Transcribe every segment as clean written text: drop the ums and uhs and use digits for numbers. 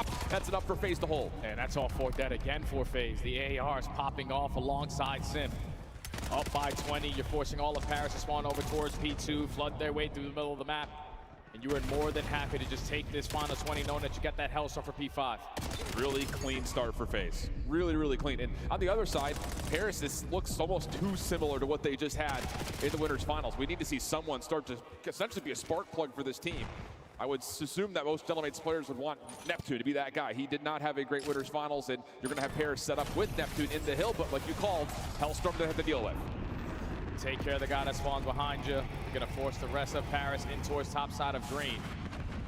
top. That's enough for FaZe to hold. And that's all for dead again for FaZe. The ARs popping off alongside Sim. Up by 20, you're forcing all of Paris to spawn over towards P2, flood their way through the middle of the map. And you are more than happy to just take this final 20, knowing that you got that Hellstorm for P5. Really clean start for FaZe. Really, really clean. And on the other side, Paris, this looks almost too similar to what they just had in the Winners Finals. We need to see someone start to essentially be a spark plug for this team. I would assume that most Delamates players would want Neptune to be that guy. He did not have a great Winners Finals, and you're going to have Paris set up with Neptune in the hill, but like you called, Hellstorm to have to deal with. Take care of the guy that spawns behind you. You're going to force the rest of Paris in towards top side of green.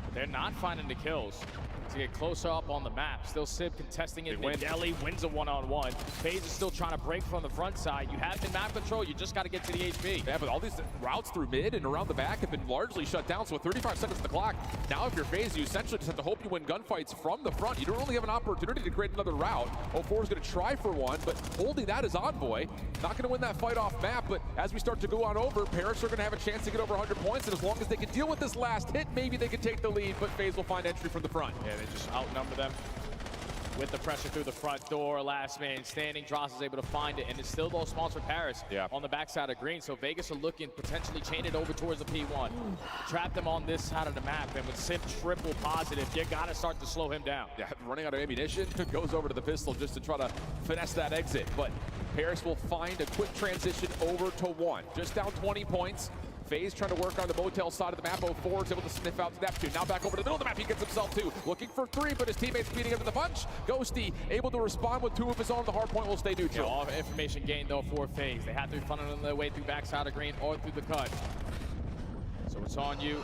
But they're not finding the kills to get closer up on the map. Still Sib contesting it. Deli wins a one-on-one. FaZe is still trying to break from the front side. You have the map control. You just got to get to the HP. Yeah, but all these routes through mid and around the back have been largely shut down. So with 35 seconds on the clock, now if you're FaZe, you essentially just have to hope you win gunfights from the front. You don't really have an opportunity to create another route. 04 is going to try for one, but holding that as Envoy. Not going to win that fight off map, but as we start to go on over, Paris are going to have a chance to get over 100 points. And as long as they can deal with this last hit, maybe they can take the lead, but FaZe will find entry from the front. Yeah, they just outnumber them with the pressure through the front door. Last man standing. Dross is able to find it, and it's still those spawns for Paris on the backside of green. So Vegas are looking potentially chain it over towards the P1. Trap them on this side of the map, and with Sim triple positive, you gotta start to slow him down. Yeah, running out of ammunition, goes over to the pistol just to try to finesse that exit. But Paris will find a quick transition over to one. Just down 20 points. FaZe trying to work on the motel side of the map. 04 is able to sniff out to Neptune. Now back over to the middle of the map. He gets himself two. Looking for three, but his teammates beating him to the punch. Ghosty able to respond with two of his own. The hard point will stay neutral. Yeah, all information gained though for FaZe. They have to be funneling their way through backside of green or through the cut. So it's on you.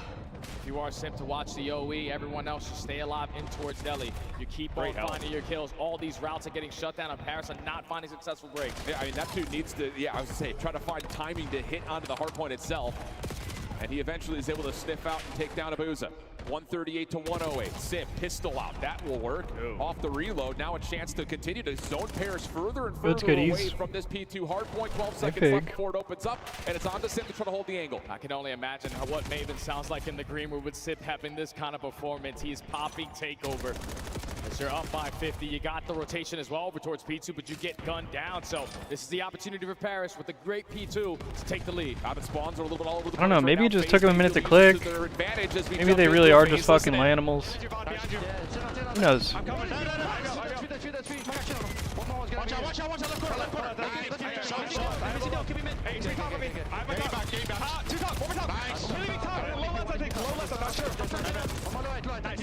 If you are Sim to watch the OE, everyone else just stay alive in towards Delhi. You keep on finding your kills. All these routes are getting shut down, and Paris are not finding successful breaks. Yeah, I mean, Neptune needs to, I was gonna say, try to find timing to hit onto the hard point itself. And he eventually is able to sniff out and take down Abuza. 138 to 108. Sim, pistol out. That will work. Off the reload. Now a chance to continue to zone Paris further and further away from this P2 hard point. 12 seconds left before it opens up. And it's on to Sim to try to hold the angle. I can only imagine what Maven sounds like in the green room with Sim having this kind of performance. He's popping takeover. As you're up by 50, you got the rotation as well over towards P2, but you get gunned down. So this is the opportunity for Paris with a great P2 to take the lead. Spawns are a little bit all over the I don't know, maybe it just took them a minute to click. Maybe they really are just fucking animals. Who knows? Watch out, left corner, left corner. Give me mid. Hey, take top of me. I'm back. Two top, one more top. Nice. Low left, I think. Low left, I'm not sure. Nice.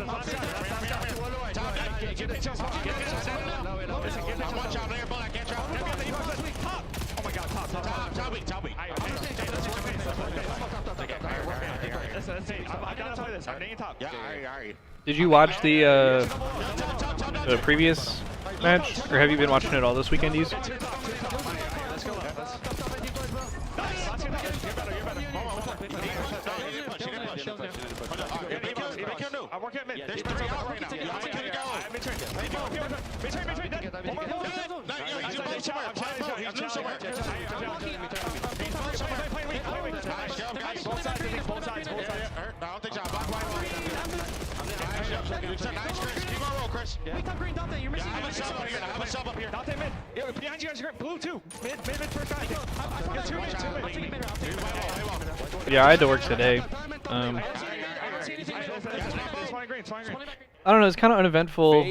Watch out, there, Black. Get out. Top. Oh my god, top. Top weak. Listen, I gotta play this. I'm naming top. Yeah, alright. Did you watch the previous match, or have you been watching it all this weekend, Ease? Let's go. I'm working at mid. There's three out right now. I'm mid-turn. Both sides. Now, take shot. Block right one. Nice, Chris. Keep on roll, Chris. Wait, top green, Dante. You're missing. I have a sub up here. Dante mid. Yeah, behind you guys. Blue two. Mid first guy. Two mid. Yeah, I had to work today. I don't know, it's kind of uneventful.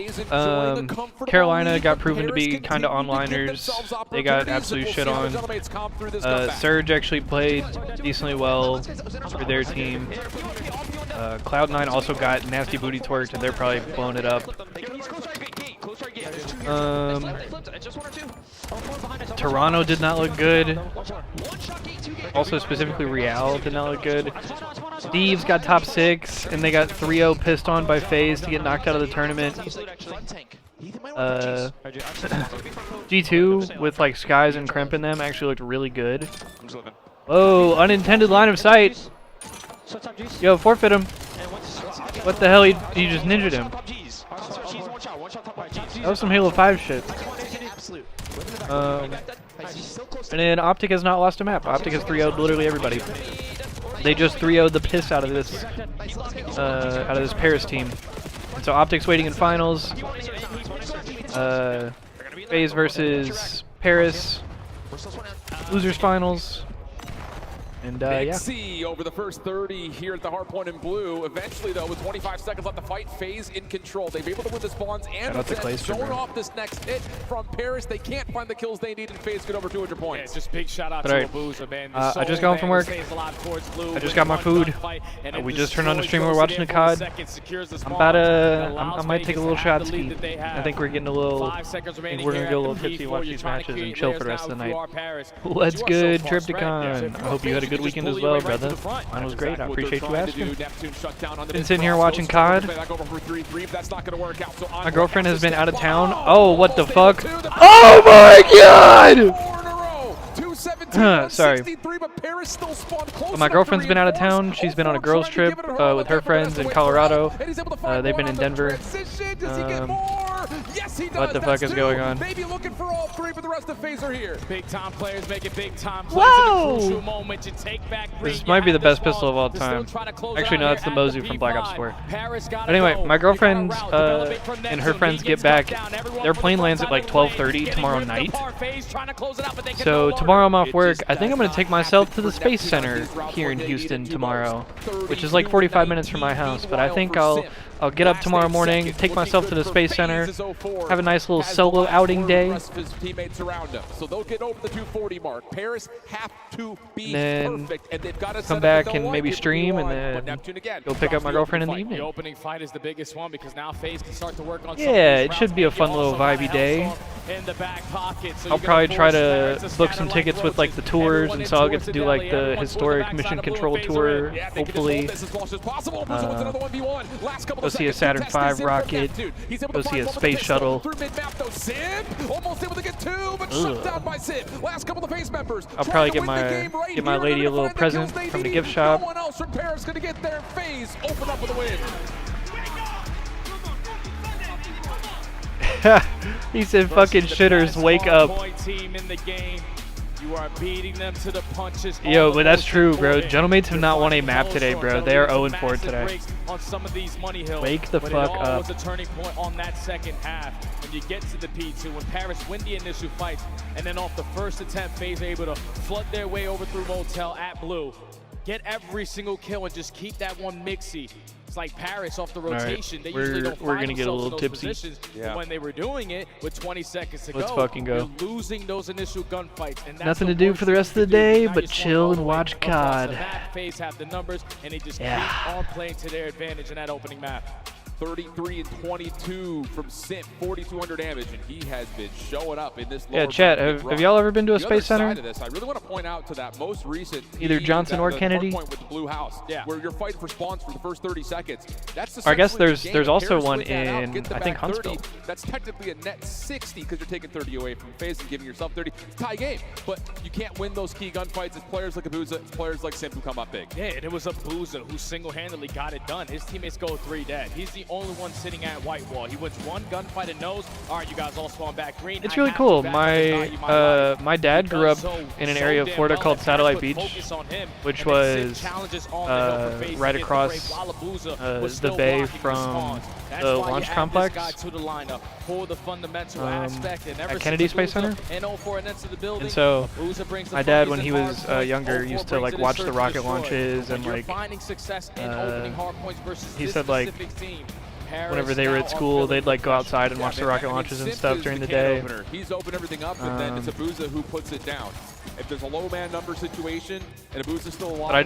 Carolina got proven to be kind of onliners. They got absolute shit on. Surge actually played decently well for their team. Cloud9 also got nasty booty twerked, and they're probably blowing it up. Toronto did not look good. Also, specifically, Real did not look good. Steve's got top 6, and they got 3-0 pissed on by FaZe to get knocked out of the tournament. G2 with like Skies and Kremp in them actually looked really good. Oh, unintended line of sight. Yo, forfeit him. What the hell? He just ninja'd him. That was some Halo 5 shit. And then Optic has not lost a map. Optic has 3-0'd literally everybody. They just 3-0'd the piss out of this Paris team. And so Optics waiting in finals. FaZe versus Paris. Losers finals. And yeah. C over the first 30 here at the hard point in blue. Eventually, though, with 25 seconds left to fight, FaZe in control. They've been able to win the spawns and showing off this next hit from Paris. They can't find the kills they need, and FaZe get over 200 points. Yeah, just big shout out to Abuza, man. I just got home from work. I just got my food. We just turned on the stream. We're watching the COD. I might take a little shot ski. I think we're getting a little. I think we're gonna get a little tipsy, watch these matches, and chill for the rest of the night. What's good, Tripticon? I hope you had a good weekend as well, brother. Mine was great. I appreciate you asking. Been sitting here watching COD. My girlfriend has been out of town. Oh, what the fuck? Oh my god! Sorry. Well, my girlfriend's been out of town. She's been on a girls' trip with her friends in Colorado. They've been in Denver. What the fuck is going on? Maybe looking for all three, but the rest of FaZe are here. Big time players making big time plays in a crucial moment to take back. This might be the best pistol of all time. Actually, no, it's the Mozu from Black Ops 4. Anyway, my girlfriend and her friends get back. Their plane lands at like 12:30 tomorrow night. So tomorrow I'm off work. I think I'm gonna take myself to the Space Center here in Houston tomorrow, which is like 45 minutes from my house. But I think I'll get up tomorrow morning, take myself to the Space Center, have a nice little solo outing day. So they'll get over the 240 mark. Paris have to be perfect, and they've got to come back and maybe stream, and then go pick up my girlfriend in the evening. The opening fight is the biggest one because now FaZe can start to work on. Yeah, it should be a fun little vibey day. In the back pocket, so I'll probably try to book some tickets with like the tours, and so I'll get to do like the historic mission control tour, hopefully. Go see a Saturn V rocket, go see a space shuttle. I'll probably get my lady a little present from the gift shop. He said, "Fucking shitters, wake up." You are beating them to the punches. Yo, but that's true, bro. Gentlemates have not won a map today, bro. They are 0-4 today. Wake the fuck up. Was a turning point on that second half when you get to the P2 when Paris win the initial fights, and then off the first attempt, FaZe are able to flood their way over through Motel at blue, get every single kill, and just keep that one mixy. It's like Paris off the rotation. Right. They usually don't we're find gonna get a little tipsy. Yeah. When they were doing it with 20 seconds to Let's fucking go. You're losing those initial gunfights. And that's nothing to do for the rest of the day but chill and watch COD. FaZe have the numbers, and they just keep on playing to their advantage in that opening map. 33 and 22 from Simp, 4,200 damage, and he has been showing up in this. Yeah, chat. Have y'all ever been to a Space Center? I really want to point out to that most recent. Either Johnson or Kennedy. Point with the Blue House, where you're fighting for spawns for the first 30 seconds. That's I guess there's also one in I think Huntsville. That's technically a net 60 because you're taking 30 away from FaZe and giving yourself 30. It's a tie game, but you can't win those key gunfights. It's players like Abuza, it's players like Simp who come up big. Yeah, and it was Abuza who single-handedly got it done. His teammates go 3 dead. He's the only one sitting at white wall. He wins one gunfight and knows, all right, you guys all spawn back green. It's really cool. My dad grew up in an area of Florida called Satellite Beach, which was right across the bay from the launch complex at Kennedy Space Center. And so my dad, when he was younger, used to like watch the rocket launches, and like he said like whenever they were at school, they'd like go outside and watch the rocket launches and stuff during the day. He's opened everything up, and then it's Abuza who puts it down. If there's a low man number situation and Abuza's still alive. But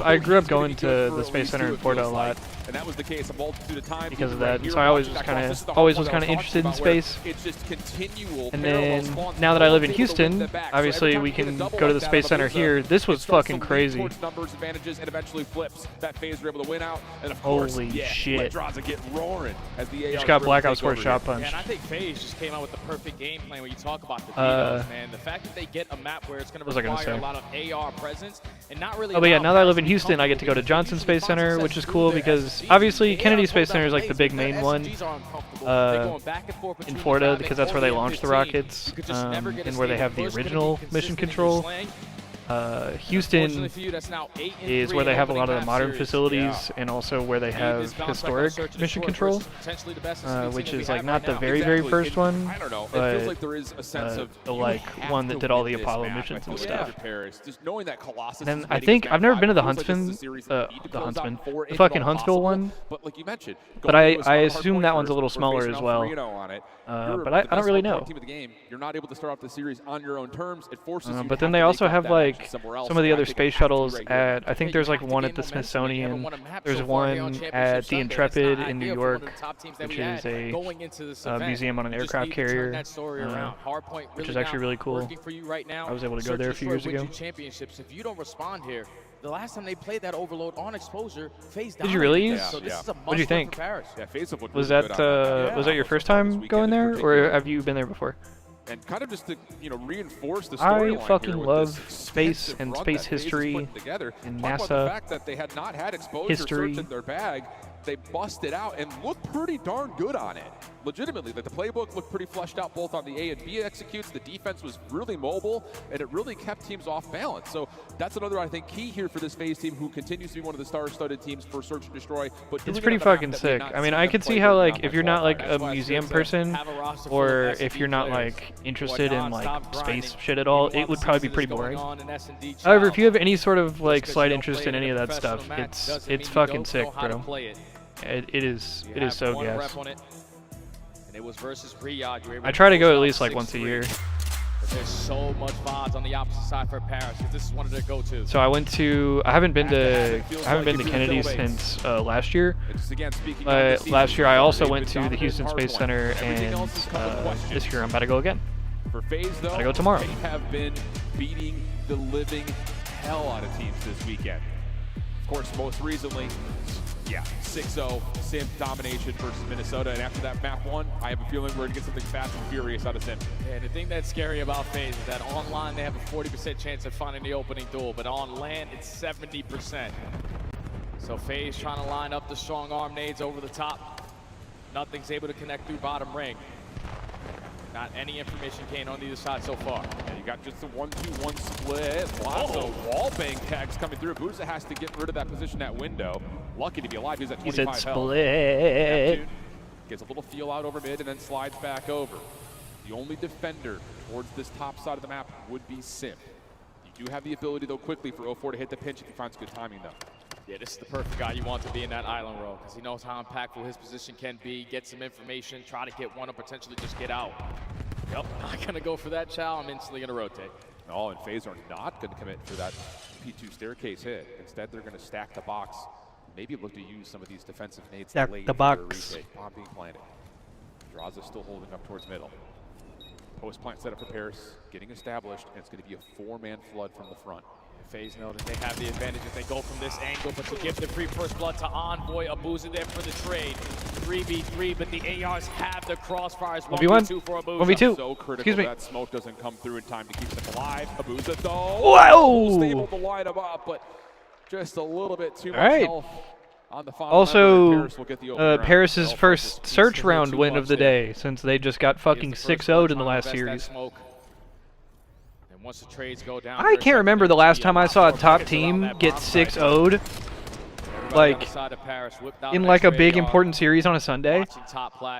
I grew up going to the Space Center in Florida a lot. And that was the case a multitude of times because of that. And so I always was kind of interested in space. It's just continual. And then now that I live in Houston, obviously we can go to the Space Center here. This was fucking crazy. Numbers, advantages, and eventually flips. That FaZe were able to win out. And of course, holy shit! Get roaring as the just got Black Ops 4 shot punch. And I think FaZe just came out with the perfect game plan when you talk about the defense, man. The fact that they get a map where it's going to require a lot of AR presence and not really. Oh, but yeah, now that I live in Houston, I get to go to Johnson Space Center, which is cool because obviously Kennedy Space Center is like the big main one in Florida because that's where they launch the rockets and where they have the original mission control. Houston is where they have a lot of the modern facilities and also where they have historic mission control, which is like not the very first one, but the like one that did all the Apollo missions and stuff. And then I think I've never been to the the fucking Huntsville one, but I assume that one's a little smaller as well. But I don't really know. But then they also have like some of the other space shuttles at, I think there's like one at the Smithsonian, there's one at the Intrepid in New York, which is a museum on an aircraft carrier, which is actually really cool. I was able to go there a few years ago. The last time they played that overload on exposure, FaZe Did you really? Yeah. So this is a what do you think? Was that was that your first time going there, or have you been there before? And kind of just to reinforce the storyline. I fucking love space and space history and NASA the fact that they had not had exposure history in their bag. They busted out and looked pretty darn good on it. Legitimately, like the playbook looked pretty fleshed out both on the A and B executes. The defense was really mobile, and it really kept teams off balance. So that's another, I think, key here for this FaZe team, who continues to be one of the star-studded teams for Search and Destroy. But it's pretty fucking sick. I mean, I could see how, like, if you're not like a museum person, or if you're not like interested in like space shit at all, it would probably be pretty boring. However, if you have any sort of like slight interest in any of that stuff, it's fucking sick, bro. It is so gas. I try to go at least like once a year. There's so much VODs on the opposite side for Paris, because this is one of their go-tos. So I haven't been to Kennedy since last year. But last year I also went to the Houston Space Center, and this year I'm about to go again. For FaZe, though, I'm gonna go tomorrow. They have been beating the living hell out of teams this weekend. Of course, most recently, 6-0 Sim domination versus Minnesota, and after that map 1, I have a feeling we're gonna get something fast and furious out of Sim. Yeah, the thing that's scary about FaZe is that online they have a 40% chance of finding the opening duel, but on land it's 70%. So FaZe trying to line up the strong arm nades over the top. Nothing's able to connect through bottom ring. Not any information gained on either side so far. And you got just a 1-2-1 split. Lots of wallbang tags coming through. Buza has to get rid of that position at window. Lucky to be alive. He's at 25 health. Split. Gets a little feel out over mid and then slides back over. The only defender towards this top side of the map would be Sim. You do have the ability, though, quickly for 04 to hit the pinch if he finds good timing, though. Yeah, this is the perfect guy you want to be in that island row, because he knows how impactful his position can be. Get some information, try to get one, or potentially just get out. Yep, not going to go for that chow. I'm instantly going to rotate. Oh, and FaZe are not going to commit for that P2 staircase hit. Instead, they're going to stack the box. Maybe look to use some of these defensive nades. Stack the box. Bomb being planted. Draza still holding up towards middle. Post plant set up for Paris, getting established, and it's going to be a 4-man flood from the front. FaZe know that they have the advantage if they go from this angle, but to give the free first blood to Envoy, Abuza there for the trade. 3v3, but the ARs have the crossfires. 1v1, for Abuza. 1v2. So critical. Excuse me. That smoke doesn't come through in time to keep them alive. Abuza though, whoa! Able to line them up, but just a little bit too much health on the final. Also, Paris Paris's first search round win of the day, since they just got fucking 6-0'd in the last series. Once the trades go down, I can't remember the last time I saw a top team get 6-0'd, like, in like a big important series on a Sunday.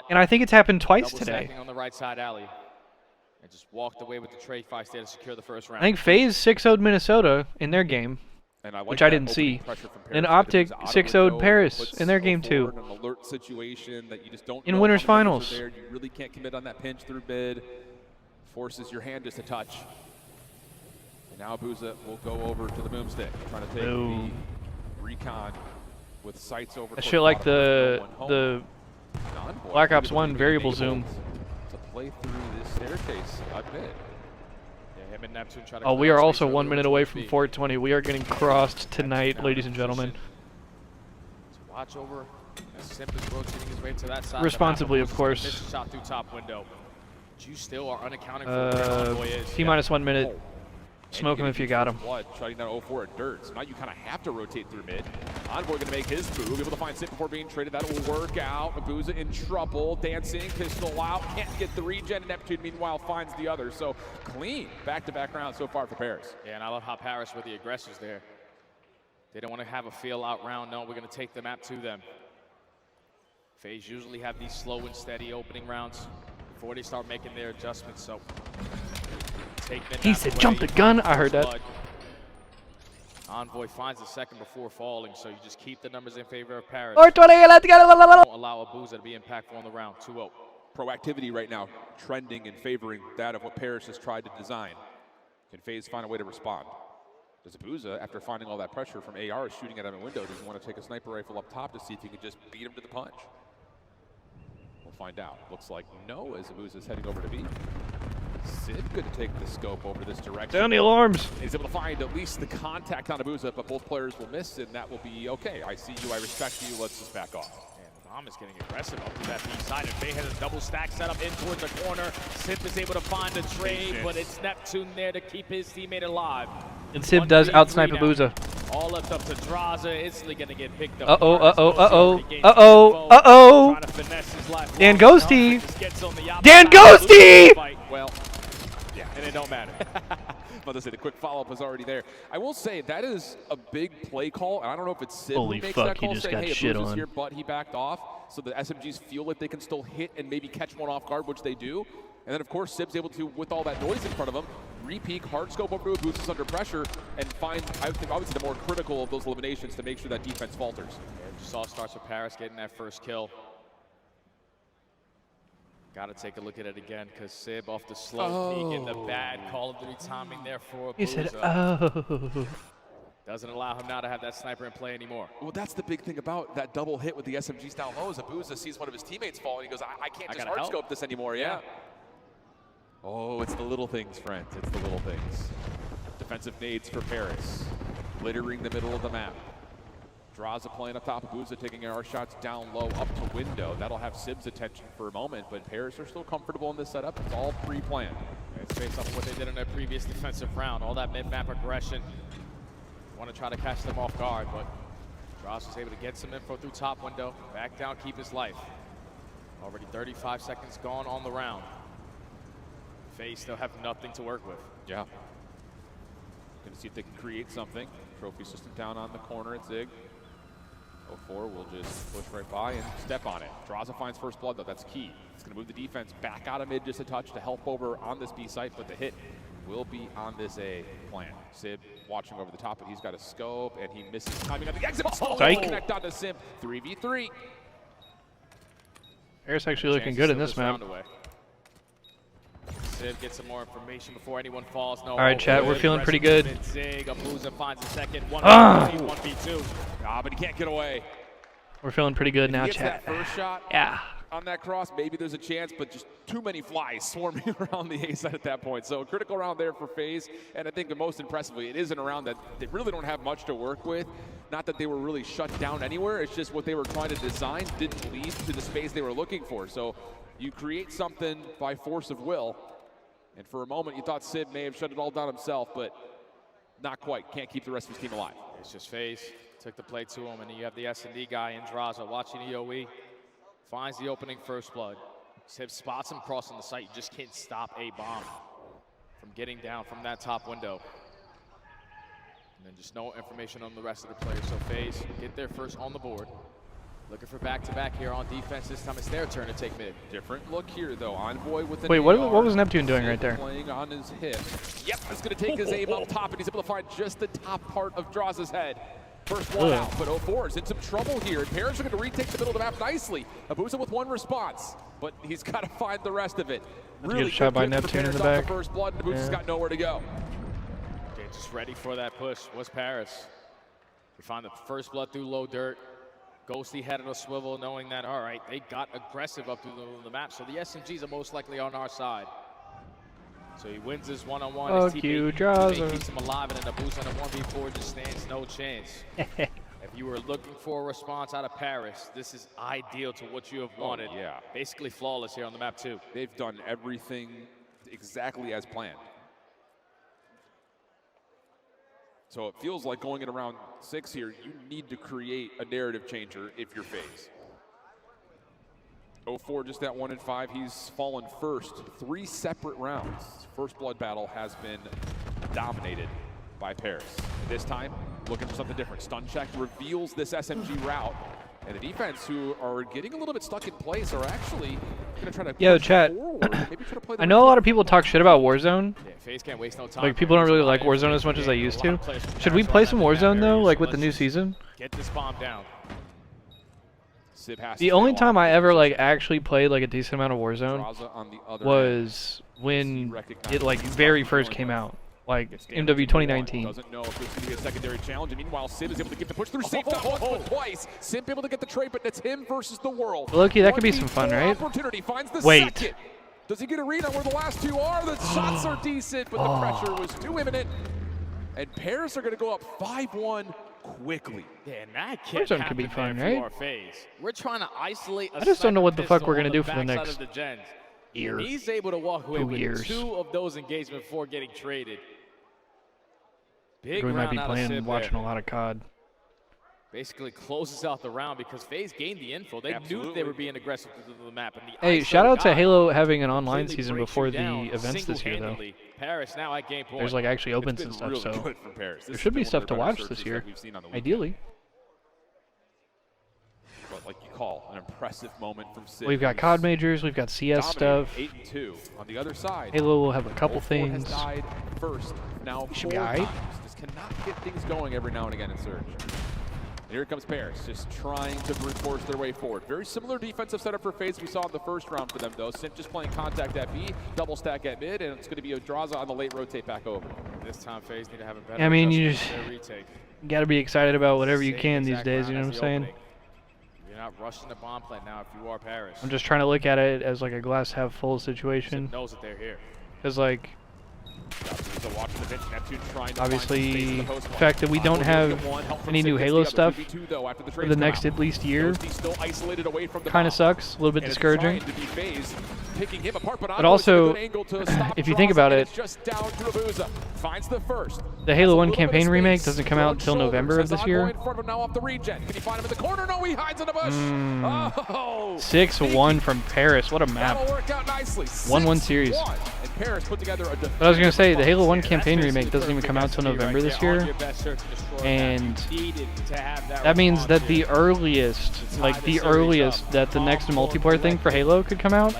And I think it's happened twice today. On the right side alley. And just walked away with the trade fights there to secure the first round. I think FaZe 6-0'd Minnesota in their game, which I didn't see. And Optic 6-0'd Paris in their game too. In winners finals. You really can't commit on that pinch through mid. Forces your hand just a touch. And now Abuza will go over to the boomstick, trying to take the recon with sights over. I shit like the Black Ops 1 variable zoom. To play through this staircase, I bet. Yeah, him and Neptune try to. Oh, we are also 1 minute away from 420. We are getting crossed tonight, ladies and gentlemen. So watch over. Simp is rotating his way to that side. Responsibly, of course. Shot through top window. You still are unaccounted for where Envoy is. T-minus 1 minute. Smoke him if you got him. Blood, shutting down 04 at dirt. So now you kind of have to rotate through mid. Envoy going to make his move, able to find Sid before being traded. That will work out. Abuza in trouble, dancing, pistol out, can't get the regen. Neptune, meanwhile, finds the other. So clean back-to-back rounds so far for Paris. Yeah, and I love how Paris were the aggressors there. They don't want to have a feel-out round. No, we're going to take the map to them. FaZe usually have these slow and steady opening rounds before they start making their adjustments. So take mid. He said, "Jump the gun." I heard that. Envoy finds the second before falling, so you just keep the numbers in favor of Paris. 420, let's go. Don't allow Abuza to be impactful on the round. 2-0. Proactivity right now, trending and favoring that of what Paris has tried to design. Can FaZe find a way to respond? Does Abuza, after finding all that pressure from AR shooting at him in window, does he want to take a sniper rifle up top to see if he can just beat him to the punch? We'll find out. Looks like no, as Abuza's heading over to B. Sid good to take the scope over this direction. Down the alarms. He's able to find at least the contact on Abuza, but both players will miss, and that will be okay. I see you, I respect you, let's just back off. And Bomb is getting aggressive up to that B side. If they had a double stack set up in towards the corner, Sip is able to find a trade, but it's Neptune there to keep his teammate alive. And Sib does outsnipe Abuza. All left up to Draza, instantly gonna get picked up. Trying to finesse his life. Dan Ghosty! Dan Ghosty! Well, yeah, and it don't matter. But to say, the quick follow-up is already there. I will say, that is a big play call, and I don't know if it's Sid who makes that call, saying, hey, Abuza's here, but he backed off, so the SMGs feel like they can still hit and maybe catch one off guard, which they do. And then, of course, Sib's able to, with all that noise in front of him, re-peek, hard scope over to Abuza's under pressure, and find, I would think, obviously, the more critical of those eliminations to make sure that defense falters. Yeah, just saw starts with Paris getting that first kill. Got to take a look at it again, because Sib off the slow peek in the bad Call of Duty timing there for Abuza. He said, oh. Doesn't allow him now to have that sniper in play anymore. Well, that's the big thing about that double hit with the SMGs down low is Abuza sees one of his teammates fall, and he goes, I can't just hard scope this anymore, yeah. Oh, it's the little things, friends. It's the little things. Defensive nades for Paris. Littering the middle of the map. Draza playing up top. Abuza taking AR shots down low up to window. That'll have Sib's attention for a moment, but Paris are still comfortable in this setup. It's all pre-planned. It's based off of what they did in their previous defensive round. All that mid-map aggression. Want to try to catch them off guard, but Draza was able to get some info through top window. Back down, keep his life. Already 35 seconds gone on the round. FaZe still have nothing to work with. Yeah. Gonna see if they can create something. Trophy system down on the corner at Zig. 04 will just push right by and step on it. Draza finds first blood though, that's key. It's gonna move the defense back out of mid just a touch to help over on this B site, but the hit will be on this A plan. Sib watching over the top, but he's got a scope and he misses timing on the exit. Connect on to Sim. 3v3. Paris actually looking good in this map. Sib gets some more information before anyone falls. No, all right, chat, we're feeling pretty good. Zig, Abuza finds a second. 1v2. But he can't get away. We're feeling pretty good now, chat. That first shot on that cross, maybe there's a chance, but just too many flies swarming around the A side at that point. So a critical round there for FaZe, and I think the most impressively, it isn't a round that they really don't have much to work with. Not that they were really shut down anywhere, it's just what they were trying to design didn't lead to the space they were looking for. So you create something by force of will. And for a moment, you thought Sid may have shut it all down himself, but not quite. Can't keep the rest of his team alive. It's just FaZe. Took the play to him, and then you have the S&D guy in Draza watching EOE. Finds the opening first blood. Sib spots him crossing the site. You just can't stop a bomb from getting down from that top window. And then just no information on the rest of the players. So FaZe get there first on the board. Looking for back-to-back here on defense. This time it's their turn to take mid. Different look here, though. Envoy with the Wait, what was Neptune doing right there? Playing on his hip. Yep, that's going to take his aim up top, and he's able to find just the top part of Draza's head. First one out, but 04 is in some trouble here. And Paris are going to retake the middle of the map nicely. Abuza with one response, but he's got to find the rest of it. Really good shot by Neptune in the back. First blood, and Abuza's got nowhere to go. Okay, just ready for that push. Was Paris. We find the first blood through low dirt. Ghosty head on a swivel, knowing that, all right, they got aggressive up through the map, so the SMGs are most likely on our side. So he wins his one-on-one. Fuck you, Draza. Keeps him alive, and then Abuza on a 1v4 just stands no chance. If you were looking for a response out of Paris, this is ideal to what you have wanted. Yeah. Basically flawless here on the map, too. They've done everything exactly as planned. So it feels like going in around 6 here, you need to create a narrative changer if you're FaZe. 0-4 just at 1-5. He's fallen first 3 separate rounds. First blood battle has been dominated by Paris. This time, looking for something different. Stun check reveals this SMG route. And the defense, who are getting a little bit stuck in place, are actually going to try to Yo, chat. I know a lot of people talk shit about Warzone. Yeah, FaZe can't waste no time. Like, people don't really like Warzone as much as they used to. Should we play some Warzone, though, like with the new season? Get this bomb down. The only time I ever, like, actually played, like, a decent amount of Warzone was when it, like, very first came out. Like, MW 2019. Doesn't know if there's going to be a secondary challenge. And meanwhile, Sim is able to get the push through. Safe not once, but twice. Sim able to get the trade, but it's him versus the world. Loki, that could be some fun, right? Opportunity finds the Wait. Second. Does he get a read on where the last 2 are? The shots are decent, but the pressure was too imminent. And Paris are going to go up 5-1 quickly. Yeah, and that can't Warzone could be fun, right? We're trying to isolate. I just don't know what the fuck we're going to do for the next year. He's able to walk away with 2 of those engagements before getting traded. We might be playing, watching a lot of COD. Basically closes out the round because FaZe gained the info. They knew they were being aggressive to the map. And the hey, shout out to Halo having an online season before the events this year, though. Paris now at game point. There's like actually opens and stuff, so there should be stuff to watch this year, ideally. But like you call, an impressive moment from Sid. We've got COD majors, we've got CS stuff. 8-2 on the other side. Halo will have a couple things. Has died first. Now should be 4 alright. Just cannot get things going every now and again in Surge. And here comes Paris, just trying to brute force their way forward. Very similar defensive setup for FaZe we saw in the first round for them, though. Simp just playing contact at B, double stack at mid, and it's going to be a Draza on the late rotate back over. This time, FaZe need to have a better. I mean, you just got to be excited about whatever you can these days. You know what I'm saying? You're not rushing the bomb plant now if you are Paris. I'm just trying to look at it as like a glass half full situation. Simp knows that they're here. Because like, obviously, the fact that we don't have any new Halo stuff for the next at least year kind of sucks, a little bit discouraging. But also, if you think about it, the Halo 1 campaign remake doesn't come out until November of this year. 6-1 from Paris, what a map. 1-1 series. But I was going to say, the Halo 1 campaign remake doesn't even come out until November this year. And that means that the earliest, that the next multiplayer thing for Halo could come out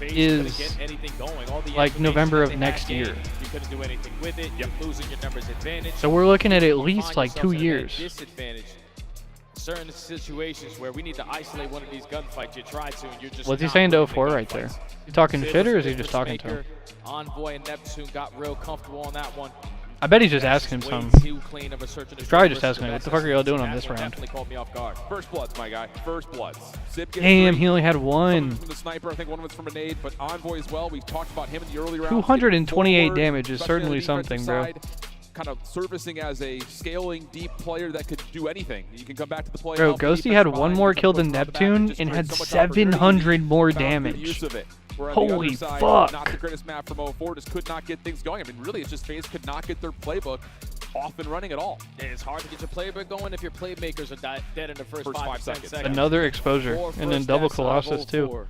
is like November of next year. So we're looking at least like 2 years. Certain situations where we need to isolate one of these gunfights, you try to, and you're just. What's he saying to 04 right there? You talking shit or is he just talking to him? Envoy and Neptune got real comfortable on that one. I bet he's just asking him something. He's probably just asking me, what the fuck are y'all doing on this round? First bloods, my guy. First bloods. Damn, he only had 1. From the sniper, I think one of it's from a nade, but Envoy as well. We talked about him in the early rounds. 228 damage is certainly something, bro. Kind of servicing as a scaling deep player that could do anything. You can come back to the play. Bro, Ghosty had 1 more kill than Neptune and had 700 more damage. Holy fuck. Not the greatest map from 04, just could not get things going. I mean, really, it's just FaZe could not get their playbook off and running at all. It's hard to get your playbook going if your playmakers are dead in the first 5 seconds. Another exposure, and then double Colossus too.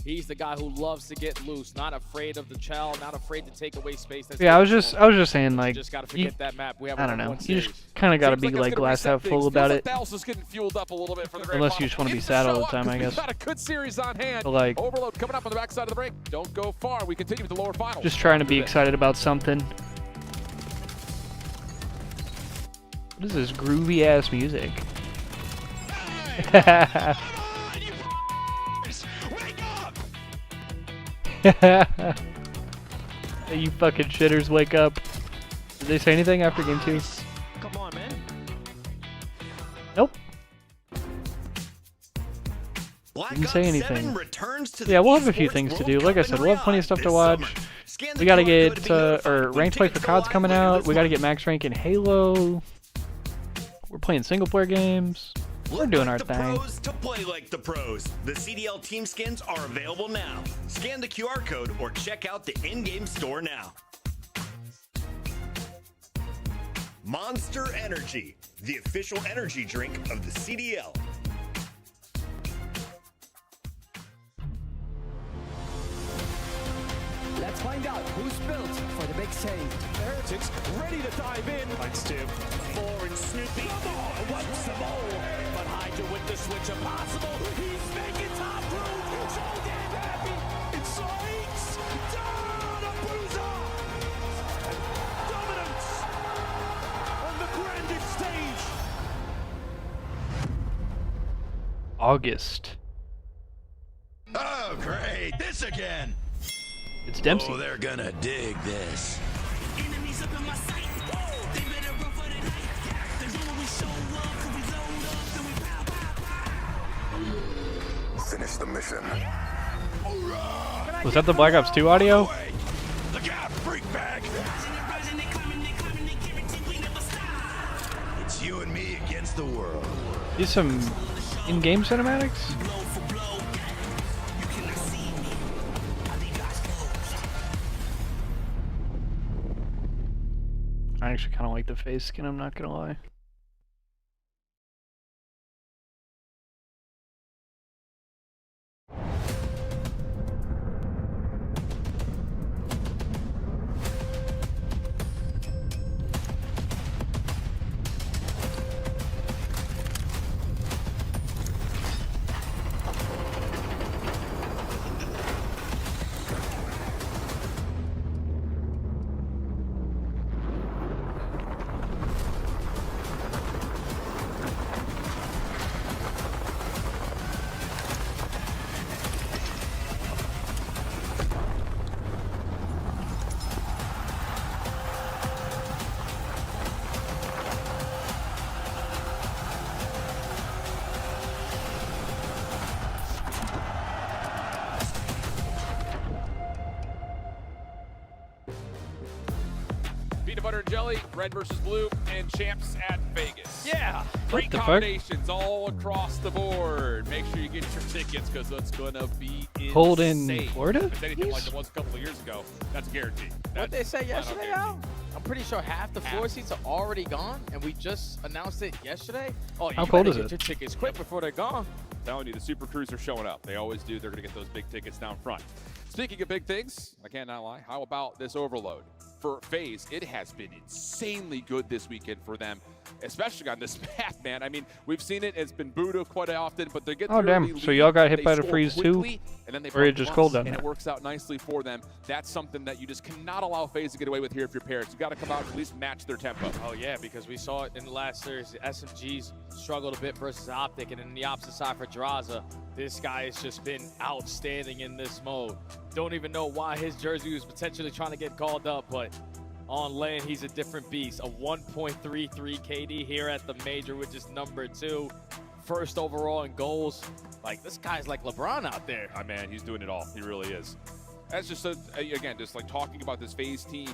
He's the guy who loves to get loose, not afraid of the chow, not afraid to take away space. Yeah, I was just saying, like, just gotta forget that map. We have I don't know. You just kind of got to be like glass half full about it. Unless you just want to be sad all the time, I guess. Got a good series on hand. But like, Overload coming up on the backside of the break. Don't go far. We continue with the lower finals. Just trying to be excited about something. What is this groovy ass music? Hey, you fucking shitters, wake up. Did they say anything after game 2? Come on, man. Nope. Didn't say anything. Yeah, we'll have a few things to do. Like I said, we'll have plenty of stuff to watch. We gotta get, ranked play for COD's coming out. We gotta get max rank in Halo. We're playing single player games. We're doing our thing. To play like the pros. The CDL team skins are available now. Scan the QR code or check out the in-game store now. Monster Energy, the official energy drink of the CDL. Let's find out who's built for the big save. Heretics ready to dive in. Fights two. Four and Snoopy. Come on, what's the ball? But Hydra with the switch impossible. He's making top room. So damn happy. It's Sykes. Down a bruiser. Dominance on the grandest stage. August. Oh, great. This again. It's Dempsey. Oh, they're gonna dig this. Enemies up in my sight. They better run for the night. They know when we show up, cause we load up, then we pow, pow, pow. Finish the mission. Was that the Black Ops 2 audio? Look out, freak bag. It's you and me against the world. These some in-game cinematics? I actually kind of like the face skin, I'm not gonna lie. Peanut butter and jelly, red versus blue, and champs at Vegas. Yeah. Great What the fuck? combinations all across the board. Make sure you get your tickets because it's going to be insane. Hold in Florida? If it's anything like it was a couple of years ago, that's a guarantee. What they say flat out yesterday, guarantee. Al? I'm pretty sure half the floor Half. seats are already gone, and we just announced it yesterday. Oh, you How cold better is get it? your tickets quick before they're gone. Telling you, the Super Crews are showing up. They always do. They're going to get those big tickets down front. Speaking of big things, I can't not lie. How about this overload? For FaZe, it has been insanely good this weekend for them, especially on this map, man. I mean, we've seen it. It's been Buddha quite often, but they get Oh, the damn. early So lead, y'all got hit they by the score freeze too? quickly, and then they Or it pump just once, cold down and there? it works out nicely for them. That's something that you just cannot allow FaZe to get away with here if you're Paris. You got to come out and at least match their tempo. Oh, yeah, because we saw it in the last series. The SMGs struggled a bit versus Optic, and in the opposite side for Draza, this guy has just been outstanding in this mode. Don't even know why his jersey was potentially trying to get called up, but on lane, he's a different beast. A 1.33 KD here at the major, which is number 2. First overall in goals. Like, this guy's like LeBron out there. Oh, man, he's doing it all. He really is. That's just, again, just like talking about this FaZe team,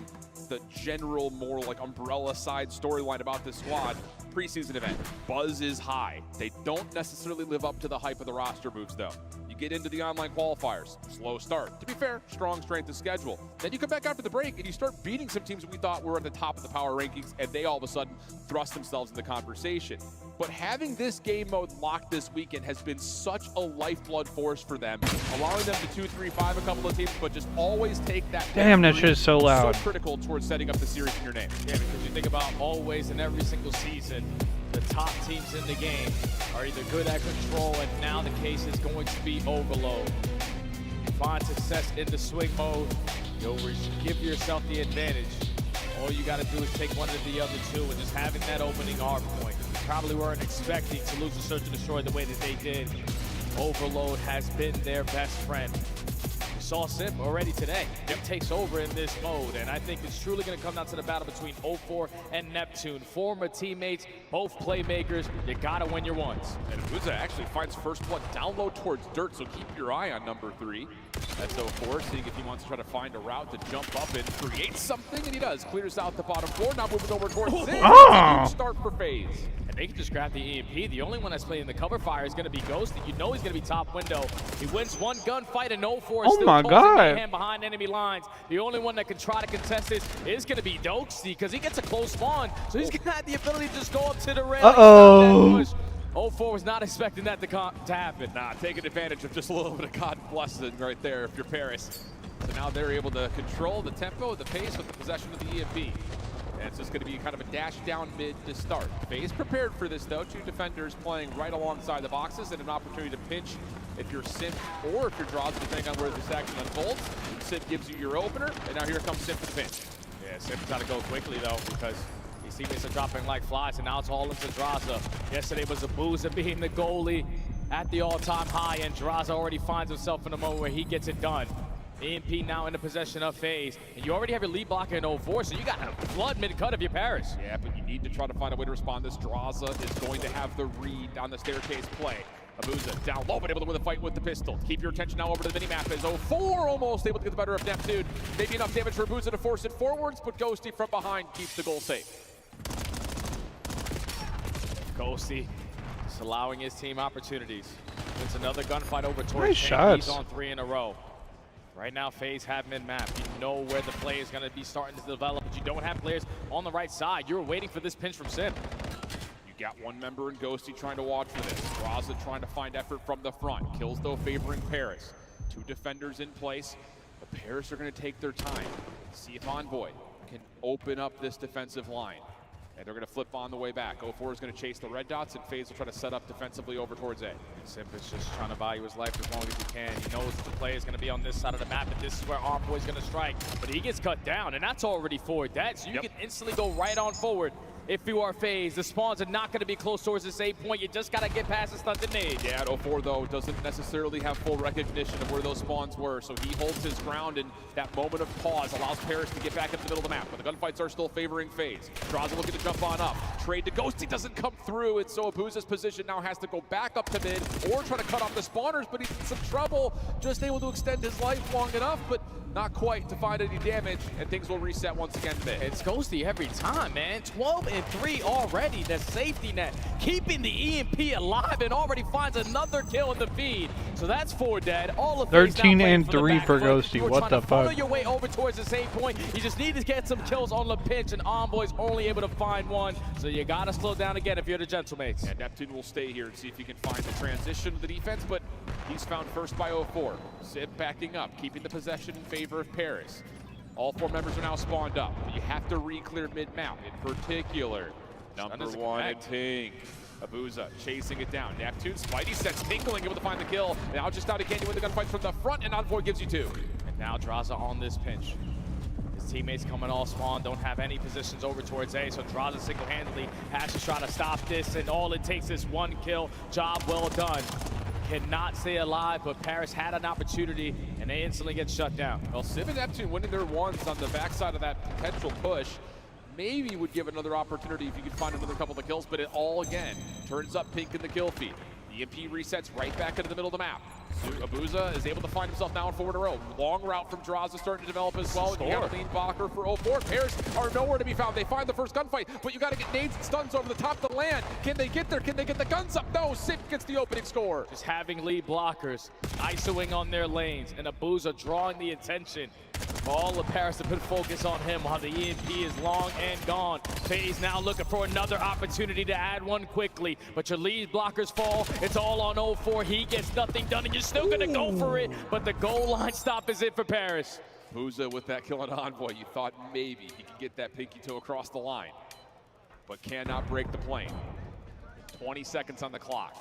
the general, more like umbrella side storyline about this squad. Preseason event, buzz is high. They don't necessarily live up to the hype of the roster moves, though. You get into the online qualifiers, slow start. To be fair, strong strength of schedule. Then you come back after the break and you start beating some teams that we thought were at the top of the power rankings, and they all of a sudden thrust themselves in the conversation. But having this game mode locked this weekend has been such a lifeblood force for them, allowing them to 2-3-5 a couple of teams, but just always take that. Damn, that shit is so loud. So critical towards setting up the series in your name. Yeah, because you think about always in every single season, the top teams in the game are either good at control, and now the case is going to be overload. Find success in the swing mode, you'll give yourself the advantage. All you got to do is take one of the other two, and just having that opening R point. Probably weren't expecting to lose a Search and Destroy the way that they did. Overload has been their best friend. We saw Simp already today. It takes over in this mode, and I think it's truly going to come down to the battle between 04 and Neptune. Former teammates, both playmakers. You got to win your ones. And Uza actually finds first blood down low towards dirt, so keep your eye on number 3. That's 04, seeing if he wants to try to find a route to jump up and create something, and he does. Clears out the bottom floor, now moving over towards Sid. Oh. Huge start for FaZe. And They can just grab the EMP. The only one that's playing the cover fire is going to be Ghosty. You know he's going to be top window. He wins one gunfight and 0-4 is still causing mayhem behind enemy lines. The only one that can try to contest this is going to be Ghosty because he gets a close spawn. So he's going to have the ability to just go up to the rail. Uh-oh. 0-4 was not expecting that to happen. Nah, taking advantage of just a little bit of God blessing right there if you're Paris. So now they're able to control the tempo, the pace with the possession of the EMP. And it's just going to be kind of a dash down mid to start. FaZe prepared for this though. 2 defenders playing right alongside the boxes and an opportunity to pinch if you're Simp or if you're Draws, depending on where this action unfolds. Simp gives you your opener, and now here comes Simp for the pinch. Yeah, Simp's got to go quickly though because his teammates are dropping like flies, and now it's all into Draza. Yesterday was Abuza being the goalie at the all-time high, and Draza already finds himself in a moment where he gets it done. EMP now in the possession of FaZe, and you already have your lead blocker in 0-4, so you got a flood mid-cut if you're Paris. Yeah, but you need to try to find a way to respond. This Draza is going to have the read on the staircase play. Abuza down low, but able to win the fight with the pistol. Keep your attention now over to the minimap as 0-4 almost able to get the better of Neptune. Maybe enough damage for Abuza to force it forwards, but Ghosty from behind keeps the goal safe. Ghosty just allowing his team opportunities. It's another gunfight over towards Nice shots. He's on 3 in a row. Right now, FaZe have mid-map. You know where the play is going to be starting to develop, but you don't have players on the right side. You're waiting for this pinch from Simp. You got one member in Ghosty trying to watch for this. Draza trying to find effort from the front. Kills, though, favoring Paris. 2 defenders in place. The Paris are going to take their time. See if Envoy can open up this defensive line. And they're going to flip on the way back. 0-4 is going to chase the red dots, and FaZe will try to set up defensively over towards A. Simp is just trying to value his life as long as he can. He knows the play is going to be on this side of the map, and this is where Envoy is going to strike. But he gets cut down, and that's already forward. So you can instantly go right on forward. If you are FaZe, the spawns are not going to be close towards the save point. You just got to get past the stunted nade. Yeah, 0-4, though, doesn't necessarily have full recognition of where those spawns were, so he holds his ground, and that moment of pause allows Paris to get back into the middle of the map. But the gunfights are still favoring FaZe. Draza looking to jump on up. Trade to Ghosty doesn't come through, and so Abuza's position now has to go back up to mid or try to cut off the spawners, but he's in some trouble. Just able to extend his life long enough, but not quite to find any damage, and things will reset once again mid. It's Ghosty every time, man. 12-3 already. The safety net keeping the EMP alive, and already finds another kill in the feed. So that's 4 dead. All of 13-3 for Ghosty. What the fuck? Follow your way over towards the save point. You just need to get some kills on the pinch, and Envoy's only able to find one. So you gotta slow down again if you're the Gentlemates. And Neptune will stay here and see if he can find the transition of the defense, but he's found first by 0-4. Sid backing up, keeping the possession in favor of Paris. All 4 members are now spawned up, but you have to re-clear mid-mount. In particular, number 1 and Tink. Abuza chasing it down. Neptune, Spidey sense, Tinkling able to find the kill. Now just out again, you win the gunfight from the front, and Envoy gives you 2. And now Draza on this pinch. His teammates coming all spawn, don't have any positions over towards A, so Draza single-handedly has to try to stop this, and all it takes is 1 kill. Job well done. Cannot stay alive, but Paris had an opportunity, and they instantly get shut down. Well, Civ and Neptune winning their ones on the backside of that potential push maybe would give another opportunity if you could find another couple of kills, but it all, again, turns up pink in the kill feed. EMP resets right back into the middle of the map. Abuza is able to find himself now in 4 in a row. Long route from Draza starting to develop as well. You got a lean blocker for 0-4. Paris are nowhere to be found. They find the first gunfight, but you got to get nades and stuns over the top of the land. Can they get there? Can they get the guns up? No, Sip gets the opening score. Just having lead blockers, ISOing on their lanes, and Abuza drawing the attention. All of Paris to put focus on him while the EMP is long and gone. FaZe now looking for another opportunity to add one quickly, but your lead blockers fall. It's all on 0-4. He gets nothing done, and you're still gonna go for it, but the goal line stop is it for Paris. Abuza with that kill on Envoy. You thought maybe he could get that pinky toe across the line, but cannot break the plane. 20 seconds on the clock.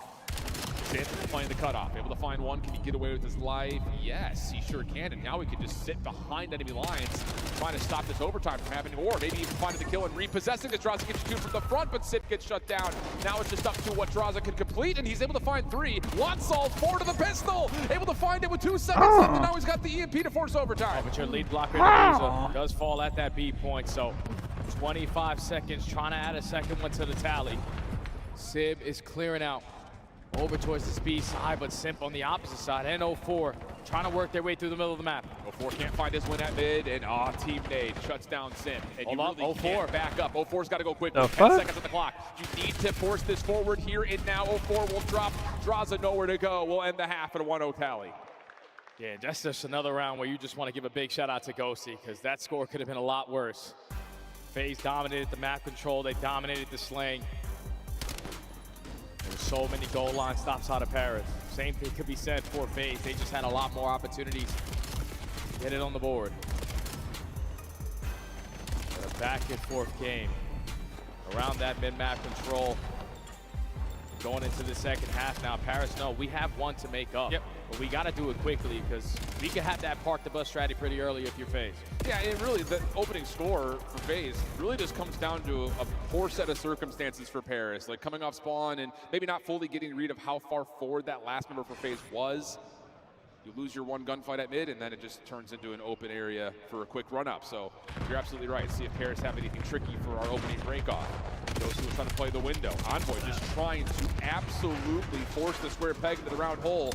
Sid playing the cutoff, able to find one. Can he get away with his life? Yes, he sure can. And now he can just sit behind enemy lines, trying to stop this overtime from happening, or maybe even finding the kill and repossessing as Draza gets 2 from the front, but Sid gets shut down. Now it's just up to what Draza can complete, and he's able to find 3. Wants all 4 to the pistol, able to find it with 2 seconds left, and now he's got the EMP to force overtime. But your lead blocker does fall at that B point, so 25 seconds, trying to add a second one to the tally. Sib is clearing out over towards the speed side, but Simp on the opposite side, and 0-4 trying to work their way through the middle of the map. 04 can't find his win at mid, and Team Nade shuts down Sim. And you really 04 back up. 04's got to go quickly. 10 seconds on the clock. You need to force this forward here and now. 04 will drop. Draza nowhere to go. We'll end the half at a 1-0 tally. Yeah, that's just another round where you just want to give a big shout out to Ghosty, because that score could have been a lot worse. FaZe dominated the map control. They dominated the slaying. There were so many goal line stops out of Paris. Same thing could be said for FaZe. They just had a lot more opportunities to get it on the board. But a back and forth game around that mid-map control. Going into the second half now. Paris, no, we have one to make up. Yep. But we got to do it quickly, because we could have that park the bus strategy pretty early if you're FaZe. Yeah, and really, the opening score for FaZe really just comes down to a poor set of circumstances for Paris. Like coming off spawn and maybe not fully getting read of how far forward that last member for FaZe was. You lose your one gunfight at mid, and then it just turns into an open area for a quick run-up. So you're absolutely right. See if Paris have anything tricky for our opening break-off. Ghosty was trying to play the window. Envoy just trying to absolutely force the square peg into the round hole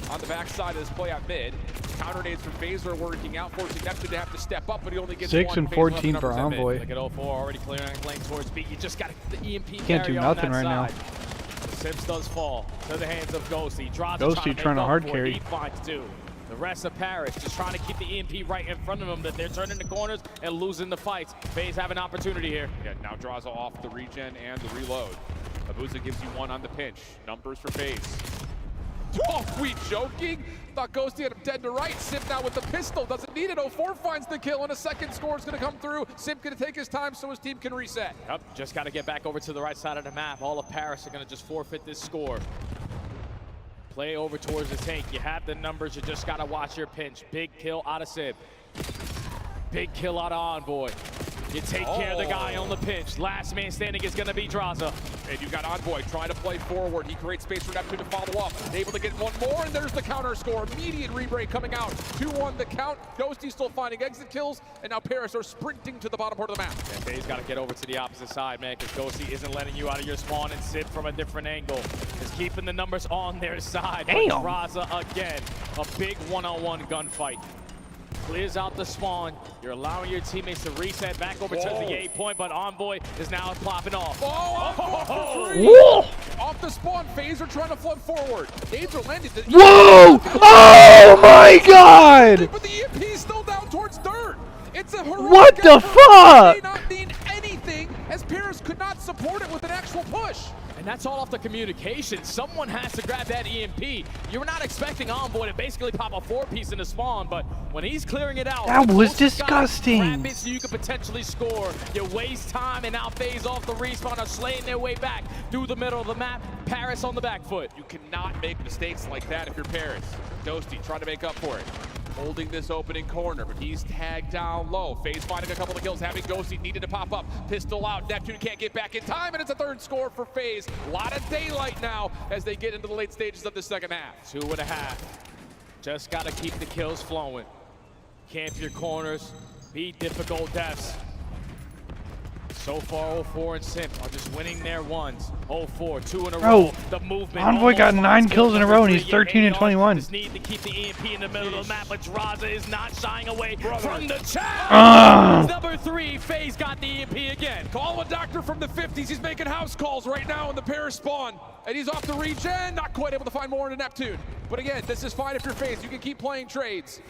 on the backside of this play at mid. Counter nades from FaZe are working out, forcing Neptune to have to step up, but he only gets 6 and 14 for Envoy. Look at 04 already clearing lane towards B. You just got the EMP. Can't do nothing right now. The Sims does fall to the hands of Ghosty. Ghosty trying to hard carry. He finds two. The rest of Paris just trying to keep the EMP right in front of them, that they're turning the corners and losing the fights. FaZe have an opportunity here. Yeah, now Draza off the regen and the reload. Abuza gives you one on the pinch. Numbers for FaZe. Oh, we joking? Thought Ghosty had him dead to right. Sim now with the pistol, doesn't need it. 04 finds the kill, and a second score is gonna come through. Sim gonna take his time so his team can reset. Yep, just gotta get back over to the right side of the map. All of Paris are gonna just forfeit this score. Play over towards the tank. You have the numbers, you just gotta watch your pinch. Big kill out of Sim. Big kill out of Envoy. You take care of the guy on the pinch. Last man standing is going to be Draza. And you've got Envoy trying to play forward. He creates space for Neptune to follow up. Able to get one more, and there's the counter score. Immediate rebreak coming out. 2-1 the count. Ghosty still finding exit kills, and now Paris are sprinting to the bottom part of the map. And FaZe got to get over to the opposite side, man, because Ghosty isn't letting you out of your spawn and sit from a different angle. Is keeping the numbers on their side. Damn. But Draza again, a big one-on-one gunfight. Clears out the spawn. You're allowing your teammates to reset back over to the A point, but Envoy is now popping off. Off the spawn, FaZe are trying to flood forward. Nades are landed. Whoa! Oh my god! But the EMP's still down towards dirt. It's a heroic. What the fuck? May not mean anything, as Paris could not support it with an actual push. And that's all off the communication. Someone has to grab that EMP. You're not expecting Envoy to basically pop a 4-piece in the spawn, but when he's clearing it out, that was disgusting. Grab it so you can potentially score. You waste time, and now FaZe off the respawn are slaying their way back through the middle of the map. Paris on the back foot. You cannot make mistakes like that if you're Paris. Ghosty trying to make up for it. Holding this opening corner, but he's tagged down low. FaZe finding a couple of kills, having Ghosty needed to pop up. Pistol out, Neptune can't get back in time, and it's a third score for FaZe. A lot of daylight now as they get into the late stages of the second half. 2.5. Just gotta keep the kills flowing. Camp your corners, be difficult deaths. So far, 04 and Sim are just winning their ones. 04, 2 in a row. The movement. Envoy got 9 kills in a row, and he's 13 and 21. Just need to keep the EMP in the middle of the map, but Draza is not shying away from the challenge. Number 3, FaZe got the EMP again. Call a doctor from the 50s. He's making house calls right now in the Paris spawn. And he's off the regen. Not quite able to find more into Neptune. But again, this is fine if you're FaZe. You can keep playing trades.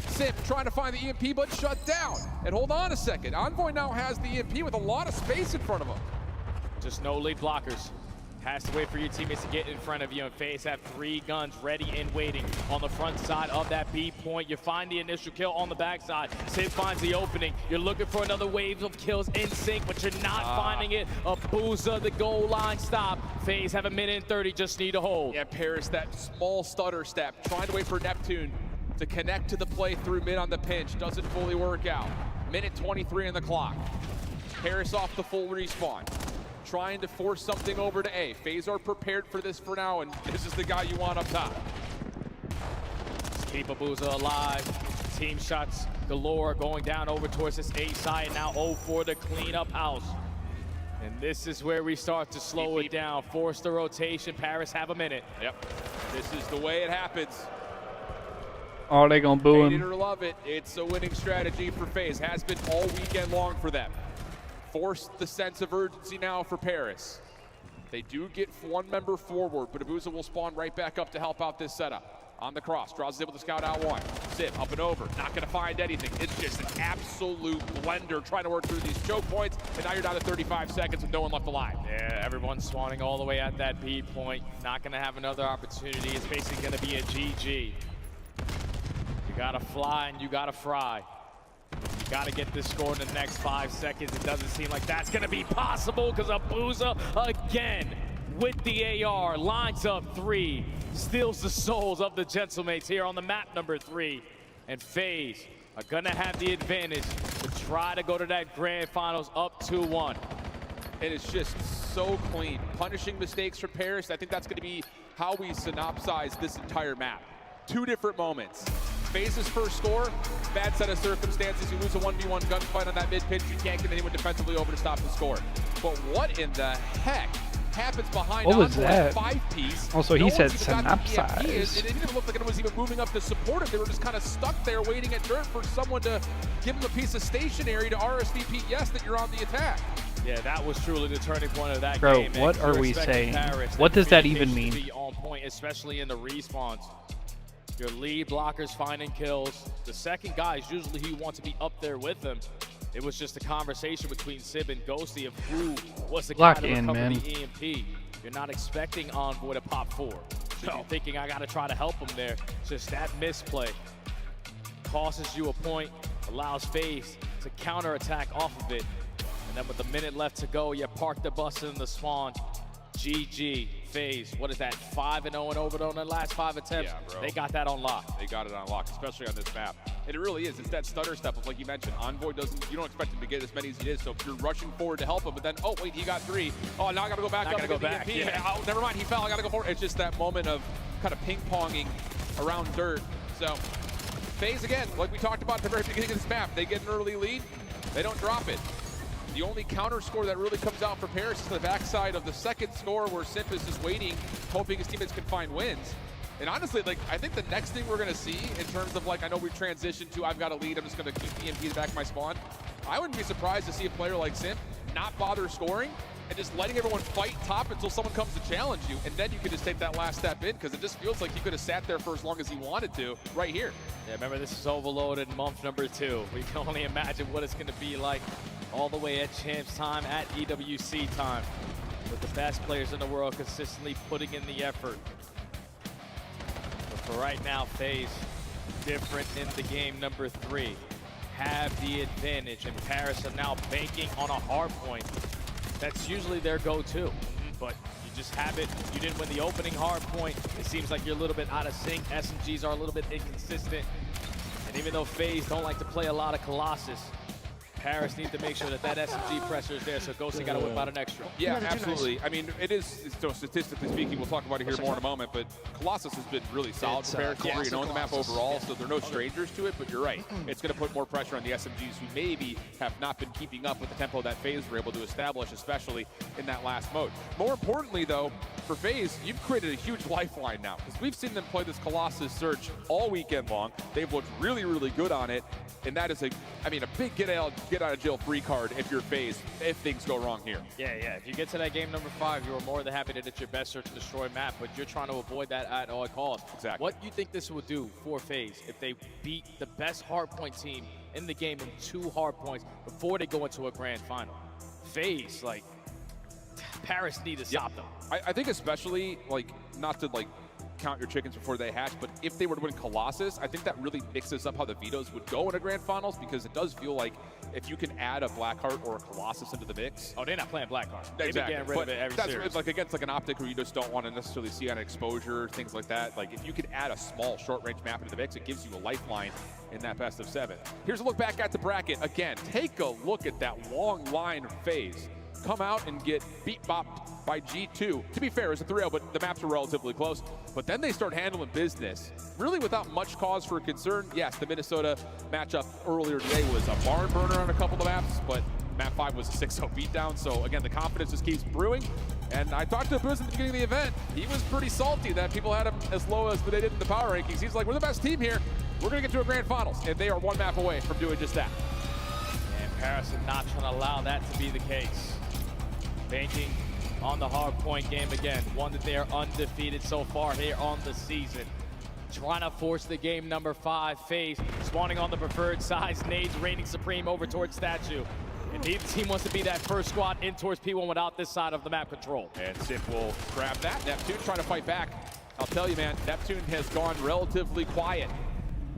Sim trying to find the EMP, but shut down. And hold on a second. Envoy now has the EMP with a lot of space in front of him. Just no lead blockers. Has to wait for your teammates to get in front of you, and FaZe have 3 guns ready and waiting on the front side of that B point. You find the initial kill on the backside. Sim finds the opening. You're looking for another wave of kills in sync, but you're not finding it. Abuza, the goal line stop. FaZe have 1:30, just need a hold. Yeah, Paris, that small stutter step, trying to wait for Neptune to connect to the play through mid on the pinch. Doesn't fully work out. 1:23 on the clock. Paris off the full respawn. Trying to force something over to A. FaZe are prepared for this for now, and this is the guy you want up top. Let's keep Abuza alive. Team shots galore going down over towards this A side. Now 04 to clean up house. And this is where we start to slow it down. Force the rotation. Paris have a minute. Yep. This is the way it happens. Oh, they gonna boo Hate it him. or love it, it's a winning strategy for FaZe. Has been all weekend long for them. Forced the sense of urgency now for Paris. They do get one member forward, but Abuza will spawn right back up to help out this setup. On the cross, draws is able to scout out one. Sip, up and over, not gonna find anything. It's just an absolute blender trying to work through these choke points, and now you're down to 35 seconds with no one left alive. Yeah, everyone's spawning all the way at that B point. Not gonna have another opportunity. It's basically gonna be a GG. You gotta fly and you gotta fry. You gotta get this score in the next 5 seconds. It doesn't seem like that's gonna be possible because Abuza again with the AR lines up 3, steals the souls of the Gentlemates here on the map number 3. And FaZe are gonna have the advantage to try to go to that grand finals up 2-1. And it's just so clean. Punishing mistakes for Paris, I think that's gonna be how we synopsize this entire map. 2 different moments. FaZe's first score, bad set of circumstances. You lose a 1v1 gunfight on that mid pitch. You can't get anyone defensively over to stop the score. But what in the heck happens behind what was that? 5-piece? Also, he said synopsize. It didn't even look like it was even moving up to support it. They were just kind of stuck there waiting at dirt for someone to give them a piece of stationary to RSVP yes that you're on the attack. Yeah, that was truly the turning point of that Bro, game. what are we saying? What does that even mean? Be on point, especially in the respawns. Your lead blockers finding kills. The second guy is usually who you want to be up there with them. It was just a conversation between Sib and Ghosty of who was the guy to recover the EMP. You're not expecting Envoy to pop 4. So you're thinking, I got to try to help him there. Just that misplay costs you a point, allows FaZe to counterattack off of it. And then with a minute left to go, you park the bus in the spawn. GG, FaZe. What is that, 5-0 and over on the last 5 attempts? Yeah, bro. They got that on lock. They got it on lock, especially on this map. And it really is. It's that stutter step of, like you mentioned, Envoy doesn't, you don't expect him to get as many as he did. So if you're rushing forward to help him, but then, oh, wait, he got 3. Oh, now I got to go back up and get the EMP. Yeah. Oh, never mind, he fell. I got to go forward. It's just that moment of kind of ping-ponging around dirt. So FaZe, again, like we talked about at the very beginning of this map, they get an early lead. They don't drop it. The only counter score that really comes out for Paris is the backside of the second score where Simp is just waiting, hoping his teammates can find wins. And honestly, like, I think the next thing we're gonna see in terms of, like, I know we've transitioned to I've got a lead, I'm just gonna keep EMP in the back of my spawn. I wouldn't be surprised to see a player like Simp not bother scoring and just letting everyone fight top until someone comes to challenge you, and then you can just take that last step in, because it just feels like he could have sat there for as long as he wanted to right here. Yeah, remember, this is Overloaded month number 2. We can only imagine what it's going to be like all the way at Champs time, at EWC time, with the best players in the world consistently putting in the effort. But for right now, FaZe, different in the game number 3, have the advantage, and Paris are now banking on a hard point. That's usually their go-to, but you just have it. You didn't win the opening hard point. It seems like you're a little bit out of sync. SMGs are a little bit inconsistent. And even though FaZe don't like to play a lot of Colossus, Paris needs to make sure that that SMG pressure is there, so Ghosty got to whip out an extra. Yeah, absolutely. I mean, it is, so statistically speaking, we'll talk about it here more in a moment, but Colossus has been really solid for Paris. You know, in the map overall, so they're no strangers to it, but you're right. It's going to put more pressure on the SMGs who maybe have not been keeping up with the tempo that FaZe were able to establish, especially in that last mode. More importantly, though, for FaZe, you've created a huge lifeline now, because we've seen them play this Colossus search all weekend long. They've looked really, really good on it, and that is a big get out of jail free card if you're FaZe, if things go wrong here. Yeah. If you get to that game number 5, you are more than happy to hit your best search and destroy map, but you're trying to avoid that at all costs. Exactly. What do you think this would do for FaZe if they beat the best hardpoint team in the game in 2 hardpoints before they go into a grand final? FaZe, like, Paris need to stop them. I think especially, like, not to, like, count your chickens before they hatch, but if they were to win Colossus, I think that really mixes up how the vetoes would go in a grand finals, because it does feel like if you can add a Blackheart or a Colossus into the mix. Oh, they're not playing Blackheart. Exactly. They've been getting rid of it every series. It's like against like an optic where you just don't want to necessarily see on exposure, things like that. Like if you can add a small short-range map into the mix, it gives you a lifeline in that best of 7. Here's a look back at the bracket. Again, take a look at that long line of FaZe. Come out and get beat-bopped by G2. To be fair, it's a 3-0, but the maps were relatively close. But then they start handling business, really without much cause for concern. Yes, the Minnesota matchup earlier today was a barn burner on a couple of maps, but Map 5 was a 6-0 beatdown, so again, the confidence just keeps brewing. And I talked to Booz at the beginning of the event. He was pretty salty that people had him as low as they did in the power rankings. He's like, we're the best team here. We're going to get to a grand finals. And they are one map away from doing just that. And Paris is not trying to allow that to be the case. Banking on the hard point game again. One that they are undefeated so far here on the season. Trying to force the game number 5 phase. Spawning on the preferred side. Nades reigning supreme over towards Statue. And neither team wants to be that first squad in towards P1 without this side of the map control. And Sip will grab that. Neptune trying to fight back. I'll tell you, man, Neptune has gone relatively quiet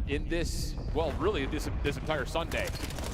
in this, well, really this entire Sunday.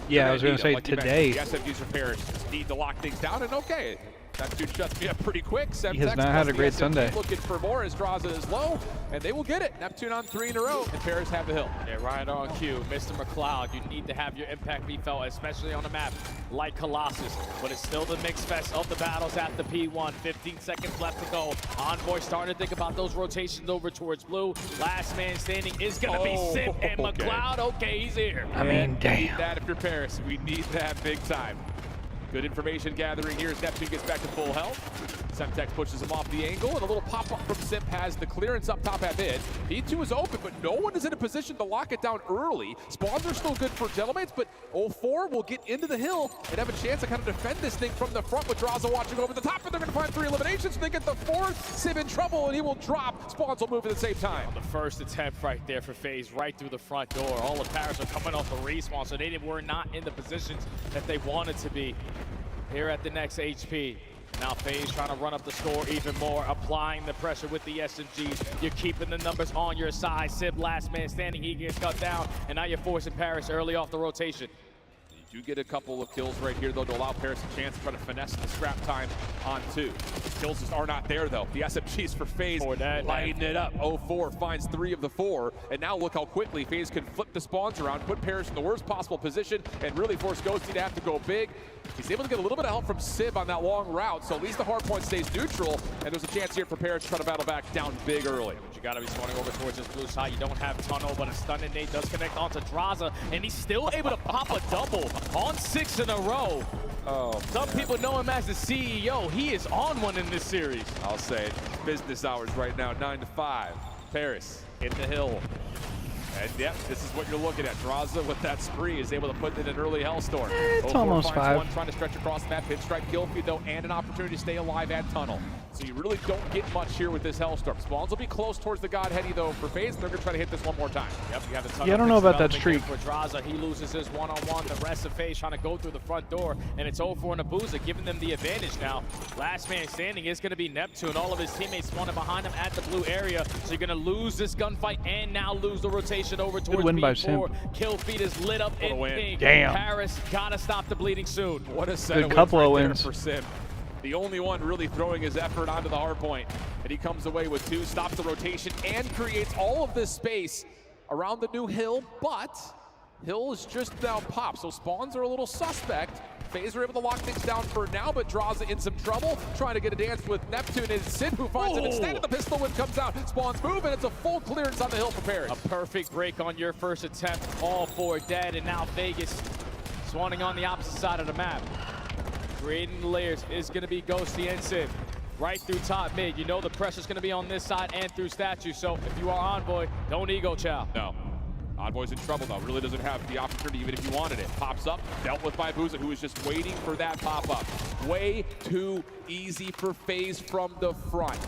Yeah, I was going to say today. The SMGs for Paris need to lock things down, and okay. Neptune shuts me up pretty quick. He has not had a great Sunday. Looking for more as Draza is low, and they will get it. Neptune on 3 in a row, and Paris have the hill. Yeah, right on cue. Mr. McLeod, you need to have your impact be felt, especially on a map like Colossus. But it's still the mixed fest of the battles at the P1. 15 seconds left to go. Envoy starting to think about those rotations over towards blue. Last man standing is going to be Sip and McLeod. Okay, he's here. I mean, damn. We need that if you're Paris. We need that big time. Good information gathering here as Neptune gets back to full health. Semtex pushes him off the angle, and a little pop-up from Sip has the clearance up top at mid. P2 is open, but no one is in a position to lock it down early. Spawns are still good for Gentlemates, but 04 will get into the hill and have a chance to kind of defend this thing from the front with Draza watching over the top, and they're going to find 3 eliminations. They get the 4th. Sip in trouble, and he will drop. Spawns will move at the same time. On the first attempt right there for FaZe, right through the front door. All of Paris are coming off a respawn, so they were not in the positions that they wanted to be here at the next HP. Now FaZe trying to run up the score even more, applying the pressure with the SMGs. You're keeping the numbers on your side. Sib, last man standing, he gets cut down, and now you're forcing Paris early off the rotation. You do get a couple of kills right here, though, to allow Paris a chance to try to finesse the scrap time on 2. Kills just are not there, though. The SMGs for FaZe lighting it up. 04 finds 3 of the 4, and now look how quickly FaZe can flip the spawns around, put Paris in the worst possible position, and really force Ghosty to have to go big. He's able to get a little bit of help from Sib on that long route, so at least the hard point stays neutral, and there's a chance here for Paris to try to battle back down big early. But you gotta be spawning over towards this blue side. You don't have tunnel, but a stun and nade does connect onto Draza, and he's still able to pop a double on 6 in a row. Some people know him as the CEO. He is on one in this series. I'll say it. Business hours right now, 9 to 5. Paris in the hill. And yep, this is what you're looking at. Draza with that spree is able to put in an early Hellstorm. It's almost 5. One trying to stretch across the map. Pinstripe kill feed though, and an opportunity to stay alive at tunnel. So you really don't get much here with this Hellstorm. Spawns will be close towards the Godheady though for FaZe, and they're gonna try to hit this one more time. Yep, you have the tunnel. Yeah, I don't know about that streak. For Draza, he loses his one-on-one. The rest of FaZe trying to go through the front door, and it's 0-4 and Abuza giving them the advantage now. Last man standing is gonna be Neptune. All of his teammates spawning behind him at the blue area. So you're gonna lose this gunfight and now lose the rotation over towards B4. Kill feed is lit up in pink. Damn. Paris gotta stop the bleeding soon. What a set of couple of right wins for Sim. The only one really throwing his effort onto the hard point. And he comes away with 2, stops the rotation, and creates all of this space around the new hill, but hill is just now popped, so spawns are a little suspect. FaZe are able to lock things down for now, but Draza in some trouble, trying to get a dance with Neptune, and Sid who finds him instead, and the pistol whip comes out. Spawns move, and it's a full clearance on the hill for Paris. A perfect break on your first attempt, all 4 dead, and now Vegas spawning on the opposite side of the map. Creating the layers is going to be Ghosty and Sid. Right through top mid. You know the pressure's going to be on this side and through Statue, so if you are Envoy, don't ego chow. No. Envoy's in trouble though, really doesn't have the opportunity even if you wanted it. Pops up, dealt with by Booza, who is just waiting for that pop-up. Way too easy for FaZe from the front.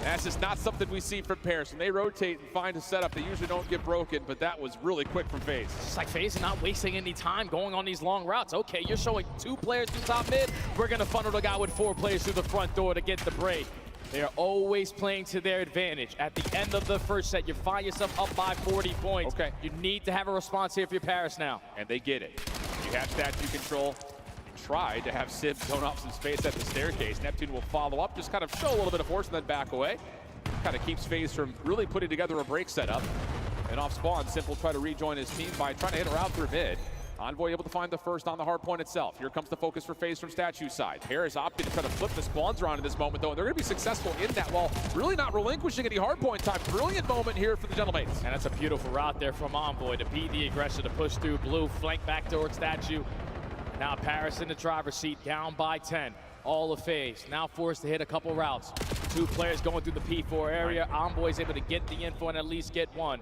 That's just not something we see from Paris. When they rotate and find a setup, they usually don't get broken, but that was really quick from FaZe. It's like FaZe is not wasting any time going on these long routes. Okay, you're showing 2 players through top mid. We're gonna funnel the guy with 4 players through the front door to get the break. They are always playing to their advantage. At the end of the first set, you find yourself up by 40 points. Okay. You need to have a response here for your Paris now. And they get it. You have statue control. You tried to have Sib zone off some space at the staircase. Neptune will follow up, just kind of show a little bit of force and then back away. Kind of keeps FaZe from really putting together a break setup. And off spawn, Simp will try to rejoin his team by trying to hit her out through mid. Envoy able to find the first on the hard point itself. Here comes the focus for FaZe from Statue side. Paris opted to try to flip the spawns around in this moment, though, and they're going to be successful in that while really not relinquishing any hard point time. Brilliant moment here for the Gentlemates. And that's a beautiful route there from Envoy to be the aggressor, to push through blue, flank back towards Statue. Now Paris in the driver's seat, down by 10. All of FaZe, now forced to hit a couple routes. 2 players going through the P4 area. Envoy's able to get the info and at least get one.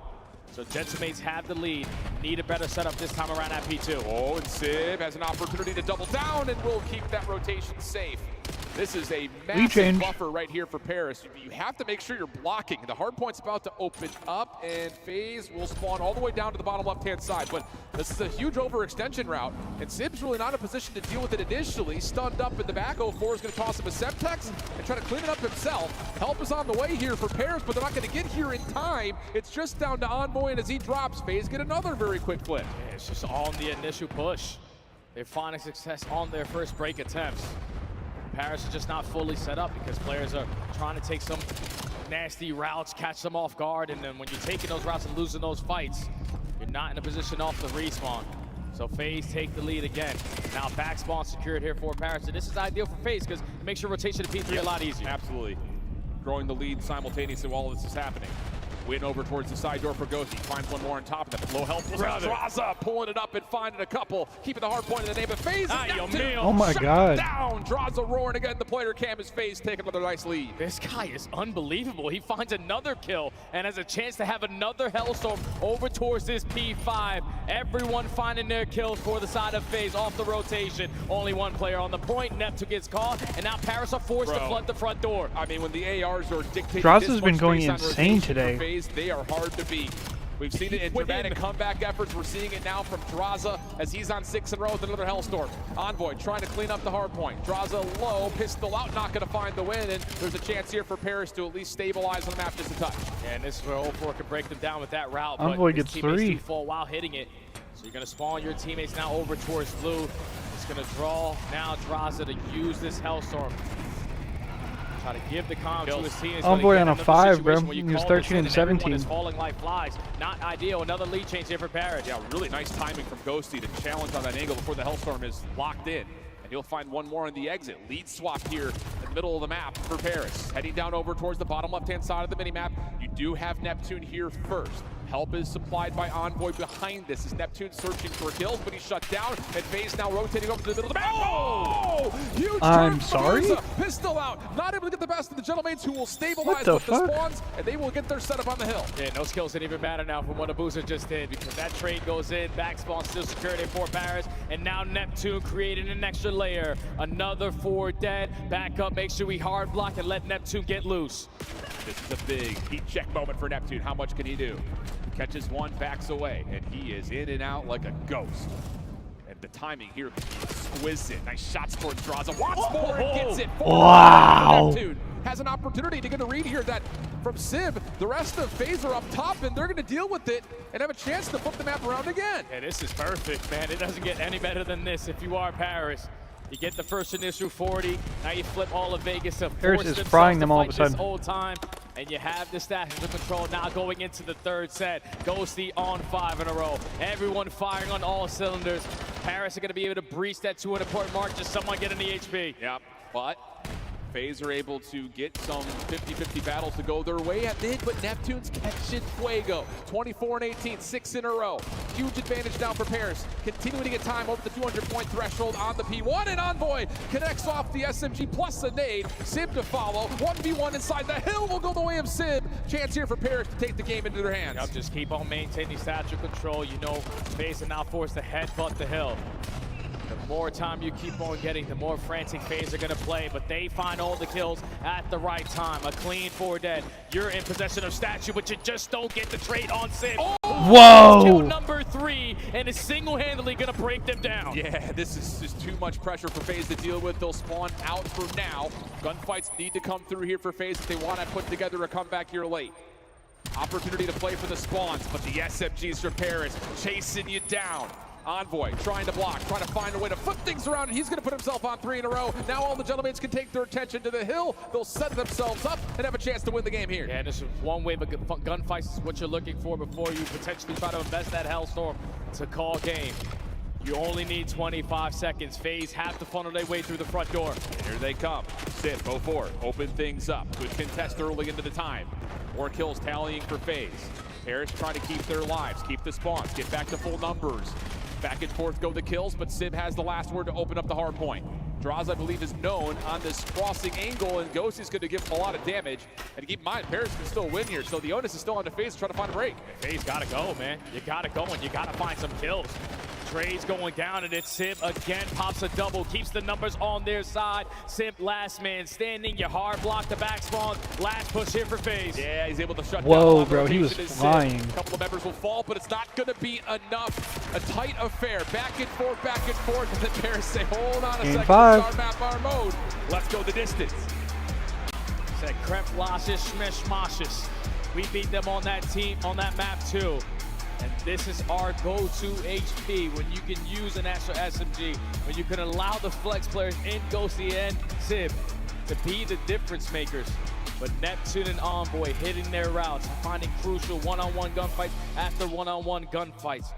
So Gentleman's have the lead. Need a better setup this time around at P2. Oh, and Sib has an opportunity to double down and will keep that rotation safe. This is a massive buffer right here for Paris. You have to make sure you're blocking. The hard point's about to open up, and FaZe will spawn all the way down to the bottom left-hand side. But this is a huge overextension route, and Sib's really not in a position to deal with it initially. Stunned up in the back, 04 is going to toss him a Semtex and try to clean it up himself. Help is on the way here for Paris, but they're not going to get here in time. It's just down to Envoy, and as he drops, FaZe get another very quick flip. Yeah, it's just on the initial push. They're finding success on their first break attempts. Paris is just not fully set up because players are trying to take some nasty routes, catch them off guard, and then when you're taking those routes and losing those fights, you're not in a position off the respawn. So FaZe take the lead again. Now back spawn secured here for Paris, and this is ideal for FaZe because it makes your rotation to P3 a lot easier. Absolutely. Growing the lead simultaneously while this is happening. Win over towards the side door for Ghosty. Finds one more on top of them. Low health. Draza pulling it up and finding a couple. Keeping the hard point in the name of FaZe. Oh my God. Down. Draza roaring again. The player cam is FaZe taking another nice lead. This guy is unbelievable. He finds another kill and has a chance to have another Hellstorm over towards this P5. Everyone finding their kills for the side of FaZe off the rotation. Only one player on the point. Neptune gets caught, and now Paris are forced to flood the front door. I mean, when the ARs are dictating Draza's been going insane today. FaZe, they are hard to beat. We've seen it in dramatic comeback efforts. We're seeing it now from Draza as he's on 6 in a row with another Hellstorm. Envoy trying to clean up the hard point. Draza low, pistol out, not going to find the win, and there's a chance here for Paris to at least stabilize on the map just a touch. And this is where 04 can break them down with that route. Envoy but gets his teammates 3. do fall while hitting it. So you're going to spawn your teammates now over towards blue. It's going to draw now Draza to use this Hellstorm. Try to give the comm to his team. Envoy on a 5, bro. He was 13 and 17. Is falling like flies. Not ideal. Another lead change here for Paris. Yeah, really nice timing from Ghosty to challenge on that angle before the Hellstorm is locked in. And he'll find one more on the exit. Lead swap here in the middle of the map for Paris. Heading down over towards the bottom left-hand side of the minimap. You do have Neptune here first. Help is supplied by Envoy behind this as Neptune searching for kills, but he's shut down, and FaZe now rotating over to the middle of the map. Oh! Huge I'm sorry? Pistol out, not able to get the best of the Gentlemen who will stabilize with the spawns, and they will get their setup on the hill. Yeah, no skills didn't even matter now from what Abusa just did because that trade goes in, back spawn still secured for Paris, and now Neptune creating an extra layer. Another 4 dead, back up, make sure we hard block and let Neptune get loose. This is a big heat check moment for Neptune. How much can he do? Catches one, backs away, and he is in and out like a ghost. And the timing here is exquisite. Nice shots towards Draza. Wants more and gets it. Wow. Neptune has an opportunity to get a read here that from Sib, the rest of FaZe are up top, and they're going to deal with it and have a chance to flip the map around again. Yeah, this is perfect, man. It doesn't get any better than this if you are Paris. You get the first initial 40, now you flip all of Vegas to Paris is frying them all of a sudden. This whole time, and you have the stat under control now going into the 3rd set. Ghosty on 5 in a row. Everyone firing on all cylinders. Paris are going to be able to breach that 200-point mark. Just someone getting the HP. Yep, but FaZe are able to get some 50-50 battles to go their way at mid, but Neptune's catching fuego. 24 and 18, 6 in a row. Huge advantage now for Paris. Continuing to get time over the 200-point threshold on the P1, and Envoy connects off the SMG plus a nade. Sib to follow. 1v1 inside the hill will go the way of Sib. Chance here for Paris to take the game into their hands. Yep, just keep on maintaining stature control. You know, FaZe are now forced to headbutt the hill. The more time you keep on getting, the more frantic FaZe are going to play, but they find all the kills at the right time. A clean 4 dead. You're in possession of statue, but you just don't get the trade on Sib. Oh! Whoa! Kill number 3, and is single-handedly going to break them down. Yeah, this is just too much pressure for FaZe to deal with. They'll spawn out for now. Gunfights need to come through here for FaZe if they want to put together a comeback here late. Opportunity to play for the spawns, but the SMGs for Paris chasing you down. Envoy trying to block, trying to find a way to flip things around, and he's going to put himself on 3 in a row. Now all the Gentlemen can take their attention to the hill. They'll set themselves up and have a chance to win the game here. Yeah, this is one wave of gunfights is what you're looking for before you potentially try to invest that Hellstorm to call game. You only need 25 seconds. FaZe have to funnel their way through the front door. And here they come. Sib, 04, open things up. Good contest early into the time. More kills tallying for FaZe. Paris trying to keep their lives, keep the spawns, get back to full numbers. Back and forth go the kills, but Sib has the last word to open up the hard point. Draws, I believe, is known on this crossing angle, and Ghosty's going to give him a lot of damage. And keep in mind, Paris can still win here, so the onus is still on the FaZe to try to find a break. FaZe got to go, man. You got to go, and you got to find some kills. Trey's going down, and it's Sib again, pops a double, keeps the numbers on their side. Sib, last man standing, you hard block the back spawn. Last push here for FaZe. Yeah, he's able to shut down. Whoa, bro, he was flying. A couple of members will fall, but it's not going to be enough. A tight affair, back and forth, and then Paris say, hold on a second, start map our mode. Let's go the distance. Said Krep, Lashes, Schmish, Moshes. We beat them on that team, on that map too. And this is our go-to HP when you can use an extra SMG, when you can allow the flex players in Ghosty and Sib to be the difference makers. But Neptune and Envoy hitting their routes, finding crucial one-on-one gunfights after one-on-one gunfights.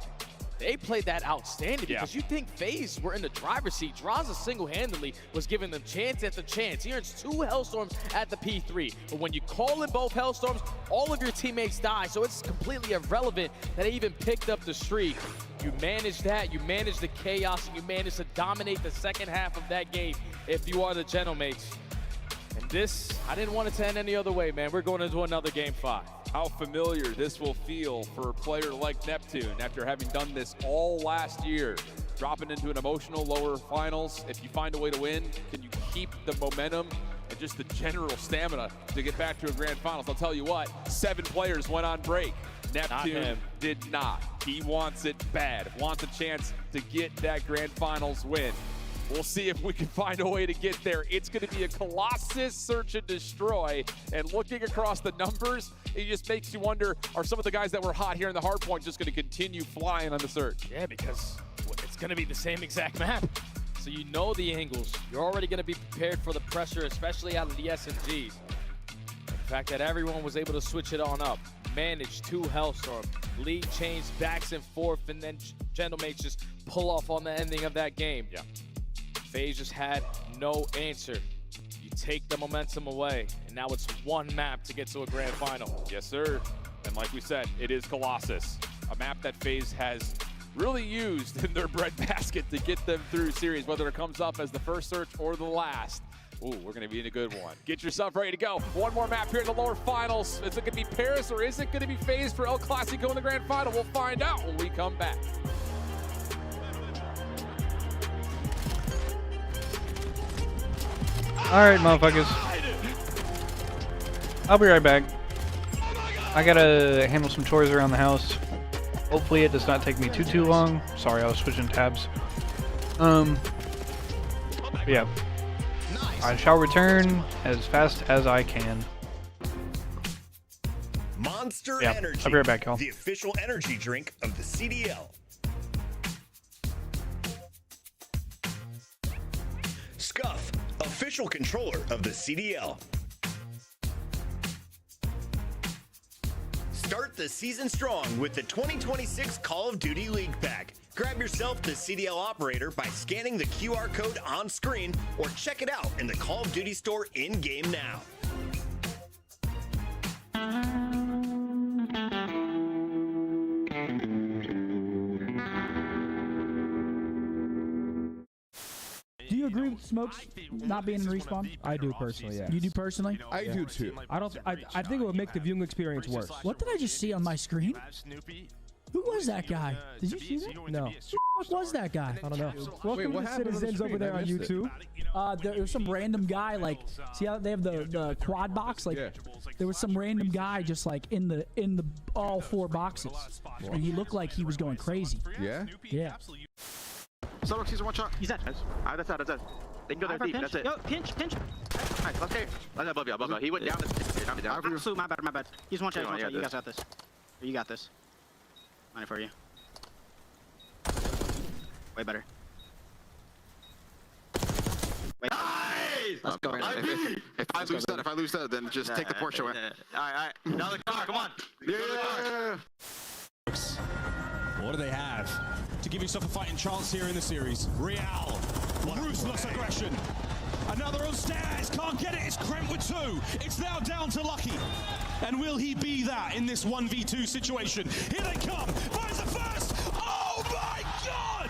They played that outstanding because you think FaZe were in the driver's seat. Draza single-handedly was giving them chance after chance. He earns 2 Hellstorms at the P3. But when you call in both Hellstorms, all of your teammates die. So it's completely irrelevant that they even picked up the streak. You manage that, you manage the chaos, and you manage to dominate the second half of that game if you are the Genomates. And this, I didn't want it to end any other way, man. We're going into another Game 5. How familiar this will feel for a player like Neptune after having done this all last year. Dropping into an emotional lower finals. If you find a way to win, can you keep the momentum and just the general stamina to get back to a grand finals? I'll tell you what, 7 players went on break. Neptune did not. He wants it bad, wants a chance to get that grand finals win. We'll see if we can find a way to get there. It's going to be a Colossus search and destroy. And looking across the numbers, it just makes you wonder, are some of the guys that were hot here in the hard point just going to continue flying on the search? Yeah, because it's going to be the same exact map. So you know the angles. You're already going to be prepared for the pressure, especially out of the SMGs. The fact that everyone was able to switch it on up, manage 2 Hellstorm, lead change backs and forth, and then Genomates just pull off on the ending of that game. Yeah. FaZe just had no answer. You take the momentum away, and now it's 1 map to get to a grand final. Yes, sir. And like we said, it is Colossus, a map that FaZe has really used in their breadbasket to get them through series, whether it comes up as the first search or the last. Ooh, we're going to be in a good one. Get yourself ready to go. One more map here in the lower finals. Is it going to be Paris or is it going to be FaZe for El Clasico in the grand final? We'll find out when we come back. Alright, motherfuckers. I'll be right back. I gotta handle some chores around the house. Hopefully it does not take me too long. Sorry, I was switching tabs. Yeah. I shall return as fast as I can. Monster Energy. I'll be right back, y'all. The official energy drink of the CDL. Scuff, official controller of the CDL. Start the season strong with the 2026 Call of Duty League Pack. Grab yourself the CDL operator by scanning the QR code on screen or check it out in the Call of Duty store in-game now. Do you agree with Smokes not being in respawn? I do personally, yeah. You do personally? I do too. I think it would make the viewing experience worse. What did I just see on my screen? Who was that guy? Did you see that? No. Who the fuck was that guy? I don't know. Welcome what to happened on the Citizens screen? over there I on missed YouTube. There was some random guy, like, see how they have the quad box? Like, there was some random guy just like in the all 4 boxes, and he looked like he was going crazy. Yeah? Yeah. Solo season, one shot. He's dead. Alright, that's out. They can go there deep, that's it. Yo, pinch. Nice, let's go. That's above you. He went down. Down. Absolute, my bad. He's one shot. You guys got this. You got this. Money for you. Way better. Wait. Nice! Let's go. If I lose that, then just take the Porsche away. Alright. Another car, come on. Yeah. What do they have to give yourself a fighting chance here in the series? Real, ruthless aggression. Another on stairs, can't get it, it's Krent with 2. It's now down to Lucky. And will he be that in this 1v2 situation? Here they come, finds the first, oh my God!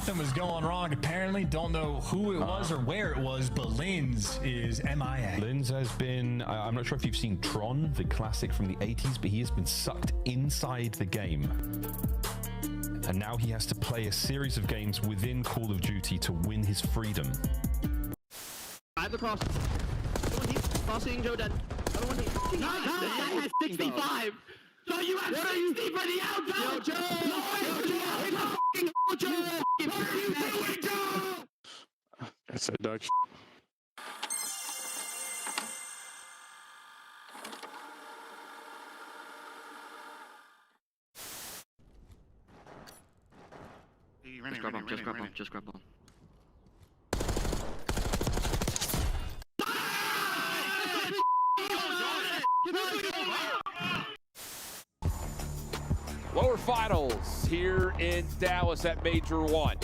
something was going wrong. Apparently, don't know who it was or where it was, but Linz is MIA. Linz has been, I'm not sure if you've seen Tron, the classic from the 80s, but he has been sucked inside the game. And now he has to play a series of games within Call of Duty to win his freedom. Drive across. Crossing Joe dead. Other one dead. Nice. I had 65. So you have 60 for the outbound. Joe. Joe. What are you doing, Joe? That's a dog. Just grab bomb. Lower finals here in Dallas at Major 1.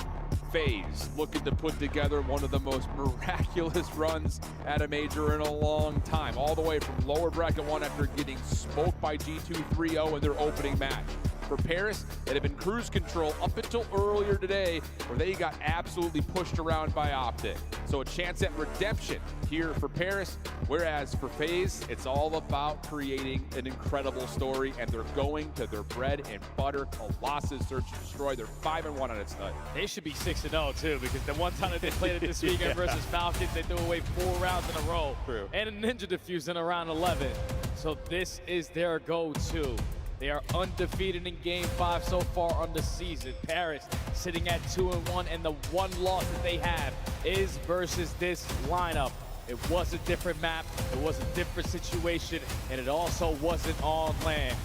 FaZe looking to put together one of the most miraculous runs at a major in a long time. All the way from lower bracket 1 after getting smoked by G2 3-0 in their opening match. For Paris, it had been cruise control up until earlier today, where they got absolutely pushed around by Optic. So a chance at redemption here for Paris, whereas for FaZe, it's all about creating an incredible story, and they're going to their bread and butter. Colossus Search and Destroy. They're 5-1 on its nut. They should be 6-0 too, because the one time that they played it this weekend versus Falcons, they threw away 4 rounds in a row. True. And a Ninja Defuse in around 11. So this is their go-to. They are undefeated in Game 5 so far on the season. Paris sitting at 2-1, and the one loss that they have is versus this lineup. It was a different map, it was a different situation, and it also wasn't on land.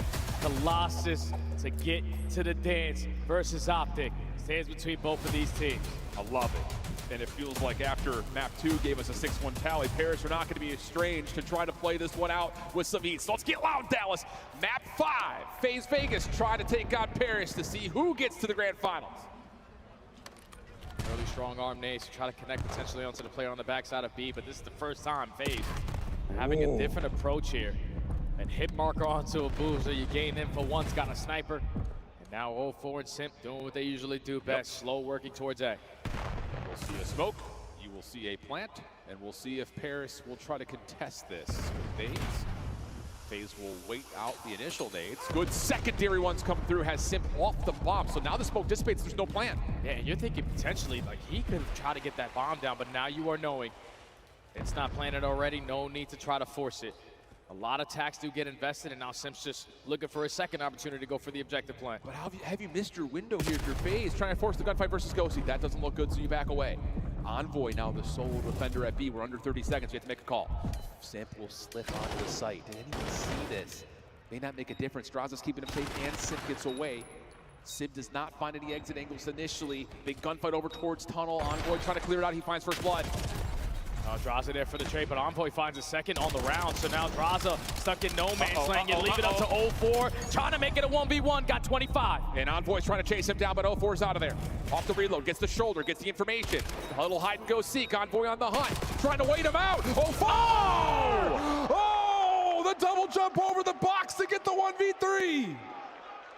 Colossus to get to the dance versus Optic. Stands between both of these teams. I love it. And it feels like after map 2 gave us a 6-1 tally, Paris are not going to be estranged to try to play this one out with some heat. So let's get loud, Dallas. Map 5, FaZe Vegas try to take on Paris to see who gets to the grand finals. Really strong arm nades to try to connect potentially onto the player on the backside of B, but this is the first time FaZe having a different approach here. And hit marker onto a booster, you gain info once, got a sniper. And now 0-4 and Simp doing what they usually do best, slow working towards A. We'll see a smoke, you will see a plant, and we'll see if Paris will try to contest this with nades. FaZe will wait out the initial nades. Good secondary ones come through, has Simp off the bomb. So now the smoke dissipates, there's no plant. Yeah, and you're thinking potentially like he could try to get that bomb down, but now you are knowing it's not planted already, no need to try to force it. A lot of attacks do get invested, and now Simp's just looking for a second opportunity to go for the objective plant. But have you missed your window here if you're FaZe? Trying to force the gunfight versus Ghosty. That doesn't look good, so you back away. Envoy now the solo defender at B. We're under 30 seconds. We have to make a call. Simp will slip onto the site. Did anyone see this? May not make a difference. Draza's keeping him safe, and Simp gets away. Simp does not find any exit angles initially. Big gunfight over towards tunnel. Envoy trying to clear it out. He finds first blood. Draza there for the trade, but Envoy finds a second on the round. So now Draza stuck in no man's land. You leave it up to 0-4, trying to make it a 1v1, got 25. And Envoy's trying to chase him down, but 0-4's out of there. Off the reload, gets the shoulder, gets the information. A little hide and go seek. Envoy on the hunt, trying to wait him out. 0-4! Oh, the double jump over the box to get the 1v3.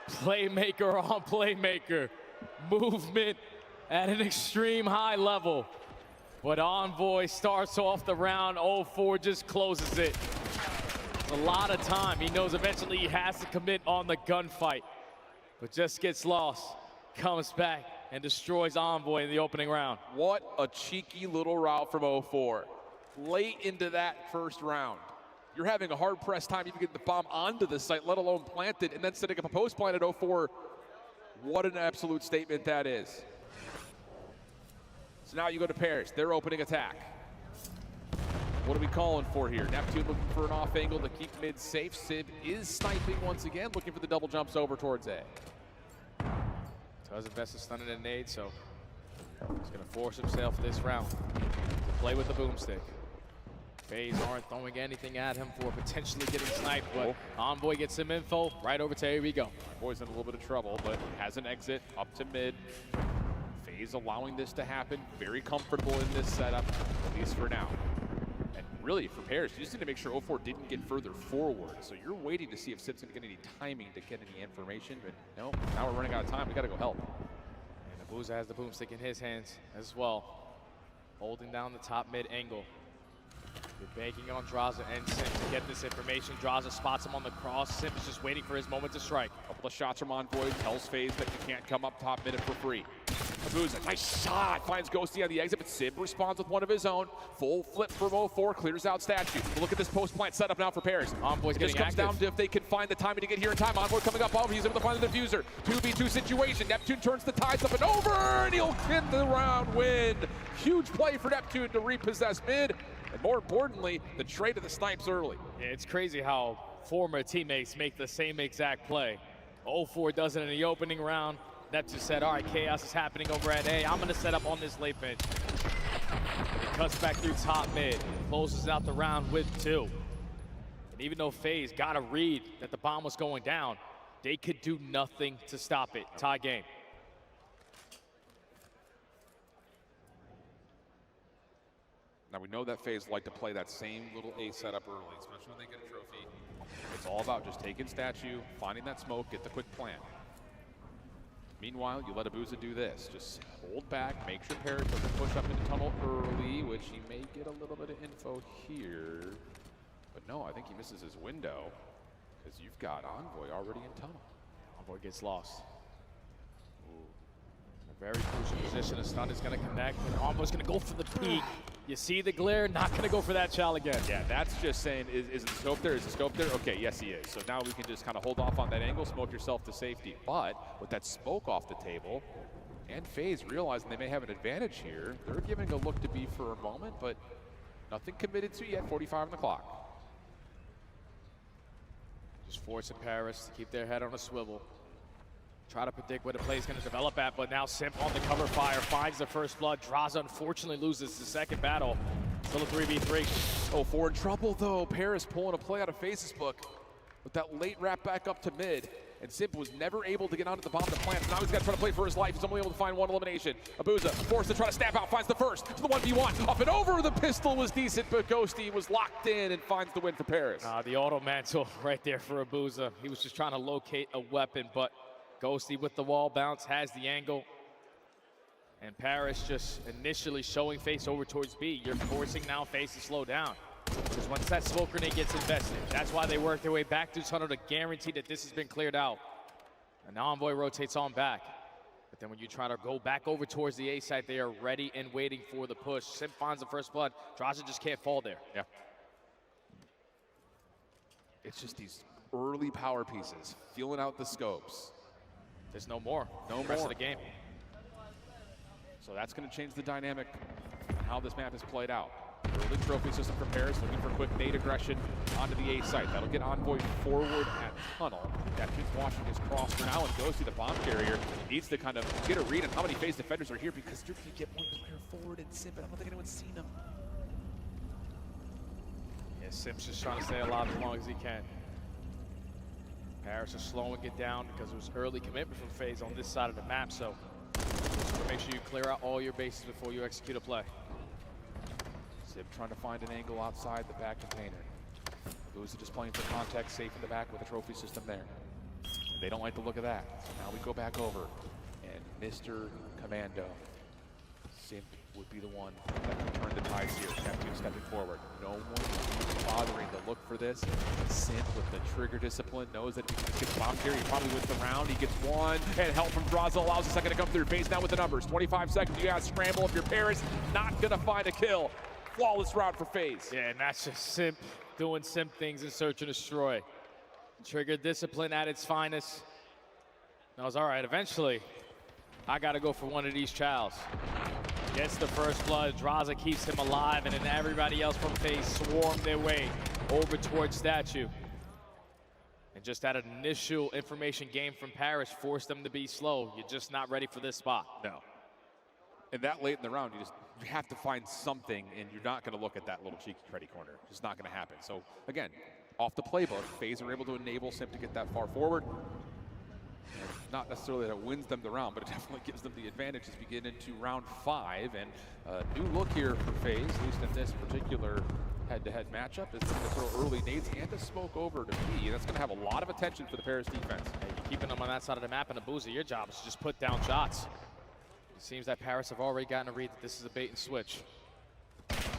Playmaker on playmaker. Movement at an extreme high level. But Envoy starts off the round, 0-4 just closes it. It's a lot of time. He knows eventually he has to commit on the gunfight, but just gets lost, comes back, and destroys Envoy in the opening round. What a cheeky little route from 0-4. Late into that first round. You're having a hard-pressed time even getting the bomb onto the site, let alone planted, and then setting up a post plant at 0-4. What an absolute statement that is. So now you go to Paris, they're opening attack. What are we calling for here? Neptune looking for an off angle to keep mid safe. Civ is sniping once again, looking for the double jumps over towards A. Does invest a stun and a nade, so he's gonna force himself this round to play with the boomstick. FaZe aren't throwing anything at him for potentially getting sniped, but Envoy gets some info. Right over to here we go. Envoy's in a little bit of trouble, but has an exit up to mid. FaZe allowing this to happen. Very comfortable in this setup, at least for now. And really, for Paris, you just need to make sure 0-4 didn't get further forward. So you're waiting to see if Sip's going to get any timing to get any information. But no, now we're running out of time. We got to go help. And Booza has the boomstick in his hands as well, holding down the top mid angle. They're banking on Draza and Simp to get this information. Draza spots him on the cross. Simp is just waiting for his moment to strike. Couple of shots from Envoy, tells FaZe that you can't come up top mid for free. Abuza, nice shot, finds Ghosty on the exit, but Simp responds with one of his own. Full flip from 04, clears out Statue. Look at this post plant setup now for Paris. Envoy's getting comes active. down to if they can find the timing to get here in time. Envoy coming up, he's able to find the diffuser. 2v2 situation, Neptune turns the tides up and over, and he'll get the round win. Huge play for Neptune to repossess mid, and more importantly, the trade of the snipes early. Yeah, it's crazy how former teammates make the same exact play. 04 does it in the opening round. Neptune said, all right, chaos is happening over at A. I'm going to set up on this late bench. He cuts back through top mid, closes out the round with 2. And even though FaZe got a read that the bomb was going down, they could do nothing to stop it. Tie game. Now we know that FaZe like to play that same little A setup early, especially when they get a trophy. It's all about just taking Statue, finding that smoke, get the quick plant. Meanwhile, you let Abuza do this. Just hold back, make sure Paris doesn't push up into tunnel early, which he may get a little bit of info here. But no, I think he misses his window, because you've got Envoy already in tunnel. Envoy gets lost. A very crucial position. A stun is going to connect, and Envoy's going to go for the peak. You see the glare, not going to go for that chow again. Yeah, that's just saying, is the scope there? Is the scope there? Okay, yes, he is. So now we can just kind of hold off on that angle, smoke yourself to safety. But with that smoke off the table, and FaZe realizing they may have an advantage here, they're giving a look to B for a moment, but nothing committed to yet, 45 on the clock. Just forcing Paris to keep their head on a swivel. Try to predict where the play is going to develop at, but now Simp on the cover fire finds the first blood. Draza unfortunately loses the second battle. Still a 3v3. 04 in trouble though. Paris pulling a play out of FaZe's book with that late wrap back up to mid. And Simp was never able to get onto the bomb to plant. So now he's got to try to play for his life. He's only able to find one elimination. Abuza forced to try to snap out, finds the first to the 1v1. Up and over, the pistol was decent, but Ghosty was locked in and finds the win for Paris. The auto mantle right there for Abuza. He was just trying to locate a weapon, but Ghosty with the wall bounce has the angle. And Paris just initially showing face over towards B. You're forcing now face to slow down. Because once that smoke grenade gets invested, that's why they work their way back through tunnel to guarantee that this has been cleared out. And now Envoy rotates on back. But then when you try to go back over towards the A site, they are ready and waiting for the push. Simp finds the first blood. Draza just can't fall there. Yeah. It's just these early power pieces, feeling out the scopes. There's no more. No rest more. of the game. So that's going to change the dynamic on how this map is played out. Early trophy system for Paris, looking for quick nade aggression onto the A site. That'll get Envoy forward at tunnel. Neptune's watching his cross for now and goes to the bomb carrier. He needs to kind of get a read on how many FaZe defenders are here because you're going to get one player forward and Simp, but I don't think anyone's seen him. Yeah, Simp's just trying to stay alive as long as he can. Paris is slowing it down because it was early commitment from FaZe on this side of the map, so just make sure you clear out all your bases before you execute a play. Simp trying to find an angle outside the back container. Abuza just playing for context, safe in the back with a trophy system there. And they don't like the look of that. So now we go back over, and Mr. Commando, Simp would be the one that can turn the tides here. Neptune stepping forward. No one bothering to look for this. Simp with the trigger discipline knows that if he gets bombed here, he probably wins the round. He gets one, and help from Draza allows a second to come through. FaZe now with the numbers. 25 seconds, you gotta scramble if you're Paris. Not gonna find a kill. Flawless round for FaZe. Yeah, and that's just Simp doing Simp things in search and destroy. Trigger discipline at its finest. And I was all right, eventually, I gotta go for one of these chows. Gets the first blood, Draza keeps him alive, and then everybody else from FaZe swarm their way over towards Statue. And just that initial information game from Paris forced them to be slow. You're just not ready for this spot. No. And that late in the round, you have to find something, and you're not going to look at that little cheeky Freddy corner. It's just not going to happen. So again, off the playbook, FaZe are able to enable Simp to get that far forward. And not necessarily that it wins them the round, but it definitely gives them the advantage as we get into round 5. And a new look here for FaZe, at least in this particular head-to-head matchup, is going to throw early nades and a smoke over to B. And that's going to have a lot of attention for the Paris defense. Hey, you're keeping them on that side of the map, and Abuza, your job is to just put down shots. It seems that Paris have already gotten a read that this is a bait and switch.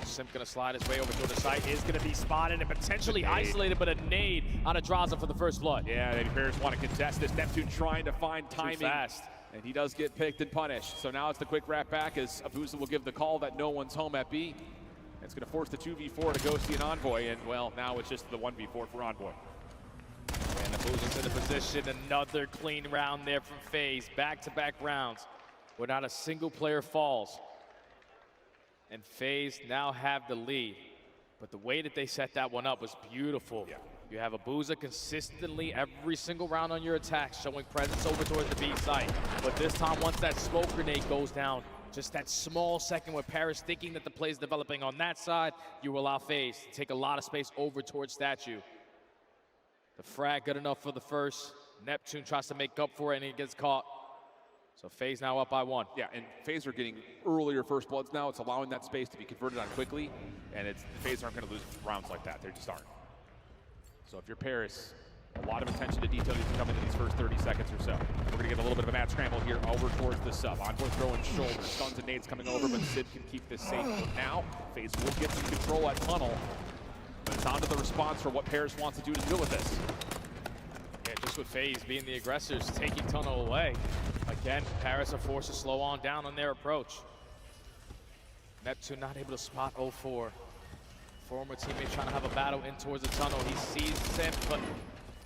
Simp gonna slide his way over to the site, is gonna be spotted and potentially isolated, but a nade on Adraza for the first blood. Yeah, the Bears want to contest this. Neptune trying to find timing. Too fast. And he does get picked and punished. So now it's the quick wrap back as Abuza will give the call that no one's home at B. It's gonna force the 2v4 to Ghosty and Envoy, and well, now it's just the 1v4 for Envoy. And Abuza's in the position, another clean round there from FaZe. Back-to-back rounds where not a single player falls. And FaZe now have the lead. But the way that they set that one up was beautiful. Yeah. You have Abuza consistently every single round on your attacks, showing presence over towards the B site. But this time, once that smoke grenade goes down, just that small second where Paris thinking that the play is developing on that side, you allow FaZe to take a lot of space over towards Statue. The frag good enough for the first. Neptune tries to make up for it and he gets caught. So FaZe now up by 1. Yeah, and FaZe are getting earlier first bloods now. It's allowing that space to be converted on quickly, and FaZe aren't going to lose rounds like that. They just aren't. So if you're Paris, a lot of attention to detail needs to come into these first 30 seconds or so. We're going to get a little bit of a mad scramble here over towards the sub. Envoy throwing shoulders, stuns and nades coming over, but Sid can keep this safe. But now, FaZe will get some control at tunnel, but it's on to the response for what Paris wants to do to deal with this. Yeah, just with FaZe being the aggressors, taking tunnel away. Again, Paris are forced to slow on down on their approach. Neptune not able to spot 0-4. Former teammate trying to have a battle in towards the tunnel. He sees Simp, but you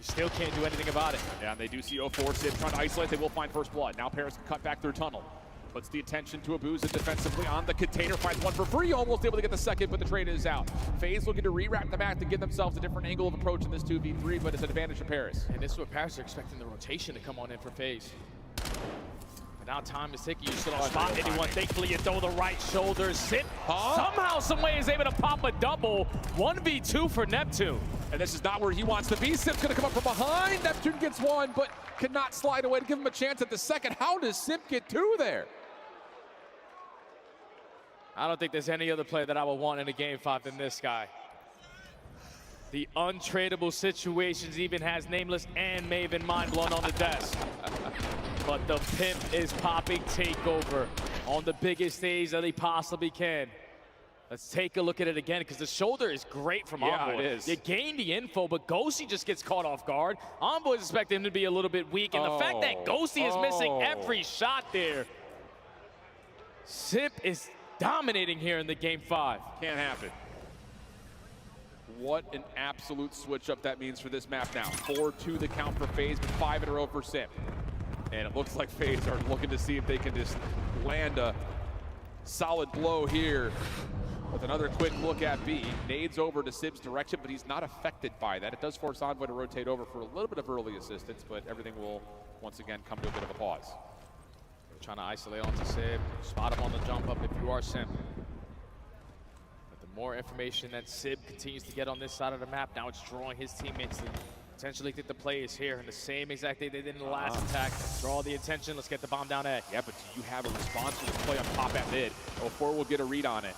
still can't do anything about it. Yeah, and they do see 0-4. Simp trying to isolate. They will find first blood. Now Paris can cut back their tunnel. Puts the attention to Abuza defensively on the container. Finds one for free. Almost able to get the second, but the trade is out. FaZe looking to re-wrap the map to give themselves a different angle of approach in this 2v3, but it's an advantage to Paris. And this is what Paris are expecting the rotation to come on in for FaZe. But now time is ticking. You still don't spot anyone. Thankfully, you throw the right shoulder. Simp somehow, some way is able to pop a double. 1v2 for Neptune. And this is not where he wants to be. Simp's going to come up from behind. Neptune gets one, but cannot slide away to give him a chance at the second. How does Simp get two there? I don't think there's any other player that I would want in a game 5 than this guy. The untradeable situations even has Nameless and Maven mind blown on the desk. But the pimp is popping takeover on the biggest stage that he possibly can. Let's take a look at it again, because the shoulder is great from Envoy. Yeah, it is. You gain the info, but Ghosty just gets caught off guard. Envoy's expecting him to be a little bit weak, and the fact that Ghosty is missing every shot there. Simp is dominating here in the game 5. Can't happen. What an absolute switch up that means for this map now. 4-2 the count for FaZe, but 5 in a row for Simp. And it looks like FaZe are looking to see if they can just land a solid blow here. With another quick look at B. Nades over to Sib's direction, but he's not affected by that. It does force Envoy to rotate over for a little bit of early assistance, but everything will once again come to a bit of a pause. Trying to isolate onto Sib, spot him on the jump up if you are Simp. But the more information that Sib continues to get on this side of the map, now it's drawing his teammates to potentially think the play is here in the same exact day they did in the last attack. Draw the attention, let's get the bomb down A. Yeah, but do you have a response to this play on top at mid? 0-4 will get a read on it.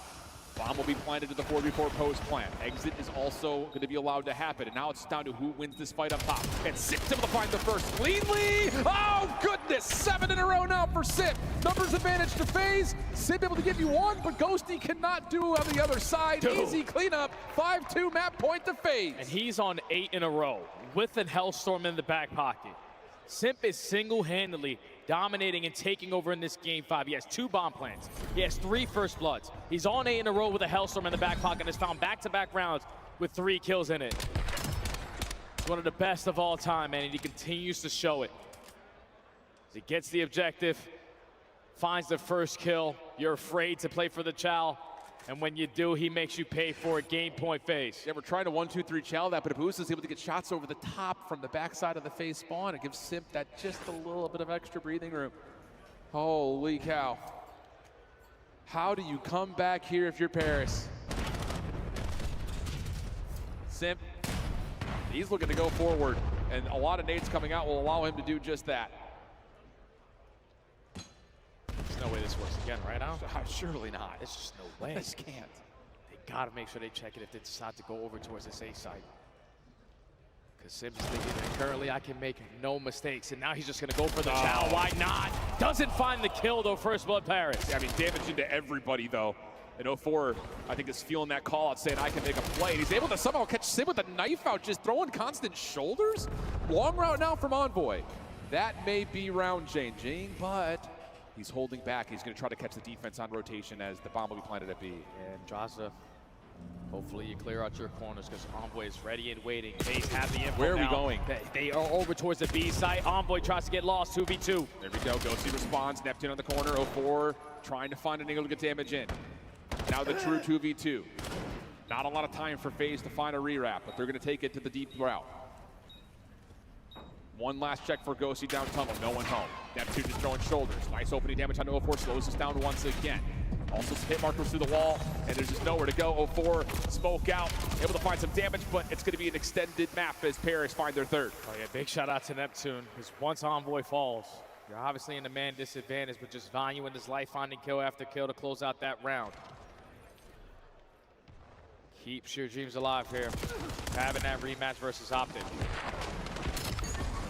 Bomb will be planted to the 4v4 post plant. Exit is also going to be allowed to happen. And now it's down to who wins this fight up top. And Sip's able to find the first cleanly. Oh, goodness. 7 in a row now for Sip. Numbers advantage to FaZe. Sip able to give you one, but Ghosty cannot do on the other side. Easy cleanup. 5-2 map point to FaZe. And he's on 8 in a row with a Hellstorm in the back pocket. Simp is single-handedly dominating and taking over in this game 5. He has 2 bomb plants. He has 3 first bloods. He's on 8 in a row with a Hellstorm in the back pocket and has found back-to-back rounds with 3 kills in it. He's one of the best of all time, man, and he continues to show it. He gets the objective, finds the first kill. You're afraid to play for the chow. And when you do, he makes you pay for it. Game point FaZe. Yeah, we're trying to 1-2-3 chow that, but Abuza is able to get shots over the top from the backside of the FaZe spawn. It gives Simp that just a little bit of extra breathing room. Holy cow. How do you come back here if you're Paris? Simp, he's looking to go forward, and a lot of nades coming out will allow him to do just that. There's no way this works again, right now? Surely not. There's just no way. This can't. They gotta make sure they check it if they decide to go over towards this A side. Because Sim's thinking that currently I can make no mistakes, and now he's just gonna go for the chow. Why not? Doesn't find the kill, though, first blood Paris. Yeah, I mean, damage into everybody, though. And 04, I think, is feeling that call out, saying, I can make a play. And he's able to somehow catch Sim with a knife out, just throwing constant shoulders. Long route now from Envoy. That may be round changing, but he's holding back. He's going to try to catch the defense on rotation as the bomb will be planted at B. And Draza, hopefully you clear out your corners because Envoy is ready and waiting. They have the info. Where are now. we going? They are over towards the B site. Envoy tries to get lost, 2v2. There we go. Ghosty responds. Neptune on the corner. 04 trying to find an angle to get damage in. Now the true 2v2. Not a lot of time for FaZe to find a rewrap, but they're going to take it to the deep route. One last check for Ghosty down tunnel. No one home. Neptune just throwing shoulders. Nice opening damage on 04. Slows us down once again. Also hit markers through the wall, and there's just nowhere to go. 04 smoke out. Able to find some damage, but it's going to be an extended map as Paris find their third. Oh yeah, big shout out to Neptune, because once Envoy falls, you're obviously in a man disadvantage, but just valuing his life, finding kill after kill to close out that round. Keeps your dreams alive here. Having that rematch versus Optic.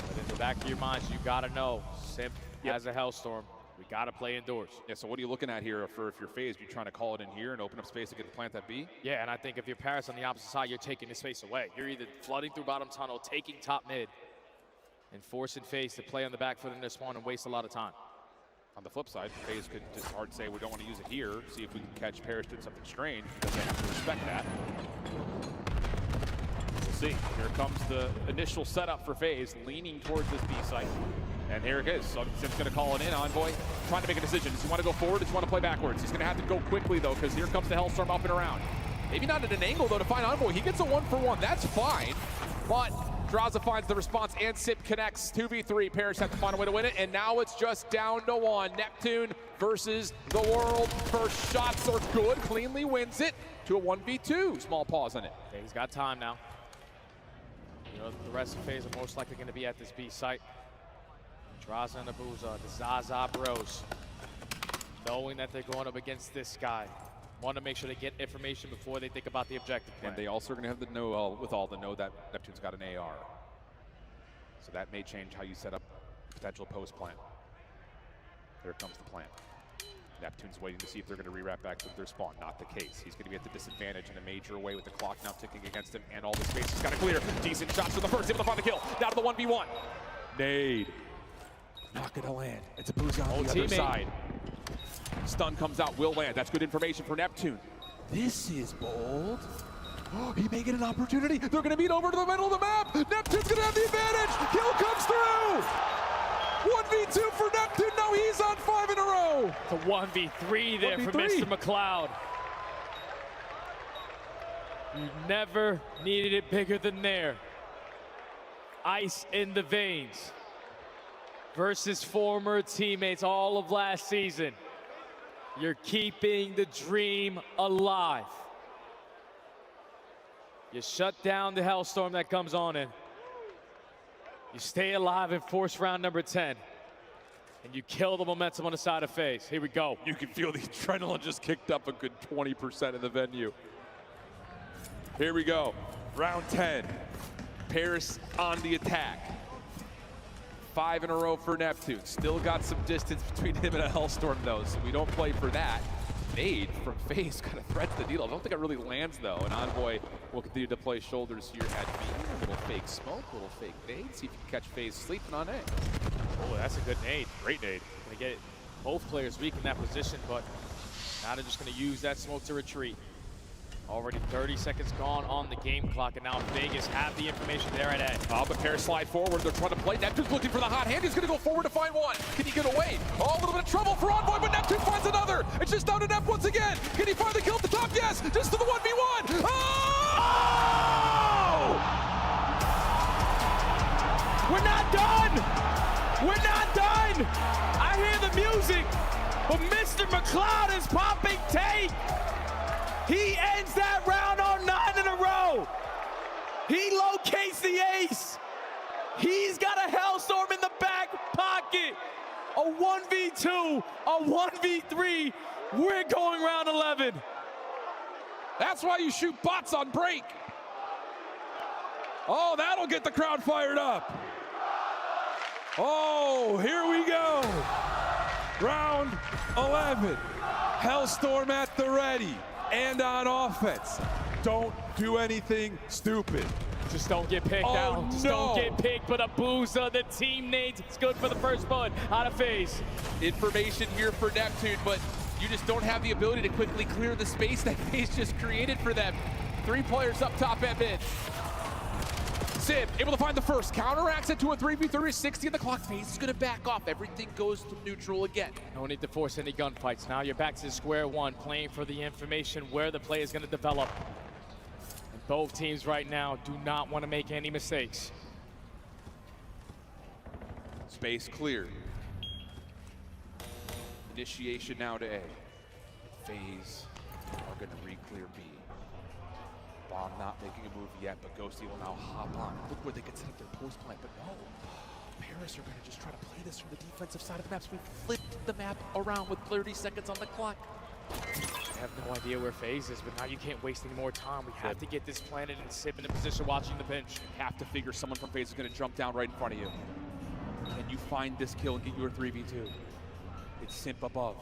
But in the back of your minds, you gotta know, Simp has a Hellstorm. We gotta play indoors. Yeah, so what are you looking at here for if you're FaZe? You trying to call it in here and open up space to get the plant that B? Yeah, and I think if you're Paris on the opposite side, you're taking the space away. You're either flooding through bottom tunnel, taking top mid, and forcing FaZe to play on the back foot in their spawn and waste a lot of time. On the flip side, FaZe could just hard say we don't want to use it here, see if we can catch Paris doing something strange, because they have to respect that. We'll see. Here comes the initial setup for FaZe, leaning towards this B site. And here it is. So Sim's going to call it in. Envoy trying to make a decision. Does he want to go forward? Does he want to play backwards? He's going to have to go quickly, though, because here comes the Hellstorm up and around. Maybe not at an angle, though, to find Envoy. He gets a 1-for-1. That's fine. But Draza finds the response, and Sip connects. 2v3. Paris have to find a way to win it, and now it's just down to one. Neptune versus the world. First shots are good. Cleanly wins it to a 1v2. Small pause on it. Okay, he's got time now. You know, the rest of FaZe are most likely going to be at this B site. Draza and Abuza, the Zaza Bros, knowing that they're going up against this guy. Want to make sure they get information before they think about the objective plan. And they also are going to have the know with all the know that Neptune's got an AR. So that may change how you set up potential post plan. Here comes the plan. Neptune's waiting to see if they're going to rewrap back to their spawn. Not the case. He's going to be at the disadvantage in a major way with the clock now ticking against him and all the space he's got to clear. Decent shots for the first, able to find the kill. Down to the 1v1. Nade. Not going to land. It's a boost on the other side. Stun comes out, will land. That's good information for Neptune. This is bold. Oh, he may get an opportunity. They're going to meet over to the middle of the map. Neptune's going to have the advantage. Kill comes through. 1v2 for Neptune. Now he's on 5 in a row. It's a 1v3 there for Mr. McLeod. You never needed it bigger than there. Ice in the veins versus former teammates all of last season. You're keeping the dream alive. You shut down the Hellstorm that comes on in. You stay alive and force round number 10. And you kill the momentum on the side of FaZe. Here we go. You can feel the adrenaline just kicked up a good 20% in the venue. Here we go. Round 10. Paris on the attack. 5 in a row for Neptune. Still got some distance between him and a Hellstorm, though, so we don't play for that. Nade from FaZe kind of threats the deal. I don't think it really lands, though, and Envoy will continue to play shoulders here at B. A little fake smoke, a little fake nade. See if you can catch FaZe sleeping on A. Oh, that's a good nade. Great nade. Gonna get both players weak in that position, but now they're just gonna use that smoke to retreat. Already 30 seconds gone on the game clock, and now Vegas have the information there at A. Oh, but Paris slide forward. They're trying to play. Neptune's looking for the hot hand. He's going to go forward to find one. Can he get away? Oh, a little bit of trouble for Envoy, but Neptune finds another. It's just down to Nep once again. Can he find the kill at the top? Yes, just to the 1v1. Oh! We're not done! We're not done! I hear the music, but Mr. McLeod is popping tape. He ends that round on 9 in a row. He locates the ace. He's got a Hellstorm in the back pocket. A 1v2, a 1v3. We're going round 11. That's why you shoot bots on break. Oh, that'll get the crowd fired up. Oh, here we go. Round 11. Hellstorm at the ready and on offense. Don't do anything stupid. Just don't get picked out. Just don't get picked, but a boozer. The team needs. It's good for the first blood out of phase. Information here for Neptune, but you just don't have the ability to quickly clear the space that FaZe just created for them. 3 players up top at mid. Sib able to find the first, counteracts it to a 3v3, 60 on the clock. FaZe is going to back off. Everything goes to neutral again. No need to force any gunfights. Now you're back to square one, playing for the information where the play is going to develop. And both teams right now do not want to make any mistakes. Space cleared. Initiation now to A. FaZe are going to re-clear B. Bomb not making a move yet, but Ghosty will now hop on. Look where they could set up their post plant, but no. Paris are going to just try to play this from the defensive side of the maps. We flipped the map around with 30 seconds on the clock. I have no idea where FaZe is, but now you can't waste any more time. We have to get this planted and Sib in a position watching the pinch. You have to figure someone from FaZe is going to jump down right in front of you. Can you find this kill and get you a 3v2? It's Simp above.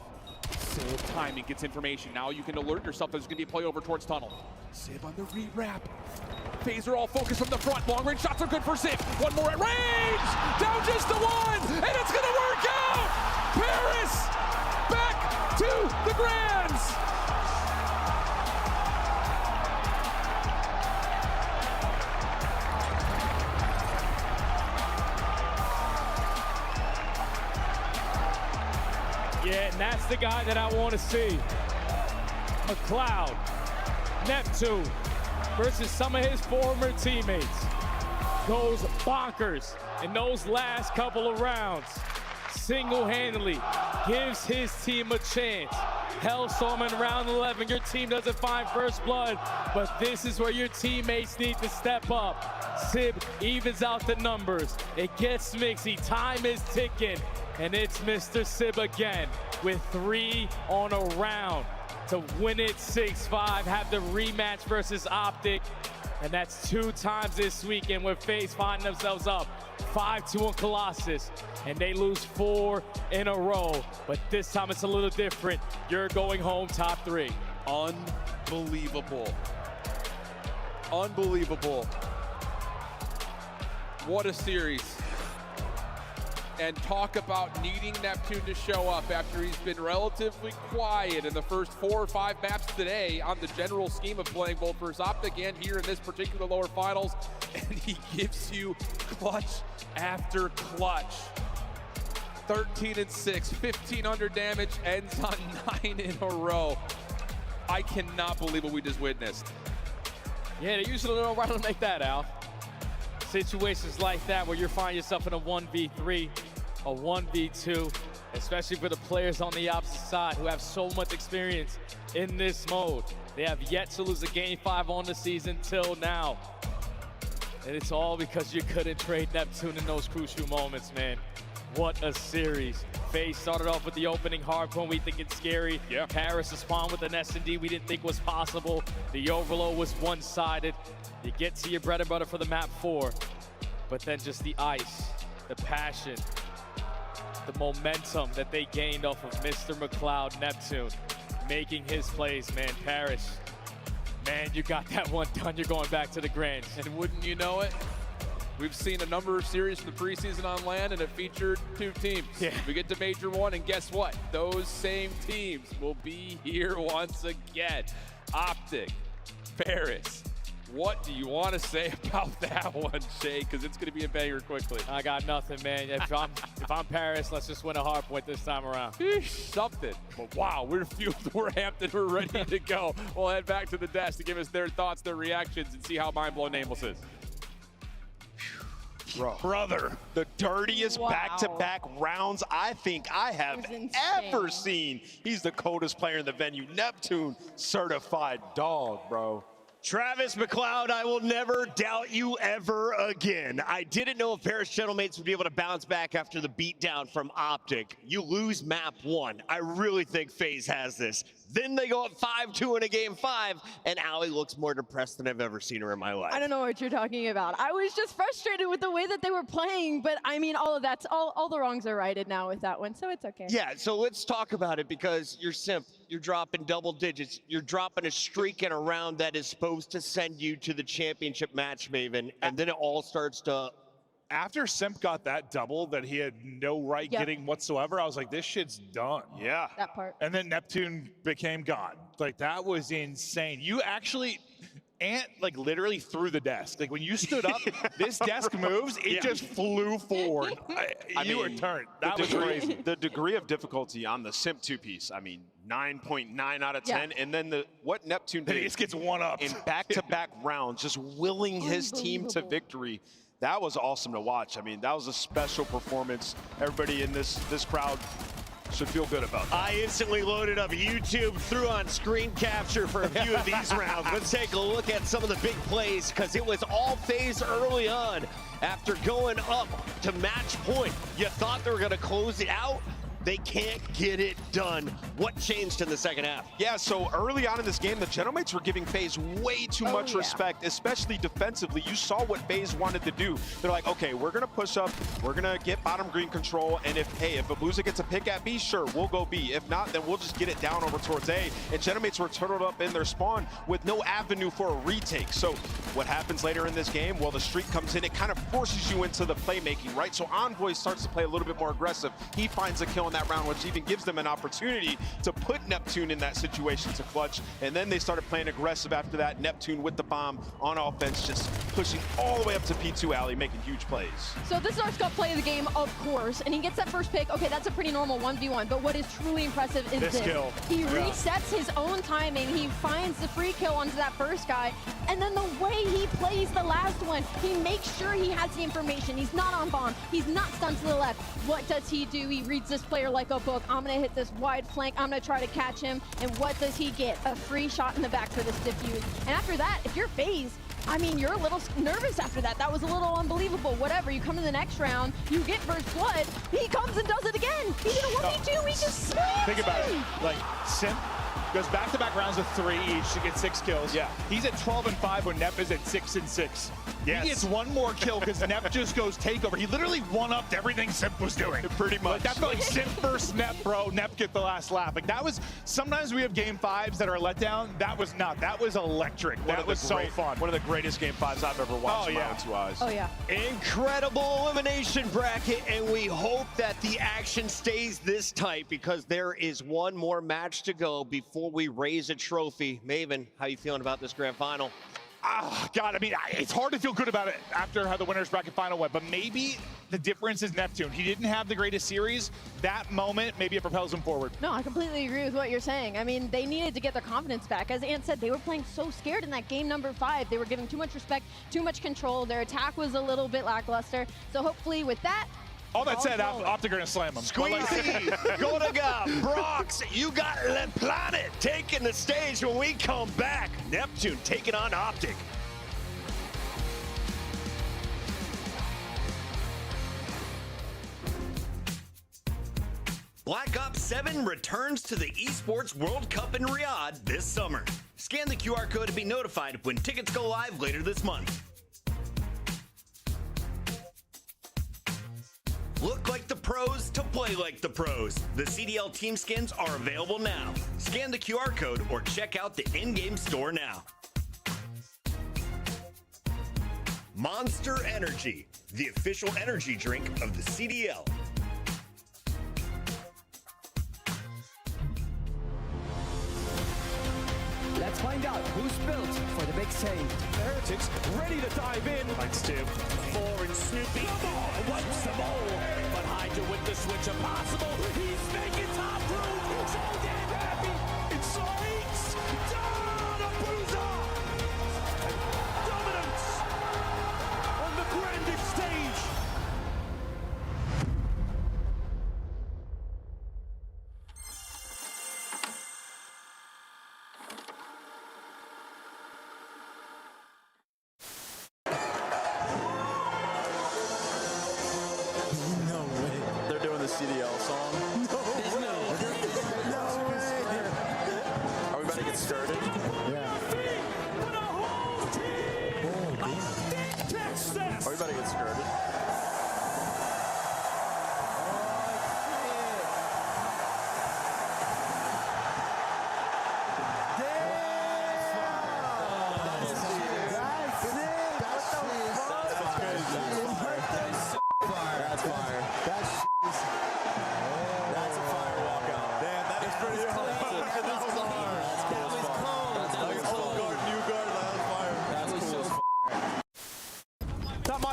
Sib timing gets information. Now you can alert yourself there's going to be a play over towards tunnel. Sib on the re-wrap. FaZe are all focused from the front. Long range shots are good for Sib. One more at range! Down just to one! And it's going to work out! Paris back to the Grands! Yeah, and that's the guy that I want to see. McLeod, Neptune versus some of his former teammates. Goes bonkers in those last couple of rounds. Single-handedly gives his team a chance. Hellstorm in round 11, your team doesn't find first blood, but this is where your teammates need to step up. Sib evens out the numbers. It gets mixy, time is ticking, and it's Mr. Sib again with 3 on a round to win it 6-5, have the rematch versus Optic, and that's 2 times this weekend where FaZe find themselves up 5-2 on Colossus, and they lose 4 in a row. But this time it's a little different. You're going home top 3. Unbelievable. Unbelievable. What a series. And talk about needing Neptune to show up after he's been relatively quiet in the first 4 or 5 maps today on the general scheme of playing both versus Optic and here in this particular lower finals. And he gives you clutch after clutch. 13 and 6, 1,500 damage, ends on 9 in a row. I cannot believe what we just witnessed. Yeah, they usually don't right to make that out. Situations like that where you find yourself in a 1v3, a 1v2, especially for the players on the opposite side who have so much experience in this mode. They have yet to lose a game 5 on the season till now. And it's all because you couldn't trade Neptune in those crucial moments, man. What a series. FaZe started off with the opening hardpoint, we think it's scary. Yeah. Paris spawned with an S&D we didn't think was possible. The overload was one-sided. You get to your bread and butter for the map 4, but then just the ice, the passion, the momentum that they gained off of Mr. McLeod Neptune, making his plays, man. Paris, man, you got that one done. You're going back to the Grands. And wouldn't you know it, we've seen a number of series from the preseason on LAN, and it featured 2 teams. Yeah. We get to Major 1, and guess what? Those same teams will be here once again. Optic, Paris. What do you want to say about that one, Shay? Because it's going to be a banger quickly. I got nothing, man. If I'm Paris, let's just win a hardpoint this time around. Something. But wow, we're fueled, we're amped, and we're ready to go. We'll head back to the desk to give us their thoughts, their reactions, and see how mind-blown Nameless is. Brother, the dirtiest back-to-back rounds I think I have ever seen. He's the coldest player in the venue. Neptune, certified dog, bro. Travis McLeod, I will never doubt you ever again. I didn't know if Paris Gentlemates would be able to bounce back after the beatdown from Optic. You lose map 1. I really think FaZe has this. Then they go up 5-2 in a game 5, and Allie looks more depressed than I've ever seen her in my life. I don't know what you're talking about. I was just frustrated with the way that they were playing, but I mean, all the wrongs are righted now with that one, so it's okay. Yeah, so let's talk about it, because you're Simp. You're dropping double digits. You're dropping a streak in a round that is supposed to send you to the championship match, Maven, and then it all starts to... After Simp got that double that he had no right getting whatsoever, I was like, this shit's done. Yeah. That part. And then Neptune became God. Like, that was insane. You actually... Ant, like, literally threw the desk. Like, when you stood up, this desk moves, it just flew forward. You were turned. That was crazy. The degree of difficulty on the Simp two-piece, I mean, 9.9 out of 10. And then what Neptune did he just gets one up in back-to-back rounds, just willing his team to victory. That was awesome to watch. I mean, that was a special performance. Everybody in this crowd should feel good about that. I instantly loaded up YouTube, threw on screen capture for a few of these rounds. Let's take a look at some of the big plays, because it was all phase early on. After going up to match point, you thought they were going to close it out. They can't get it done. What changed in the second half? Yeah, so early on in this game, the Gentlemates were giving FaZe way too much respect, especially defensively. You saw what FaZe wanted to do. They're like, okay, we're going to push up. We're going to get bottom green control. And if Abuza gets a pick at B, sure, we'll go B. If not, then we'll just get it down over towards A. And Gentlemates were turtled up in their spawn with no avenue for a retake. So what happens later in this game? Well, the streak comes in. It kind of forces you into the playmaking, right? So Envoy starts to play a little bit more aggressive. He finds a kill in that round, which even gives them an opportunity to put Neptune in that situation to clutch. And then they started playing aggressive after that. Neptune with the bomb on offense, just pushing all the way up to P2 Alley, making huge plays. So this is our scuff play of the game, of course, and he gets that first pick. Okay, that's a pretty normal 1v1, but what is truly impressive is this. Kill. He resets his own timing. He finds the free kill onto that first guy, and then the way he plays the last one, he makes sure he has the information. He's not on bomb. He's not stunned to the left. What does he do? He reads this player like a book. I'm gonna hit this wide flank. I'm gonna try to catch him. And what does he get? A free shot in the back for this diffuse. And after that, if you're FaZe, I mean, you're a little nervous after that. That was a little unbelievable. Whatever, you come to the next round, you get first blood. He comes and does it again. He did a 1v2. He just slams. Think about it. Like, Simp goes back-to-back rounds of 3 each to get 6 kills. Yeah. He's at 12-5 when Nep is at 6-6. Yes. He gets one more kill because Nep just goes takeover. He literally one-upped everything Simp was doing. Pretty much. Like, that felt like Simp versus Nep, bro. Nep get the last laugh. Like, that was, sometimes we have game 5s that are a letdown. That was not. That was electric. That was so fun. One of the greatest game 5s I've ever watched with my own 2 eyes. Oh, yeah. Incredible elimination bracket, and we hope that the action stays this tight, because there is one more match to go before we raise a trophy. Maven, how you feeling about this grand final? God, I mean, it's hard to feel good about it after how the winner's bracket final went, but maybe the difference is Neptune. He didn't have the greatest series. That moment, maybe it propels him forward. No, I completely agree with what you're saying. I mean, they needed to get their confidence back. As Ant said, they were playing so scared in that game number 5. They were giving too much respect, too much control. Their attack was a little bit lackluster. So hopefully with that, all that said, Optic are going to slam him. Squeezy, Gonaga, Brox, you got Le Planet taking the stage when we come back. Neptune taking on Optic. Black Ops 7 returns to the Esports World Cup in Riyadh this summer. Scan the QR code to be notified when tickets go live later this month. Look like the pros to play like the pros. The CDL team skins are available now. Scan the QR code or check out the in-game store now. Monster Energy, the official energy drink of the CDL. Let's find out who's built for the big save. The Heretics ready to dive in. Fights 2. 4 and Snoopy. Come on, wipes them all. But Hydra with the switch impossible. He's making top room. So damn happy. It's down Abuza. Dominance on the grandest stage. CDL song. No way.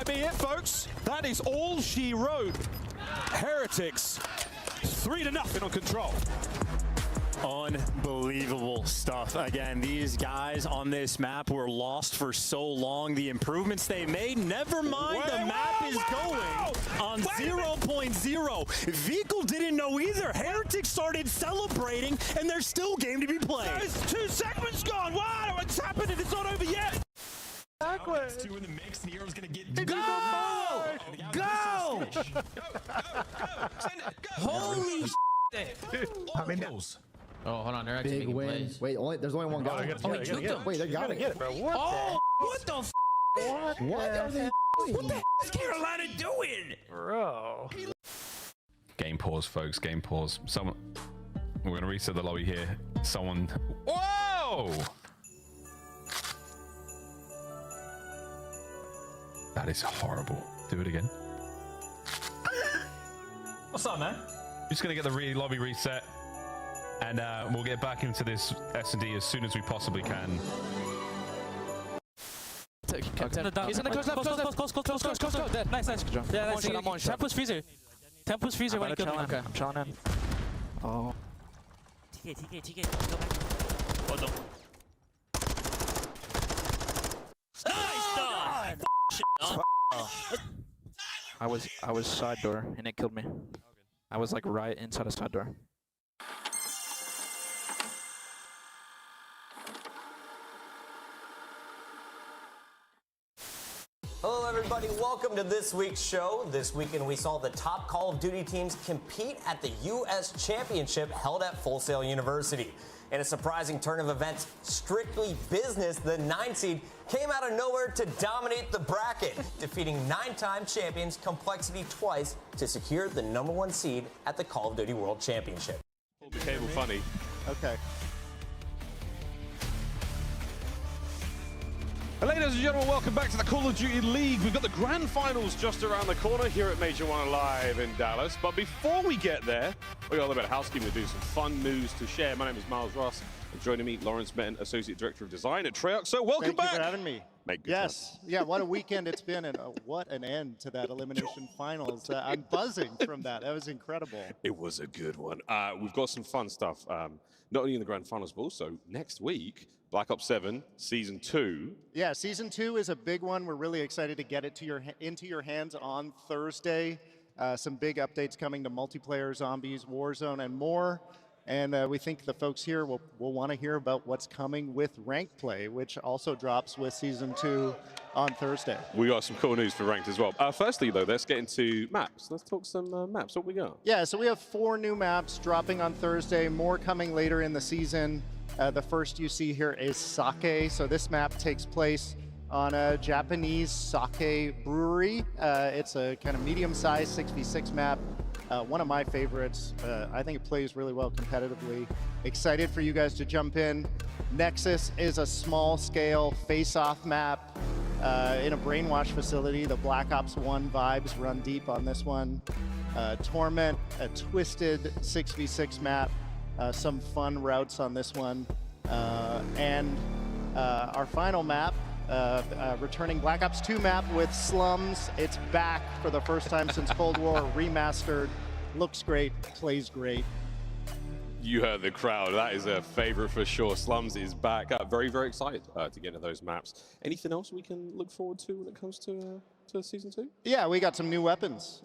might be it, folks. That is all she wrote. Heretics, 3-0 on Control. Unbelievable stuff. Again, these guys on this map were lost for so long. The improvements they made, never mind the map is going on 0.0. Vehicle didn't know either. Heretics started celebrating, and there's still game to be played. There's 2 segments gone. Wow, what's happening? It's not over yet. Backwards. 2 in the mix. The Hero's gonna get. Go! Go! Holy shit! I mean, oh, hold on, they're actually big win. plays. Wait, there's only one guy. Oh, he took them. Wait, they got it. Bro. What the? What are they doing? What the f is Carolina doing? Bro. Game pause, folks. Game pause. Someone. We're gonna reset the lobby here. Someone. Whoa! That is horrible. Do it again. What's up, man? Just gonna get the lobby reset, and we'll get back into this S&D as soon as we possibly can. He's in the close left. Dead. Nice. Yeah, nice. I'm on shot. Tempus freezer. Tempus freezer when he killed me. Okay. I'm chilling in. Oh. TK. Go back. Oh, no. I was side door and it killed me. I was like right inside a side door. Hello everybody, welcome to this week's show. This weekend we saw the top Call of Duty teams compete at the U.S. Championship held at Full Sail University. In a surprising turn of events, Strictly Business, the 9 seed, came out of nowhere to dominate the bracket, defeating 9-time champions Complexity twice to secure the #1 seed at the Call of Duty World Championship. Pulled the cable funny. Okay. Ladies and gentlemen, welcome back to the Call of Duty League. We've got the grand finals just around the corner here at Major One Live in Dallas. But before we get there, we got a little bit of housekeeping to do, some fun news to share. My name is Miles Ross, and joining me, Lawrence Benton, Associate Director of Design at Treyarch. So welcome back. Thank you for having me. Yes. Yeah, what a weekend it's been, and what an end to that elimination finals. I'm buzzing from that. That was incredible. It was a good one. We've got some fun stuff, not only in the grand finals, but also next week, Black Ops 7 Season 2. Yeah, Season 2 is a big one. We're really excited to get it to into your hands on Thursday. Some big updates coming to multiplayer, zombies, Warzone, and more. And we think the folks here will want to hear about what's coming with Ranked Play, which also drops with Season 2 on Thursday. We got some cool news for Ranked as well. Firstly, though, let's get into maps. Let's talk some maps. What we got? Yeah, so we have 4 new maps dropping on Thursday, more coming later in the season. The first you see here is Sake. So this map takes place on a Japanese sake brewery. It's a kind of medium-sized 6v6 map. One of my favorites. I think it plays really well competitively. Excited for you guys to jump in. Nexus is a small-scale face-off map in a brainwash facility. The Black Ops 1 vibes run deep on this one. Torment, a twisted 6v6 map. Some fun routes on this one. And our final map, returning Black Ops 2 map with Slums. It's back for the first time since Cold War, remastered. Looks great, plays great. You heard the crowd. That is a favorite for sure. Slums is back. Very, very excited to get into those maps. Anything else we can look forward to when it comes to Season 2? Yeah, we got some new weapons,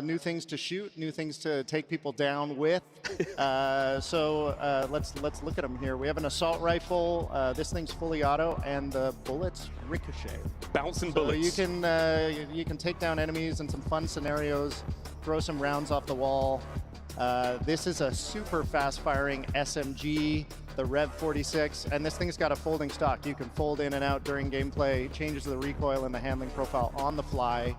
new things to shoot, new things to take people down with. So let's look at them here. We have an assault rifle. This thing's fully auto, and the bullets ricochet. Bouncing bullets. So you can take down enemies in some fun scenarios, throw some rounds off the wall. This is a super fast-firing SMG, the Rev 46, and this thing's got a folding stock. You can fold in and out during gameplay, changes the recoil and the handling profile on the fly.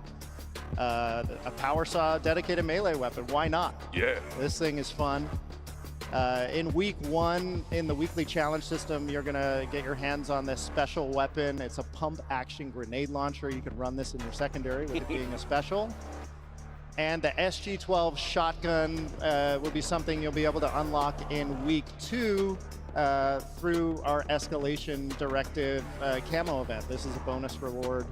A power saw, dedicated melee weapon, why not? Yeah. This thing is fun. In week 1, in the weekly challenge system, you're gonna get your hands on this special weapon. It's a pump-action grenade launcher. You can run this in your secondary with it being a special. And the SG-12 shotgun will be something you'll be able to unlock in week 2 through our Escalation Directive camo event. This is a bonus reward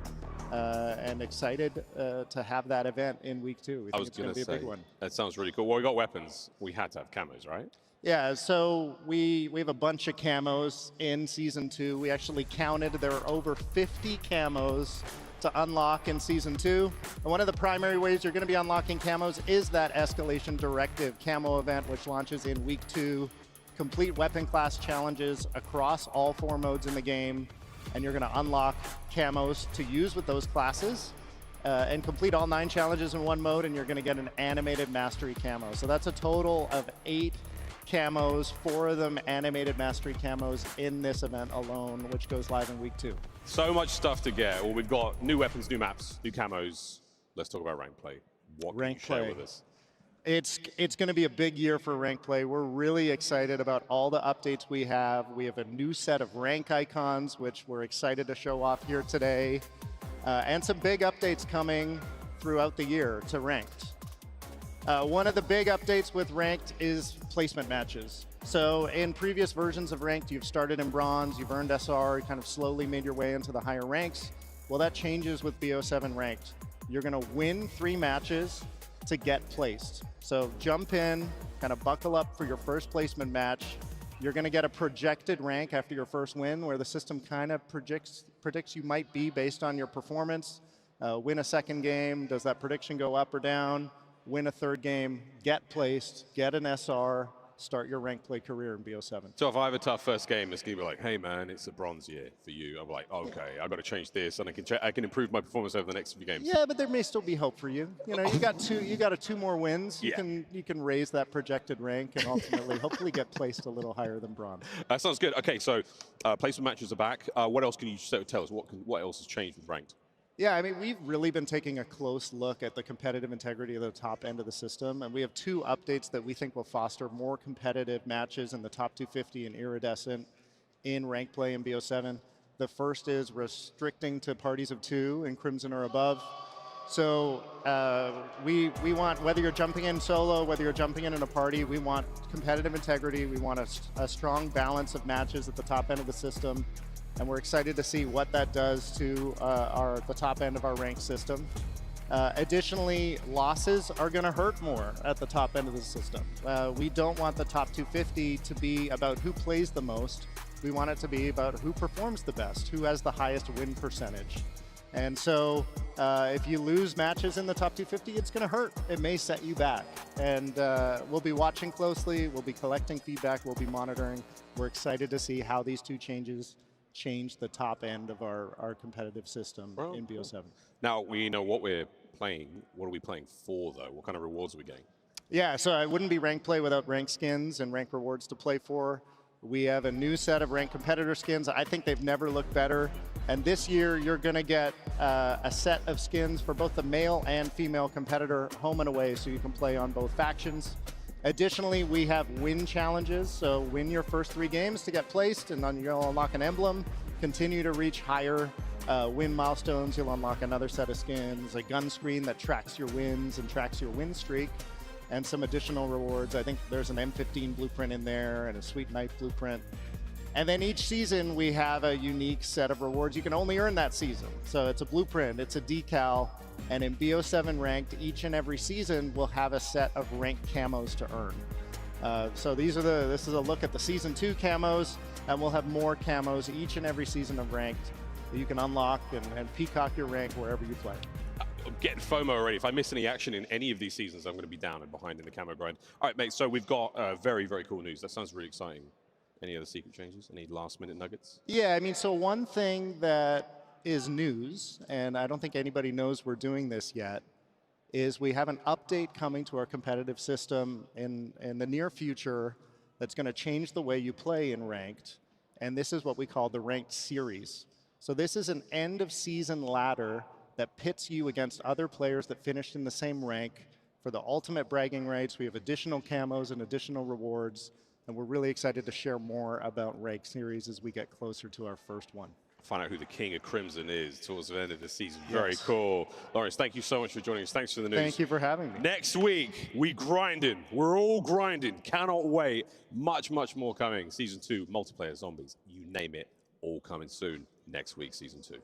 and excited to have that event in week 2. We think it's going to be a big one. That sounds really cool. Well, we got weapons. We had to have camos, right? Yeah, so we have a bunch of camos in Season 2. We actually counted. There are over 50 camos to unlock in Season 2. And one of the primary ways you're going to be unlocking camos is that Escalation Directive camo event, which launches in week 2. Complete weapon class challenges across all 4 modes in the game. And you're going to unlock camos to use with those classes. And complete all 9 challenges in one mode, and you're going to get an animated mastery camo. So that's a total of 8 camos, 4 of them animated mastery camos in this event alone, which goes live in week 2. So much stuff to get. Well, we've got new weapons, new maps, new camos. Let's talk about rank play. What can you share with us? It's going to be a big year for rank play. We're really excited about all the updates we have. We have a new set of rank icons, which we're excited to show off here today. And some big updates coming throughout the year to ranked. One of the big updates with ranked is placement matches. So in previous versions of ranked, you've started in bronze, you've earned SR, you kind of slowly made your way into the higher ranks. Well, that changes with BO7 ranked. You're going to win 3 matches to get placed. So jump in, kind of buckle up for your first placement match. You're going to get a projected rank after your first win, where the system kind of predicts you might be based on your performance. Win a second game, does that prediction go up or down? Win a third game, get placed, get an SR, start your rank play career in BO7. So if I have a tough first game, it's going to be like, hey man, it's a bronze year for you. I'm like, okay, I've got to change this, and I can improve my performance over the next few games. Yeah, but there may still be hope for you. You know, you got 2 more wins. You can raise that projected rank and ultimately hopefully get placed a little higher than bronze. That sounds good. Okay, so placement matches are back. What else can you tell us? What else has changed with ranked? Yeah, I mean, we've really been taking a close look at the competitive integrity of the top end of the system, and we have 2 updates that we think will foster more competitive matches in the top 250 and iridescent in rank play in BO7. The first is restricting to parties of 2 in Crimson or above. So we want, whether you're jumping in solo, whether you're jumping in a party, we want competitive integrity. We want a strong balance of matches at the top end of the system. And we're excited to see what that does to the top end of our rank system. Additionally, losses are going to hurt more at the top end of the system. We don't want the top 250 to be about who plays the most. We want it to be about who performs the best, who has the highest win percentage. And so if you lose matches in the top 250, it's going to hurt. It may set you back. And we'll be watching closely. We'll be collecting feedback. We'll be monitoring. We're excited to see how these 2 changes change the top end of our competitive system in BO7. Now we know what we're playing. What are we playing for, though? What kind of rewards are we getting? Yeah, so I wouldn't be rank play without rank skins and rank rewards to play for. We have a new set of rank competitor skins. I think they've never looked better. And this year, you're going to get a set of skins for both the male and female competitor home and away, so you can play on both factions. Additionally, we have win challenges, so win your first 3 games to get placed, and then you'll unlock an emblem. Continue to reach higher win milestones, you'll unlock another set of skins, a gun screen that tracks your wins and tracks your win streak, and some additional rewards. I think there's an M15 blueprint in there and a sweet knife blueprint. And then each season, we have a unique set of rewards you can only earn that season. So it's a blueprint, it's a decal, and in BO7 ranked, each and every season will have a set of ranked camos to earn. So this is a look at the Season 2 camos, and we'll have more camos each and every season of ranked that you can unlock and peacock your rank wherever you play. I'm getting FOMO already. If I miss any action in any of these seasons, I'm going to be down and behind in the camo grind. All right, mate, so we've got very, very cool news. That sounds really exciting. Any other secret changes? Any last-minute nuggets? Yeah, I mean, so one thing that is news, and I don't think anybody knows we're doing this yet, is we have an update coming to our competitive system in the near future that's going to change the way you play in ranked, and this is what we call the ranked series. So this is an end-of-season ladder that pits you against other players that finished in the same rank for the ultimate bragging rights. We have additional camos and additional rewards, and we're really excited to share more about ranked series as we get closer to our first one. Find out who the King of Crimson is towards the end of the season. Very cool. Lawrence, thank you so much for joining us. Thanks for the news. Thank you for having me. Next week, we grinding. We're all grinding. Cannot wait. Much, much more coming. Season 2, multiplayer, zombies, you name it, all coming soon. Next week, Season 2.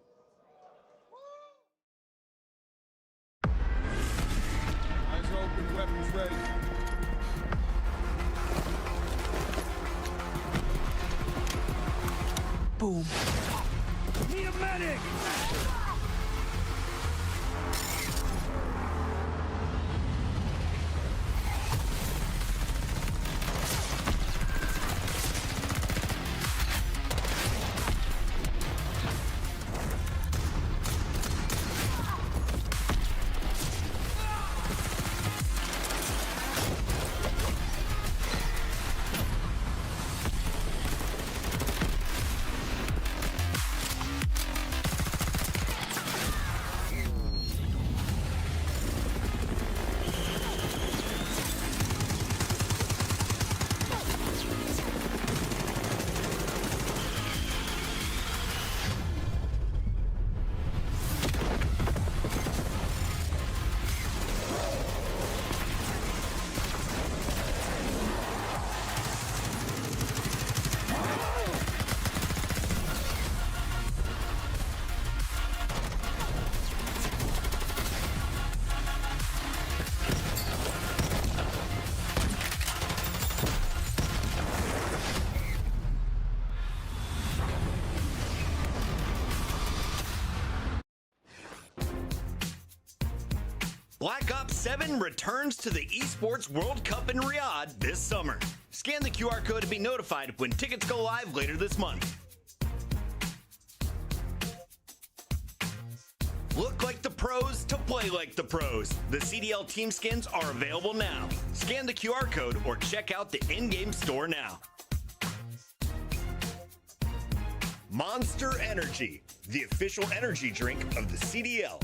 Boom. Need a medic! Black Ops 7 returns to the Esports World Cup in Riyadh this summer. Scan the QR code to be notified when tickets go live later this month. Look like the pros to play like the pros. The CDL team skins are available now. Scan the QR code or check out the in-game store now. Monster Energy, the official energy drink of the CDL.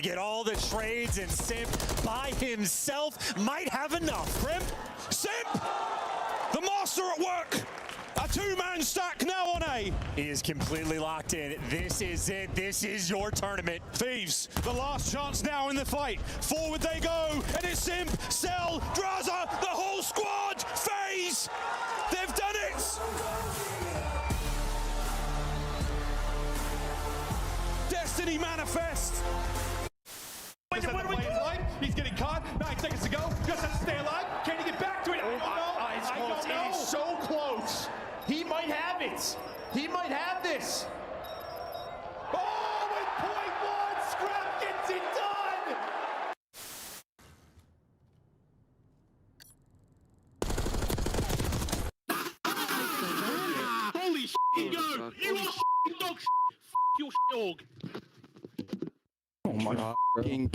Get all the trades, and Simp by himself might have enough. Crimp, Simp! The master at work! A two-man stack now on A. He is completely locked in. This is it. This is your tournament. Thieves, the last chance now in the fight. Forward they go, and it's Simp, Cell, Draza, the whole squad! FaZe! They've done it! Destiny manifest! He's getting caught. 9 seconds to go. Just has to stay alive. Can he get back to it? I don't know. It is so close. He might have it. He might have this. Oh, with .1, Scrap gets it done. Holy shit, yo! You are dog shit. Your dog. Oh my fucking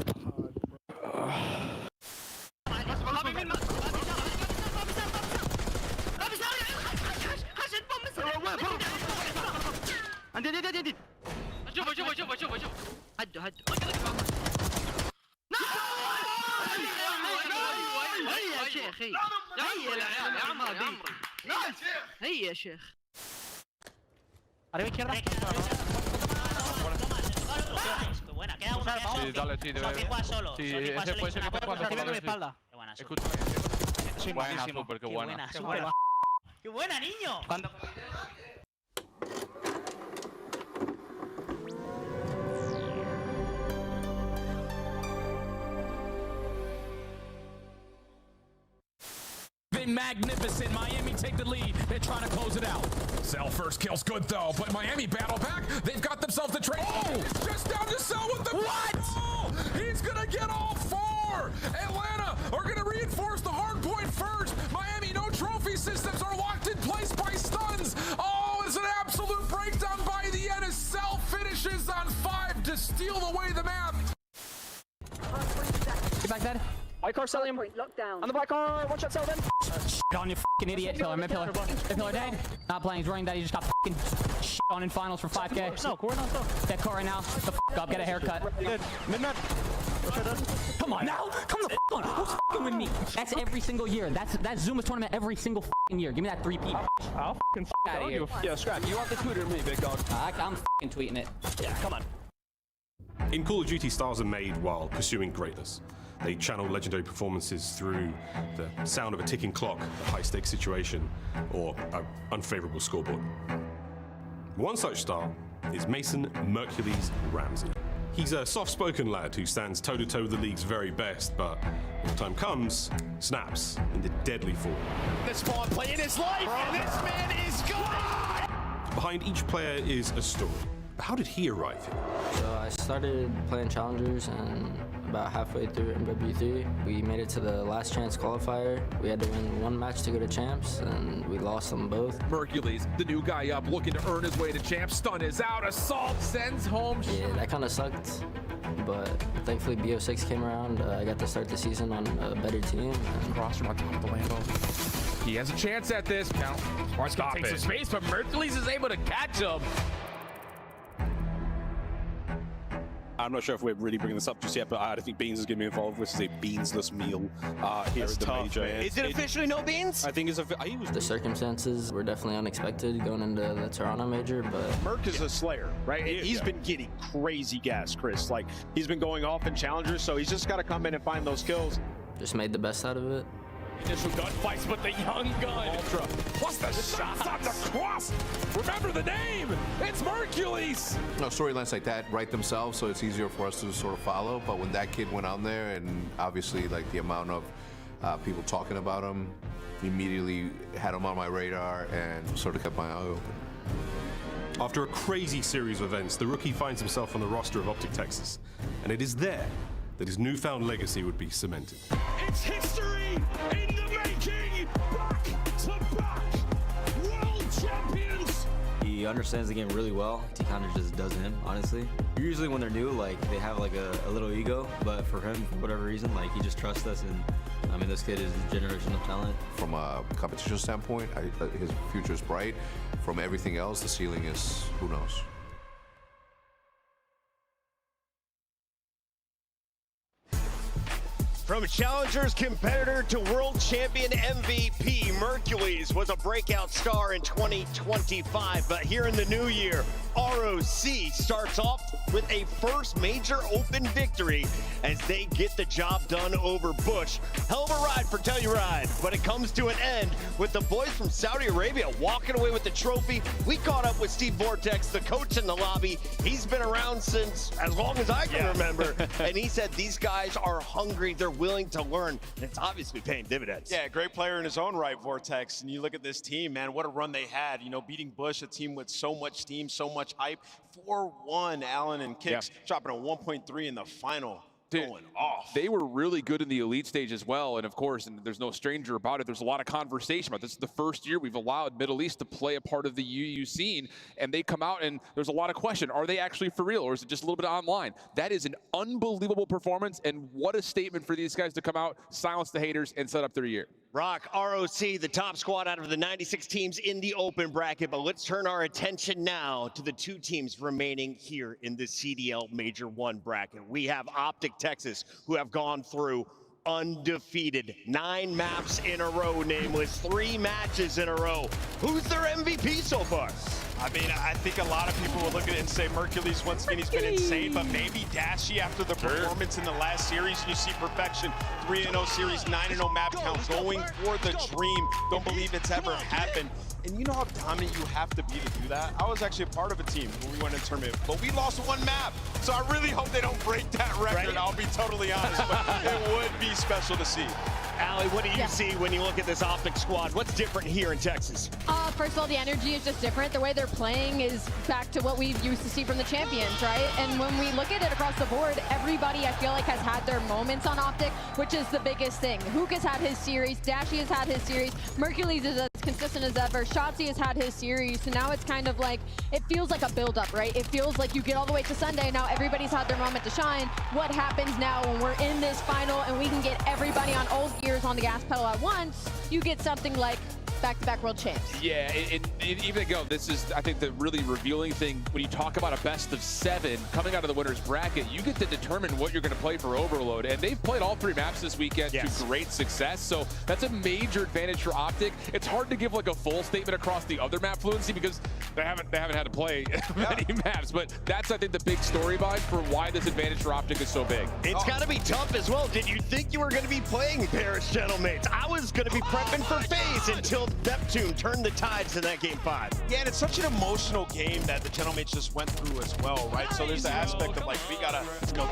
عندي شوف هدوا هيا يا شيخ هيا يا عمري هيا يا شيخ Buena, queda uno. Sí, dale, sí, debe. Sí, ese puede ser que esté jugando por la espalda. Qué buena, escucha. Buena, súper, qué buena. Qué buena, niño. been magnificent. Miami take the lead. They're trying to close it out. Cell first kill's good though, but Miami battle back. They've got themselves the trade. Oh, it's just down to Cell with the what? Oh, he's gonna get all 4. Atlanta are gonna reinforce the hard point first. Miami, no trophy systems are locked in place by stuns. Oh, it's an absolute breakdown by the end as Cell finishes on 5 to steal away the map. Get back dead. White car, sell him. On the black car, one shot, sell them. On you fucking idiot. Pillar, mid pillar. Mid pillar dead. Not playing, he's running dead. He just got fucking on in finals for 5K. No, core, no. Dead core right now. Shut the up, get a haircut. Good. Mid-map. Come on now. Come the on. Who's fucking with me? That's every single year. That's Zuma's tournament every single fucking year. Give me that 3P. I'll fucking out of here. Yeah, Scrap, you want the Twitter or me, big dog? I'm fucking tweeting it. Yeah, come on. In Call of Duty, stars are made while pursuing greatness. They channel legendary performances through the sound of a ticking clock, a high-stakes situation, or an unfavorable scoreboard. One such star is Mason Mercules Ramsey. He's a soft-spoken lad who stands toe-to-toe with the league's very best, but when the time comes, snaps into deadly form. The spawn play in his life, and this man is gone! Behind each player is a story. But how did he arrive here? So I started playing challengers, and about halfway through MW3, we made it to the last chance qualifier. We had to win 1 match to go to champs, and we lost them both. Mercules, the new guy up, looking to earn his way to champs. Stun is out. Assault sends home. Yeah, that kind of sucked, but thankfully BO6 came around. I got to start the season on a better team. Cross from on top of the Lambo. He has a chance at this. Count. Stop it. Takes some space, but Mercules is able to catch him. I'm not sure if we're really bringing this up just yet, but I think Beans is going to be involved. This is a beansless meal here at the major. Man. Is it officially no Beans? I think it's The circumstances were definitely unexpected going into the Toronto major, but Merc is a slayer, right? He's been getting crazy gas, Chris. Like, he's been going off in challengers, so he's just got to come in and find those kills. just made the best out of it. Initial gunfights, but the young gun. Ultra. Plus the shots on the cross. Remember the name. It's Mercules. No, storylines like that write themselves, so it's easier for us to sort of follow. But when that kid went on there, and obviously like the amount of people talking about him, immediately had him on my radar and sort of kept my eye open. After a crazy series of events, the rookie finds himself on the roster of Optic Texas, and it is there that his newfound legacy would be cemented. It's history in the making. Back to back. World champions. He understands the game really well. He kind of just does him, honestly. Usually when they're new, like, they have like a little ego, but for him, for whatever reason, like, he just trusts us, and I mean, this kid is a generational talent. From a competition standpoint, his future is bright. From everything else, the ceiling is, who knows. From Challengers competitor to world champion MVP, Mercules was a breakout star in 2025. But here in the new year, ROC starts off with a first major open victory as they get the job done over Bush. Hell of a ride for Telluride, but it comes to an end with the boys from Saudi Arabia walking away with the trophy. We caught up with Steve Vortex, the coach in the lobby. He's been around since as long as I can remember. And he said these guys are hungry. They're willing to learn, and it's obviously paying dividends. Yeah, great player in his own right, Vortex. And you look at this team, man, what a run they had. You know, beating Bush, a team with so much steam, so much hype. 4-1, Allen and Kicks dropping a 1.3 in the final. Going off. They were really good in the elite stage as well, and of course, and there's no stranger about it, there's a lot of conversation about this. This is the first year we've allowed Middle East to play a part of the UU scene, and they come out and there's a lot of question. Are they actually for real, or is it just a little bit online? That is an unbelievable performance, and what a statement for these guys to come out, silence the haters, and set up their year. Rock, ROC, the top squad out of the 96 teams in the open bracket, but let's turn our attention now to the 2 teams remaining here in the CDL Major 1 bracket. We have Optic Texas, who have gone through undefeated 9 maps in a row, nameless 3 matches in a row. Who's their MVP so far? I mean, I think a lot of people will look at it and say Mercules, once again, he's been insane, but maybe Dashy after the performance in the last series. You see perfection, 3-0 series, 9-0 map count, going for the dream. Don't believe it's ever happened. And you know how dominant you have to be to do that? I was actually a part of a team when we went in tournament, but we lost 1 map. So I really hope they don't break that record. I'll be totally honest, but it would be special to see. Allie, what do you see when you look at this Optic squad? What's different here in Texas? First of all, the energy is just different. The way they're playing is back to what we used to see from the champions, right? And when we look at it across the board, everybody I feel like has had their moments on Optic, which is the biggest thing. Hook has had his series, Dashy has had his series, Mercules is as consistent as ever, Shotzi has had his series, so now it's kind of like, it feels like a build-up, right? It feels like you get all the way to Sunday, now everybody's had their moment to shine. What happens now when we're in this final and we can get everybody on all gears on the gas pedal at once? You get something like back-to-back world champs. Yeah, even ago, this is, I think, the really revealing thing. When you talk about a best of 7 coming out of the winner's bracket, you get to determine what you're going to play for Overload. And they've played all 3 maps this weekend to great success. So that's a major advantage for Optic. It's hard to give like a full statement across the other map fluency because they haven't had to play many maps. But that's, I think, the big storyline for why this advantage for Optic is so big. It's got to be tough as well. Did you think you were going to be playing Paris Gentlemates? I was going to be prepping for FaZe until Neptune turned the tides in that game 5. Yeah, and it's such an emotional game that the Gentlemates just went through as well, right? So there's the aspect of like, we gotta,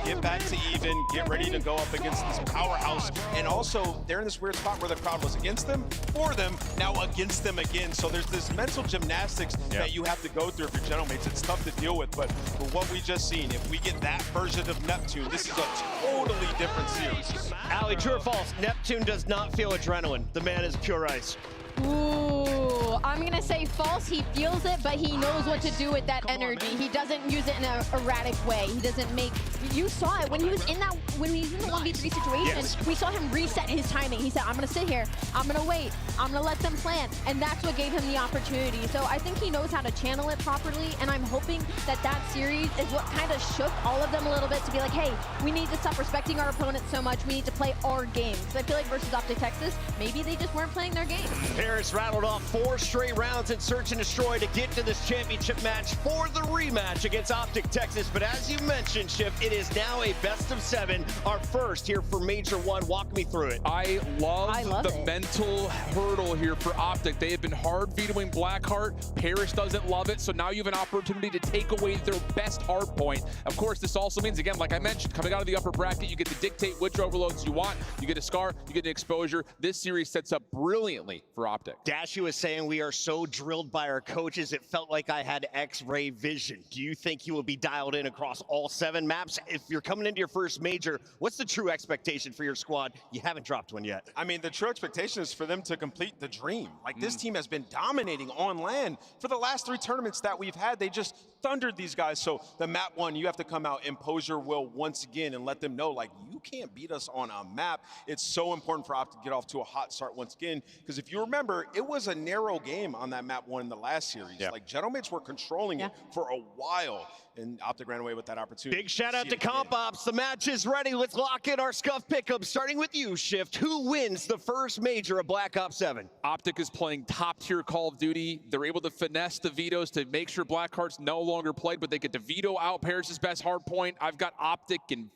get back to even, get ready to go up against this powerhouse. And also, they're in this weird spot where the crowd was against them, for them, now against them again. So there's this mental gymnastics that you have to go through if you're Gentlemates. It's tough to deal with, but for what we just seen, if we get that version of Neptune, this is a totally different series. Allie, true or false? Neptune does not feel adrenaline. The man is pure ice. Ooh, I'm gonna say false. He feels it, but he knows what to do with that energy. He doesn't use it in an erratic way. He doesn't make. You saw it when he was in that. When he was in the 1v3 situation. We saw him reset his timing. He said, "I'm gonna sit here. I'm gonna wait. I'm gonna let them plan," and that's what gave him the opportunity. So I think he knows how to channel it properly, and I'm hoping that that series is what kind of shook all of them a little bit to be like, "Hey, we need to stop respecting our opponents so much. We need to play our game." Because I feel like versus Optic Texas, maybe they just weren't playing their game. Paris rattled off 4 straight rounds in Search and Destroy to get to this championship match for the rematch against Optic Texas. But as you mentioned, Chip, it is now a best of 7, our first here for Major 1. Walk me through it. I love the mental hurdle here for Optic. They have been hard vetoing Blackheart. Paris doesn't love it, so now you have an opportunity to take away their best hard point. Of course, this also means, again, like I mentioned, coming out of the upper bracket, you get to dictate which overloads you want. You get a scar, you get an exposure. This series sets up brilliantly for Optic. Dashy was saying we are so drilled by our coaches, it felt like I had X-ray vision. Do you think you will be dialed in across all 7 maps? If you're coming into your first major, what's the true expectation for your squad? You haven't dropped one yet. I mean, the true expectation is for them to complete the dream. Like, this team has been dominating on land for the last 3 tournaments that we've had. They just thundered these guys. So the map 1, you have to come out, impose your will once again, and let them know, like, you can't beat us on a map. It's so important for Optic to get off to a hot start once again, because if you remember, it was a narrow game on that map 1 in the last series. Like, Gentlemates were controlling it for a while, and Optic ran away with that opportunity. Big shout out to Comp Ops. The match is ready. Let's lock in our scuff pickup, starting with you, Shift. Who wins the first major of Black Ops 7? Optic is playing top-tier Call of Duty. They're able to finesse the vetoes to make sure Blackheart's no longer played, but they get to veto out Paris' best hard point. I've got Optic in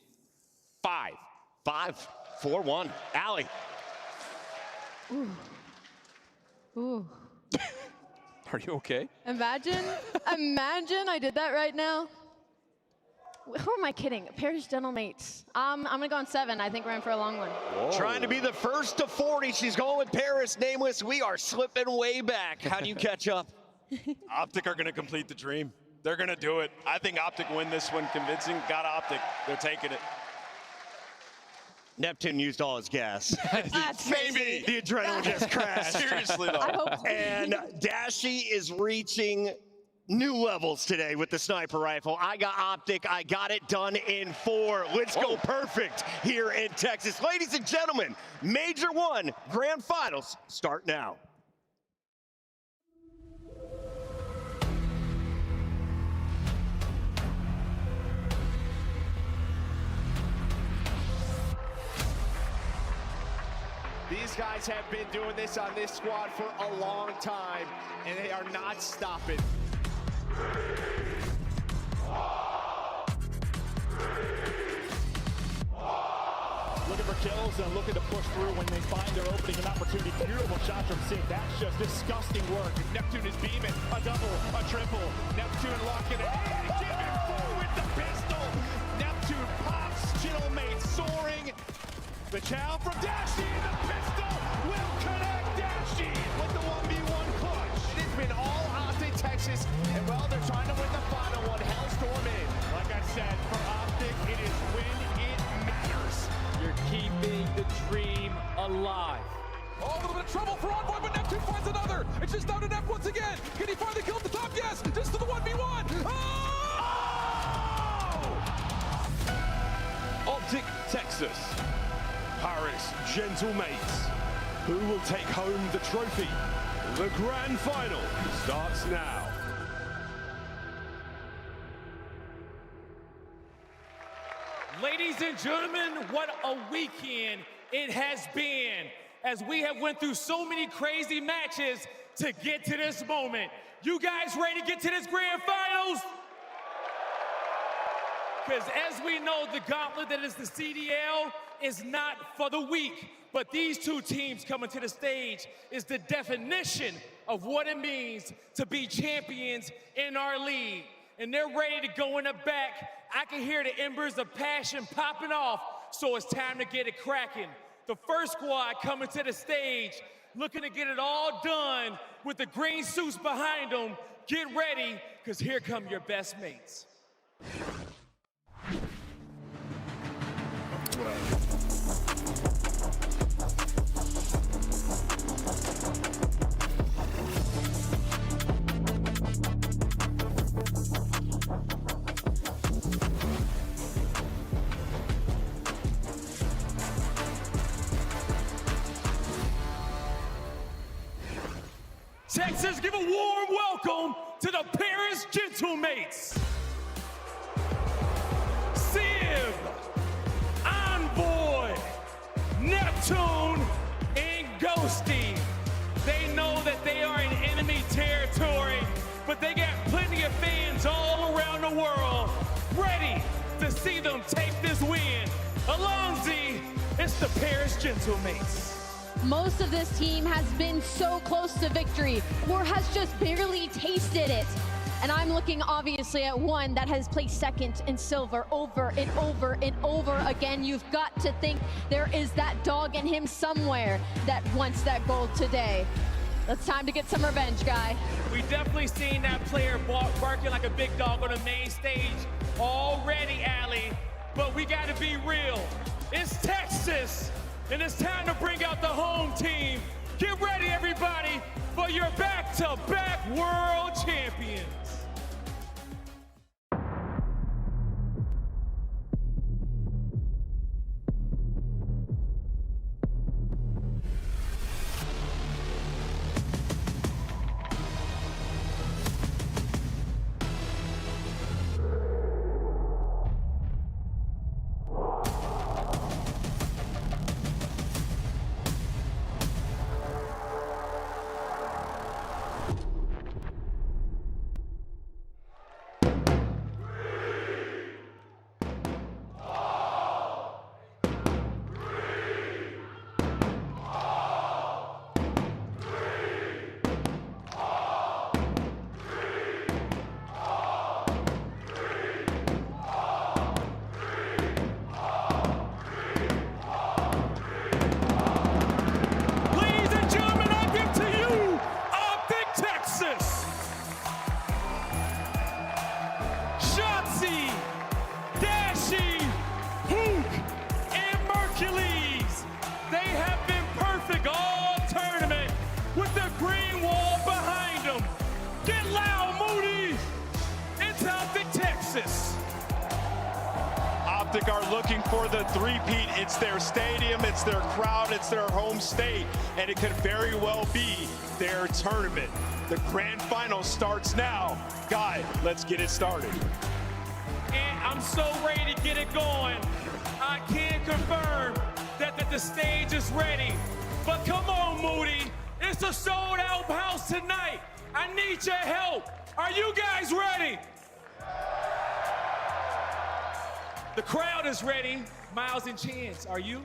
5. 5, 4, 1. Allie. Ooh. Are you okay? Imagine I did that right now. Who am I kidding? Paris Gentlemates. I'm gonna go on 7. I think we're in for a long one. Whoa. Trying to be the first to 40. She's going with Paris. Nameless, we are slipping way back. How do you catch up? Optic are gonna complete the dream. They're gonna do it. I think Optic win this one convincing. Got Optic. They're taking it. Neptune used all his gas. Maybe. The adrenaline just crashed. Seriously, though. I hope so. And Dashy is reaching new levels today with the sniper rifle. I got Optic. I got it done in 4. Let's go perfect here in Texas. Ladies and gentlemen, Major 1 Grand Finals start now. These guys have been doing this on this squad for a long time, and they are not stopping. Looking for kills and looking to push through when they find their opening and opportunity. Beautiful shot from Sid. That's just disgusting work. Neptune is beaming. A double, a triple. Neptune locking it. And giving 4 with the pistol. Neptune pops. Gentlemates soaring. The chow from Dashi, the pistol will connect Dashi with the 1v1 clutch. It has been all Optic Texas, and well, they're trying to win the final one, Hellstorm in. Like I said, for Optic, it is when it matters. You're keeping the dream alive. Oh, a little bit of trouble for Envoy, but Neptune finds another. It's just down to Neff once again. Can he finally kill at the top? Yes, just to the 1v1. Optic Texas, Paris Gentlemates. Who will take home the trophy? The grand final starts now. Ladies and gentlemen, what a weekend it has been as we have went through so many crazy matches to get to this moment. You guys ready to get to this grand finals? Because as we know, the gauntlet that is the CDL is not for the weak, but these two teams coming to the stage is the definition of what it means to be champions in our league. And they're ready to go in the back. I can hear the embers of passion popping off, so it's time to get it cracking. The first squad coming to the stage, looking to get it all done with the green suits behind them. Get ready, because here come your best mates. Texas, give a warm welcome to the Paris Gentlemates. Civ, Envoy, Neptune, and Ghosty. They know that they are in enemy territory, but they got plenty of fans all around the world ready to see them take this win. Alonzi, it's the Paris Gentlemates. Most of this team has been so close to victory, or has just barely tasted it. And I'm looking obviously at one that has placed second in silver over and over and over again. You've got to think there is that dog in him somewhere that wants that gold today. It's time to get some revenge, guy. We definitely seen that player barking like a big dog on the main stage already, Allie. But we gotta be real. It's Texas. And it's time to bring out the home team. Get ready, everybody, for your back-to-back world champions. Optic are looking for the three-peat. It's their stadium, it's their crowd, it's their home state, and it could very well be their tournament. The grand final starts now. Guy, let's get it started. And I'm so ready to get it going. I can confirm that the stage is ready. But come on, Moody. It's a sold-out house tonight. I need your help. Are you guys ready? The crowd is ready. Miles and Chance, are you?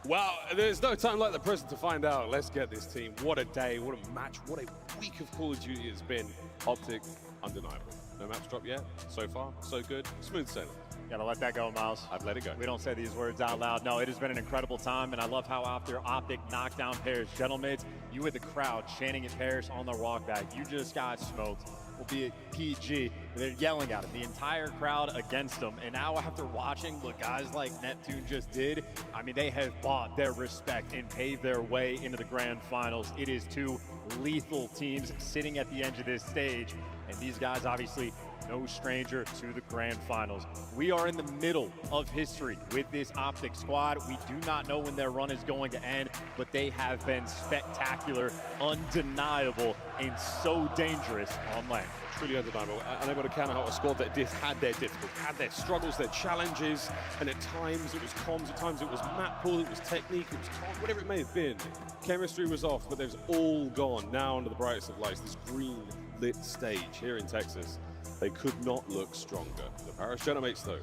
Well, there's no time like the present to find out. Let's get this team. What a day, what a match, what a week of Call of Duty it's been. Optic, undeniable. No maps dropped yet. So far, so good. Smooth sailing. Gotta let that go, Miles. I've let it go. We don't say these words out loud. No, it has been an incredible time, and I love how after Optic knocked down Paris, Gentlemates, you with the crowd chanting at Paris on their walk back. You just got smoked. Will be at PG. They're yelling at him, the entire crowd against him. And now after watching what guys like Neptune just did, I mean, they have bought their respect and paved their way into the grand finals. It is two lethal teams sitting at the edge of this stage. And these guys, obviously, no stranger to the grand finals. We are in the middle of history with this Optic squad. We do not know when their run is going to end, but they have been spectacular, undeniable, and so dangerous on land. Truly undeniable. Unable to counter out a squad that had their difficulties, had their struggles, their challenges, and at times it was comms, at times it was map pool, it was technique, it was comms, whatever it may have been. Chemistry was off, but there's all gone now under the brightest of lights. This green lit stage here in Texas. They could not look stronger. The Paris Gentlemates, though,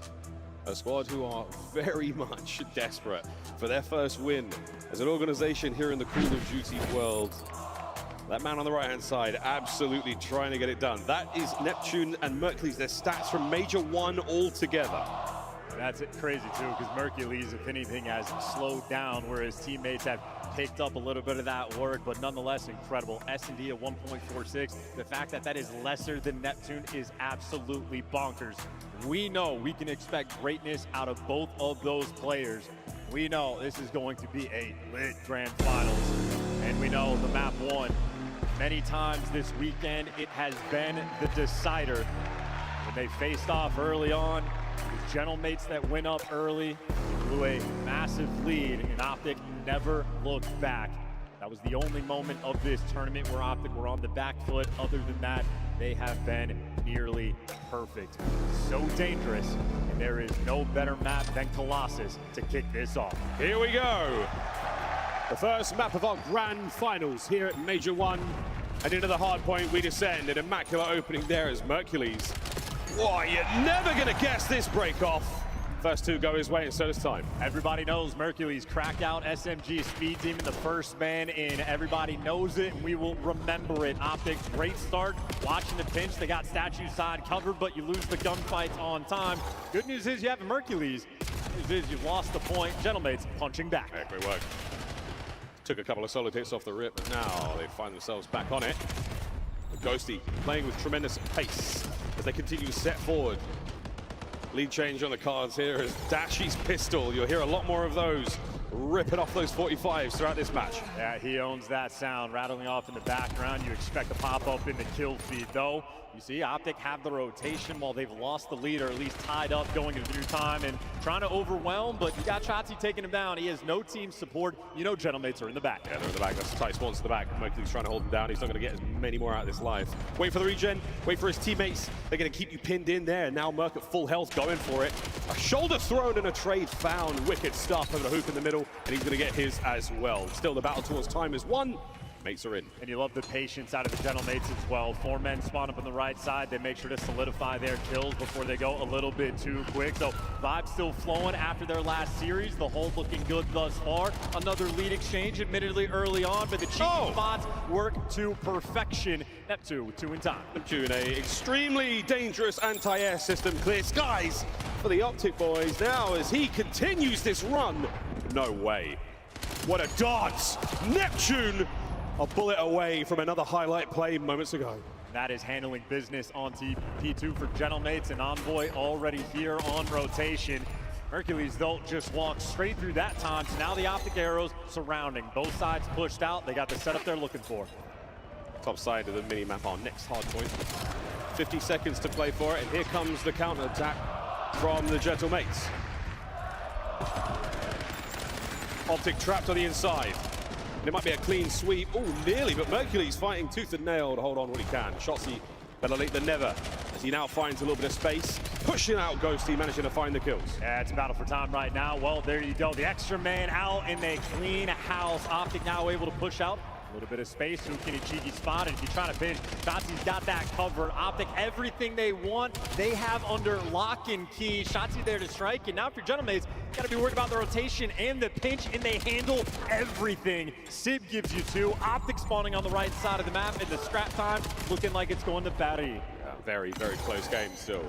a squad who are very much desperate for their first win as an organization here in the Call of Duty world. That man on the right-hand side absolutely trying to get it done. That is Neptune and Merciless, their stats from Major 1 all together. That's it, crazy too, because Merciless, if anything, has slowed down, whereas teammates have picked up a little bit of that work, but nonetheless incredible. S&D at 1.46. The fact that that is lesser than Neptune is absolutely bonkers. We know we can expect greatness out of both of those players. We know this is going to be a lit grand finals, and we know the map won. Many times this weekend, it has been the decider. When they faced off early on, the Gentlemates that went up early blew a massive lead, and Optic never looked back. That was the only moment of this tournament where Optic were on the back foot. Other than that, they have been nearly perfect. So dangerous, and there is no better map than Colossus to kick this off. Here we go. The first map of our grand finals here at Major 1. And into the hard point we descend. An immaculate opening there as Merciless. Whoa, you're never gonna guess this break off. First two go his way, and so does time. Everybody knows Merciless cracked out SMG speed team in the first man in. Everybody knows it, and we will remember it. Optic, great start. Watching the pinch, they got statue side covered, but you lose the gunfights on time. Good news is you have Merciless. Good news is you've lost the point. Gentlemates punching back. Yeah, great work. Took a couple of solid hits off the rip, but now they find themselves back on it. Ghosty playing with tremendous pace as they continue to set forward. Lead change on the cards here as Dashy's pistol. You'll hear a lot more of those ripping off those 45s throughout this match. Yeah, he owns that sound rattling off in the background. You expect to pop up in the kill feed, though. You see Optic have the rotation while they've lost the lead, or at least tied up going into new time and trying to overwhelm, but you got Shotzi taking him down. He has no team support. You know Gentlemates are in the back. Yeah, they're in the back. That's tight spawns to the back. Mercury's trying to hold him down. He's not going to get as many more out of this life. Wait for the regen. Wait for his teammates. They're going to keep you pinned in there. Now Merc at full health going for it. A shoulder thrown and a trade found. Wicked stuff over the hoop in the middle, and he's going to get his as well. Still, the battle towards time is won. Mates are in. And you love the patience out of the Gentlemates as well. 4 men spawn up on the right side. They make sure to solidify their kills before they go a little bit too quick. So vibes still flowing after their last series. The hold looking good thus far. Another lead exchange, admittedly early on, but the cheeky spots work to perfection. Neptune with 2 in time. Neptune, a extremely dangerous anti-air system. Clear skies for the Optic boys now as he continues this run. No way. What a dance. Neptune a bullet away from another highlight play moments ago. That is handling business on P2 for Gentlemates, and Envoy already here on rotation. Merciless, though, just walked straight through that time, so now the Optic arrows surrounding. Both sides pushed out. They got the setup they're looking for. Top side of the mini-map, our next hard point. 50 seconds to play for it, and here comes the counter-attack from the Gentlemates. Optic trapped on the inside. And it might be a clean sweep. Oh, nearly, but Mercury's fighting tooth and nail to hold on what he can. Shotzi better late than never as he now finds a little bit of space. Pushing out Ghosty, managing to find the kills. Yeah, it's a battle for time right now. Well, there you go. The extra man out in a clean house. Optic now able to push out. A little bit of space, who can he cheeky spot? And if you try to pinch, Shotzi's got that covered. Optic, everything they want, they have under lock and key. Shotzi there to strike, and now for Gentlemates, gotta be worried about the rotation and the pinch, and they handle everything. Sib gives you 2. Optic spawning on the right side of the map, and the scrap time looking like it's going to Barry. Very, very close game still.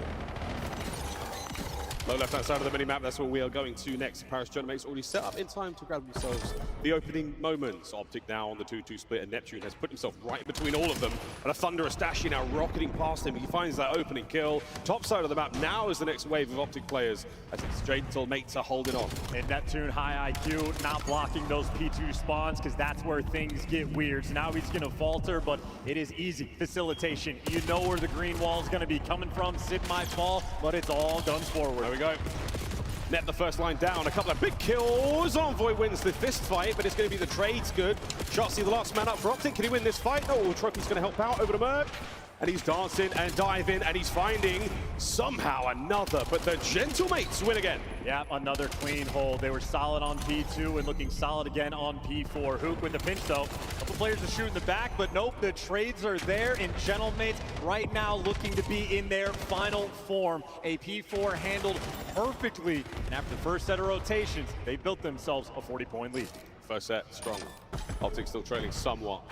Low left-hand side of the mini-map, that's where we are going to next. Paris Gentlemates already set up in time to grab themselves the opening moments. Optic now on the 2-2 split, and Neptune has put himself right in between all of them. And a thunderous Dashi now rocketing past him. He finds that opening kill. Top side of the map now is the next wave of Optic players as its Gentlemates are holding on. And Neptune, high IQ, not blocking those P2 spawns because that's where things get weird. So now he's going to falter, but it is easy. Facilitation. You know where the green wall is going to be coming from. Sid might fall, but it's all guns forward. There we go. Net the first line down. A couple of big kills. Envoy wins the fist fight, but it's going to be the trades good. Shotzi, the last man up for Optic. Can he win this fight? Oh, Trophy's going to help out over to Merc. And he's dancing and diving, and he's finding somehow another, but the Gentlemates win again. Yeah, another clean hold. They were solid on P2 and looking solid again on P4. Hook with the pinch though. A couple players are shooting the back, but nope, the trades are there, and Gentlemates right now looking to be in their final form. A P4 handled perfectly, and after the first set of rotations, they built themselves a 40-point lead. First set, strong. Optic still trailing somewhat.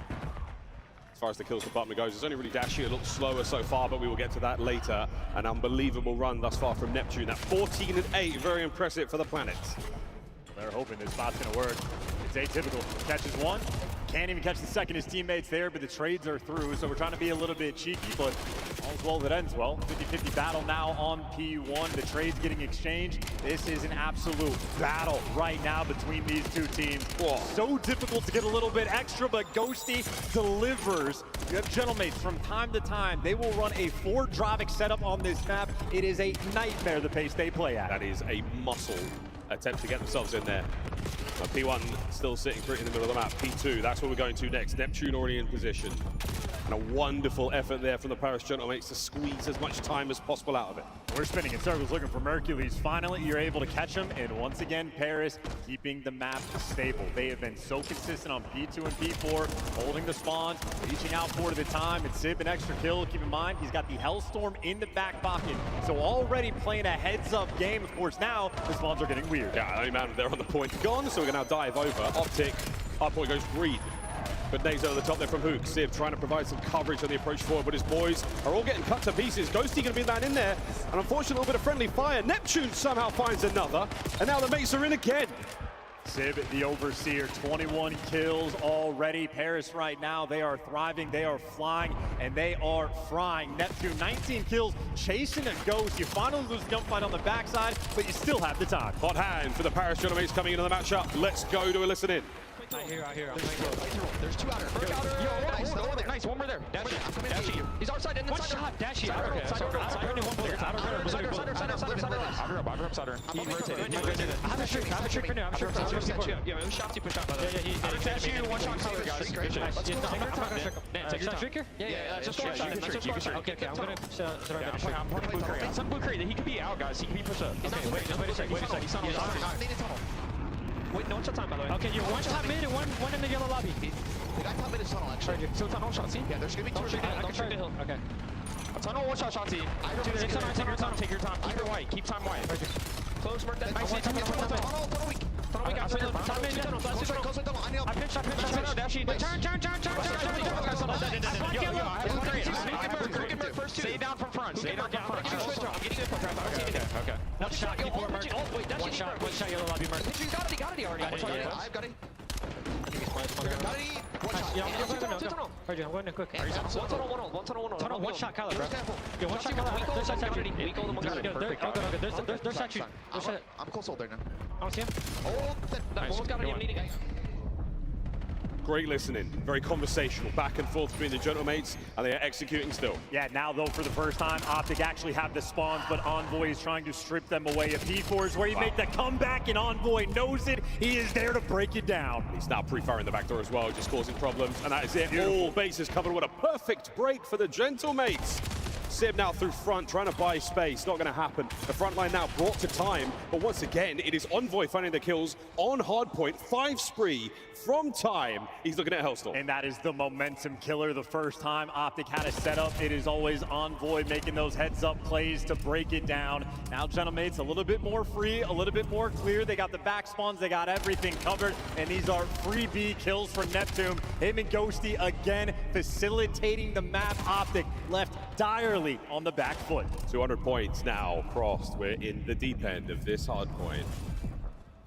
As far as the kills department goes, it's only really Dashi a little slower so far, but we will get to that later. An unbelievable run thus far from Neptune. That 14-8, very impressive for the Planet. They're hoping this spot's gonna work. It's atypical. Catches one, can't even catch the second. His teammates there, but the trades are through, so we're trying to be a little bit cheeky, but all's well that ends well. 50-50 battle now on P1. The trades getting exchanged. This is an absolute battle right now between these two teams. Whoa. So difficult to get a little bit extra, but Ghosty delivers. You have Gentlemates from time to time. They will run a 4-Dravic setup on this map. It is a nightmare the pace they play at. That is a muscle attempt to get themselves in there. P1 still sitting pretty in the middle of the map. P2, that's what we're going to next. Neptune already in position. And a wonderful effort there from the Paris Gentlemates to squeeze as much time as possible out of it. We're spinning in circles looking for Mercules. Finally, you're able to catch him. And once again, Paris keeping the map stable. They have been so consistent on P2 and P4, holding the spawns, reaching out 4 at a time. And Sib, an extra kill. Keep in mind, he's got the Hellstorm in the back pocket. So already playing a heads-up game. Of course, now the spawns are getting weird. Yeah, only man there on the point gone, so we're going to now dive over. Optic, hard point goes green. But Nays over the top there from Hook. Civ trying to provide some coverage on the approach forward, but his boys are all getting cut to pieces. Ghosty going to be that in there. And unfortunately, a little bit of friendly fire. Neptune somehow finds another. And now the mates are in again. Civ, the Overseer, 21 kills already. Paris right now, they are thriving, they are flying, and they are frying. Neptune, 19 kills, chasing a ghost. You finally lose gunfight on the backside, but you still have the time. Hot hand for the Paris Gentlemates coming into the matchup. Let's go to a listen in. I hear. There's 2 outer. Merc outer. Yo, nice. One more there. Dashi. He's outside in the side. One shot. Dashi. Outside. He rotated. I have a trick for now. Yeah, it was Shopsy push out by the way. Dashi, one shot color, guys. Take a shot. Trick here? Yeah. Just one shot. Okay. I'm gonna. I'm pointing blue curry. Some blue curry. He could be out, guys. He could be pushed up. Okay, wait a sec. He's on. Wait, no one shot time, by the way. Okay, you're one shot mid and one in the yellow lobby. The guy top mid is tunnel, actually. So tunnel shot, see? Yeah, there's gonna be 2 shots. I can try the hill. Okay. Tunnel, one shot, see. Tunnel, take your time. Keep it white. Keep time white. Close, Merc. Nice. Tunnel weak. Tunnel weak. Time in. I pinched. Dashi. Turn. Stay down from front. I'm getting it. Okay. One shot, keep more Merc. One shot, yellow lobby Merc. Got it already. I've got it. I'm going in quick. One tunnel. One shot, Kyler, bro. Yeah, one shot, Kyler. There's actually. I'm close hold there now. I don't see him. Oh, that one's got it. Needing it. Great listening, very conversational, back and forth between the Gentlemates, and they are executing still. Yeah, now though, for the first time, Optic actually have the spawns, but Envoy is trying to strip them away. A P4 is where you make the comeback, and Envoy knows it. He is there to break it down. He's now pre-firing the back door as well, just causing problems, and that is it. Beautiful. All bases covered. What a perfect break for the Gentlemates. Sib now through front, trying to buy space. Not going to happen. The front line now brought to time, but once again, it is Envoy finding the kills on hardpoint. 5 spree from time. He's looking at Hellstorm. And that is the momentum killer. The first time Optic had a setup, it is always Envoy making those heads-up plays to break it down. Now Gentlemates a little bit more free, a little bit more clear. They got the back spawns, they got everything covered, and these are free B kills for Neptune. Him and Ghosty again facilitating the map. Optic left direly finally on the back foot. 200 points now crossed. We're in the deep end of this hard point.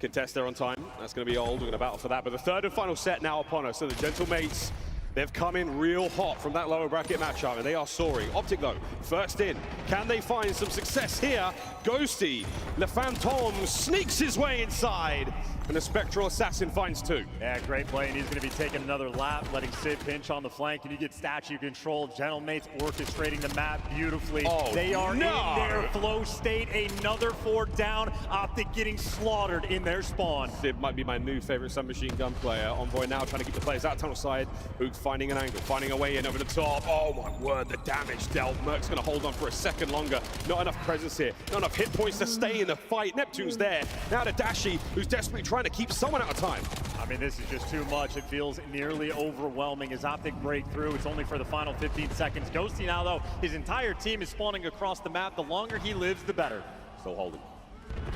Contest there on time. That's going to be old. We're going to battle for that. But the third and final set now upon us. So the Gentlemates, they've come in real hot from that lower bracket matchup, and they are soaring. Optic, though, first in. Can they find some success here? Ghosty, Le Phantom sneaks his way inside, and the Spectral Assassin finds 2. Yeah, great play, and he's going to be taking another lap, letting Sid pinch on the flank, and you get statue control. Gentlemates orchestrating the map beautifully. Oh, they are no. in their flow state. Another 4 down. Optic getting slaughtered in their spawn. Sid might be my new favorite submachine gun player. Envoy now trying to keep the players out tunnel side. Book finding an angle, finding a way in over the top. Oh my word, the damage dealt. Merc's going to hold on for a second longer. Not enough presence here. Not enough hit points to stay in the fight. Neptune's there. Now to Dashi, who's desperately trying to keep someone out of time. I mean, this is just too much. It feels nearly overwhelming as Optic break through. It's only for the final 15 seconds. Ghosty now, though, his entire team is spawning across the map. The longer he lives, the better. Still holding.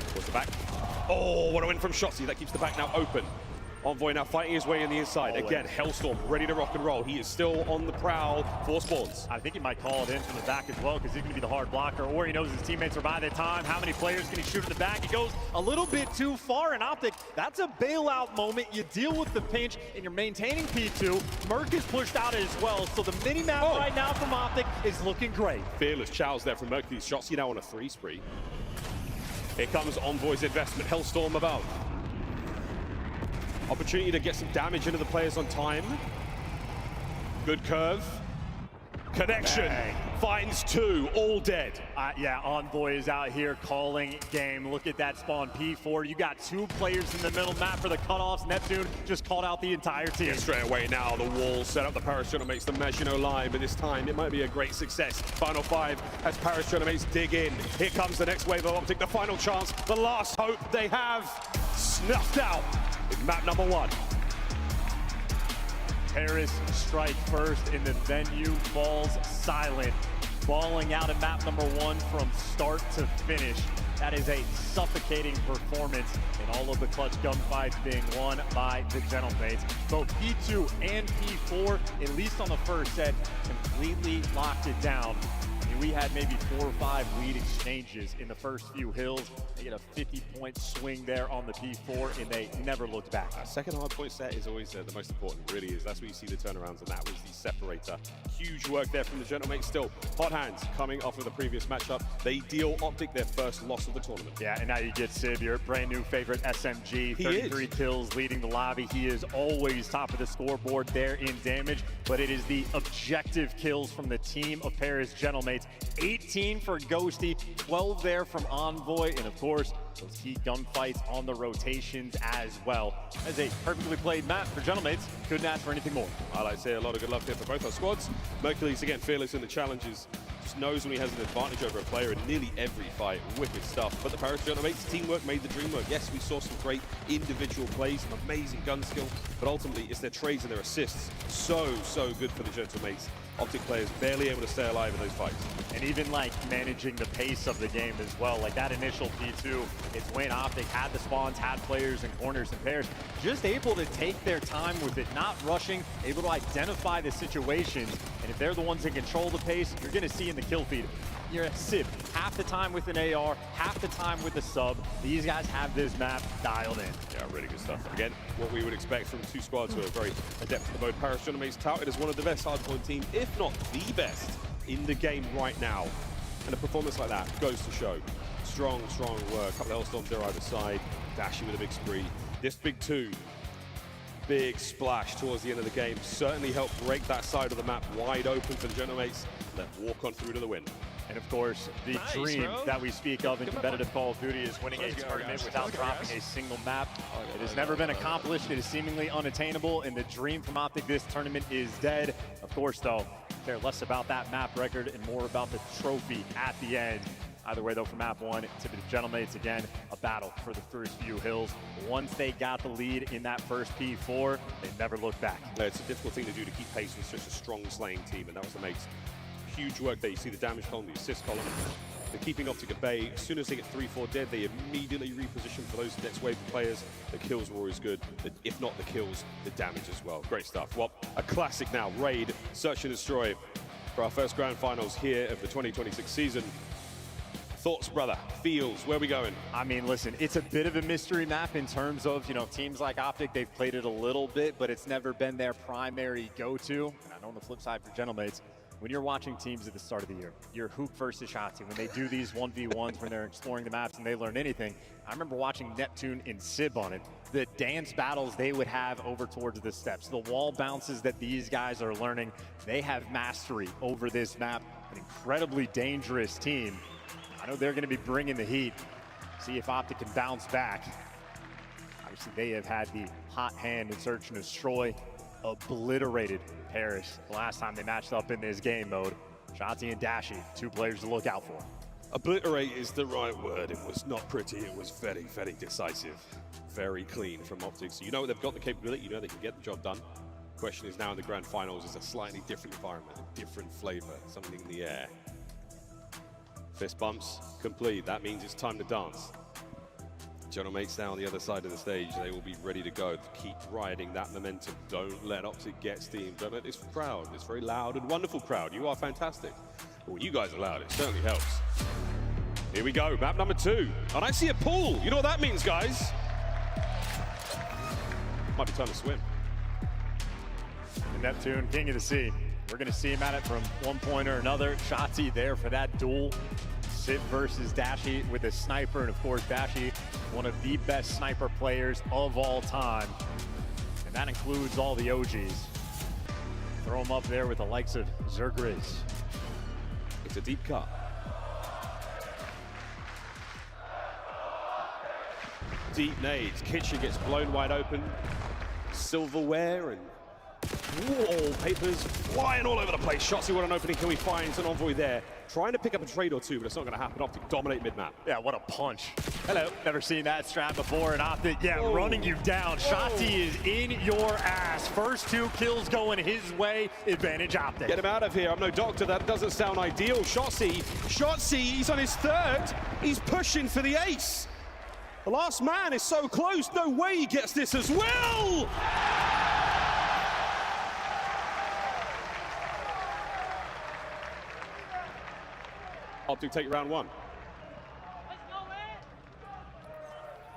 Towards the back. Oh, what a win from Shotzi. That keeps the back now open. Envoy now fighting his way in the inside. Again, Hellstorm ready to rock and roll. He is still on the prowl for spawns. I think he might call it in from the back as well, because he's going to be the hard blocker, or he knows his teammates are by their time. How many players can he shoot in the back? He goes a little bit too far, and Optic, that's a bailout moment. You deal with the pinch, and you're maintaining P2. Merc is pushed out as well, so the mini-map right now from Optic is looking great. Fearless chows there from Mercury. Shotzi now on a 3 spree. Here comes Envoy's investment. Hellstorm above. Opportunity to get some damage into the players on time. Good curve. Connection. Bang. Finds 2, all dead. Yeah, Envoy is out here calling game. Look at that spawn P4. You got 2 players in the middle map for the cutoffs. Neptune just called out the entire team. Yeah, straight away now, the wall set up. The Paris Gentlemates, the Maginot Line, but this time it might be a great success. Final 5 as Paris Gentlemates dig in. Here comes the next wave of Optic, the final chance, the last hope they have snuffed out in map number 1. Paris strike first, and the venue falls silent. Balling out at map number 1 from start to finish. That is a suffocating performance, and all of the clutch gunfights being won by the Gentlemates. Both P2 and P4, at least on the first set, completely locked it down. I mean, we had maybe 4 or 5 lead exchanges in the first few hills. They get a 50-point swing there on the P4, and they never looked back. Second hard point set is always the most important, really is. That's where you see the turnarounds, and that was the separator. Huge work there from the Gentlemates. Still, hot hands coming off of the previous matchup. They deal Optic their first loss of the tournament. Yeah, and now you get Sid, your brand new favorite SMG. 33 kills leading the lobby. He is always top of the scoreboard there in damage, but it is the objective kills from the team of Paris Gentlemates. 18 for Ghosty, 12 there from Envoy, and of course, those key gunfights on the rotations as well. As a perfectly played map for Gentlemates, couldn't ask for anything more. I like to say a lot of good luck here for both our squads. Mercury's again fearless in the challenges. Just knows when he has an advantage over a player in nearly every fight. Wicked stuff. But the Paris Gentlemates teamwork made the dream work. Yes, we saw some great individual plays, some amazing gun skill, but ultimately it's their trades and their assists. So good for the Gentlemates. Optic players barely able to stay alive in those fights. And even like managing the pace of the game as well. Like that initial P2, it's when Optic had the spawns, had players and corners and pairs, just able to take their time with it, not rushing, able to identify the situations. And if they're the ones that control the pace, you're gonna see in the kill feed. You're at Sid, half the time with an AR, half the time with the sub. These guys have this map dialed in. Yeah, really good stuff. Again, what we would expect from 2 squads who are very adept in the mode. Paris Gentlemates touted as one of the best hardpoint teams, if not the best, in the game right now. And a performance like that goes to show. Strong work. A couple of Hellstorms there either side. Dashi with a big spree. This big 2. Big splash towards the end of the game. Certainly helped break that side of the map wide open for the Gentlemates. Then walk on through to the win. And of course, the dream that we speak of in competitive Call of Duty is winning a tournament without dropping a single map. It has never been accomplished. It is seemingly unattainable, and the dream from Optic this tournament is dead. Of course, though, care less about that map record and more about the trophy at the end. Either way, though, for map 1, to the Gentlemates, again, a battle for the first few hills. Once they got the lead in that first P4, they never looked back. It's a difficult thing to do to keep pace with such a strong slaying team, and that was the Mates. Huge work there. You see the damage column, the assist column. They're keeping Optic at bay. As soon as they get 3-4 dead, they immediately reposition for those next wave of players. The kills were always good. If not the kills, the damage as well. Great stuff. Well, a classic now. Raid, search and destroy. for our first grand finals here of the 2026 season. Thoughts, brother, feels, where are we going? I mean, listen, it's a bit of a mystery map in terms of, you know, teams like Optic, they've played it a little bit, but it's never been their primary go-to. And I know on the flip side for Gentlemates, when you're watching teams at the start of the year, you're Hook versus Shotzi, when they do these 1v1s, when they're exploring the maps and they learn anything. I remember watching Neptune and Sib on it, the dance battles they would have over towards the steps, the wall bounces that these guys are learning. They have mastery over this map, an incredibly dangerous team. I know they're going to be bringing the heat. See if Optic can bounce back. Obviously, they have had the hot hand in Search and Destroy. Obliterated Paris the last time they matched up in this game mode. Shotzi and Dashy, two players to look out for. Obliterate is the right word. It was not pretty. It was very, very decisive. Very clean from Optic. So you know they've got the capability. You know they can get the job done. Question is now in the grand finals is a slightly different environment, a different flavor, something in the air. Fist bumps complete. That means it's time to dance. Gentlemates down the other side of the stage. They will be ready to go. Keep riding that momentum. Don't let Optic get steam. Don't let this crowd, this very loud and wonderful crowd. You are fantastic. But when you guys are loud, it certainly helps. Here we go, map number 2. And I see a pool. You know what that means, guys? Might be time to swim. And Neptune, king of the sea. We're going to see him at it from one point or another. Shotzi there for that duel. Sib versus Dashy with a sniper. And of course, Dashy, one of the best sniper players of all time. And that includes all the OGs. Throw him up there with the likes of Zergriz. It's a deep cut. Deep nades. Kitchen gets blown wide open. Silverware and wallpapers flying all over the place. Shotzi, what an opening can we find? It's an Envoy there. Trying to pick up a trade or two, but it's not going to happen. Optic dominate mid-map. Yeah, what a punch. Hello. Never seen that strat before. And Optic, running you down. Shotzi is in your ass. First 2 kills going his way. Advantage Optic. Get him out of here. I'm no doctor. That doesn't sound ideal. Shotzi, he's on his 3rd. He's pushing for the ace. The last man is so close. No way he gets this as well. Optic take round 1.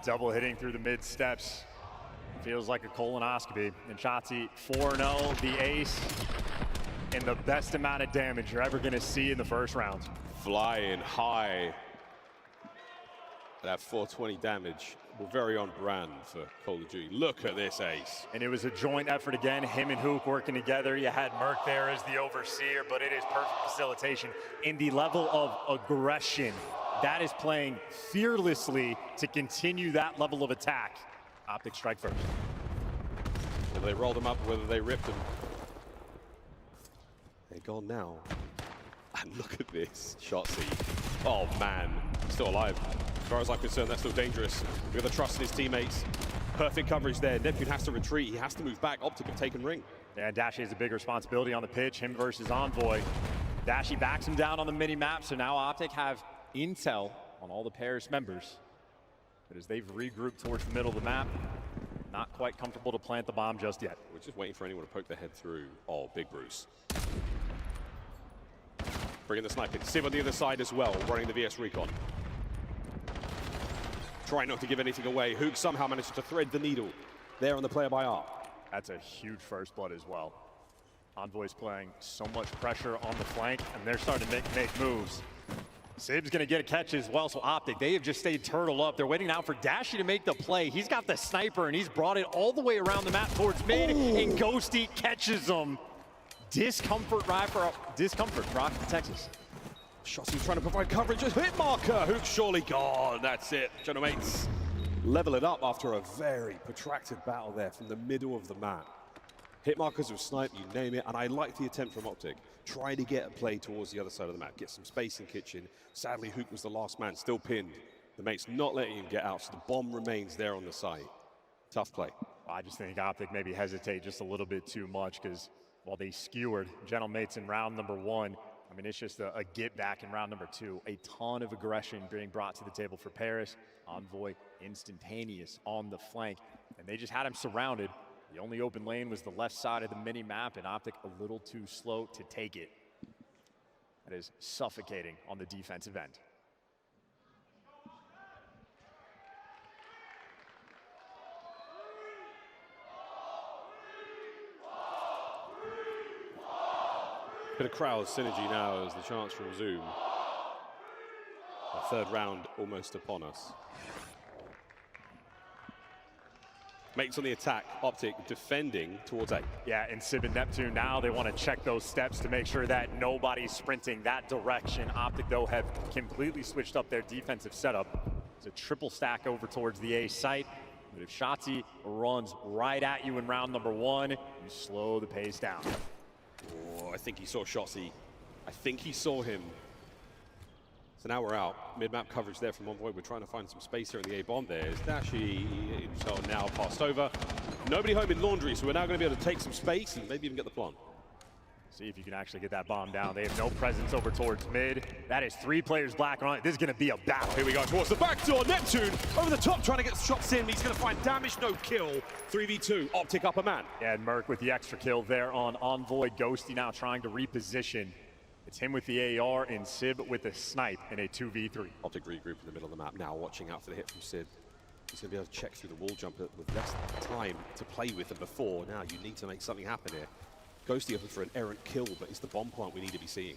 Double hitting through the mid steps. Feels like a colonoscopy. And Shotzi 4-0, the ace, and the best amount of damage you're ever going to see in the first round. Flying high. That 420 damage. We're very on brand for Call of Duty. Look at this ace. And it was a joint effort again. Him and Hook working together. You had Merc there as the overseer, but it is perfect facilitation in the level of aggression. That is playing fearlessly to continue that level of attack. Optic strike first. Whether they rolled him up or whether they ripped him. They're gone now. And look at this. Shotzi. Oh man, still alive. As far as I'm concerned, that's still dangerous. We've got the trust in his teammates. Perfect coverage there. Neptune has to retreat. He has to move back. Optic have taken ring. Yeah, Dashy has a big responsibility on the pitch. Him versus Envoy. Dashy backs him down on the mini-map, so now Optic have intel on all the Paris members. But as they've regrouped towards the middle of the map, not quite comfortable to plant the bomb just yet. We're just waiting for anyone to poke their head through. Oh, Big Bruce. Bringing the sniper. Sib on the other side as well, running the VS Recon. Trying not to give anything away. Hook somehow manages to thread the needle there on the player by art. That's a huge first blood as well. Envoy's playing so much pressure on the flank, and they're starting to make moves. Sib's going to get a catch as well, so Optic, they have just stayed turtle up. They're waiting now for Dashy to make the play. He's got the sniper, and he's brought it all the way around the map towards mid, and Ghosty catches him. Discomfort Rock, Texas. Shotzi trying to provide coverage. Just hit marker. Hook surely gone. That's it. Gentlemates level it up after a very protracted battle there from the middle of the map. Hit markers with snipe, you name it. And I like the attempt from Optic. Try to get a play towards the other side of the map. Get some space in kitchen. Sadly, Hook was the last man, still pinned. The mate's not letting him get out, so the bomb remains there on the site. Tough play. I just think Optic maybe hesitate just a little bit too much because while they skewered Gentlemates in round number 1, I mean, it's just a get back in round number 2. A ton of aggression being brought to the table for Paris. Envoy instantaneous on the flank, and they just had him surrounded. The only open lane was the left side of the mini map, and Optic a little too slow to take it. that is suffocating on the defensive end. Bit of crowd synergy now as the chance to resume. The third round almost upon us. Mates on the attack, Optic defending towards A. Yeah, and Sib and Neptune now, they want to check those steps to make sure that nobody's sprinting that direction. Optic, though, have completely switched up their defensive setup. It's a triple stack over towards the A site. But if Shotzi runs right at you in round number 1, you slow the pace down. Oh, I think he saw Shotzi. I think he saw him. So now we're out. Mid-map coverage there from Envoy. We're trying to find some space here in the A-bomb. There's Dashi. So now passed over. Nobody home in Laundry, so we're now going to be able to take some space and maybe even get the plant. See if you can actually get that bomb down. They have no presence over towards mid. That is 3 players black and white. This is going to be a battle. Here we go towards the back door. Neptune over the top trying to get shots in. He's going to find damage, no kill. 3v2, Optic upper man. Yeah, and Merc with the extra kill there on Envoy. Ghosty now trying to reposition. It's him with the AR and Sib with the snipe in a 2v3. Optic regroup in the middle of the map now, watching out for the hit from Sib. He's going to be able to check through the wall jump with less time to play with than before. Now you need to make something happen here. Ghosty looking for an errant kill, but it's the bomb plant we need to be seeing.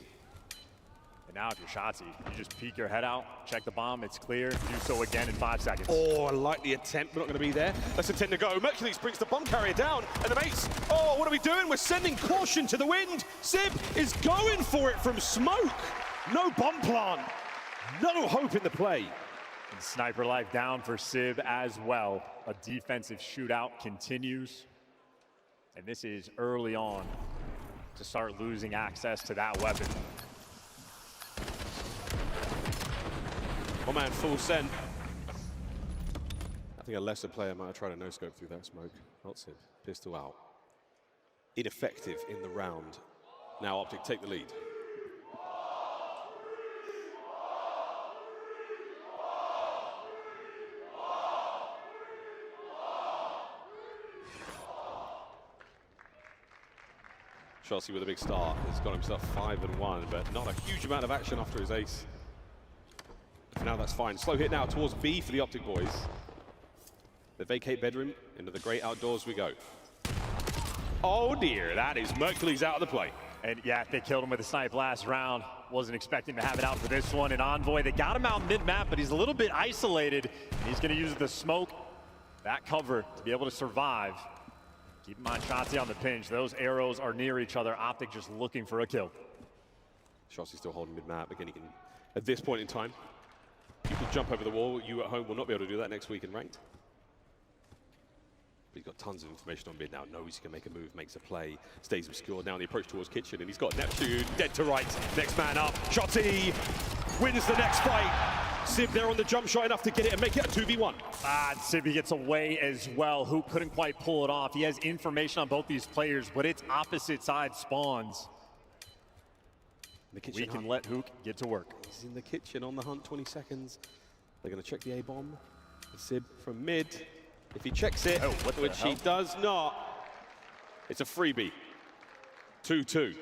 And now if you're Shotzi, you just peek your head out, check the bomb, it's clear, do so again in 5 seconds. Oh, a likely attempt, but not going to be there. Let's attempt to go. Mercules brings the bomb carrier down, and the mates, oh, what are we doing? We're sending caution to the wind. Sib is going for it from smoke. No bomb plant, no hope in the play. And sniper life down for Sib as well. A defensive shootout continues. And this is early on to start losing access to that weapon. One man full send. I think a lesser player might have tried a no-scope through that smoke. Not Sib. Pistol out. Ineffective in the round. Now Optic take the lead. Chelsea with a big start. He's got himself 5-1, but not a huge amount of action after his ace. For now, that's fine. Slow hit now towards B for the Optic boys. The vacate bedroom, into the great outdoors we go. Oh dear, that is Mercules out of the play. And yeah, they killed him with a snipe last round. Wasn't expecting to have it out for this one. And Envoy, they got him out mid-map, but he's a little bit isolated. He's gonna use the smoke, that cover, to be able to survive. Keep in mind, Shotzi on the pinch. Those arrows are near each other. Optic just looking for a kill. Shotzi still holding mid-map. Again, he can, at this point in time, you can jump over the wall. You at home will not be able to do that next week in ranked. But he's got tons of information on mid now. Knows he can make a move, makes a play, stays obscured. Now on the approach towards kitchen, and he's got Neptune dead to right. Next man up. Shotzi wins the next fight. Sib there on the jump shot enough to get it and make it a 2v1. Sib gets away as well. Who couldn't quite pull it off. He has information on both these players, but it's opposite side spawns. The kitchen we can let Hook get to work. He's in the kitchen on the hunt, 20 seconds. They're going to check the A-bomb. Sib from mid. If he checks it, which he does not, it's a freebie. 2-2.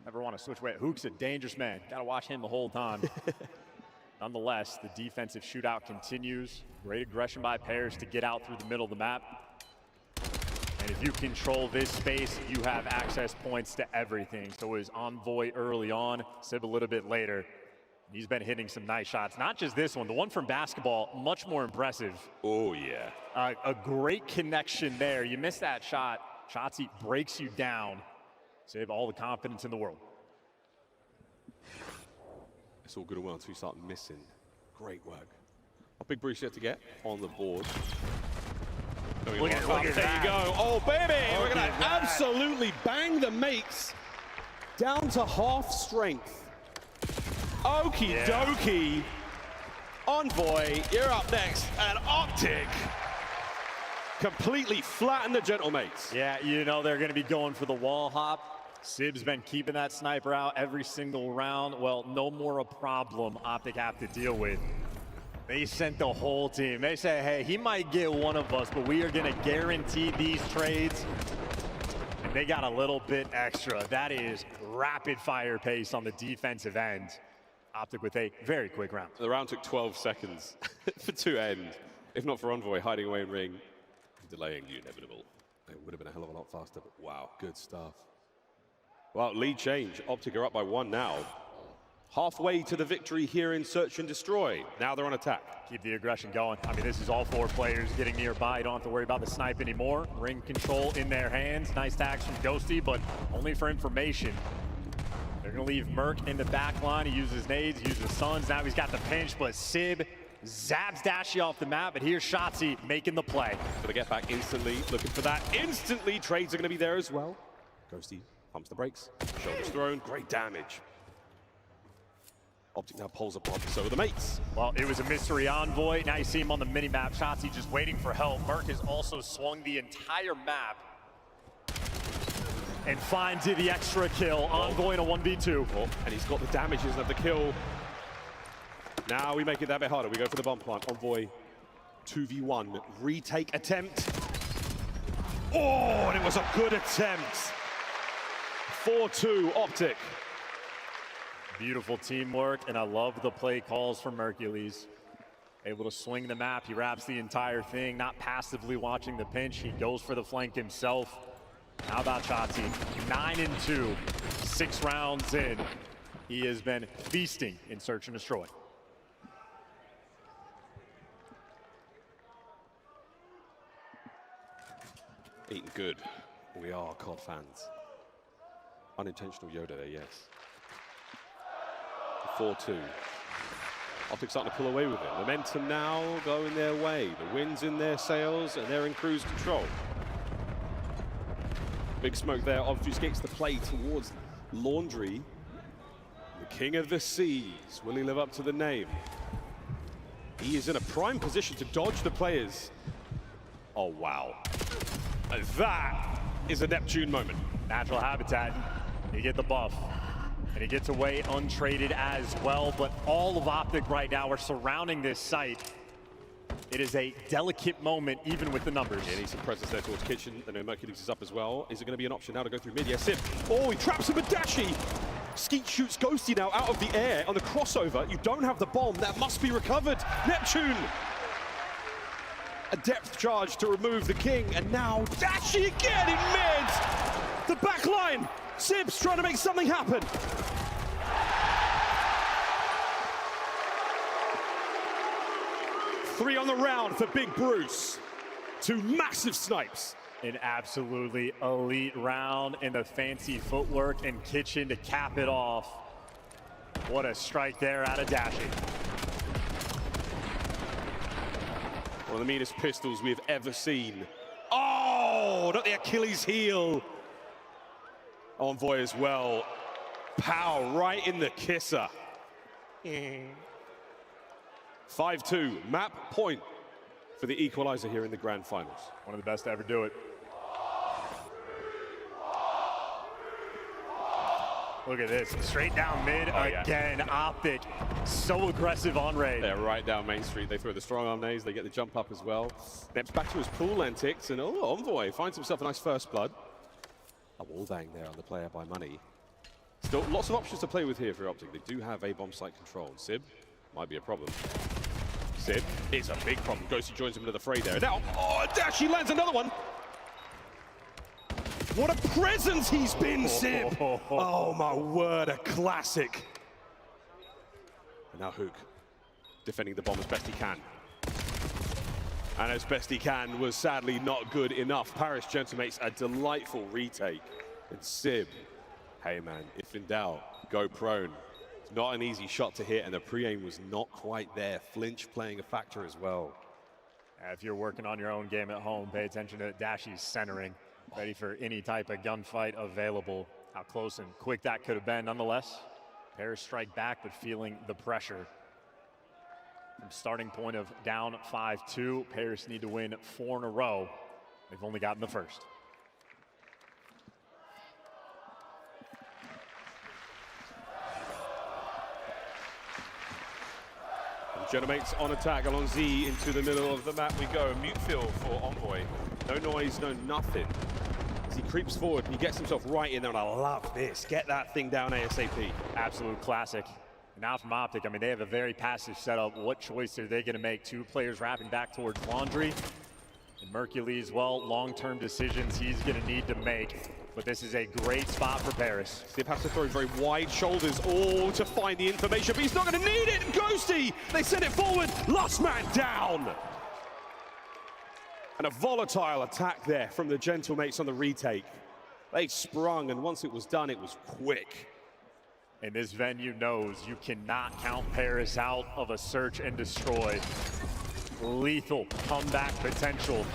Never want to switch away. Hook's a dangerous man. Got to watch him the whole time. Nonetheless, the defensive shootout continues. Great aggression by pairs to get out through the middle of the map. And if you control this space, you have access points to everything. So is Envoy early on, Sib a little bit later. He's been hitting some nice shots. Not just this one, the one from basketball, much more impressive. Oh, yeah. A great connection there. You miss that shot, Shotzi breaks you down. Sib all the confidence in the world. It's all good and well until you start missing. Great work. A big Bruce yet to get on the board. Look at there that. You go. Oh, baby. We're going to absolutely bang the mates down to half strength. Okie dokie. Envoy, you're up next. And Optic completely flattened the gentlemates. Yeah, you know they're going to be going for the wall hop. Sib's been keeping that sniper out every single round. Well, no more a problem Optic have to deal with. They sent the whole team. They say, hey, he might get one of us, but we are going to guarantee these trades. They got a little bit extra. That is rapid fire pace on the defensive end. Optic with a very quick round. The round took 12 seconds for to end. If not for Envoy hiding away in ring, delaying the inevitable. It would have been a hell of a lot faster, but wow, good stuff. Well, lead change. Optic are up by 1 now. Halfway to the victory here in Search and Destroy. Now they're on attack. Keep the aggression going. I mean, this is all 4 players getting nearby. You don't have to worry about the snipe anymore. Ring control in their hands. Nice tags from Ghosty, but only for information. They're going to leave Merc in the back line. He uses nades, he uses stuns. Now he's got the pinch, but Sib zabs Dashy off the map. But here's Shotzi making the play. Gonna get back instantly. Looking for that instantly. Trades are going to be there as well. Ghosty pumps the brakes. Shoulders thrown. Great damage. Optic now pulls apart, so are the mates. Well, it was a mystery Envoy. Now you see him on the mini-map. Shotzi just waiting for help. Merc has also swung the entire map and finds the extra kill. Envoy in a 1v2. And he's got the damages of the kill. Now we make it that bit harder. We go for the bomb plant. Envoy 2v1. Retake attempt. Oh, and it was a good attempt. 4-2 Optic. Beautiful teamwork, and I love the play calls from Mercules. Able to swing the map, he wraps the entire thing, not passively watching the pinch. He goes for the flank himself. How about Shotzi? 9-2, 6 rounds in. He has been feasting in Search and Destroy. Eating good. We are COD fans. Unintentional Yoda there, yes. 4-2. Optic starting to pull away with it. Momentum now going their way. The wind's in their sails and they're in cruise control. Big smoke there obfuscates the play towards Laundry. The king of the seas. Will he live up to the name? He is in a prime position to dodge the players. Oh, wow. And that is a Neptune moment. Natural habitat. You get the buff. And he gets away untraded as well, but all of Optic right now are surrounding this site. It is a delicate moment, even with the numbers. Yeah, needs some presence there towards Kitchen. I know Mercules is up as well. Is it going to be an option now to go through mid? Yes, Sib. Oh, he traps him with Dashi. Skeet shoots Ghosty now out of the air on the crossover. You don't have the bomb. That must be recovered. Neptune. A depth charge to remove the king, and now Dashi again in mid. The back line. Sib's trying to make something happen. Three on the round for Big Bruce. 2 massive snipes. An absolutely elite round in the fancy footwork, and Kitchen to cap it off. What a strike there out of Dashi. One of the meanest pistols we've ever seen. Oh, not the Achilles heel. Envoy as well. Pow, right in the kisser. 5-2, map point for the equalizer here in the grand finals. One of the best to ever do it. Look at this, straight down mid again. Yeah. Optic, so aggressive on raid. They're right down Main Street. They throw the strong arm nades, they get the jump up as well. Neps back to his pool antics, and oh, Envoy finds himself a nice first blood. A wall bang there on the player by Money. Still lots of options to play with here for Optic. They do have a bomb site control. Sib might be a problem. Sib is a big problem. Ghosty joins him into the fray there. Now, oh, Dashi lands another one. What a presence he's been, Sib. Oh my word, a classic. And now Hook defending the bomb as best he can. And as best he can was sadly not good enough. Paris Gentlemakes a delightful retake. And Sib, hey man, if in doubt, go prone. It's not an easy shot to hit, and the pre-aim was not quite there. Flinch playing a factor as well. If you're working on your own game at home, pay attention to Dashi's centering. Ready for any type of gunfight available. How close and quick that could have been. Nonetheless, Paris strike back, but feeling the pressure. From starting point of down 5-2, Paris need to win 4 in a row. They've only gotten the first. Gentlemakes on attack along Z into the middle of the map we go. Mute field for Envoy. No noise, no nothing. Z he creeps forward and he gets himself right in there, and I love this. Get that thing down ASAP. Absolute classic. Now from Optic, I mean, they have a very passive setup. What choice are they going to make? 2 players wrapping back towards Laundry. And Mercury as well, long-term decisions he's going to need to make. But this is a great spot for Paris. Sib has to throw very wide shoulders, all to find the information, but he's not going to need it. Ghosty, they send it forward. Last man down. And a volatile attack there from the Gentlemates on the retake. They sprung, and once it was done, it was quick. And this venue knows you cannot count Paris out of a search and destroy. Lethal comeback potential.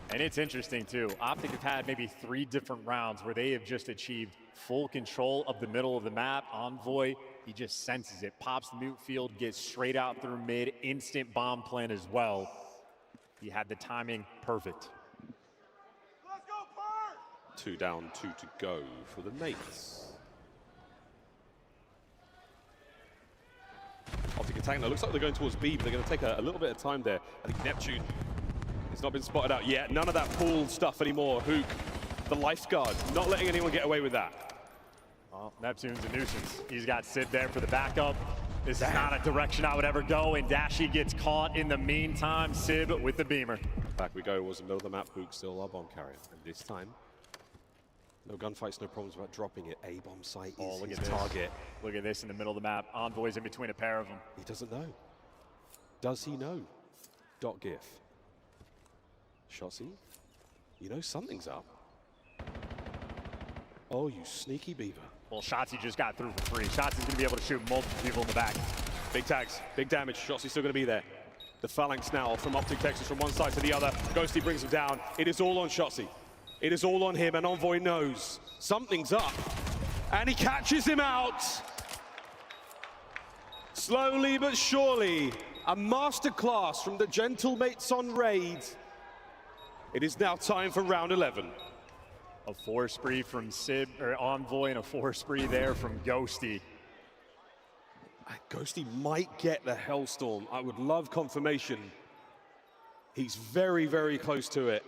And it's interesting too. Optic have had maybe 3 different rounds where they have just achieved full control of the middle of the map. Envoy, he just senses it, pops the mute field, gets straight out through mid, instant bomb plan as well. He had the timing perfect. 2 down, 2 to go for the mates. Optic attack now. Looks like they're going towards B, but they're going to take a little bit of time there. I think Neptune has not been spotted out yet. None of that pool stuff anymore. Hook, the lifeguard, not letting anyone get away with that. Well, Neptune's a nuisance. He's got Sid there for the backup. This is not a direction I would ever go, and Dashy gets caught in the meantime. Sib with the beamer. Back we go. It was the middle of the map. Hook still our bomb carrier. And this time, no gunfights, no problems about dropping it. A bomb site is look his at this. target. Look at this in the middle of the map. Envoy's in between a pair of them. He doesn't know. Does he know? .gif. Shotzi, you know something's up. Oh, you sneaky beaver. Well, Shotzi just got through for free. Shotzi's going to be able to shoot multiple people in the back. Big tags, big damage. Shotzi's still going to be there. The phalanx now from Optic Texas from one side to the other. Ghosty brings him down. It is all on Shotzi. It is all on him, and Envoy knows something's up. And he catches him out. Slowly but surely, a masterclass from the Gentlemates on raid. It is now time for round 11. A 4 spree from Sib, or Envoy, and a 4 spree there from Ghosty. Ghosty might get the Hellstorm. I would love confirmation. He's very, very close to it.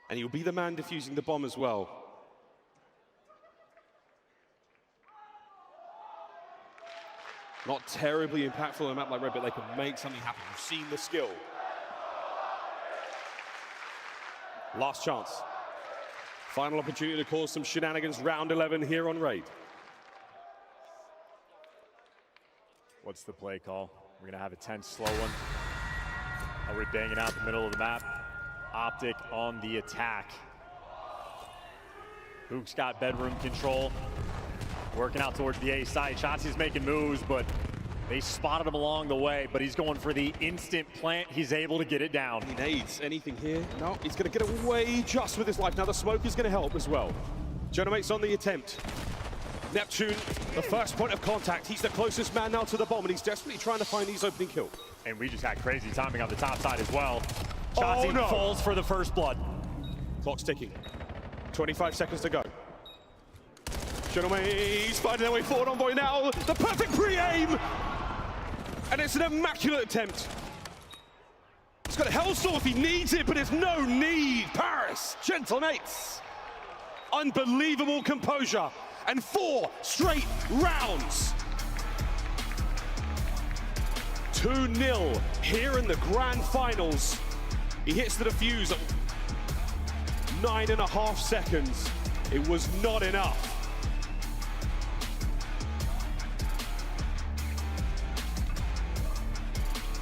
And he'll be the man defusing the bomb as well. Not terribly impactful on a map like Red, but they can make something happen. You've seen the skill. Last chance. Final opportunity to cause some shenanigans. Round 11 here on Raid. What's the play call? We're going to have a tense, slow one. We're banging out the middle of the map. Optic on the attack. Hook's got bedroom control. Working out towards the A side. Shotzi's making moves, but they spotted him along the way, but he's going for the instant plant. He's able to get it down. He needs anything here. No, he's going to get away just with his life. Now the smoke is going to help as well. Gentlemates on the attempt. Neptune, the first point of contact. He's the closest man now to the bomb, and he's desperately trying to find these opening kills. And we just had crazy timing on the top side as well. Shotzi falls for the first blood. Clock's ticking. 25 seconds to go. Gentlemates finding their way forward. Envoy now. The perfect pre-aim! And it's an immaculate attempt. He's got a Hellstorm if he needs it, but there's no need. Paris, Gentlemates. Unbelievable composure. And 4 straight rounds. 2-0 here in the grand finals. He hits the defuse at 9.5 seconds. It was not enough.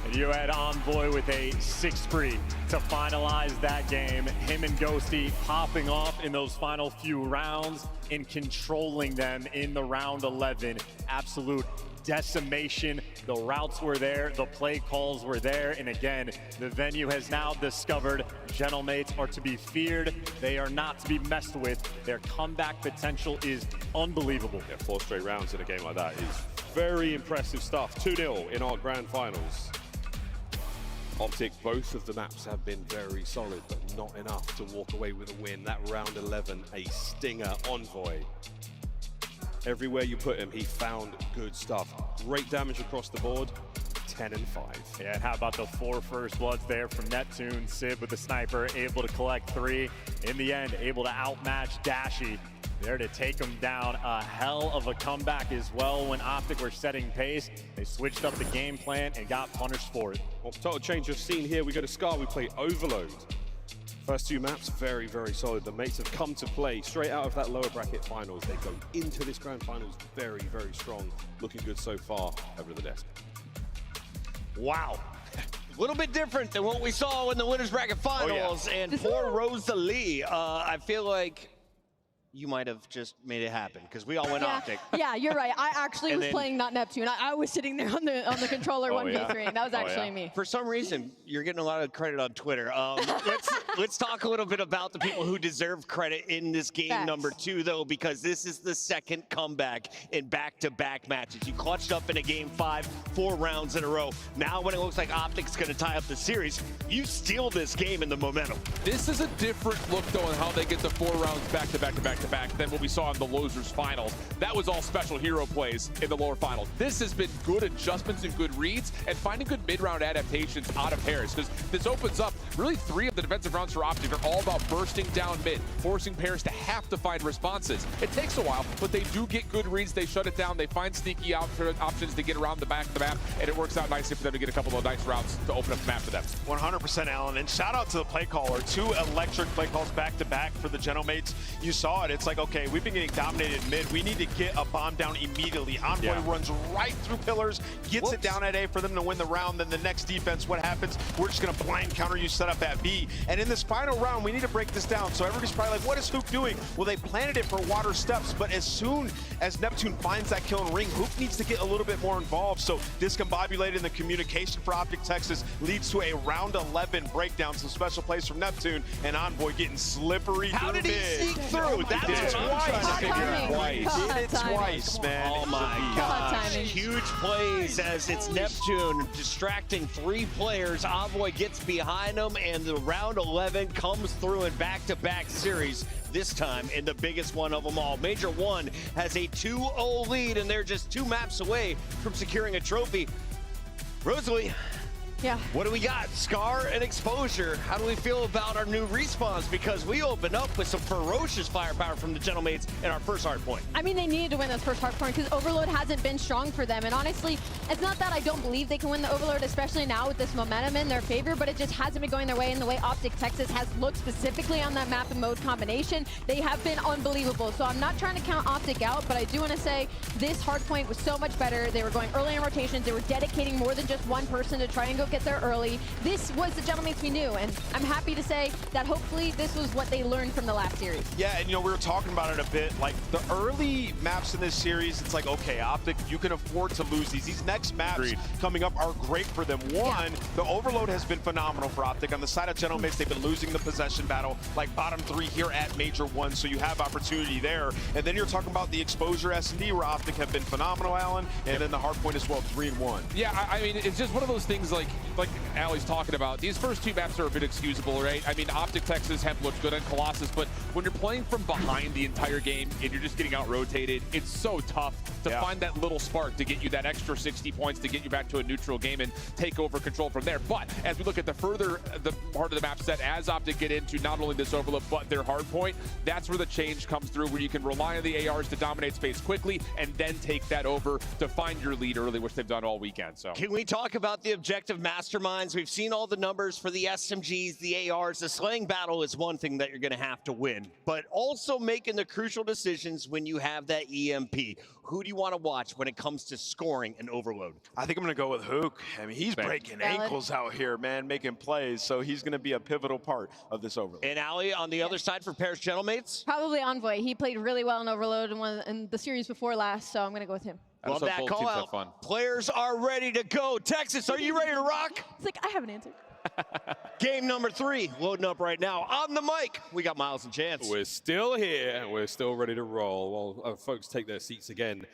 And you had Envoy with a 6 spree to finalize that game. Him and Ghosty popping off in those final few rounds and controlling them in the round 11. Absolute decimation. The routes were there, the play calls were there, and again, the venue has now discovered Gentlemates are to be feared. They are not to be messed with. Their comeback potential is unbelievable. Yeah, 4 straight rounds in a game like that is very impressive stuff. 2-0 in our grand finals. Optic, both of the maps have been very solid, but not enough to walk away with a win. That round 11, a stinger. Envoy. Everywhere you put him, he found good stuff. Great damage across the board. 10-5. Yeah, and how about the 4 first bloods there from Neptune? Sib with the sniper, able to collect 3. In the end, able to outmatch Dashy. There to take him down. A hell of a comeback as well when Optic were setting pace. They switched up the game plan and got punished for it. Well, total change of scene here. We go to Scar, we play Overload. First 2 maps, very, very solid. The mates have come to play straight out of that lower bracket finals. They go into this grand finals very, very strong. Looking good so far over the desk. Wow. A little bit different than what we saw in the winners bracket finals. And poor Rosalie, I feel like you might have just made it happen because we all went Optic. Yeah, you're right. I actually was playing not Neptune. I was sitting there on the controller 1v3, and that was actually me. For some reason, you're getting a lot of credit on Twitter. Let's talk a little bit about the people who deserve credit in this game number 2, though, because this is the second comeback in back-to-back matches. You clutched up in a game 5, 4 rounds in a row. Now, when it looks like Optic's going to tie up the series, you steal this game in the momentum. This is a different look, though, on how they get the 4 rounds back-to-back-to-back than what we saw in the losers finals. That was all special hero plays in the lower finals. This has been good adjustments and good reads and finding good mid-round adaptations out of Paris, because this opens up really 3 of the defensive rounds for Optic are all about bursting down mid, forcing Paris to have to find responses. It takes a while, but they do get good reads. They shut it down. They find sneaky options to get around the back of the map, and it works out nicely for them to get a couple of nice routes to open up the map for them. 100%, Alan. And shout out to the play caller. 2 electric play calls back to back for the Genomates. You saw it. It's like, okay, we've been getting dominated mid. We need to get a bomb down immediately. Envoy runs right through pillars, gets it down at A for them to win the round. Then the next defense, what happens? We're just going to blind counter you set up at B. And in this final round, we need to break this down. So everybody's probably like, what is Hoop doing? Well, they planted it for water steps, but as soon as Neptune finds that kill and ring, Hoop needs to get a little bit more involved. So discombobulated in the communication for Optic Texas leads to a round 11 breakdown. Some special plays from Neptune and Envoy getting slippery. How did he sneak through? That's what I'm trying to figure out. Did it twice, man. Oh my gosh. Huge plays as it's Neptune distracting 3 players. Envoy gets behind them, and the round 11 comes through in back-to-back series. This time in the biggest one of them all. Major 1 has a 2-0 lead, and they're just 2 maps away from securing a trophy. Rosalie. Yeah. What do we got? Scar and Exposure. How do we feel about our new respawns? Because we opened up with some ferocious firepower from the Genomates in our first hard point. I mean, they needed to win this first hard point because Overload hasn't been strong for them. And honestly, it's not that I don't believe they can win the Overload, especially now with this momentum in their favor, but it just hasn't been going their way in the way Optic Texas has looked specifically on that map and mode combination. They have been unbelievable. So I'm not trying to count Optic out, but I do want to say this hard point was so much better. They were going early in rotations. They were dedicating more than just one person to try and go get there early. This was the Genomates we knew, and I'm happy to say that hopefully this was what they learned from the last series. Yeah, and you know, we were talking about it a bit, like the early maps in this series, it's like, okay, Optic, you can afford to lose these. These next maps coming up are great for them. One, the Overload has been phenomenal for Optic. On the side of Genomates, they've been losing the possession battle, like bottom 3 here at Major 1, so you have opportunity there. And then you're talking about the Exposure S&D where Optic have been phenomenal, Alan, and then the hard point as well, 3-1. Yeah, I mean, it's just one of those things like Allie's talking about. These first 2 maps are a bit excusable, right? I mean, Optic Texas have looked good on Colossus, but when you're playing from behind the entire game and you're just getting out-rotated, it's so tough to find that little spark to get you that extra 60 points to get you back to a neutral game and take over control from there. But as we look at the part of the map set, as Optic get into not only this overload, but their hard point, that's where the change comes through, where you can rely on the ARs to dominate space quickly and then take that over to find your lead early, which they've done all weekend. So can we talk about the objective masterminds? We've seen all the numbers for the SMGs, the ARs. The slaying battle is one thing that you're going to have to win, but also making the crucial decisions when you have that EMP. Who do you want to watch when it comes to scoring an overload? I think I'm going to go with Hook. I mean, he's breaking ankles out here, man, making plays, so he's going to be a pivotal part of this overload. And Allie, on the other side for Paris Genomates? Probably Envoy. He played really well in Overload in the series before last, so I'm going to go with him. Love that call out. Players are ready to go. Texas, are you ready to rock? It's like, I have an answer. Game number 3, loading up right now. On the mic, we got Miles and Chance. We're still here. We're still ready to roll. While folks take their seats again,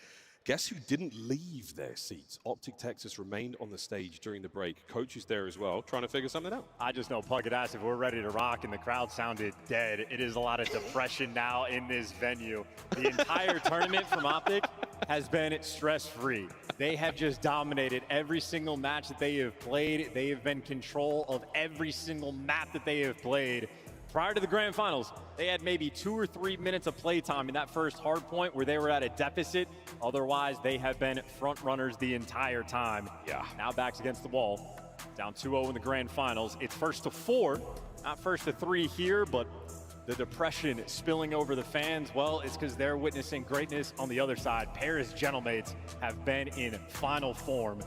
guess who didn't leave their seats? Optic Texas remained on the stage during the break. Coach is there as well, trying to figure something out. I just know Plug It Ass, if we're ready to rock, and the crowd sounded dead. It is a lot of depression now in this venue. The entire tournament from Optic has been stress-free. They have just dominated every single match that they have played. They have been in control of every single map that they have played. Prior to the grand finals, they had maybe 2 or 3 minutes of playtime in that first hard point where they were at a deficit. Otherwise, they have been front runners the entire time. Yeah. Now backs against the wall. Down 2-0 in the grand finals. It's first to 4, not first to 3 here, but the depression spilling over the fans, well, it's because they're witnessing greatness on the other side. Paris Gentlemaites have been in final form.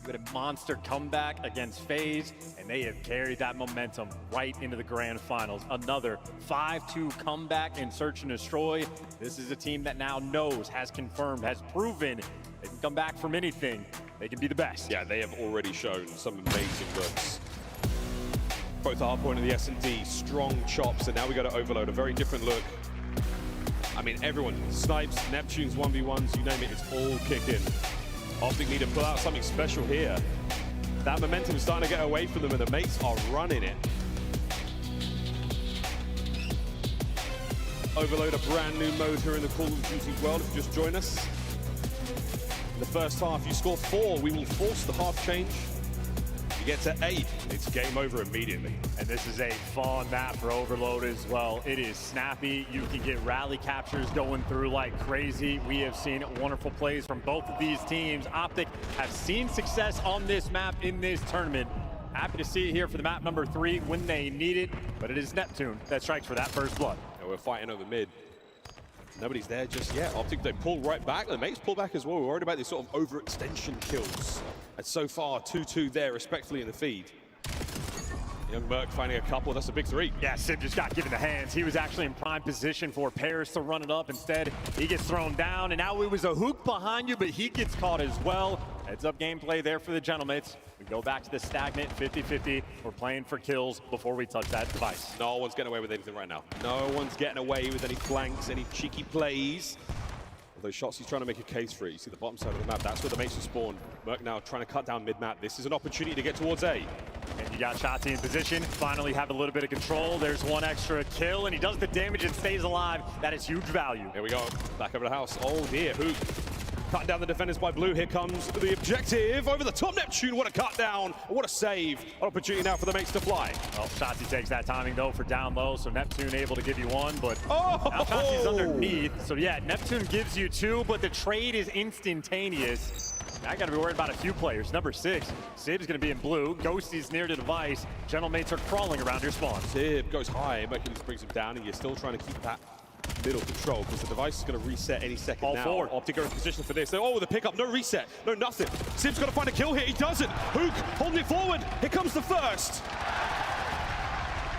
With a monster comeback against FaZe, and they have carried that momentum right into the grand finals. Another 5-2 comeback in Search and Destroy. This is a team that now knows, has confirmed, has proven they can come back from anything. They can be the best. Yeah, they have already shown some amazing looks. Both the hard point and the S&D, strong chops, and now we go to Overload, a very different look. I mean, everyone, Snipes, Neptune's 1v1s, you name it, it's all kicking. Optic need to pull out something special here. That momentum is starting to get away from them, and the mates are running it. Overload, a brand new mode here in the Call of Duty world. If you just join us. In the first half, you score 4, we will force the half change. You get to 8, it's game over immediately. And this is a fun map for Overload as well. It is snappy. You can get rally captures going through like crazy. We have seen wonderful plays from both of these teams. Optic have seen success on this map in this tournament. Happy to see it here for the map number 3 when they need it, but it is Neptune that strikes for that first blood. Yeah, we're fighting over mid. Nobody's there just yet. Optic, they pull right back. The mates pull back as well. We're worried about these sort of overextension kills. And so far, 2-2 there, respectfully in the feed. Young Merc finding a couple. That's a big 3. Yeah, Sib just got given the hands. He was actually in prime position for Paris to run it up. Instead, he gets thrown down, and now it was a hook behind you, but he gets caught as well. Heads up gameplay there for the Gentlemaites. We go back to the stagnant 50-50. We're playing for kills before we touch that device. No one's getting away with anything right now. No one's getting away with any flanks, any cheeky plays. Those shots, he's trying to make a case for it. You see the bottom side of the map, that's where the mates are spawned. Merc now trying to cut down mid-map. This is an opportunity to get towards A. And you got Shotzi in position, finally have a little bit of control. There's one extra kill, and he does the damage and stays alive. That is huge value. Here we go, back over the house. Oh dear, Hook cutting down the defenders by Blue. Here comes the objective. Over the top, Neptune, what a cut down. What a save. An opportunity now for the mates to fly. Well, Shotzi takes that timing though for down low, so Neptune able to give you 1, but now Shotzi's underneath. So yeah, Neptune gives you 2, but the trade is instantaneous. I gotta be worried about a few players. Number 6, Sib's gonna be in blue. Ghosty's near the device. Gentlemaites are crawling around your spawn. Sib goes high, Mercury brings him down, and you're still trying to keep that middle control because the device is going to reset any second All now. forward. Optic are in position for this. Oh, the pickup, no reset, no nothing. Sib's got to find a kill here. He doesn't. Hook holding it forward. Here comes the first.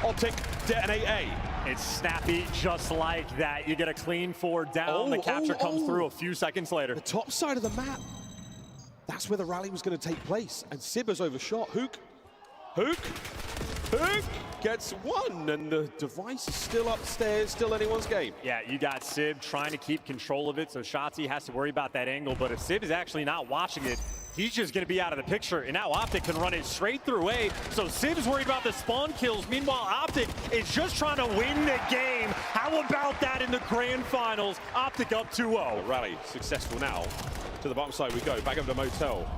Optic detonate A. It's snappy just like that. You get a clean 4 down. The capture comes through a few seconds later. The top side of the map. That's where the rally was going to take place. And Sib has overshot. Hook gets 1, and the device is still upstairs, still anyone's game. Yeah, you got Sib trying to keep control of it, so Shotzi has to worry about that angle, but if Sib is actually not watching it, he's just going to be out of the picture, and now Optic can run it straight through A, so Sib's worried about the spawn kills. Meanwhile, Optic is just trying to win the game. How about that in the grand finals? Optic up 2-0. Rally successful now. To the bottom side we go, back over to Motel.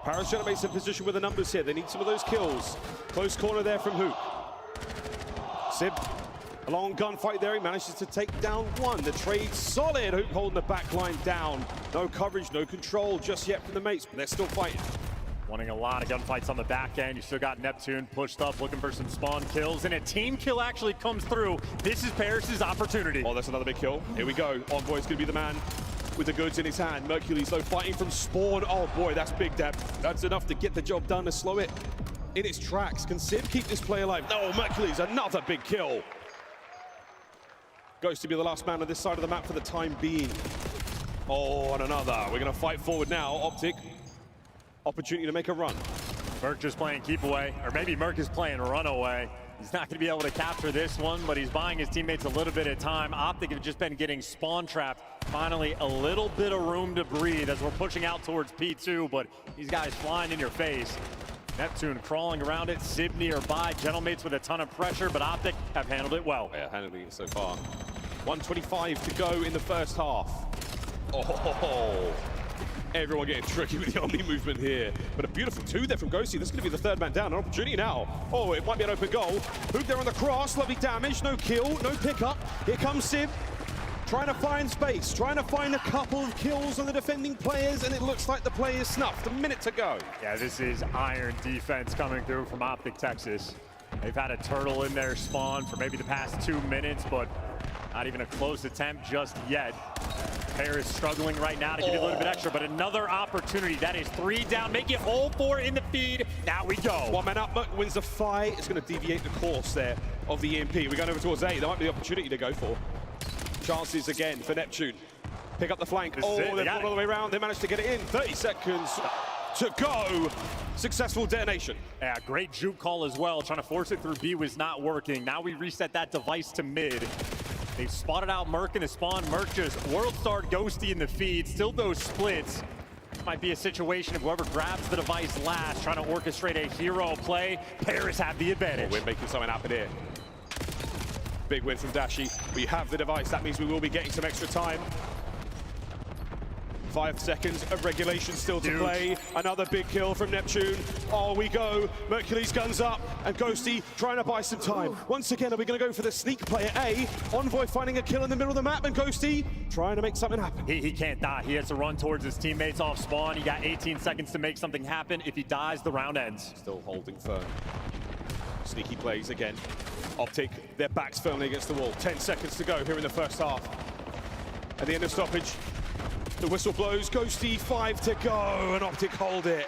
Paris Gentlemaites in position with the numbers here. They need some of those kills. Close corner there from Hook. Sib, a long gunfight there. He manages to take down 1. The trade solid. Hook holding the back line down. No coverage, no control just yet from the mates, but they're still fighting. Wanting a lot of gunfights on the back end. You still got Neptune pushed up, looking for some spawn kills, and a team kill actually comes through. This is Paris's opportunity. Oh, that's another big kill. Here we go. Envoy's gonna be the man with the goods in his hand. Mercury's though fighting from spawn. Oh boy, that's big depth. That's enough to get the job done, to slow it in its tracks. Can Sib keep this play alive? No, Mercury's another big kill. Goes to be the last man on this side of the map for the time being. Oh, and another. We're gonna fight forward now. Optic, opportunity to make a run. Merc just playing keep away, or maybe Merc is playing run away. He's not going to be able to capture this one, but he's buying his teammates a little bit of time. Optic have just been getting spawn trapped. Finally, a little bit of room to breathe as we're pushing out towards P2, but these guys flying in your face. Neptune crawling around it, Sib nearby. Gentlemaites with a ton of pressure, but Optic have handled it well. Yeah, handling it so far. 1:25 to go in the first half. Oh, everyone getting tricky with the Omni movement here. But a beautiful 2 there from Ghosty. This is going to be the 3rd man down. An opportunity now. Oh, it might be an open goal. Hook there on the cross. Lovely damage. No kill. No pickup. Here comes Sib. Trying to find space. Trying to find a couple of kills on the defending players. And it looks like the play is snuffed. A minute to go. Yeah, this is iron defense coming through from Optic Texas. They've had a turtle in their spawn for maybe the past 2 minutes, but not even a close attempt just yet. Paris struggling right now to give you a little bit extra, but another opportunity. That is 3 down. Make it all 4 in the feed. Now we go. 1 man up, Merc wins the fight. It's going to deviate the course there of the EMP. We're going over towards A. There might be the opportunity to go for. Chances again for Neptune. Pick up the flank. They've gone all the way around. They managed to get it in. 30 seconds to go. Successful detonation. Yeah, great juke call as well. Trying to force it through B was not working. Now we reset that device to mid. They've spotted out Merc in the spawn. Merc just world starred Ghosty in the feed. Still those splits. Might be a situation of whoever grabs the device last, trying to orchestrate a hero play. Paris have the advantage. We're making something happen here. Big win from Dashi. We have the device. That means we will be getting some extra time. 5 seconds of regulation still to play. Another big kill from Neptune. Oh, we go. Mercury's guns up, and Ghosty trying to buy some time. Once again, are we going to go for the sneak play at A? Envoy finding a kill in the middle of the map, and Ghosty trying to make something happen. He can't die. He has to run towards his teammates off spawn. He got 18 seconds to make something happen. If he dies, the round ends. Still holding firm. Sneaky plays again. Optic, their backs firmly against the wall. 10 seconds to go here in the first half. At the end of stoppage, the whistle blows. Ghosty, 5 to go, and Optic hold it.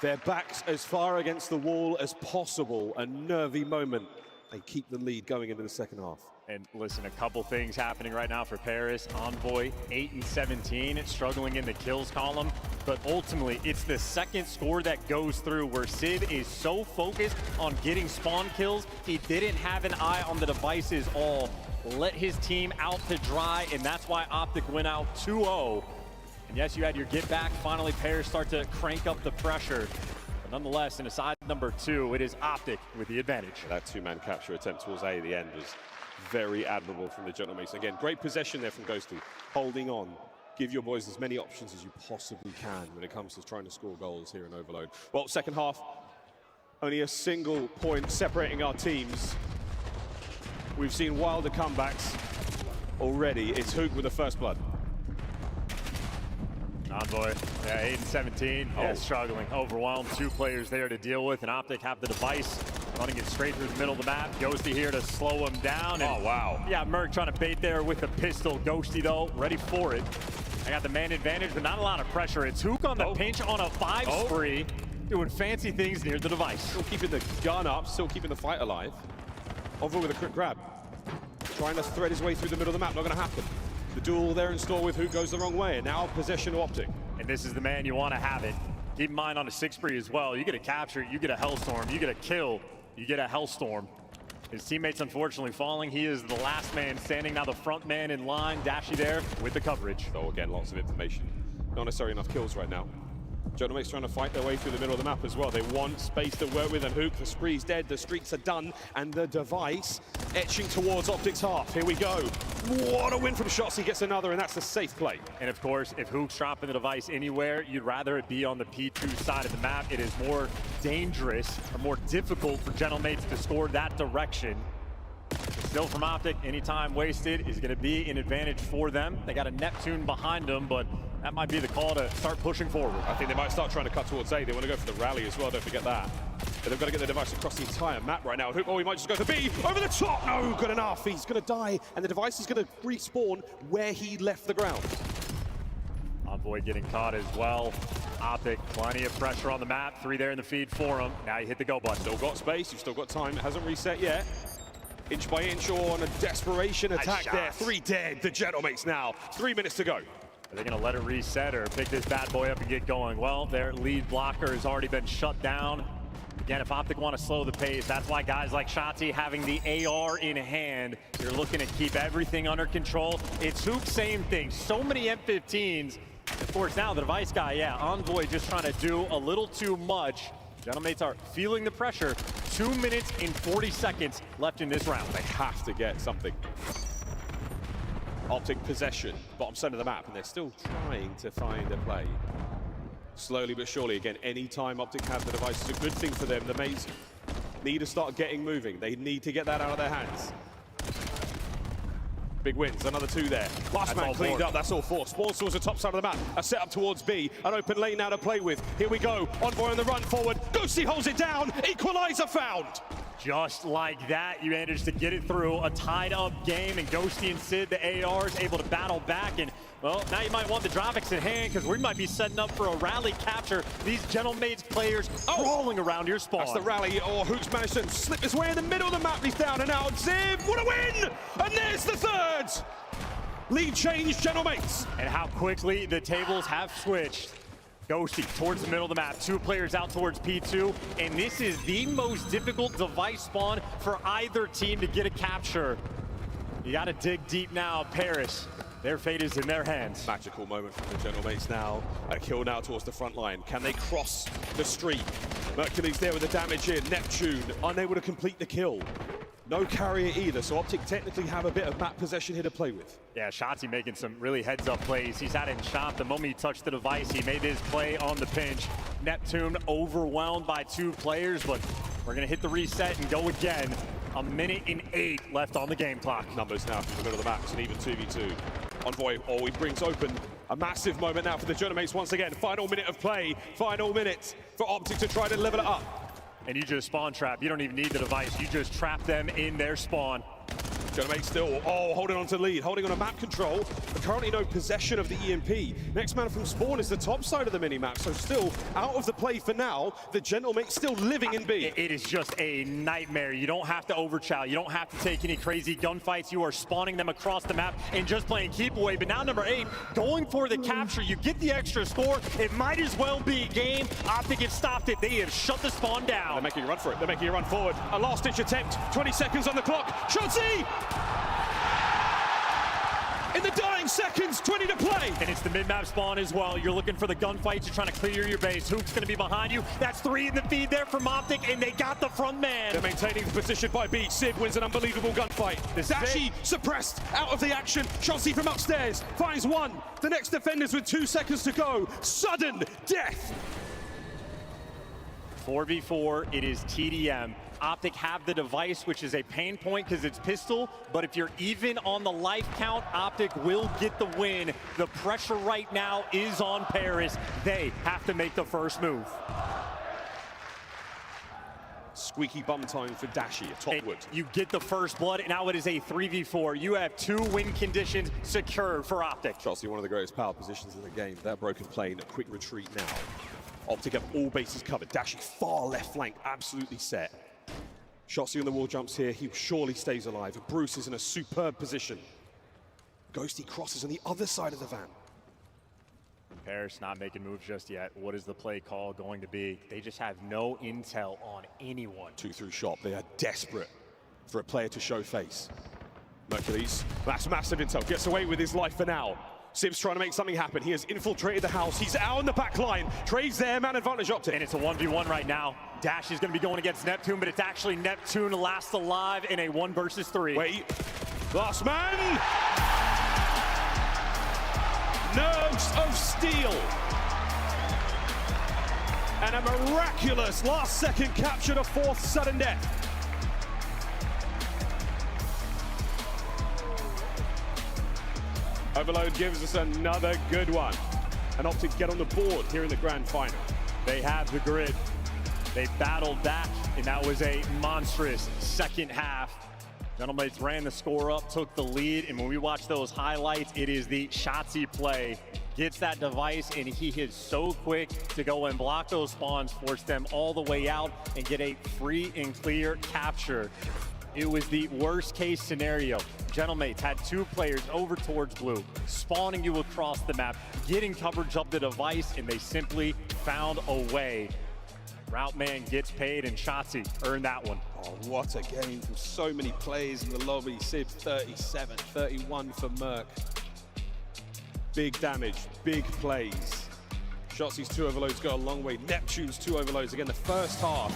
Their backs as far against the wall as possible. A nervy moment. They keep the lead going into the second half. And listen, a couple things happening right now for Paris. Envoy, 8 and 17, struggling in the kills column. But ultimately, it's the second score that goes through where Sid is so focused on getting spawn kills, he didn't have an eye on the devices all. Let his team out to dry, and that's why Optic went out 2-0. And yes, you had your get back. Finally, Paris start to crank up the pressure. But nonetheless, in aside number 2, it is Optic with the advantage. That 2-man capture attempt towards A at the end was very admirable from the Gentlemen. Again, great possession there from Ghosty. Holding on. Give your boys as many options as you possibly can when it comes to trying to score goals here in Overload. Well, second half, only a single point separating our teams. We've seen wilder comebacks already. It's Hook with the first blood. Envoy, yeah, 8 and 17, yeah, struggling, overwhelmed. 2 players there to deal with, and Optic have the device, running it straight through the middle of the map. Ghosty here to slow him down. And, oh, wow. Yeah, Merc trying to bait there with the pistol. Ghosty, though, ready for it. I got the man advantage, but not a lot of pressure. It's Hook on the pinch on a 5 spree, doing fancy things near the device. Still keeping the gun up, still keeping the fight alive. Envoy with a quick grab. Trying to thread his way through the middle of the map, not going to happen. The duel there in store with Hook goes the wrong way, and now possession of Optic. And this is the man you want to have it. Keep in mind on a 6 spree as well, you get a capture, you get a Hellstorm, you get a kill, you get a Hellstorm. His teammates unfortunately falling. He is the last man standing, now the front man in line. Dashi there with the coverage. So again, lots of information. Not necessarily enough kills right now. Gentlemen's trying to fight their way through the middle of the map as well. They want space to work with, and Hook, the spree's dead, the streaks are done, and the device etching towards Optic's half. Here we go. What a win from Shots. He gets another, and that's a safe play. And of course, if Hook's dropping the device anywhere, you'd rather it be on the P2 side of the map. It is more dangerous or more difficult for Gentlemates to score that direction. Still from Optic, any time wasted is going to be an advantage for them. They got a Neptune behind them, but that might be the call to start pushing forward. I think they might start trying to cut towards A. They want to go for the rally as well, don't forget that. But they've got to get the device across the entire map right now. Oh, he might just go for B, over the top. No, good enough. He's going to die, and the device is going to respawn where he left the ground. Envoy getting caught as well. Optic, plenty of pressure on the map. 3 there in the feed for him. Now you hit the go button. Still got space, you've still got time. It hasn't reset yet. Inch by inch on a desperation attack there. 3 dead, the Gentlemates now. 3 minutes to go. Are they going to let it reset or pick this bad boy up and get going? Well, their lead blocker has already been shut down. Again, if Optic want to slow the pace, that's why guys like Shotzi having the AR in hand, you're looking to keep everything under control. It's Hook, same thing. So many M15s. Of course, now the device guy, yeah, Envoy just trying to do a little too much. Gentlemates are feeling the pressure. 2 minutes and 40 seconds left in this round. They have to get something. Optic possession, bottom center of the map, and they're still trying to find a play. Slowly but surely, again, any time Optic have the device is a good thing for them. The mates need to start getting moving. They need to get that out of their hands. Big wins, another 2 there. Last man cleaned up, that's all 4. Spawn Swords the top side of the map. A set up towards B. An open lane now to play with. Here we go. Envoy on the run forward. Ghosty holds it down. Equalizer found. Just like that, you managed to get it through a tied-up game, and Ghosty and Sid, the ARs, able to battle back. And, well, now you might want the Dropix in hand, because we might be setting up for a rally capture. These Gentlemaids players crawling around your spawn. That's the rally. Oh, Hooks managed to slip his way in the middle of the map. He's down and out. Ziv, what a win! And there's the 3rd! Lead change, Gentlemaids. And how quickly the tables have switched. Ghosty towards the middle of the map, 2 players out towards P2, and this is the most difficult device spawn for either team to get a capture. You gotta dig deep now, Paris. Their fate is in their hands. Magical moment from the Gentlemaids now. A kill now towards the front line. Can they cross the street? Mercury's there with the damage in. Neptune unable to complete the kill. No carrier either, so Optic technically have a bit of map possession here to play with. Yeah, Shotzi making some really heads-up plays. He's had it in shot. The moment he touched the device, he made his play on the pinch. Neptune overwhelmed by 2 players, but we're going to hit the reset and go again. 1 minute and 8 left on the game clock. Numbers now from the middle of the map. It's an even 2v2. Envoy, he brings open a massive moment now for the Gentlemaids once again. Final minute of play. Final minute for Optic to try to level it up. And you just spawn trap. You don't even need the device. You just trap them in their spawn. Gentlemaids still, holding on to lead, holding on to map control, but currently no possession of the EMP. Next man from spawn is the top side of the mini-map, so still out of the play for now. The Gentlemaids still living in B. It is just a nightmare. You don't have to overchow. You don't have to take any crazy gunfights. You are spawning them across the map and just playing keep away. But now number 8, going for the capture. You get the extra score. It might as well be game. Optic have stopped it. They have shut the spawn down. They're making a run for it. They're making a run forward. A last-ditch attempt. 20 seconds on the clock. Shotzi! In the dying seconds, 20 to play. And it's the mid-map spawn as well. You're looking for the gunfights. You're trying to clear your base. Hook's going to be behind you. That's 3 in the feed there from Optic, and they got the front man. They're maintaining the position by B. Sid wins an unbelievable gunfight. Dashi suppressed out of the action. Shotzi from upstairs finds 1. The next defenders with 2 seconds to go. Sudden death. 4v4, it is TDM. Optic have the device, which is a pain point because it's pistol, but if you're even on the life count, Optic will get the win. The pressure right now is on Paris. They have to make the first move. Squeaky bum time for Dashi, top wood. You get the first blood, and now it is a 3v4. You have 2 win conditions secured for Optic. Shotzi, one of the greatest power positions in the game. That broken plane, a quick retreat now. Optic have all bases covered. Dashi far left flank, absolutely set. Shotzi on the wall jumps here. He surely stays alive. Bruce is in a superb position. Ghosty crosses on the other side of the van. Paris not making moves just yet. What is the play call going to be? They just have no intel on anyone. 2 through shot. They are desperate for a player to show face. Mercury's, that's massive intel. Gets away with his life for now. Sib's trying to make something happen. He has infiltrated the house. He's out on the back line. Trades there, man advantage Optic. And it's a 1v1 right now. Dash is going to be going against Neptune, but it's actually Neptune last alive in a 1 versus 3. Wait. Last man! Nerves of steel. And a miraculous last-second capture to 4th sudden death. Overload gives us another good one. And Optic get on the board here in the grand final. They have the grid. They battled back, and that was a monstrous second half. Gentlemaids ran the score up, took the lead, and when we watch those highlights, it is the Shotzi play. Gets that device, and he is so quick to go and block those spawns, force them all the way out, and get a free and clear capture. It was the worst case scenario. Gentlemaids had 2 players over towards blue, spawning you across the map, getting coverage of the device, and they simply found a way. Route man gets paid, and Shotzi earned that one. Oh, what a game from so many plays in the lobby. Sib 37, 31 for Merc. Big damage, big plays. Shotzi's 2 overloads go a long way. Neptune's 2 overloads. Again, the first half.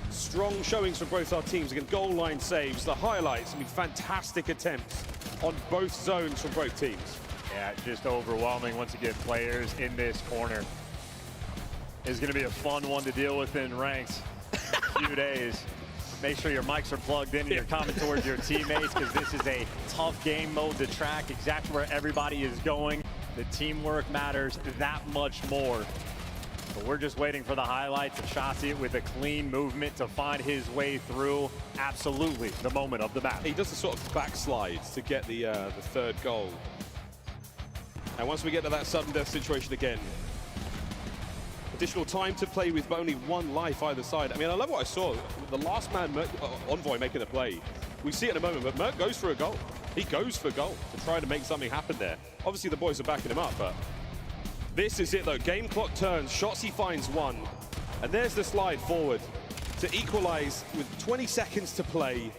Strong showings from both our teams. Again, goal line saves, the highlights. I mean, fantastic attempts on both zones from both teams. Yeah, just overwhelming once you get players in this corner. It's going to be a fun one to deal with in ranks in a few days. Make sure your mics are plugged in and you're coming towards your teammates, because this is a tough game mode to track exactly where everybody is going. The teamwork matters that much more. But we're just waiting for the highlights of Shotzzy with a clean movement to find his way through. Absolutely the moment of the map. He does the sort of backslides to get the third goal. And once we get to that sudden death situation again, additional time to play with only one life either side. I mean, I love what I saw. The last man, Envoy, making a play. We see it in a moment, but Merc goes for a goal. He goes for goal to try to make something happen there. Obviously, the boys are backing him up, but this is it, though. Game clock turns. Shotzzy finds one. And there's the slide forward to equalize with 20 seconds to play.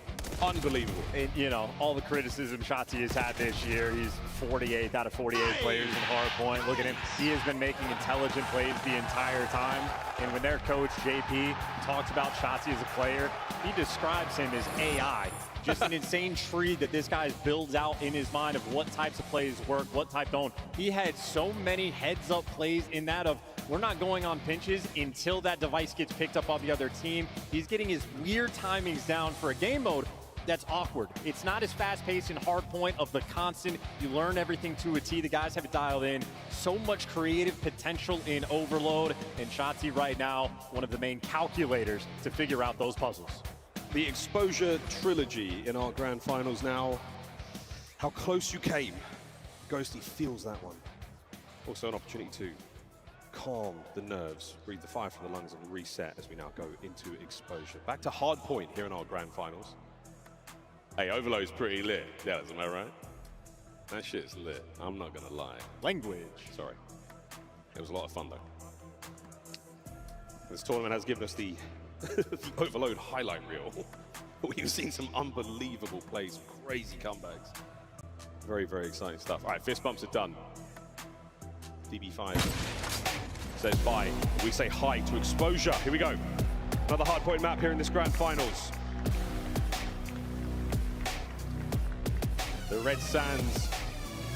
Unbelievable. And, you know, all the criticism Shotzzy has had this year, he's 48th out of 48 players in hardpoint. Look at him. He has been making intelligent plays the entire time. And when their coach, JP, talks about Shotzzy as a player, he describes him as AI. Just an insane tree that this guy builds out in his mind of what types of plays work, what type don't. He had so many heads-up plays in that of, we're not going on pinches until that device gets picked up on the other team. He's getting his weird timings down for a game mode that's awkward. It's not as fast-paced in hardpoint of the constant. You learn everything to a T. The guys have it dialed in. So much creative potential in Overload. And Shotzzy right now, one of the main calculators to figure out those puzzles. The exposure trilogy in our grand finals now. How close you came. Ghosty feels that one. Also an opportunity to calm the nerves, breathe the fire from the lungs, and reset as we now go into exposure. Back to hard point here in our grand finals. Hey, Overload's pretty lit. Yeah, am I right? That shit's lit. I'm not gonna lie. Language. Sorry. It was a lot of fun though. This tournament has given us the Overload highlight reel. We've seen some unbelievable plays, crazy comebacks. Very, very exciting stuff. All right, fist bumps are done. DB5 says bye. We say hi to exposure. Here we go. Another hardpoint map here in this grand finals. The red sands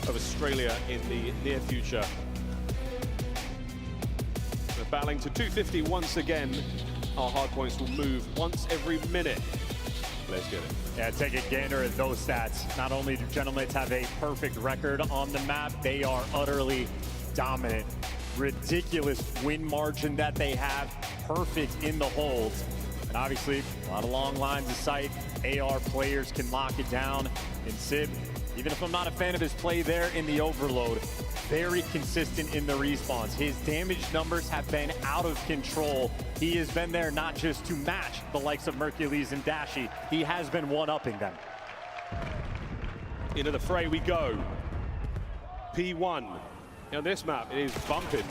of Australia in the near future. We're battling to 250 once again. Our hardpoints will move once every minute. Let's get it. Yeah, take a gander at those stats. Not only do Gentlemen have a perfect record on the map, they are utterly dominant. Ridiculous win margin that they have. Perfect in the holds. And obviously, a lot of long lines of sight. AR players can lock it down. And Sib, even if I'm not a fan of his play there in the Overload, very consistent in the respawns. His damage numbers have been out of control. He has been there not just to match the likes of Mercules and Dashy. He has been one-upping them. Into the fray we go. P1. On this map, it is bumping.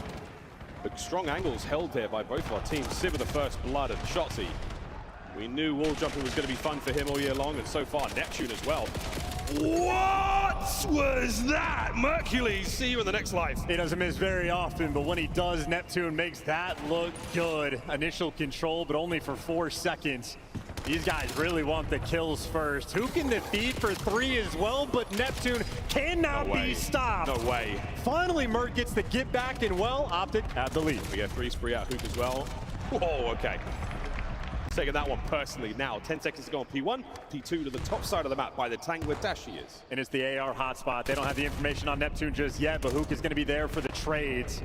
The strong angles held there by both of our teams. Sib with the first blood and Shotzzy. We knew wall jumping was going to be fun for him all year long, and so far Neptune as well. What was that? Mercules, see you in the next life. He doesn't miss very often, but when he does, Neptune makes that look good. Initial control, but only for 4 seconds. These guys really want the kills first. Who can defeat for 3 as well, but Neptune cannot be stopped. No way. Finally, Merc gets the get back, and well, Optic have the lead. We get free spree out Hoop as well. Whoa, okay. Taking that one personally now. 10 seconds to go on P1. P2 to the top side of the map by the tank where Dashy is. And it's the AR hotspot. They don't have the information on Neptune just yet, but Hook is going to be there for the trades.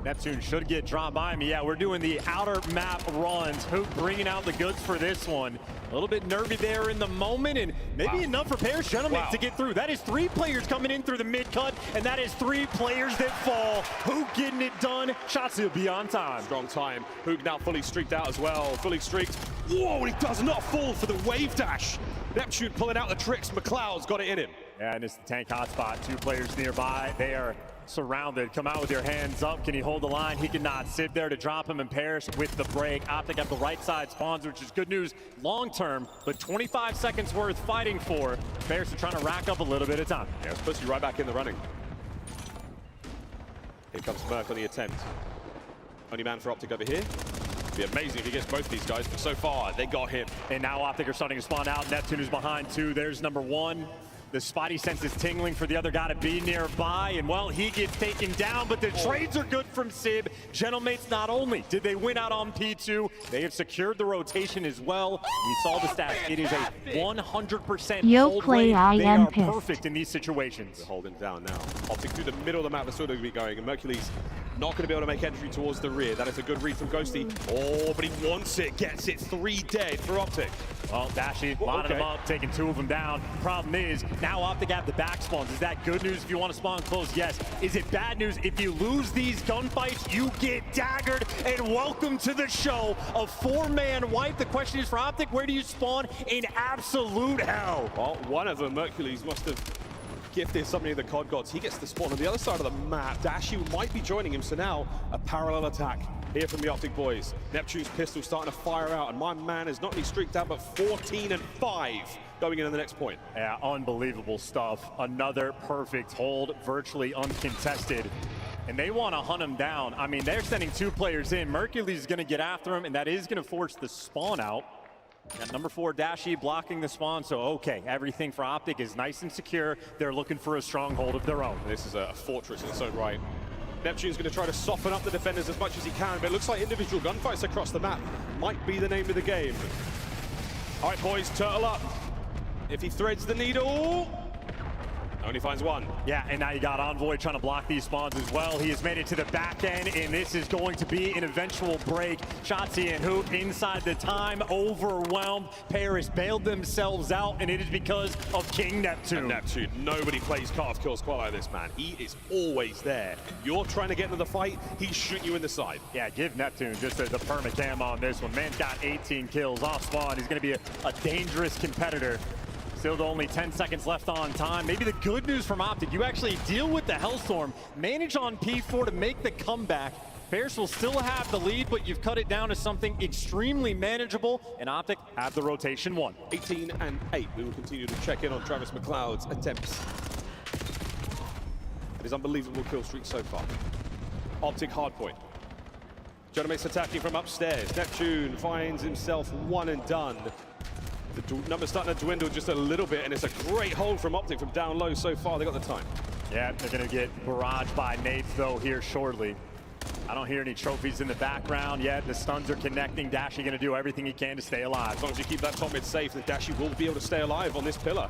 Neptune should get dropped by me. Yeah, we're doing the outer map runs. Hook bringing out the goods for this one. A little bit nervy there in the moment, and maybe enough for Paris Gentlemen to get through. That is 3 players coming in through the mid-cut, and that is 3 players that fall. Hook getting it done. Shots will be on time. Strong time. Hook now fully streaked out as well. Fully streaked. Whoa, he does not fall for the wave dash. Neptune pulling out the tricks. McLeod's got it in him. Yeah, and it's the tank hotspot. 2 players nearby. They are surrounded. Come out with your hands up. Can he hold the line? He cannot. Sit there to drop him, and Paris with the break. Optic at the right side spawns, which is good news long term, but 25 seconds worth fighting for. Paris are trying to rack up a little bit of time. Yeah, it's supposed to be right back in the running. Here comes Merc on the attempt. Only man for Optic over here. It'd be amazing if he gets both these guys, but so far they got him. And now Optic are starting to spawn out. Neptune is behind 2. There's number 1. The spotty sense is tingling for the other guy to be nearby, and well, he gets taken down, but the trades are good from Sib. Gentlemates, not only did they win out on P2, they have secured the rotation as well. We saw the stats. It is a 100% hold rate. They are perfect in these situations. They're holding down now. Optic through the middle of the map, that's sort of be going, and Mercury's not going to be able to make entry towards the rear. That is a good read from Ghosty. Oh, but he wants it, gets it. 3 dead for Optic. Well, Dashy lining them up, taking 2 of them down. Problem is, now Optic have the back spawns. Is that good news if you want to spawn close? Yes. Is it bad news if you lose these gunfights? You get daggered, and welcome to the show. A 4-man wipe. The question is for Optic, where do you spawn? In absolute hell. Well, one of them, Mercules, must have gifted something of the COD gods. He gets the spawn on the other side of the map. Dashy might be joining him, so now a parallel attack here from the Optic boys. Neptune's pistol starting to fire out, and my man is not only streaked out, but 14 and 5 going into the next point. Yeah, unbelievable stuff. Another perfect hold, virtually uncontested. And they want to hunt him down. I mean, they're sending 2 players in. Mercury's going to get after him, and that is going to force the spawn out. Got number 4, Dashy, blocking the spawn, so okay, everything for Optic is nice and secure. They're looking for a stronghold of their own. This is a fortress in its own right. Neptune's going to try to soften up the defenders as much as he can, but it looks like individual gunfights across the map might be the name of the game. All right, boys, turtle up. If he threads the needle, only finds 1. Yeah, and now you got Envoy trying to block these spawns as well. He has made it to the back end, and this is going to be an eventual break. Shotzi and Hoop inside the time, overwhelmed. Paris bailed themselves out, and it is because of King Neptune. And Neptune, nobody plays cut-off kills quite like this, man. He is always there. You're trying to get into the fight, he's shooting you in the side. Yeah, give Neptune just the perma-cam on this one. Man's got 18 kills off spawn. He's going to be a dangerous competitor. Still only 10 seconds left on time. Maybe the good news from Optic, you actually deal with the Hellstorm, manage on P4 to make the comeback. Bears will still have the lead, but you've cut it down to something extremely manageable, and Optic have the rotation 1. 18 and 8. We will continue to check in on Travis McLeod's attempts. His unbelievable kill streak so far. Optic hardpoint. Gentlemates attacking from upstairs. Neptune finds himself 1 and done. The number's starting to dwindle just a little bit, and it's a great hold from Optic from down low so far. They got the time. Yeah, they're going to get barraged by nades, though, here shortly. I don't hear any trophies in the background yet. The stuns are connecting. Dashy going to do everything he can to stay alive. As long as you keep that top mid safe, then Dashy will be able to stay alive on this pillar.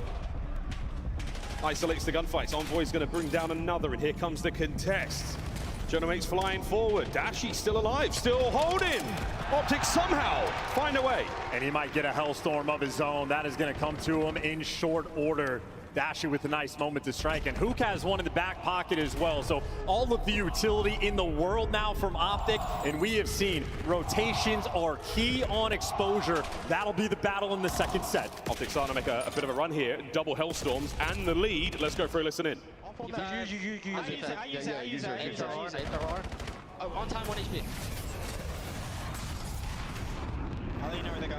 Isolates the gunfights. Envoy's going to bring down another, and here comes the contest. Gentlemates flying forward. Dashy still alive, still holding. Optic somehow find a way. And he might get a Hellstorm of his own. That is going to come to him in short order. Dashy with a nice moment to strike, and Hook has one in the back pocket as well. So all of the utility in the world now from Optic, and we have seen rotations are key on exposure. That'll be the battle in the second set. Optic's starting to make a bit of a run here. Double Hellstorms and the lead. Let's go for a listen in. I use it. Oh, on time, 1 HP. I'll let you know where they go.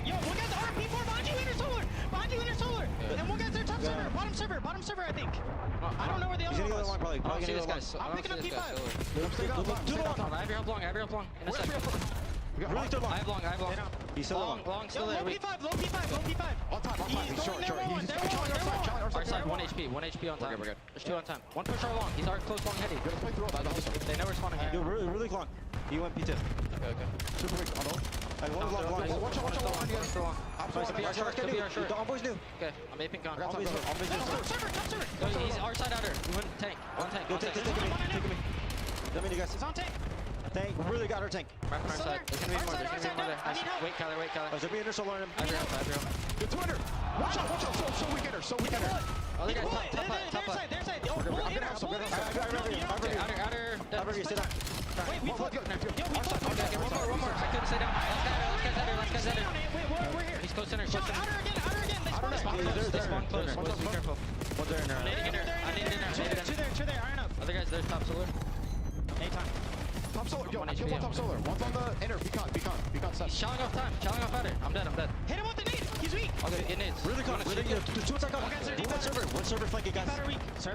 Yo, one guy's RP4 behind you, inner solar! Behind you, inner solar! And one guy's their top server, bottom server, I think. I don't know where the other one was. I don't see this guy. I'm picking up P5. I have your help long, In a second. Really too long. I have long. He's still long, still there. Low P5. On time. He's short. Our side, 1 HP on time. We're good. There's 2 on time. 1 push our long. He's our close long heady. They know we're spawning here. You're really long. He went P2. Okay. Super weak. On hold. Long. Watch out. Could be our short. The Envoy's new. Okay, I'm aping con. Top server. He's our side outer. One tank. Take me. Let me, guys. He's on tank. Tank, really got our tank. Right from our side. There's gonna be more. Nice. Wait, Kyler. There's gonna be inner on him. I have your help. Good Twitter. Watch out. So weak hitter. Other guys, top. Their side. I'm gonna have some. Outer. Sit down. Wait, we one more. I couldn't stay down. Last guy's under. We're here. He's close center. Outer again. They spawn close. Be careful. One's there. I need inner. Two there. Iron up. Other guys, there's top solar. Anytime. Top solar. Yo, I killed one top solar. One's on the inner. Beacon set. He's shelling off time. Shelling off outer. I'm dead. Hit him with the nade. He's weak. Okay, get nades. Really close. The 2 attack on. One server. One server flanking, guys.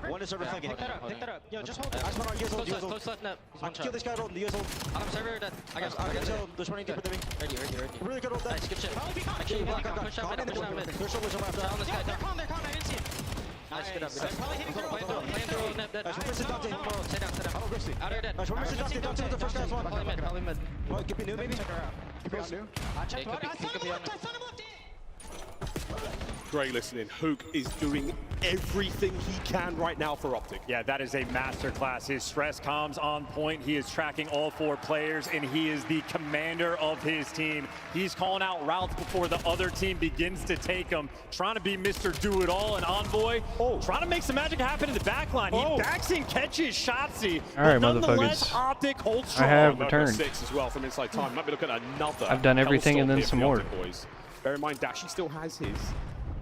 One is server flanking. Pick that up. Yo, just hold it. I spawn on you guys hold. Close left net. I kill this guy rolling. You guys hold. I'm server dead. I got There's running deeper than me. Ready. Really good hold that. Nice, good shit. Push Push out mid. There's shoulders on my Down this guy. They're calm, I didn't see him. Nice, good up. Probably hitting through. Playing through net dead. Nice, we're missing Dante. Stay down. I don't Griffsy. Out of dead. Nice, we're missing Dante. Dante was the first guy's one. Probably mid. What, give me new maybe? I checked what? I saw him left. Great listening. Hook is doing everything he can right now for Optic. Yeah, that is a masterclass. His stress comms on point. He is tracking all 4 players, and he is the commander of his team. He's calling out routes before the other team begins to take them, trying to be Mr. Do-It-All and Envoy. Trying to make some magic happen in the backline. He backs and catches Shotzzy. All right, nonetheless, motherfuckers. Optic holds strong. I have returned. 6 as well from inside time. Might be looking at another. I've done everything and then hellstorm some here more. for the Optic boys. Bear in mind, Dashy still has his.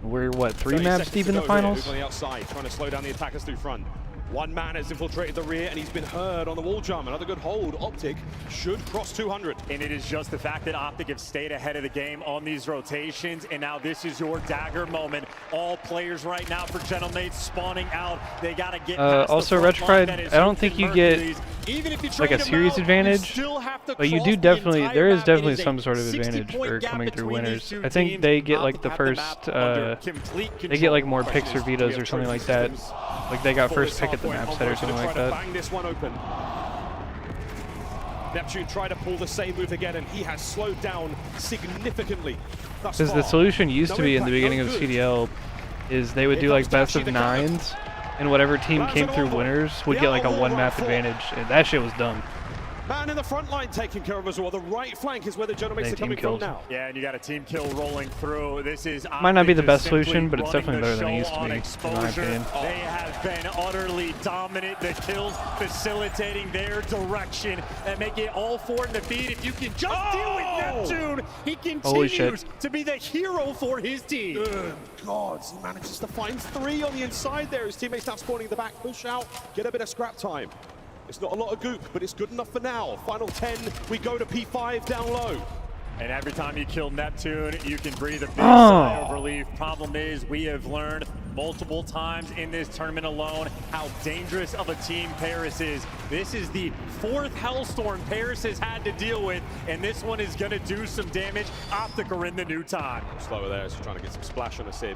We're what, 3 30 maps seconds deep to in the go here. finals? Hook on the outside, trying to slow down the attackers through front. One man has infiltrated the rear, and he's been heard on the wall jump. Another good hold. Optic should cross 200. And it is just the fact that Optic have stayed ahead of the game on these rotations, and now this is your dagger moment. All players right now for Gentlemates spawning out. They got to get past also, the front line. Retrified, I don't think you get Even if you like a trade series them out, advantage, you still have to but you cross do the definitely, entire there is map. definitely It is some a sort of advantage 60-point for gap coming through between these winners. two I think teams. they get like Optic the have first, map under complete they get like more control. picks or vetoes or something like that. Like they got first pick at the map set or something like that. Bang this one open. Neptune tried to pull the same move again, and he has slowed down significantly. Because the solution used to be in the beginning of CDL is they would do like best of 9s, and whatever team came through winners would get like a 1-map advantage, and that shit was dumb. Man in the front line taking care of us all. The right flank is where the Gentlemates are coming from now. Yeah, and you got a team kill rolling through. This is Might not be the best simply solution, but it's running definitely the better than it show used to on be, in my exposure. opinion. They have been utterly dominant. The kills facilitating their direction and make it all 4 in the feed. If you can just deal with Neptune, he continues to be the hero for his team. Good God, he manages to find 3 on the inside there. His teammates now spawning in the back. Push out, get a bit of scrap time. It's not a lot of goop, but it's good enough for now. Final 10, we go to P5 down low. And every time you kill Neptune, you can breathe a big sigh of relief. Problem is, we have learned multiple times in this tournament alone how dangerous of a team Paris is. This is the 4th Hellstorm Paris has had to deal with, and this one is going to do some damage. Optic are in the new time. Slower there, so trying to get some splash on a Sid.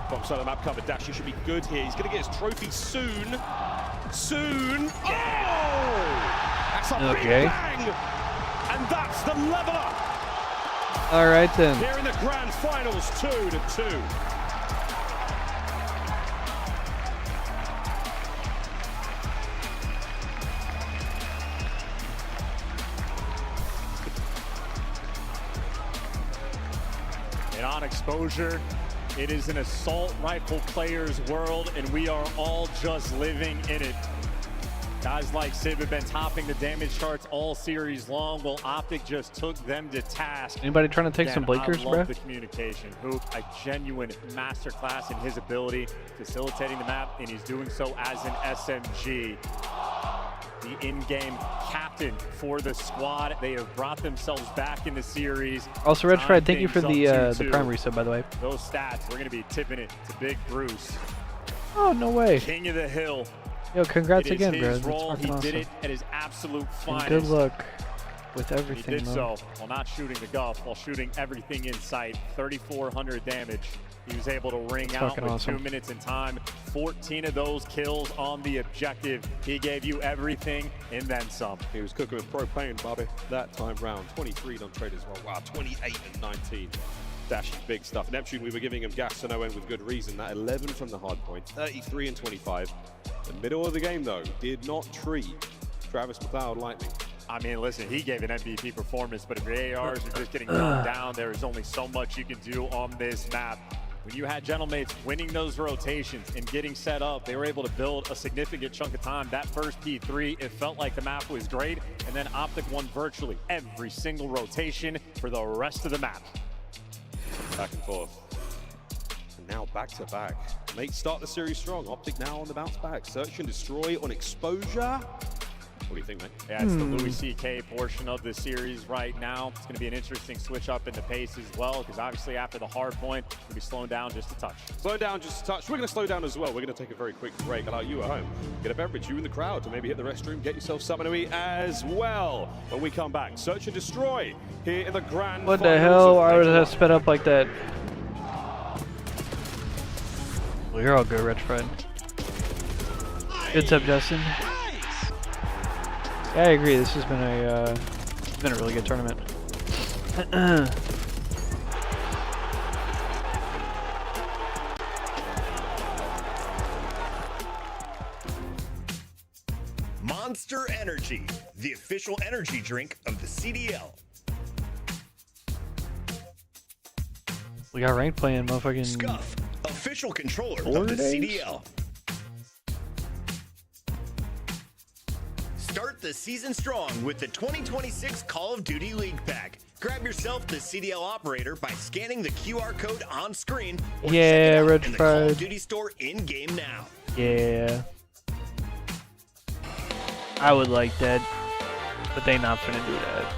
Bottom side of the map covered. Dashy should be good here. He's going to get his trophy soon. Soon. Oh! That's a big bang! And that's the leveler. All right then. Here in the grand finals, 2-2. And on exposure, it is an assault rifle player's world, and we are all just living in it. Guys like Sid have been topping the damage charts all series long. Well, Optic just took them to task. Anybody trying to take some Blakers, I bro? love the communication. Hoop, a genuine masterclass in his ability, facilitating the map, and he's doing so as an SMG. The in-game captain for the squad. They have brought themselves back in the series. Also, Retrified, thank you for the primary sub, by the way. Those stats, we're going to be tipping it to Big Bruce. Oh, no way. King of the Hill. Yo, congrats again, bro. That's That's he fucking did awesome. it at his absolute finest. And good luck with everything, He did man. so while not shooting the guff, while shooting everything in sight. 3,400 damage. He was able to ring That's out fucking with awesome. 2 minutes in time. 14 of those kills on the objective. He gave you everything and then some. He was cooking with propane, Bobby, that time round. 23 on trade as well. Wow, 28 and 19. Dashy, big stuff. Neptune, we were giving him gas to no end with good reason. That 11 from the hard point, 33 and 25. The middle of the game, though, did not treat Travis McLeod lightly. I mean, listen, he gave an MVP performance, but if your ARs are just getting gunned down, there is only so much you can do on this map. When you had Gentlemates winning those rotations and getting set up, they were able to build a significant chunk of time. That first P3, it felt like the map was great, and then Optic won virtually every single rotation for the rest of the map. Back and forth. And now back to back. Mates start the series strong. Optic now on the bounce back. Search and destroy on exposure. What do you think, mate? Yeah, it's the Louis C.K. portion of the series right now. It's going to be an interesting switch up in the pace as well, because obviously after the hard point, we're going to be slowing down just a touch. Slow down just a touch. We're going to slow down as well. We're going to take a very quick break. Allow you at home, get a beverage, you in the crowd, to maybe hit the restroom, get yourself something to eat as well. When we come back, search and destroy here in the grand What the hell? Why would it have sped up like that? Well, you're all good, Rich Fred. Good sub, Justin. Yeah, I agree. This has been a really good tournament. Monster Energy, the official energy drink of the CDL. We got ranked playing motherfucking Scuff, official controller 4 of the days? CDL. Start the season strong with the 2026 Call of Duty League Pack. Grab yourself the CDL operator by scanning the QR code on screen or Yeah, check it out Red in the Call Fried. of Duty store in-game now. Yeah. I would like that, but they not finna do that.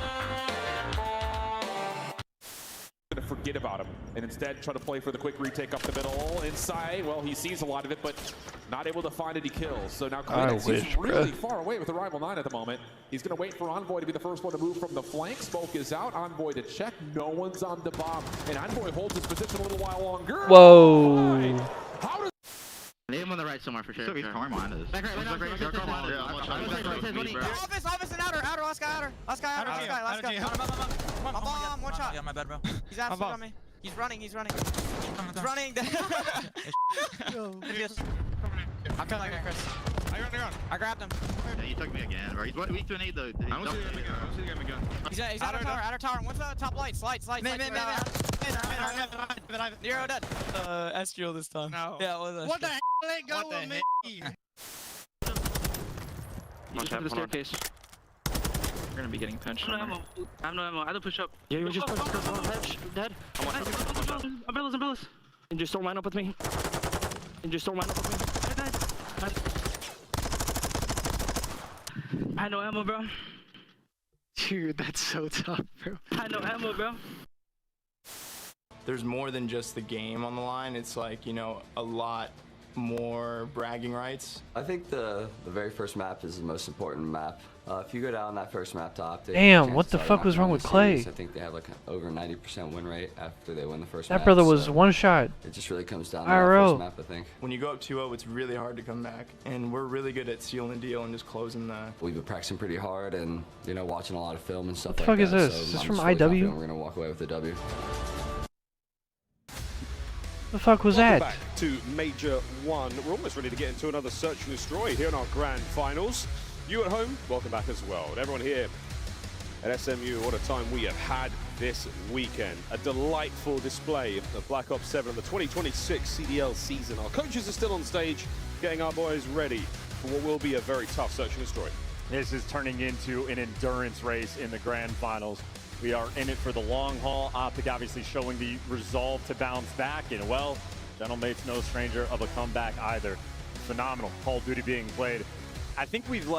Gonna forget about him and instead try to play for the quick retake up the middle. Inside, well, he sees a lot of it, but not able to find any kills. So now Cletus is really far away with the rival 9 at the moment. He's gonna wait for Envoy to be the first one to move from the flank. Smoke is out. Envoy to check. No one's on the bomb, and Envoy holds his position a little while longer. Whoa. How does Leave him on the right somewhere for sure. So he's car mine is. Office and outer, last guy, last guy. My bomb, one shot. Yeah, my bad, bro. He's absolutely on me. He's running. He's running. I feel like Chris. I grabbed him. Yeah, you took me again, bro. He's weak to an 8 though. I don't see the enemy gun. He's outer tower. One's top light. Slide. Nero dead. Astral this time. No. Yeah, what the hell ain't going with me? Just to the staircase. We're gonna be getting pinched. I have no ammo. I had to push up. Yeah, you were just dead. Umbrellas. And just don't line up with me. I had no ammo, bro. Dude, that's so tough, bro. I had no ammo, bro. There's more than just the game on the line. It's like, you know, a lot more bragging rights. I think the very first map is the most important map. If you go down that first map to Optic, Damn, what the fuck was wrong with Clay? I think they have like over 90% win rate after they win the first That map. brother was one shot. It just really comes down to that first IRL. map, I think. When you go up 2-0, it's really hard to come back. And we're really good at sealing the deal and just closing the... We've been practicing pretty hard and, you know, watching a lot of film and stuff What the like fuck is that. this? So Is this I'm from just really IW? confident we're going to walk away with a W. The fuck was Welcome that? back to Major 1. We're almost ready to get into another Search and Destroy here in our grand finals. You at home, welcome back as well. And everyone here at SMU, what a time we have had this weekend. A delightful display of Black Ops 7 and the 2026 CDL season. Our coaches are still on stage, getting our boys ready for what will be a very tough Search and Destroy. This is turning into an endurance race in the grand finals. We are in it for the long haul. Optic obviously showing the resolve to bounce back, and well, Gentlemate's no stranger of a comeback either. Phenomenal Call of Duty being played. I think we've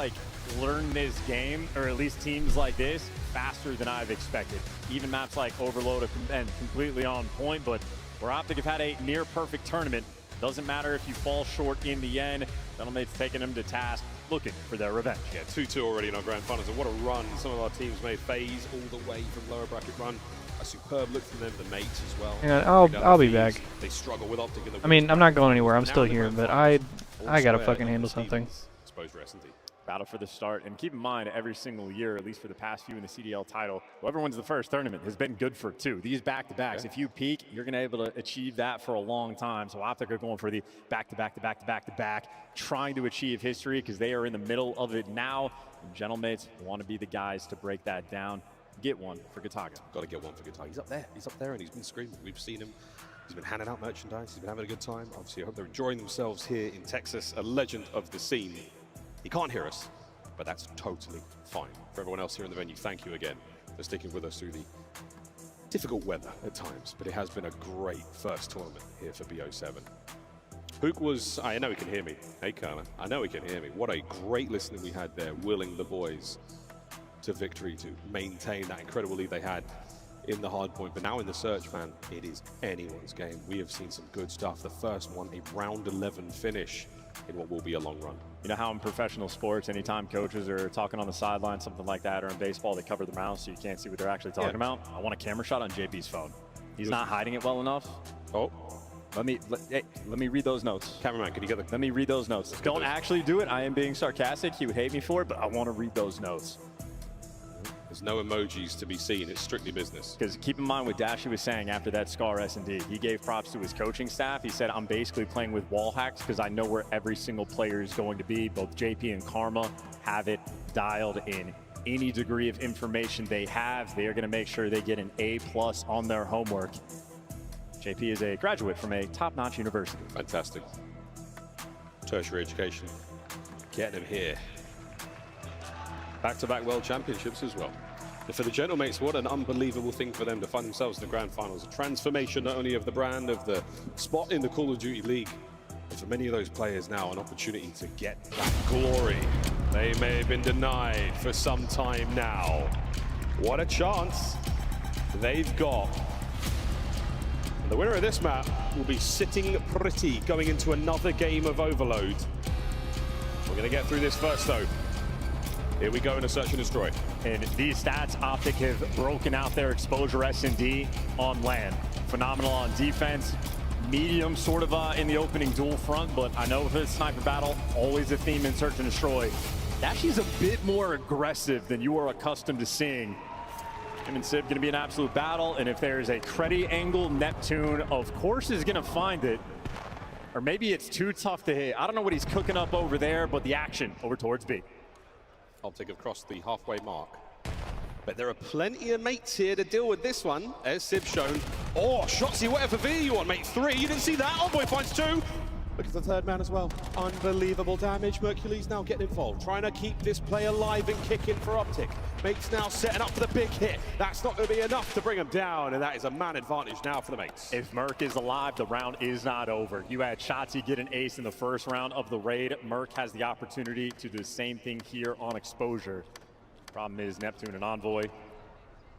learned this game, or at least teams like this, faster than I've expected. Even maps like Overload and completely on point, but where Optic have had a near perfect tournament, doesn't matter if you fall short in the end. Gentlemate's taking them to task, looking for their revenge. Yeah, 2-2 already in our grand finals, and what a run some of our teams made. FaZe all the way from lower bracket run. A superb look from them, the mates as well. Yeah, I'll be back. They struggle with Optic in the I mean, I'm not going anywhere. I'm still here, but I gotta fucking handle something. Battle for the start, and keep in mind, every single year, at least for the past few in the CDL title, whoever wins the first tournament has been good for 2. These back-to-backs, if you peak, you're going to be able to achieve that for a long time. So Optic are going for the back-to-back, trying to achieve history because they are in the middle of it now. And Gentlemates want to be the guys to break that down. Get one for Gataga. Got to get one for Gataga. He's up there, and he's been screaming. We've seen him. He's been handing out merchandise. He's been having a good time. Obviously, I hope they're enjoying themselves here in Texas, a legend of the scene. He can't hear us, but that's totally fine. For everyone else here in the venue, thank you again for sticking with us through the difficult weather at times, but it has been a great first tournament here for BO7. Pook was, I know he can hear me. Hey, Kerner, I know he can hear me. What a great listening we had there, willing the boys to victory, to maintain that incredible lead they had in the hard point. But now in the search, man, it is anyone's game. We have seen some good stuff. The first one, a round 11 finish in what will be a long run. You know how in professional sports, anytime coaches are talking on the sideline, something like that, or in baseball, they cover their mouths so you can't see what they're actually talking about? I want a camera shot on JP's phone. He's not hiding it well enough. Oh. Let me read those notes. Cameraman, can you get the... Let me read those notes. Don't actually do it. I am being sarcastic. He would hate me for it, but I want to read those notes. There's no emojis to be seen. It's strictly business. Because keep in mind what Dashy was saying after that Scar S&D. He gave props to his coaching staff. He said, I'm basically playing with wall hacks because I know where every single player is going to be. Both JP and Karma have it dialed in. Any degree of information they have, they are going to make sure they get an A+ on their homework. JP is a graduate from a top-notch university. Fantastic. Tertiary education. Getting him here. Back-to-back world championships as well. And for the Gentlemates, what an unbelievable thing for them to find themselves in the grand finals. A transformation not only of the brand, of the spot in the Call of Duty League, but for many of those players now, an opportunity to get that glory they may have been denied for some time now. What a chance they've got. And the winner of this map will be sitting pretty going into another game of Overload. We're going to get through this first, though. Here we go in a search and destroy. And these stats, Optic have broken out their exposure S&D on land. Phenomenal on defense. Medium sort of in the opening duel front, but I know for the sniper battle, always a theme in search and destroy. Dashy's a bit more aggressive than you are accustomed to seeing. Him and Sib going to be an absolute battle, and if there's a Creddy angle, Neptune, of course, is going to find it. Or maybe it's too tough to hit. I don't know what he's cooking up over there, but the action over towards B. Optic have crossed the halfway mark. But there are plenty of mates here to deal with this one. As Sib shown. Oh, Shotsy, whatever V you want, mate. 3, you didn't see that. Envoy finds 2. Look at the third man as well. Unbelievable damage. Mercury's now getting involved, trying to keep this play alive and kicking for Optic. Mates now setting up for the big hit. That's not going to be enough to bring them down, and that is a man advantage now for the mates. If Merc is alive, the round is not over. You had Shotsy get an ace in the first round of the raid. Merc has the opportunity to do the same thing here on exposure. Problem is Neptune and Envoy,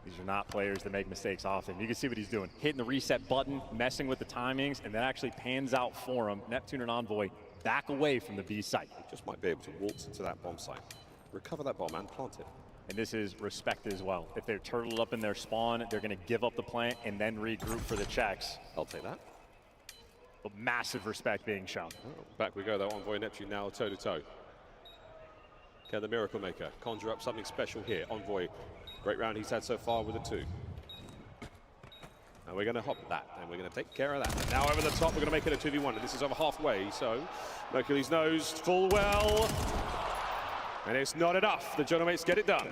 these are not players that make mistakes often. You can see what he's doing. Hitting the reset button, messing with the timings, and that actually pans out for him. Neptune and Envoy back away from the B site. He just might be able to waltz into that bomb site, recover that bomb and plant it. And this is respect as well. If they're turtled up in their spawn, they're going to give up the plant and then regroup for the checks. I'll take that. But massive respect being shown. Oh, back we go though. Envoy Neptune now toe-to-toe. Can the Miracle Maker conjure up something special here? Envoy, great round he's had so far with a 2. And we're going to hop that, and we're going to take care of that. And now over the top, we're going to make it a 2v1, and this is over halfway, so Mercury's nose full well. And it's not enough. The Gentlemates get it done.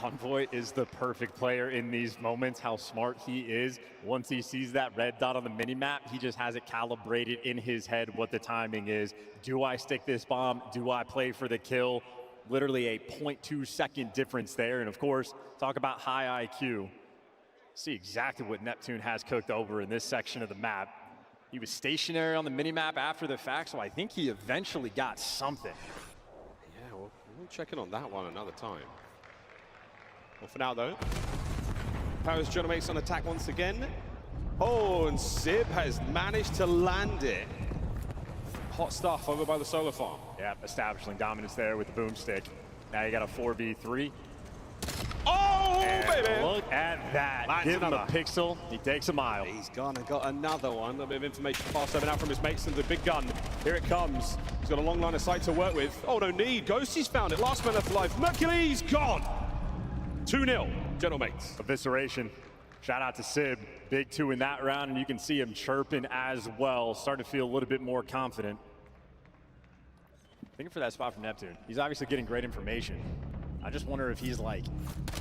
Envoy is the perfect player in these moments, how smart he is. Once he sees that red dot on the minimap, he just has it calibrated in his head what the timing is. Do I stick this bomb? Do I play for the kill? Literally a 0.2 second difference there. And of course, talk about high IQ. See exactly what Neptune has cooked over in this section of the map. He was stationary on the minimap after the fact, so I think he eventually got something. Yeah, well, we'll check in on that one another time. Well, for now, though, Paris Gentlemates on attack once again. Oh, and Sib has managed to land it. Hot stuff over by the solar farm. Yeah, establishing dominance there with the boomstick. Now you got a 4v3. Oh, and baby! Look at that. Lands Give him a another. pixel. He takes a mile. He's gone and got another one. A little bit of information passed over now from his mates and the big gun. Here it comes. He's got a long line of sight to work with. Oh, no need. Ghosty's found it. Last man left alive. Mercury's gone. 2-0. Gentlemates. Evisceration. Shout out to Sib. Big 2 in that round, and you can see him chirping as well. Starting to feel a little bit more confident. Thinking for that spot from Neptune. He's obviously getting great information. I just wonder if he's like,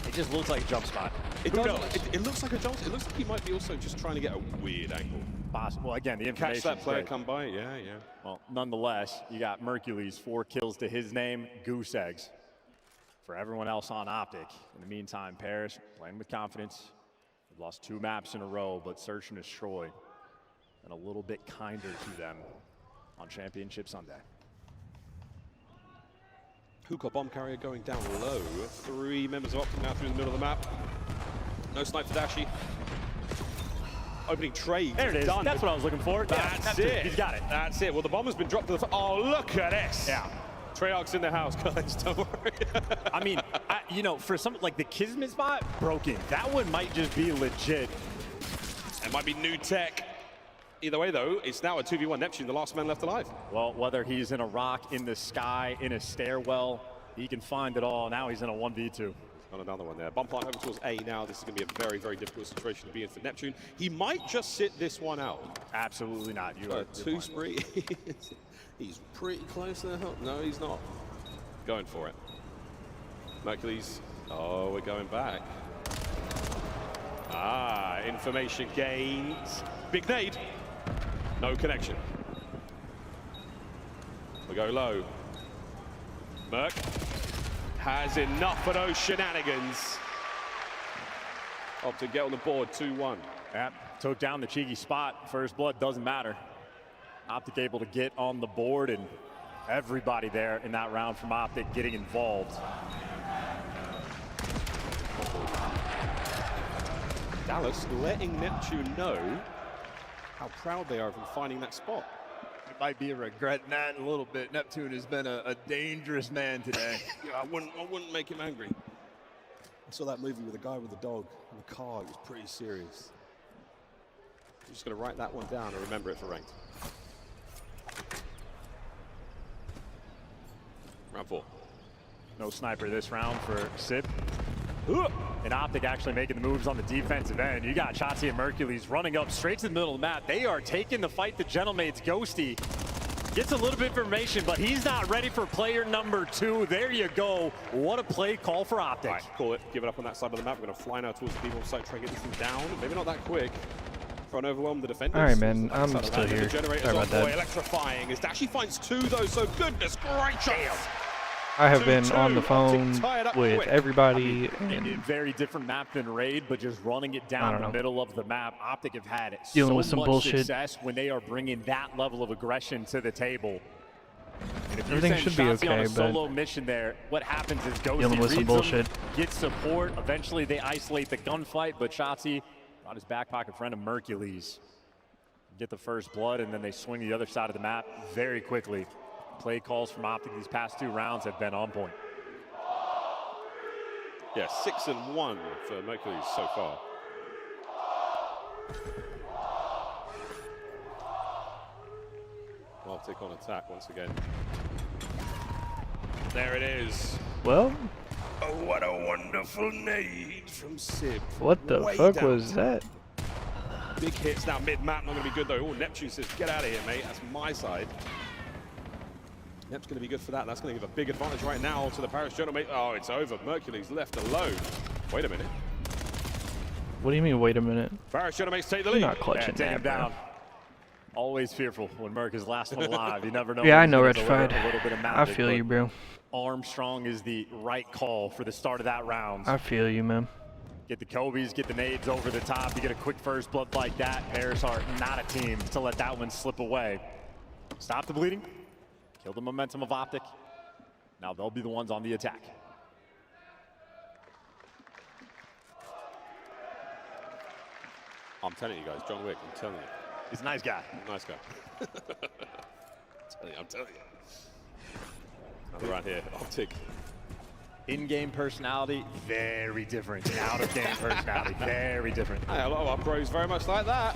it just looks like a jump spot. It looks like a jump. It looks like he might be also just trying to get a weird angle. Possible. Well, again, the information. Catch that player come by. Yeah, yeah. Well, nonetheless, you got Mercules, 4 kills to his name, goose eggs. For everyone else on Optic. In the meantime, Paris playing with confidence. They've lost 2 maps in a row, but search and destroy. And a little bit kinder to them. on Championship Sunday. Hookah bomb carrier going down low. 3 members of Optic now through the middle of the map. No snipe for Dashy. Opening trade. There it is. Done. That's what I was looking for. That's it. He's got it. That's it. Well, the bomb has been dropped to the... Oh, look at this. Yeah. Treyarch's in the house, guys. Don't worry. I mean, you know, for some, like the Kismet spot, broken. That one might just be legit. It might be new tech. Either way, though, it's now a 2v1 Neptune, the last man left alive. Well, whether he's in a rock, in the sky, in a stairwell, he can find it all. Now he's in a 1v2. Got another one there. Bump line over towards A now. This is going to be a very, very difficult situation to be in for Neptune. He might just sit this one out. Absolutely not. You are 2 spree. He's pretty close there. No, he's not. Going for it. Mercury's. Oh, we're going back. Ah, information gains. Big nade. No connection. We go low. Merc has enough of those shenanigans. Optic get on the board, 2-1. Yep, took down the cheeky spot. First blood doesn't matter. Optic able to get on the board, and everybody there in that round from Optic getting involved. Dallas letting Neptune know how proud they are of finding that spot. It might be regretting that a little bit. Neptune has been a dangerous man today. Yeah, I wouldn't make him angry. I saw that movie with a guy with a dog in a car. It was pretty serious. I'm just going to write that one down and remember it for ranked. Round 4. No sniper this round for Sib. And Optic actually making the moves on the defensive end. You got Shotzi and Mercules running up straight to the middle of the map. They are taking the fight to Gentlemates. Ghosty gets a little bit of information, but he's not ready for player number 2. There you go. What a play call for Optic. Right, call it. Give it up on that side of the map. We're going to fly now towards the people site, try and get this thing down. Maybe not that quick. Try and overwhelm the defenders. All right, man. I'm still here. Sorry about that. Electrifying as Dashy finds 2, though, so goodness gracious. I have been on the phone with everybody. Very different map than Raid, but just running it down the middle of the map. Optic have had dealing so with some much bullshit success when they are bringing that level of aggression to the table. And if Everything should be okay, on a but solo mission there, what happens is Ghosty dealing with some bullshit. Gets support. Eventually, they isolate the gunfight, but Shotzi brought his back pocket friend of Mercules. Get the first blood, and then they swing the other side of the map very quickly. Play calls from Optic these past 2 rounds have been on point. Yeah, 6-1 for Mercules so far. Optic on attack once again. There it is. Well, oh, what a wonderful nade from Sib. What the fuck was that? Big hits now mid-map, not going to be good though. Oh, Neptune says, get out of here, mate. That's my side. Nep's going to be good for that. That's going to give a big advantage right now to the Paris Gentleman. Oh, it's over. Mercules left alone. Wait a minute. What do you mean, wait a minute? Paris Gentlemen take the lead. You're not clutching take him that, down. Always fearful when Merc is last one alive. You never know. Yeah, I know, Rectified. Magic, I feel you, bro. Armstrong is the right call for the start of that round. I feel you, man. Get the Kobe's, get the nades over the top. You get a quick first blood like that. Paris are not a team to let that one slip away. Stop the bleeding. Kill the momentum of Optic. Now they'll be the ones on the attack. I'm telling you guys, John Wick, I'm telling you. He's a nice guy. Nice guy. I'm telling you. Another round here, Optic. In-game personality, very different. Out-of-game personality, very different. Hey, a lot of our pros very much like that.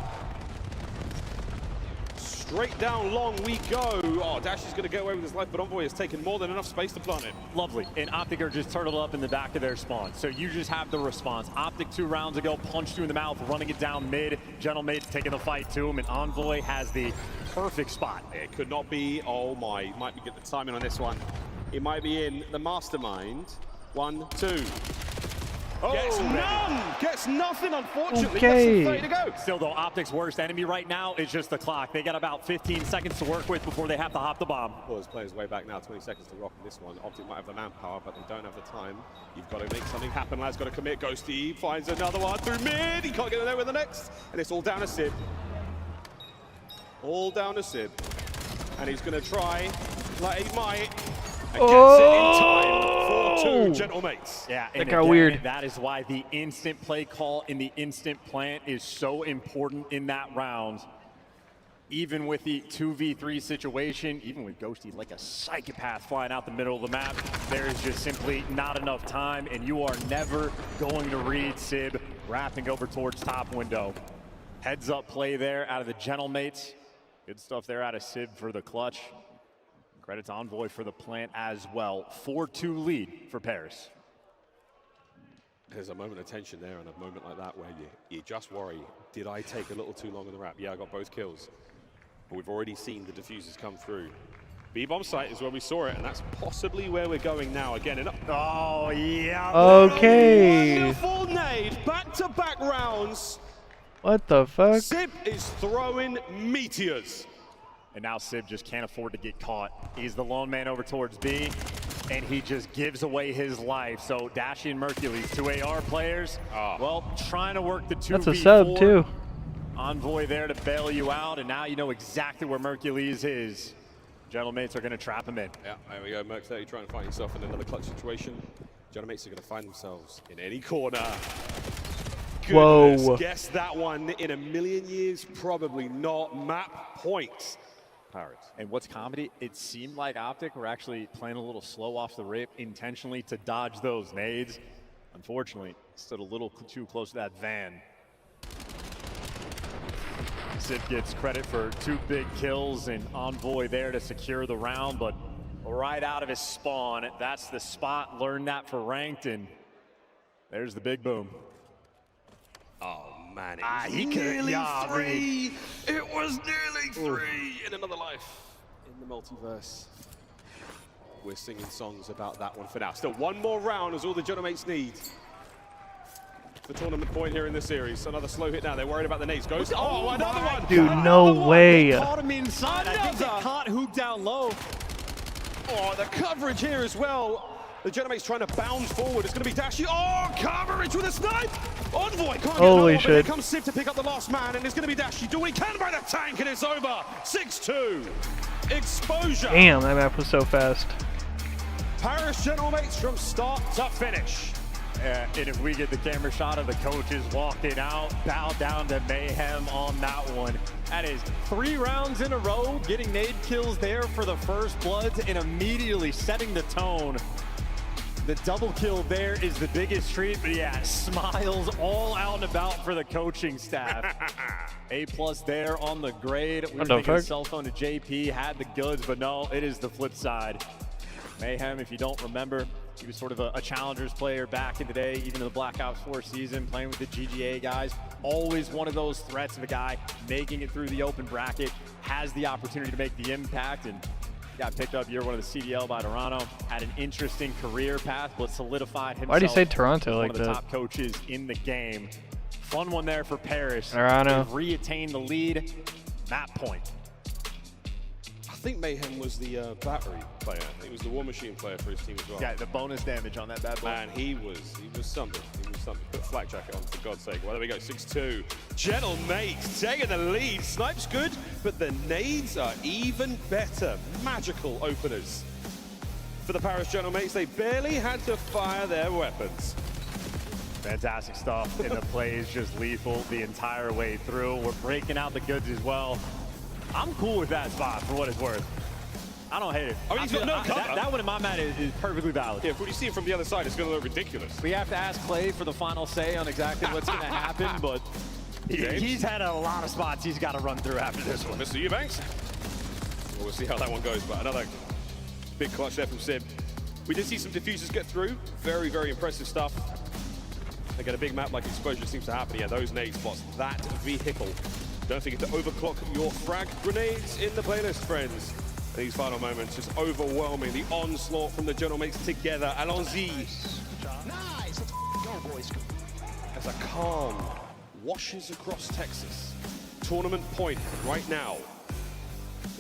Straight down long we go. Oh, Dash is going to get away with his life, but Envoy has taken more than enough space to plant it. Lovely. And Optic are just turtled up in the back of their spawn. So you just have the response. Optic 2 rounds ago, punched you in the mouth, running it down mid. Gentlemate's taking the fight to him, and Envoy has the perfect spot. It could not be, oh my, might be get the timing on this one. It might be in the mastermind. 1, 2. Oh, gets none! Gets nothing, unfortunately. Okay. Less than 30 to go. Still, though, Optic's worst enemy right now is just the clock. They got about 15 seconds to work with before they have to hop the bomb. Well, his players way back now, 20 seconds to rock in this one. Optic might have the manpower, but they don't have the time. You've got to make something happen. Lad's got to commit. Ghosty finds another one through mid. He can't get in there with the next. And it's all down to Sib. All down to Sib. and he's going to try like he might. And gets it in time for 2 gentle mates. Yeah, that and got again, weird. That is why the instant play call in the instant plant is so important in that round. Even with the 2v3 situation, even with Ghosty like a psychopath flying out the middle of the map, there is just simply not enough time, and you are never going to read Sib wrapping over towards top window. Heads up play there out of the gentle mates. Good stuff there out of Sib for the clutch. Credit to Envoy for the plant as well. 4-2 lead for Paris. There's a moment of tension there, and a moment like that where you just worry, did I take a little too long in the wrap? Yeah, I got both kills. But we've already seen the diffusers come through. B-bomb site is where we saw it, and that's possibly where we're going now. Again, oh, yeah. Okay. Wonderful nade, back-to-back rounds. What the fuck? Sib is throwing meteors. And now Sib just can't afford to get caught. He's the lone man over towards B, and he just gives away his life. So Dashy and Mercules, 2 AR players, well, trying to work the 2v4. That's a sub too. Envoy there to bail you out, and now you know exactly where Mercules is. Gentlemates are going to trap him in. Yeah, there we go. Merc 30 trying to find himself in another clutch situation. Gentlemates are going to find themselves in any corner. Goodness, whoa. Guess that one in a million years? Probably not. Map points. Pirates. And what's comedy, it seemed like Optic were actually playing a little slow off the rip intentionally to dodge those nades. Unfortunately, stood a little too close to that van. Sid gets credit for 2 big kills, and Envoy there to secure the round, but right out of his spawn, that's the spot. Learned that for ranked, and there's the big boom. Oh man, he nearly 3. It was nearly 3 in another life in the multiverse. We're singing songs about that one for now. Still 1 more round is all the gentlemates need. The tournament point here in this series. Another slow hit now. They're worried about the nades. Goes. Oh, another one. Dude, no way. Caught him inside. I think they caught Hoop down low. Oh, the coverage here as well. The gentlemates trying to bound forward. It's going to be Dashy. Oh, coverage with a snipe. Envoy can't Holy get shit. Here comes Civ to pick up the last man, and it's going to be Dashy. Do what he can by the tank, and it's over. 6-2. Exposure. Damn, that map was so fast. Paris gentlemates from start to finish. And if we get the camera shot of the coaches walking out, bow down to Mayhem on that one. That is 3 rounds in a row, getting nade kills there for the first bloods and immediately setting the tone. The double kill there is the biggest treat, but yeah, smiles all out and about for the coaching staff. A+ there on the grade. We were thinking cell phone to JP, had the goods, but no, it is the flip side. Mayhem, if you don't remember, he was sort of a challengers player back in the day, even in the Black Ops 4 season, playing with the GGA guys. Always one of those threats of a guy making it through the open bracket, has the opportunity to make the impact, and got picked up year 1 of the CDL by Toronto. Had an interesting career path, but solidified himself. Why do you say Toronto like one of the that? top coaches in the game. Fun one there for Paris. Toronto. They've re-attained the lead. Map point. I think Mayhem was the battery player. He was the War Machine player for his team as well. Yeah, the bonus damage on that bad boy. Man, he was something. He was something. Put flak jacket on, for God's sake. Well, there we go, 6-2. Gentlemates taking the lead. Snipe's good, but the nades are even better. Magical openers. For the Paris Gentlemates, they barely had to fire their weapons. Fantastic stuff, and the play is just lethal the entire way through. We're breaking out the goods as well. I'm cool with that spot for what it's worth. I don't hate it. I mean, he's got no cover. That one in my mind is perfectly valid. Yeah, if we see it from the other side, it's going to look ridiculous. We have to ask Clay for the final say on exactly what's going to happen, but he's had a lot of spots he's got to run through after this one. Mr. Eubanks. Well, we'll see how that one goes, but another big clutch there from Sib. We did see some diffusers get through. Very, very impressive stuff. They get a big map like Exposure seems to happen. Yeah, those nade spots, that vehicle. Don't forget to overclock your frag grenades in the playlist, friends. These final moments just overwhelming. The onslaught from the gentlemates together. Allons-y. Nice. Go, boys. As a calm washes across Texas. Tournament point right now.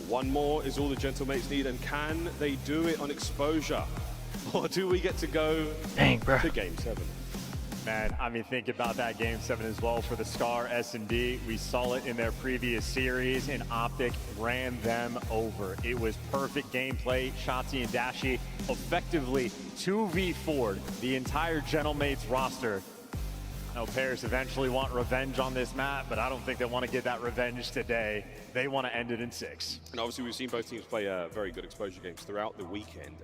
1 more is all the gentlemates need, and can they do it on Exposure? Or do we get to go Dang, bro. to Game 7? Man, I mean, think about that Game 7 as well for the Scar S&D. We saw it in their previous series, and Optic ran them over. It was perfect gameplay. Shotzi and Dashi effectively 2v4'd the entire Gentlemates roster. I know Paris eventually want revenge on this map, but I don't think they want to get that revenge today. They want to end it in 6. And obviously, we've seen both teams play very good exposure games throughout the weekend.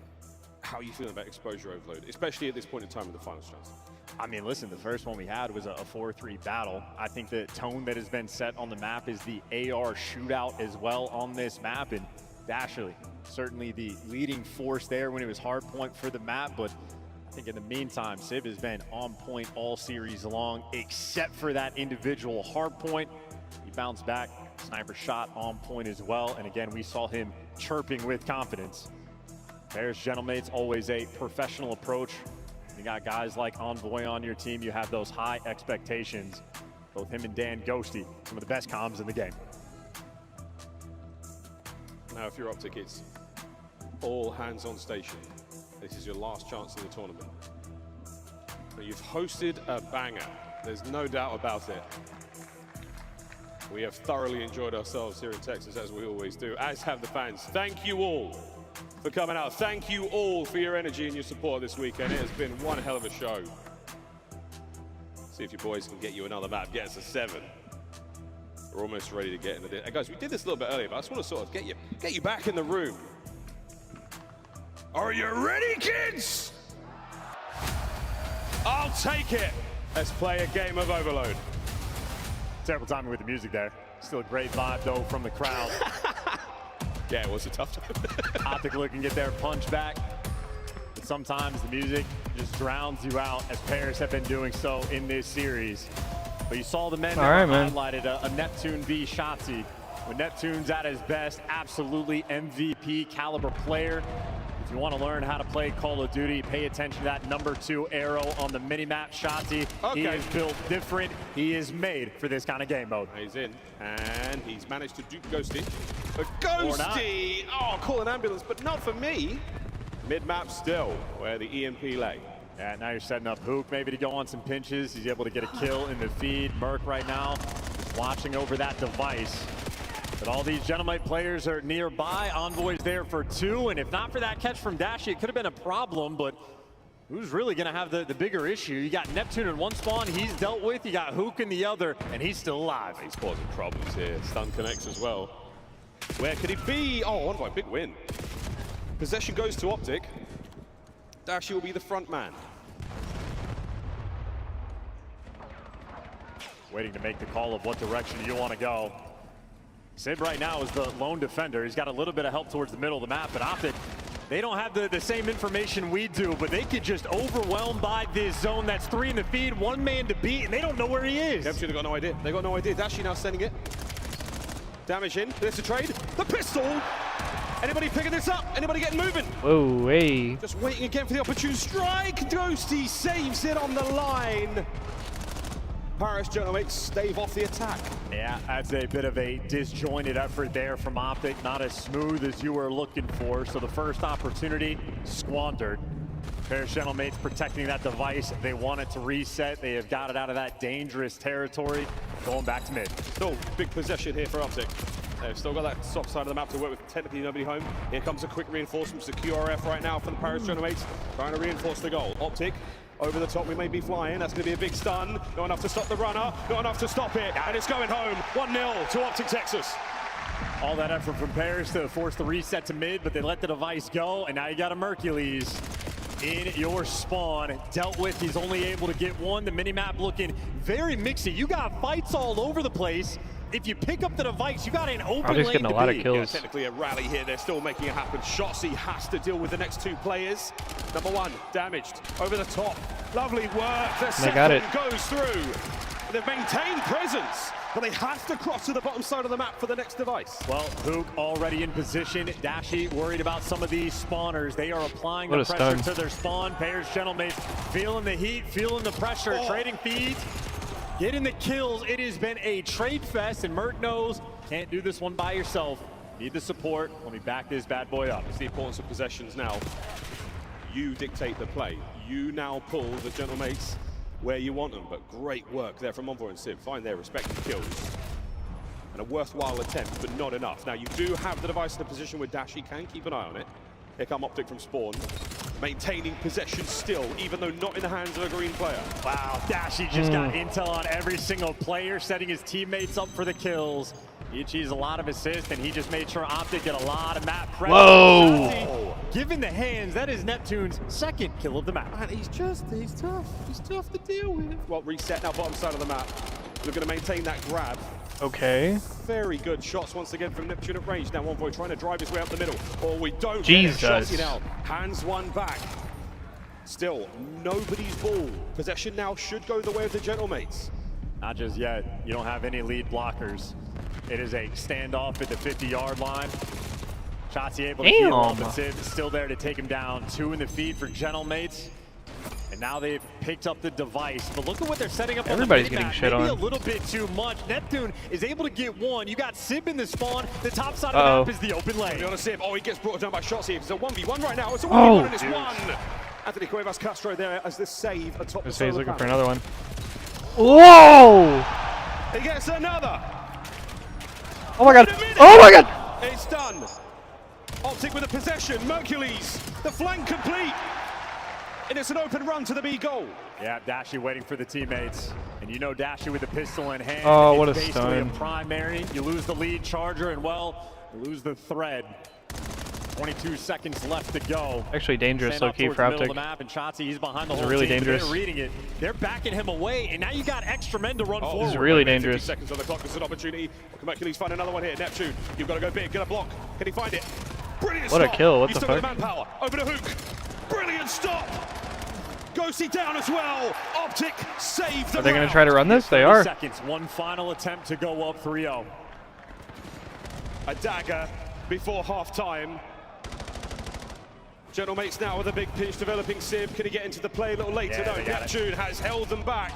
How are you feeling about exposure overload, especially at this point in time in the finals, chance? I mean, listen, the first one we had was a 4-3 battle. I think the tone that has been set on the map is the AR shootout as well on this map. And Dashley, certainly the leading force there when it was hard point for the map. But I think in the meantime, Civ has been on point all series long, except for that individual hard point. He bounced back, sniper shot on point as well. And again, we saw him chirping with confidence. Paris Gentlemates, always a professional approach. You got guys like Envoy on your team, you have those high expectations. Both him and Dan Ghosty, some of the best comms in the game. Now, if you're Optic, it's all hands on station. This is your last chance in the tournament. But you've hosted a banger. There's no doubt about it. We have thoroughly enjoyed ourselves here in Texas, as we always do, as have the fans. Thank you all for coming out. Thank you all for your energy and your support this weekend. It has been one hell of a show. See if your boys can get you another map, get us a 7. We're almost ready to get into this. Guys, we did this a little bit earlier, but I just want to sort of get you back in the room. Are you ready, kids? I'll take it. Let's play a game of Overload. Terrible timing with the music there. Still a great vibe, though, from the crowd. Yeah, it was a tough time. Optic looking to get their punch back. But sometimes the music just drowns you out, as Paris have been doing so in this series. But you saw the men highlighted a Neptune v Shotzi. When Neptune's at his best, absolutely MVP caliber player. If you want to learn how to play Call of Duty, pay attention to that #2 arrow on the mini-map, Shotzi. Okay. He is built different. He is made for this kind of game mode. He's in, and he's managed to dupe Ghosty. But Ghosty, oh, call an ambulance, but not for me. Mid-map still, where the EMP lay. Yeah, now you're setting up Hook maybe to go on some pinches. He's able to get a kill in the feed. Merc right now is watching over that device. But all these Gentlemate players are nearby. Envoy's there for 2, and if not for that catch from Dashi, it could have been a problem, but who's really going to have the bigger issue? You got Neptune in one spawn, he's dealt with. You got Hook in the other, and he's still alive. He's causing problems here. Stun connects as well. Where could he be? Oh, Envoy, big win. Possession goes to Optic. Dashi will be the front man. Waiting to make the call of what direction you want to go. Sid right now is the lone defender. He's got a little bit of help towards the middle of the map, but Optic, they don't have the same information we do, but they get just overwhelmed by this zone. That's 3 in the feed, 1 man to beat, and they don't know where he is. They've got no idea. They got no idea. Dashi now sending it. Damage in. There's a trade. The pistol. Anybody picking this up? Anybody getting moving? Whoa, hey. Just waiting again for the opportune strike. Ghosty saves it on the line. Paris Gentlemates stave off the attack. Yeah, that's a bit of a disjointed effort there from Optic. Not as smooth as you were looking for. So the first opportunity squandered. Paris Gentlemates protecting that device. They want it to reset. They have got it out of that dangerous territory. Going back to mid. Still big possession here for Optic. They've still got that soft side of the map to work with. Technically nobody home. Here comes a quick reinforcement to QRF right now for the Paris Gentlemates. Trying to reinforce the goal. Optic. Over the top, we may be flying. That's going to be a big stun. Not enough to stop the runner. Not enough to stop it. And it's going home. 1-0 to Optic Texas. All that effort from Paris to force the reset to mid, but they let the device go. And now you got a Mercules in your spawn. Dealt with. He's only able to get 1. The minimap looking very mixy. You got fights all over the place. If you pick up the device, you got an open lane getting a lot of kills. Yeah, technically a rally here. They're still making it happen. Shotzi has to deal with the next 2 players. Number 1 damaged over the top. Lovely work. The second goes through. They've maintained presence, but they have to cross to the bottom side of the map for the next device. Well, Hook already in position. Dashi worried about some of these spawners. They are applying the pressure to their spawn. Paris Gentlemates feeling the heat, feeling the pressure, trading feeds. Getting the kills. It has been a trade fest, and Mert knows can't do this one by yourself. Need the support. Let me back this bad boy up. It's the importance of possessions now. You dictate the play. You now pull the Gentlemates where you want them, but great work there from Envoy and Sib. Find their respective kills. And a worthwhile attempt, but not enough. Now, you do have the device in a position where Dashy can keep an eye on it. Here come Optic from spawn. Maintaining possession still, even though not in the hands of a green player. Wow, Dashy just got intel on every single player, setting his teammates up for the kills. He achieved a lot of assists, and he just made sure Optic get a lot of map pressure. Whoa! Given the hands, that is Neptune's second kill of the map. And he's tough. He's tough to deal with. Well, reset now, bottom side of the map. Looking to maintain that grab. Okay. Very good shots once again from Neptune at range. Now Envoy trying to drive his way up the middle. Oh, we don't Jesus. get it. Shotzi now hands one back. Still, nobody's ball. Possession now should go the way of the Gentlemates. Not just yet. You don't have any lead blockers. It is a standoff at the 50-yard line. Shotzi able to keep him, but Sid still there to take him down. 2 in the feed for Gentlemates. And now they've picked up the device, but look at what they're setting up. Everybody's on the getting shit Maybe on. a little bit too much. Neptune is able to get one. You got Sib in the spawn. The top side of the map is the open lane. On a Sib. Oh, he gets brought down by Shotzi. It's a 1v1 right now. It's a 1v1 and it's one. Anthony Cuevas Castro there as the save atop the He's looking for panel. another one. Whoa! He gets another. Oh my god! Oh my god! It's done. Optic with the possession. Mercules, the flank complete. And it's an open run to the B goal. Yeah, Dashy waiting for the teammates. And you know Dashy with the pistol in hand. Oh, what a it's basically stun. a primary. You lose the lead charger and, well, you lose the thread. 22 seconds left to go. Actually dangerous low key for Middle of Optic. the map, and Shotzi, he's behind the This is whole really team. dangerous. They're reading it. They're backing him away, and now you got extra men to run forward. This is really dangerous. 50 seconds on the clock. It's an opportunity. Mercules find another one here. Neptune, you've got to go big. Get a block. Can he find it? Brilliant What a stop. kill. What He's the still got fuck? the manpower. Over the hook. Brilliant stop. Ghosty down as well. Optic saved the Are they going to round. try to run this? They 30 are. seconds. One final attempt to go up 3-0. A dagger before half-time. Gentlemates now with a big pinch developing Sib. Can he get into the play a little later? Yeah, No, Neptune has held them back.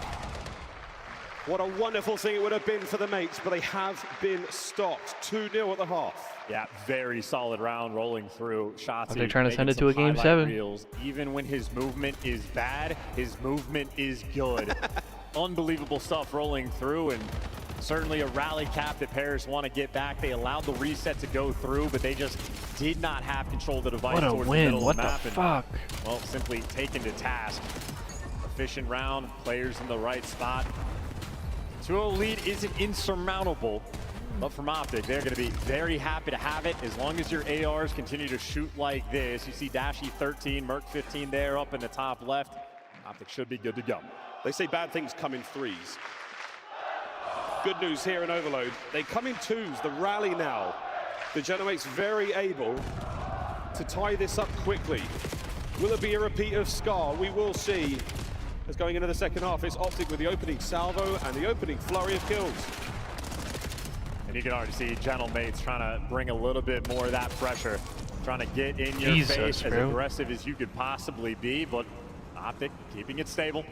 What a wonderful thing it would have been for the mates, but they have been stopped. 2-0 at the half. Yeah, very solid round rolling through. Shotzi. They're trying to send it making to a some game highlight 7. reels. Even when his movement is bad, his movement is good. Unbelievable stuff rolling through, and certainly a rally cap that Paris want to get back. They allowed the reset to go through, but they just did not have control of the device. What a towards win. the middle What of the the map. fuck? And, well, simply taken to task. Efficient round, players in the right spot. 2-0 lead isn't insurmountable, but from Optic, they're going to be very happy to have it as long as your ARs continue to shoot like this. You see Dashy 13, Merc 15 there up in the top left. Optic should be good to go. They say bad things come in threes. Good news here in Overload. They come in twos. The rally now. The Gentlemates very able to tie this up quickly. Will it be a repeat of Scar? We will see. As going into the second half, it's Optic with the opening salvo and the opening flurry of kills. And you can already see Gentlemates trying to bring a little bit more of that pressure, trying to get in your face, as aggressive as you could possibly be, but Optic keeping it stable.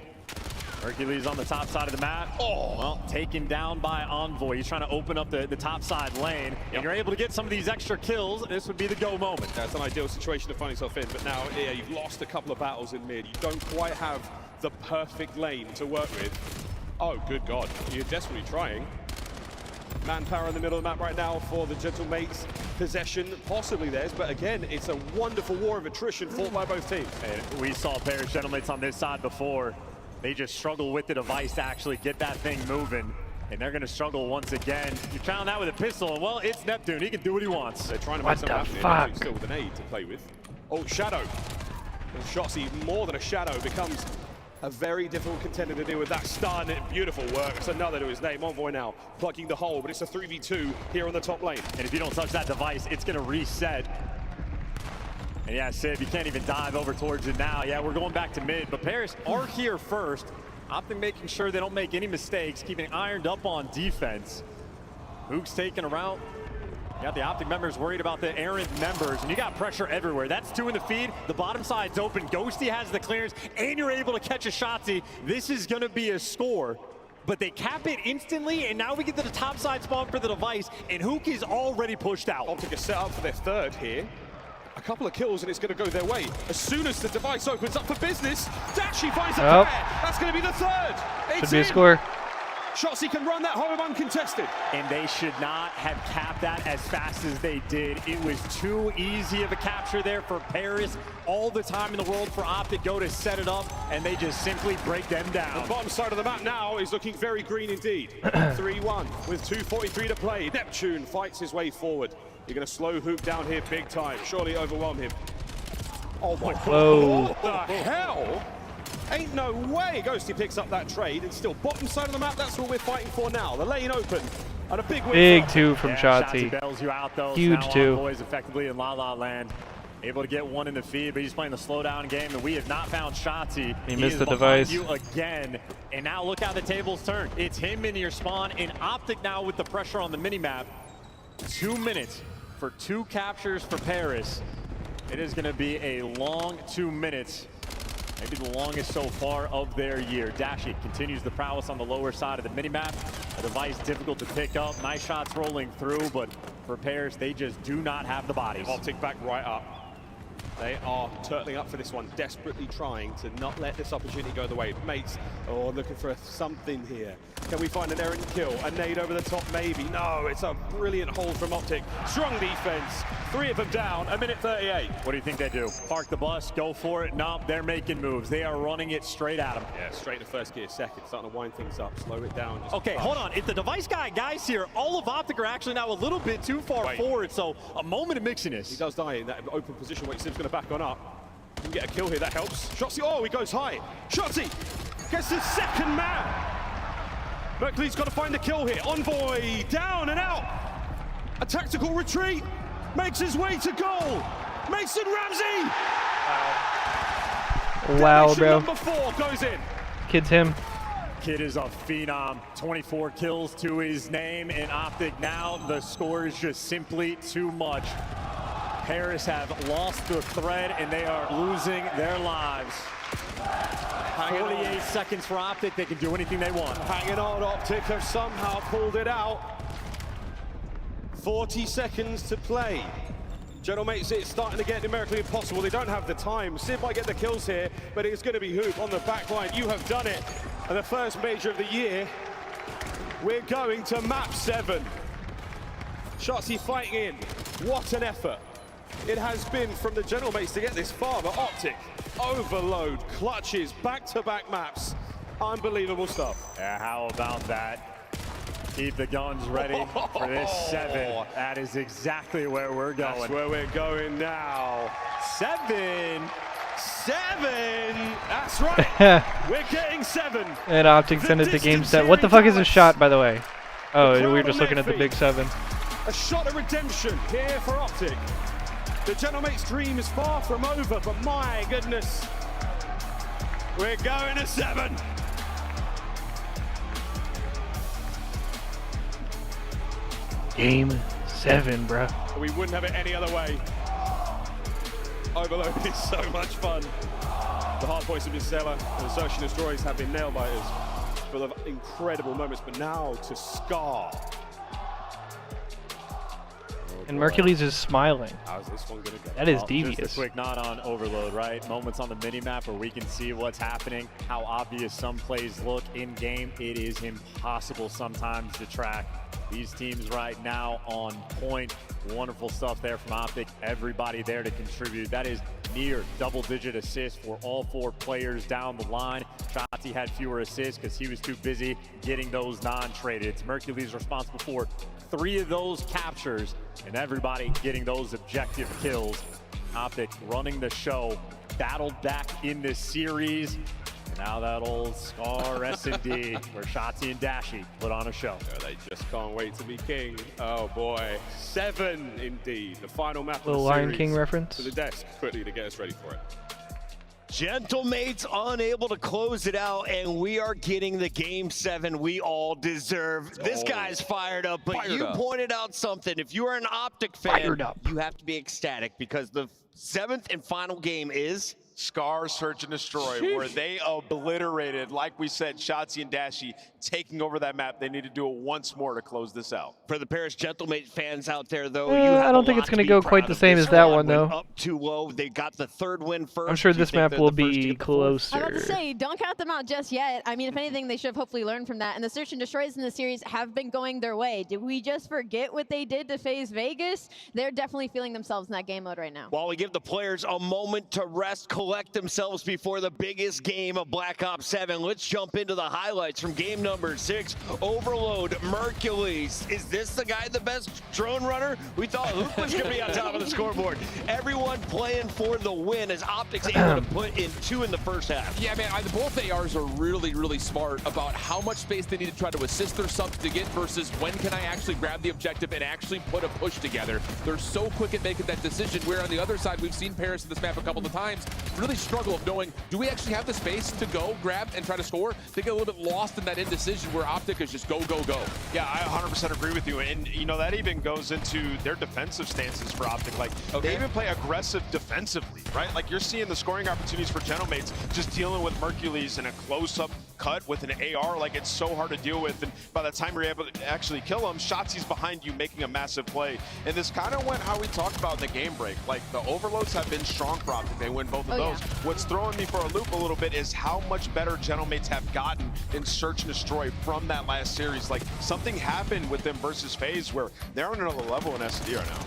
Hercules on the top side of the map. Oh, well, taken down by Envoy. He's trying to open up the top side lane, and you're able to get some of these extra kills. This would be the go moment. That's an ideal situation to find yourself in, but now, yeah, you've lost a couple of battles in mid. You don't quite have the perfect lane to work with. Oh, good God. You're desperately trying. Manpower in the middle of the map right now for the Gentlemates. Possession, possibly theirs, but again, it's a wonderful war of attrition fought by both teams. And we saw Paris Gentlemates on this side before. They just struggle with the device to actually get that thing moving. And they're going to struggle once again. You're trying that with a pistol, and well, it's Neptune. He can do what he wants. They're trying to make something happen. Neptune's still with an aid to play with. Oh, Shadow. And Shotzi, more than a Shadow, becomes a very difficult contender to deal with. That stun, beautiful work. It's another to his name. Envoy now plugging the hole, but it's a 3v2 here on the top lane. And if you don't touch that device, it's going to reset. And yeah, Sib, you can't even dive over towards it now. Yeah, we're going back to mid, but Paris are here first. Optic making sure they don't make any mistakes, keeping ironed up on defense. Hook's taking a route. You got the Optic members worried about the errant members, and you got pressure everywhere. That's 2 in the feed. The bottom side's open. Ghosty has the clearance, and you're able to catch a Shotzi. This is going to be a score. But they cap it instantly, and now we get to the top side spawn for the device, and Hook is already pushed out. Optic is set up for their third here. a couple of kills and it's going to go their way. As soon as the device opens up for business, Dashi finds a pair. That's going to be the third. Should be a score. Shotzzy can run that home uncontested. And they should not have capped that as fast as they did. It was too easy of a capture there for Paris. All the time in the world for Optic go to set it up, and they just simply break them down. The bottom side of the map now is looking very green indeed. 3-1 with 2:43 to play. Neptune fights his way forward. You're going to slow Hoop down here big time. Surely overwhelm him. Oh my God. What the hell? Ain't no way Ghosty picks up that trade. It's still bottom side of the map. That's what we're fighting for now. The lane open. And a big win. Big two from Shotzzy. Bails you out, though. Huge two. Boys effectively in La La Land. Able to get one in the feed, but he's playing the slowdown game, and we have not found Shotzzy. He missed the device. You again, and now look how the tables turn. It's him in your spawn, and Optic now with the pressure on the minimap. 2 minutes for 2 captures for Paris. It is going to be a long 2 minutes. Maybe the longest so far of their year. Dashi continues the prowess on the lower side of the minimap. A device difficult to pick up. Nice shots rolling through, but for Paris, they just do not have the bodies. Optic back right up. They are turtling up for this one, desperately trying to not let this opportunity go the way. Mates, looking for something here. Can we find an errant kill? A nade over the top, maybe. No, it's a brilliant hold from Optic. Strong defense. 3 of them down, 1:38. What do you think they do? Park the bus, go for it? No, they're making moves. They are running it straight at them. Yeah, straight to first gear, second. Starting to wind things up, slow it down. Okay, hold on. If the device guys here, all of Optic are actually now a little bit too far forward, so a moment of mixiness. He does die in that open position where Sim's going to back on up. You can get a kill here, that helps. Shotzzy, oh, he goes high. Shotzzy gets the second man. Berkeley's got to find the kill here. Envoy down and out. A tactical retreat. Makes his way to goal. Mason Ramsey. Wow, bro. Number 4 goes in. Kid's him. Kid is a phenom. 24 kills to his name, and Optic now, the score is just simply too much. Paris have lost the thread, and they are losing their lives. 48 seconds for Optic. They can do anything they want. Hanging on, Optic have somehow pulled it out. 40 seconds to play. Gentlemates, it's starting to get numerically impossible. They don't have the time. Sid might get the kills here, but it's going to be Hoop on the back line. You have done it. And the first major of the year, we're going to map 7. Shotzzy fighting in. What an effort it has been from the Gentlemates to get this far, but Optic, overload, clutches, back-to-back maps. Unbelievable stuff. Yeah, how about that? Keep the guns ready for this 7. That is exactly where we're going. That's where we're going now. 7. That's right. We're getting 7. And Optic send it to game 7. What the fuck is a shot, by the way? Oh, we were just looking at the big 7. A shot of redemption here for Optic. The Gentlemates' dream is far from over, but my goodness, we're going to 7. Game 7, bro. We wouldn't have it any other way. Overload is so much fun. The hard points have been stellar, and the Search and Destroys have been nail biters. Full of incredible moments, but now to Scar. And Mercules is smiling. How's this one gonna go? That is devious. Just a quick nod on Overload, right? Moments on the minimap where we can see what's happening, how obvious some plays look in game. It is impossible sometimes to track. These teams right now on point. Wonderful stuff there from Optic. Everybody there to contribute. That is near double-digit assists for all 4 players down the line. Shotzzy had fewer assists because he was too busy getting those non-traded. Mercules responsible for 3 of those captures, and everybody getting those objective kills. Optic running the show, battled back in this series. And now that old Scar S&D where Shotzzy and Dashi put on a show. Oh, they just can't wait to be king. Oh boy, 7 indeed. The final map Little of the Lion series. King reference. To the desk quickly to get us ready for it. Gentlemates unable to close it out, and we are getting the game 7 we all deserve. This guy's fired up, but you pointed out something. If you are an Optic fan, you have to be ecstatic because the 7th and final game is Scar, Search, and Destroy, where they obliterated, like we said, Shotzi and Dashy taking over that map. They need to do it once more to close this out. For the Paris Gentlemate fans out there, though, I don't think it's going to go quite the same as that one, though. Up too low. They got the third win first. I'm sure this map will be closer. I was about to say, don't count them out just yet. I mean, if anything, they should have hopefully learned from that. And the Search and Destroys in the series have been going their way. Did we just forget what they did to FaZe Vegas? They're definitely feeling themselves in that game mode right now. While we give the players a moment to rest, collect themselves before the biggest game of Black Ops 7, let's jump into the highlights from game number 6. Overload, Mercules. Is this the guy, the best drone runner? We thought Luke was going to be on top of the scoreboard. Everyone playing for the win as Optics able to put in 2 in the first half. Yeah, man, both ARs are really, really smart about how much space they need to try to assist their subs to get versus when can I actually grab the objective and actually put a push together. They're so quick at making that decision, where on the other side, we've seen Paris in this map a couple of times really struggle of knowing, do we actually have the space to go, grab, and try to score? They get a little bit lost in that indecision where Optic is just go, go, go. Yeah, I 100% agree with you. And, you know, that even goes into their defensive stances for Optic. Like, they even play aggressive defensively, right? Like, you're seeing the scoring opportunities for Gentlemates just dealing with Mercules in a close-up cut with an AR. Like, it's so hard to deal with. And by the time you're able to actually kill him, Shotzi's behind you making a massive play. And this kind of went how we talked about in the game break. Like, the overloads have been strong for Optic. They win both of those. Yeah. What's throwing me for a loop a little bit is how much better Gentlemates have gotten in Search and Destroy from that last series. Like, something happened with them versus FaZe where they're on another level in SD right now.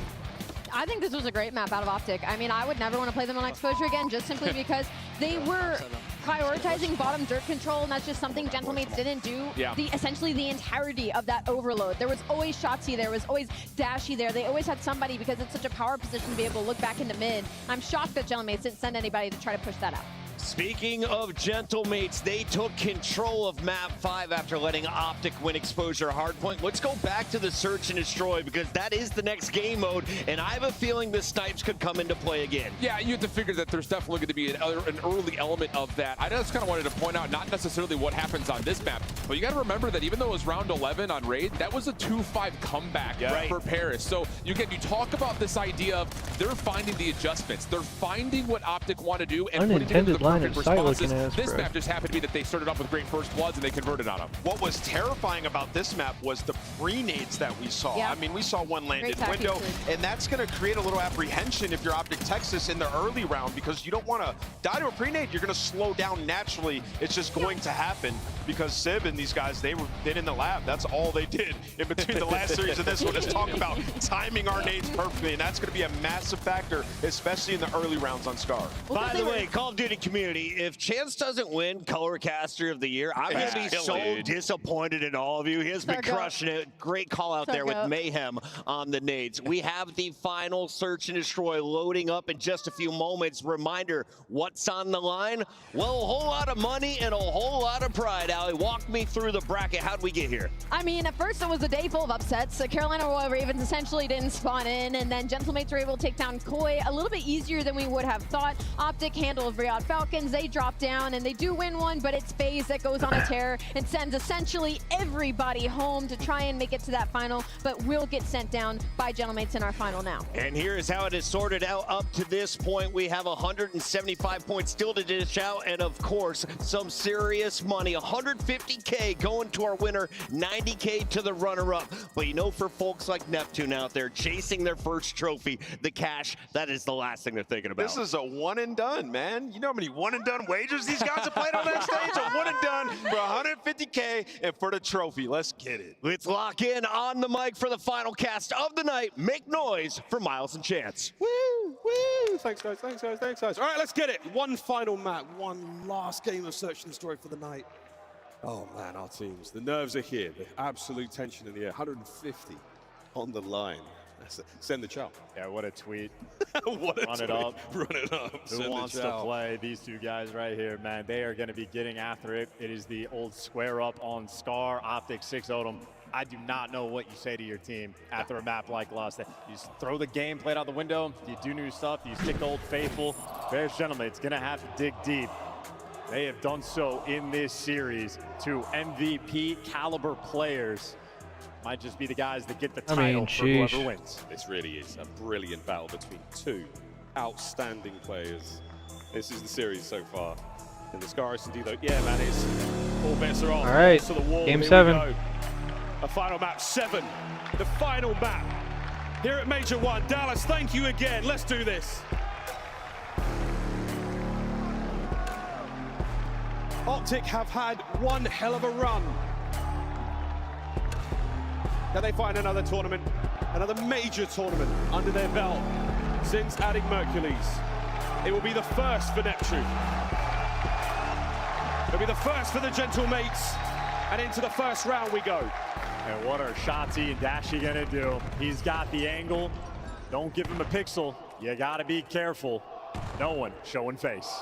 I think this was a great map out of Optic. I mean, I would never want to play them on Exposure again, just simply because they were prioritizing bottom dirt control, and that's just something Gentlemates didn't do essentially the entirety of that overload. There was always Shotzi there, was always Dashy there. They always had somebody because it's such a power position to be able to look back into mid. I'm shocked that Gentlemates didn't send anybody to try to push that out. Speaking of Gentlemates, they took control of map 5 after letting Optic win Exposure Hardpoint. Let's go back to the Search and Destroy because that is the next game mode, and I have a feeling the snipes could come into play again. Yeah, you have to figure that there's definitely going to be an early element of that. I just kind of wanted to point out not necessarily what happens on this map, but you got to remember that even though it was round 11 on Raid, that was a 2-5 comeback for Paris. So you talk about this idea of they're finding the adjustments. They're finding what Optic want to do and putting it into the perfect responses. This map just happened to be that they started off with great first bloods and they converted on them. What was terrifying about this map was the pre-nades that we saw. I mean, we saw one landed window, and that's going to create a little apprehension if you're Optic Texas in the early round because you don't want to die to a pre-nade. You're going to slow down naturally. It's just going to happen because Civ and these guys, they've been in the lab. That's all they did in between the last series and this one is talk about timing our nades perfectly, and that's going to be a massive factor, especially in the early rounds on Scar. By the way, Call of Duty community, if Chance doesn't win Colorcaster of the Year, I'm going to be so disappointed in all of you. He has been crushing it. Great call out there with Mayhem on the nades. We have the final Search and Destroy loading up in just a few moments. Reminder, what's on the line? Well, a whole lot of money and a whole lot of pride. Allie, walk me through the bracket. How'd we get here? I mean, at first it was a day full of upsets. Carolina Royal Ravens essentially didn't spawn in, and then Gentlemates were able to take down Koi a little bit easier than we would have thought. Optic handled Riyadh Falcons. They dropped down, and they do win one, but it's FaZe that goes on a tear and sends essentially everybody home to try and make it to that final, but will get sent down by Gentlemates in our final now. And here is how it is sorted out up to this point. We have 175 points still to dish out, and of course, some serious money. 150K going to our winner, 90K to the runner-up. But you know, for folks like Neptune out there chasing their first trophy, the cash, that is the last thing they're thinking about. This is a one and done, man. You know how many one and done wagers these guys have played on that stage? A one and done for 150K and for the trophy. Let's get it. Let's lock in on the mic for the final cast of the night. Make noise for Miles and Chance. Woo, woo. Thanks, guys. Thanks, guys. Thanks, guys. All right, let's get it. One final map, one last game of Search and Destroy for the night. Oh, man, our teams. The nerves are here. The absolute tension in the air. 150 on the line. Send the chow. Yeah, what a tweet. What a Run tweet. It up. Run it up. Who wants to play these two guys right here, man? They are going to be getting after it. It is the old square up on Scar. Optic 6-0'd them. I do not know what you say to your team after a map like Lost. You just throw the game, play it out the window. Do you do new stuff? Do you stick to Old Faithful? Bears gentlemen, it's going to have to dig deep. They have done so in this series to MVP caliber players. Might just be the guys that get the title for whoever wins. This really is a brilliant battle between two outstanding players. This is the series so far. And the Scar S&D though, yeah man, it's all bets are off. All right, to the wall. game Here 7. we go. A final map 7. The final map here at Major 1. Dallas, thank you again. Let's do this. Optic have had one hell of a run. Can they find another tournament, another major tournament under their belt since adding Mercules? It will be the first for Neptune. It'll be the first for the Gentle Mates, and into the first round we go. And what are Shotzi and Dashi gonna do? He's got the angle. Don't give him a pixel. You gotta be careful. No one showing face.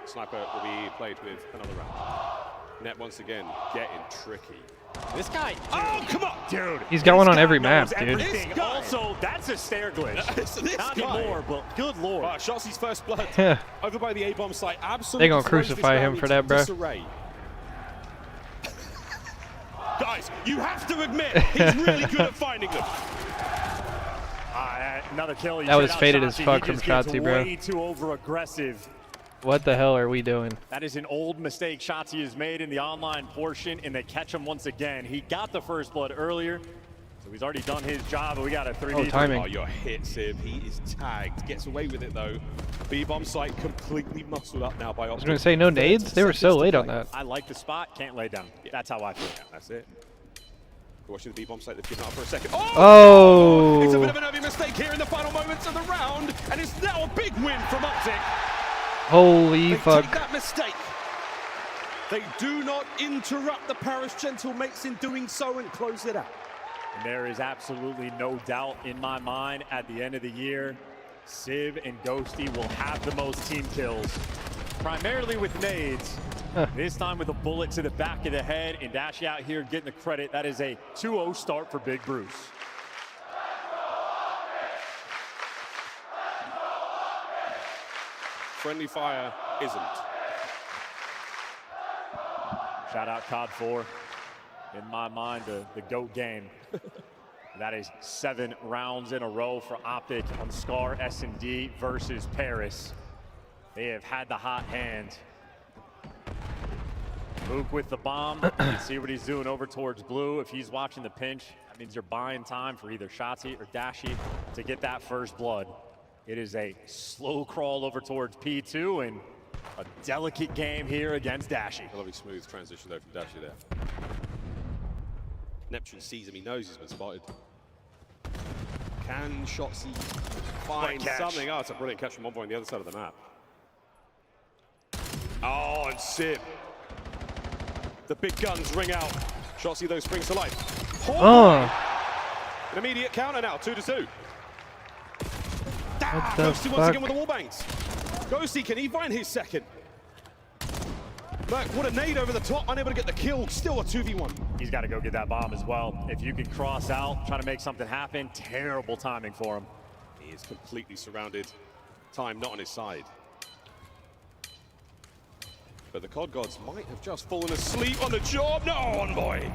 Sniper will be played with another round. Net once again getting tricky. This guy, dude, oh come on, dude. He's got one on every map, dude. Also, that's a stair glitch. Not anymore, but good lord. Shotzi's first blood over by the A-bomb site. They Absolutely. gonna crucify him for that, bro. Guys, you have to admit he's really good at finding them. Another kill. That was faded as fuck from Shotzi, bro. Way too over-aggressive. What the hell are we doing? That is an old mistake Shotzi has made in the online portion, and they catch him once again. He got the first blood earlier, so he's already done his job, but we got a 3v3. Oh, timing. Oh, you're hit, Sib. He is tagged. Gets away with it, though. B-bomb site completely muscled up now by Optic. I was going to say, no nades? They were so late on that. I like the spot, can't lay down. That's how I feel. Yeah, that's it. We're watching the B-bomb site. They've given up for a second. Oh! It's a bit of an early mistake here in the final moments of the round, and it's now a big win from Optic. Holy fuck. Take that mistake. They do not interrupt the Paris Gentle Mates in doing so and close it out. And there is absolutely no doubt in my mind at the end of the year, Civ and Ghosty will have the most team kills, primarily with nades. This time with a bullet to the back of the head, and Dashi out here getting the credit. That is a 2-0 start for Big Bruce. Friendly fire isn't. Shout out COD 4. In my mind, the GOAT game. That is 7 rounds in a row for Optic on Scar S&D versus Paris. They have had the hot hand. Luke with the bomb. You can see what he's doing over towards blue. If he's watching the pinch, that means you're buying time for either Shotzi or Dashi to get that first blood. It is a slow crawl over towards P2 and a delicate game here against Dashi. A lovely smooth transition though from Dashi there. Neptune sees him, he knows he's been spotted. Can Shotzi find something? Oh, it's a brilliant catch from Envoy on the other side of the map. Oh, and Sib. The big guns ring out. Shotzi though springs to life. An immediate counter now, 2-2. Ghosty once again with the wall bangs. Ghosty, can he find his second? Merc, what a nade over the top, unable to get the kill, still a 2v1. He's got to go get that bomb as well. If you can cross out, try to make something happen, terrible timing for him. He is completely surrounded. Time not on his side. But the COD gods might have just fallen asleep on the job. No, Envoy!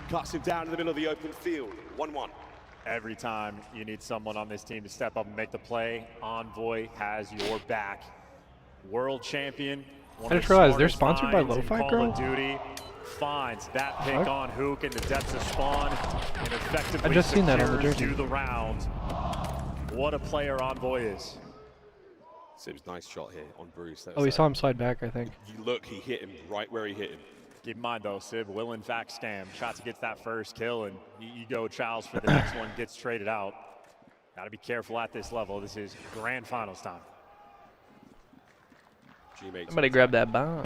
Cuts him down in the middle of the open field, 1-1. Every time you need someone on this team to step up and make the play, Envoy has your back. World champion. I just realized they're sponsored by Lo-Fi Girl. Call of Duty finds that pick on Hook in the depths of spawn and effectively I just seen that on the jersey. secures you the round. What a player Envoy is. Sib's nice shot here on Bruce. Oh, we saw him slide back, I think. You look, he hit him right where he hit him. Keep in mind though, Sib will in fact scam. Shotzi gets that first kill and you go Charles for the next one, gets traded out. Gotta be careful at this level. This is grand finals time. Somebody grab that bomb.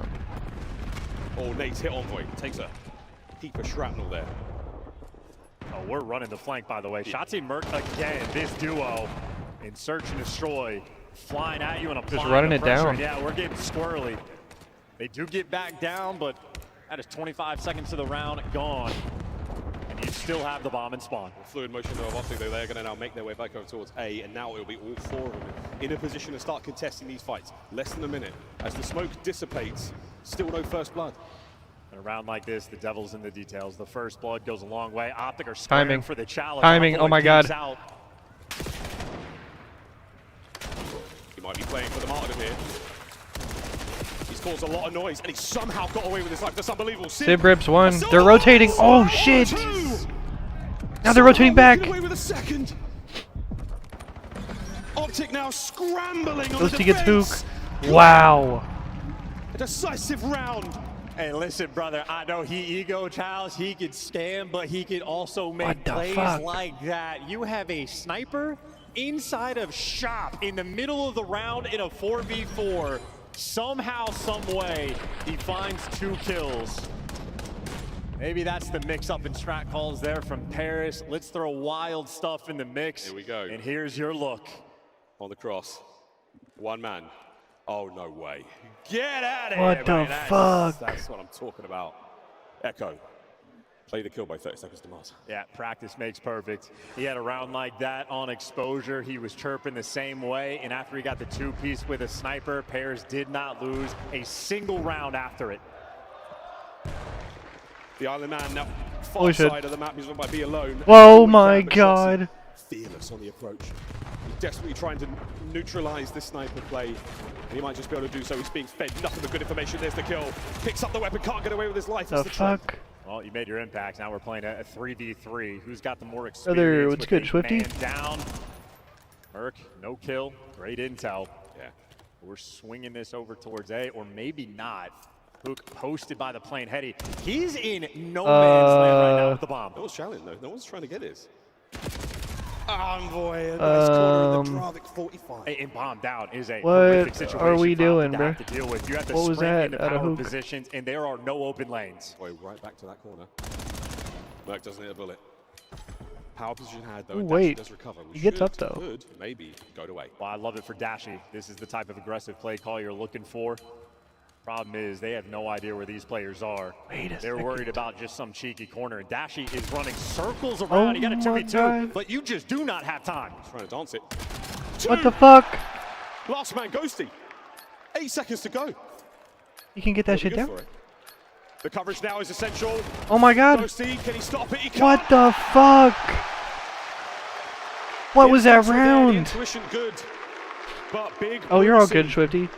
Oh, Nate's hit Envoy. Takes a heap of shrapnel there. Oh, we're running the flank by the way. Shotzi Merc again, this duo in search and destroy. Flying at you and applying just running the it pressure. down. Yeah, we're getting squirrely. They do get back down, but that is 25 seconds to the round gone. And you still have the bomb and spawn. Fluid motion though of Optic, though they're going to now make their way back over towards A, and now it'll be all 4 of them in a position to start contesting these fights. Less than a minute. As the smoke dissipates, still no first blood. In a round like this, the devil's in the details. The first blood goes a long way. Optic are squaring Timing for the challenge. Timing, oh my god. Out. playing for the martyrdom here. He's caused a lot of noise, and he somehow got away with his life. That's unbelievable. Sib rips one. They're rotating. Oh, shit. Now they're rotating back. Away with a second. Optic now scrambling on the Ghosty gets Hook. defense. Wow. A decisive round. Hey, listen, brother, I know he ego Childs, he could scam, but he could also make plays like that. You have a sniper inside of shop in the middle of the round in a 4v4. Somehow, some way, he finds 2 kills. Maybe that's the mix-up in strat calls there from Paris. Let's throw wild stuff in the mix. Here we go. And here's your look. On the cross. One man. Oh, no way. Get out of What here, the man. fuck? That's what I'm talking about. Echo. Play the kill by 30 seconds to Mars. Yeah, practice makes perfect. He had a round like that on exposure. He was chirping the same way, and after he got the 2-piece with a sniper, Paris did not lose a single round after it. The Island Man now far side of the map. He's not by be alone. Whoa, my God. Fearless on the approach. He's desperately trying to neutralize this sniper play, and he might just be able to do so. He's being fed nothing but good information. There's the kill. Picks up the weapon, can't get away with his life. The fuck? Well, you made your impact. Now we're playing a 3v3. Who's got the more experience? Brother, what's good, Swifty? Man down. Merc, no kill. Great intel. Yeah. We're swinging this over towards A, or maybe not. Hook posted by the plane. Hetty, he's in no man's land right now with the bomb. No one's challenging though. No one's trying to get his. Envoy, a nice corner in the Dravic 45. And bomb down is a what horrific situation are we doing, bro? to deal with. You have to What was sprint that into out of power Hook? positions, and there are no open lanes. Boy, right back to that corner. Merc doesn't hit a bullet. Power position had though. Ooh, And wait. does recover. We He gets should, up, though. Could maybe go away. Well, I love it for Dashy. This is the type of aggressive play call you're looking for. Problem is, they have no idea where these players are. They're worried about just some cheeky corner. And Dashy is running circles around. You got a 2v2, but you just do not have time. Trying to dance it. What the fuck? Last man, Ghosty. 8 seconds to go. You can get that shit Good down? for it. The coverage now is essential. Oh my God. Ghosty, can he stop it? He can't. What the fuck? What was that The round? intuition good, but big. Oh, you're all good, Swifty.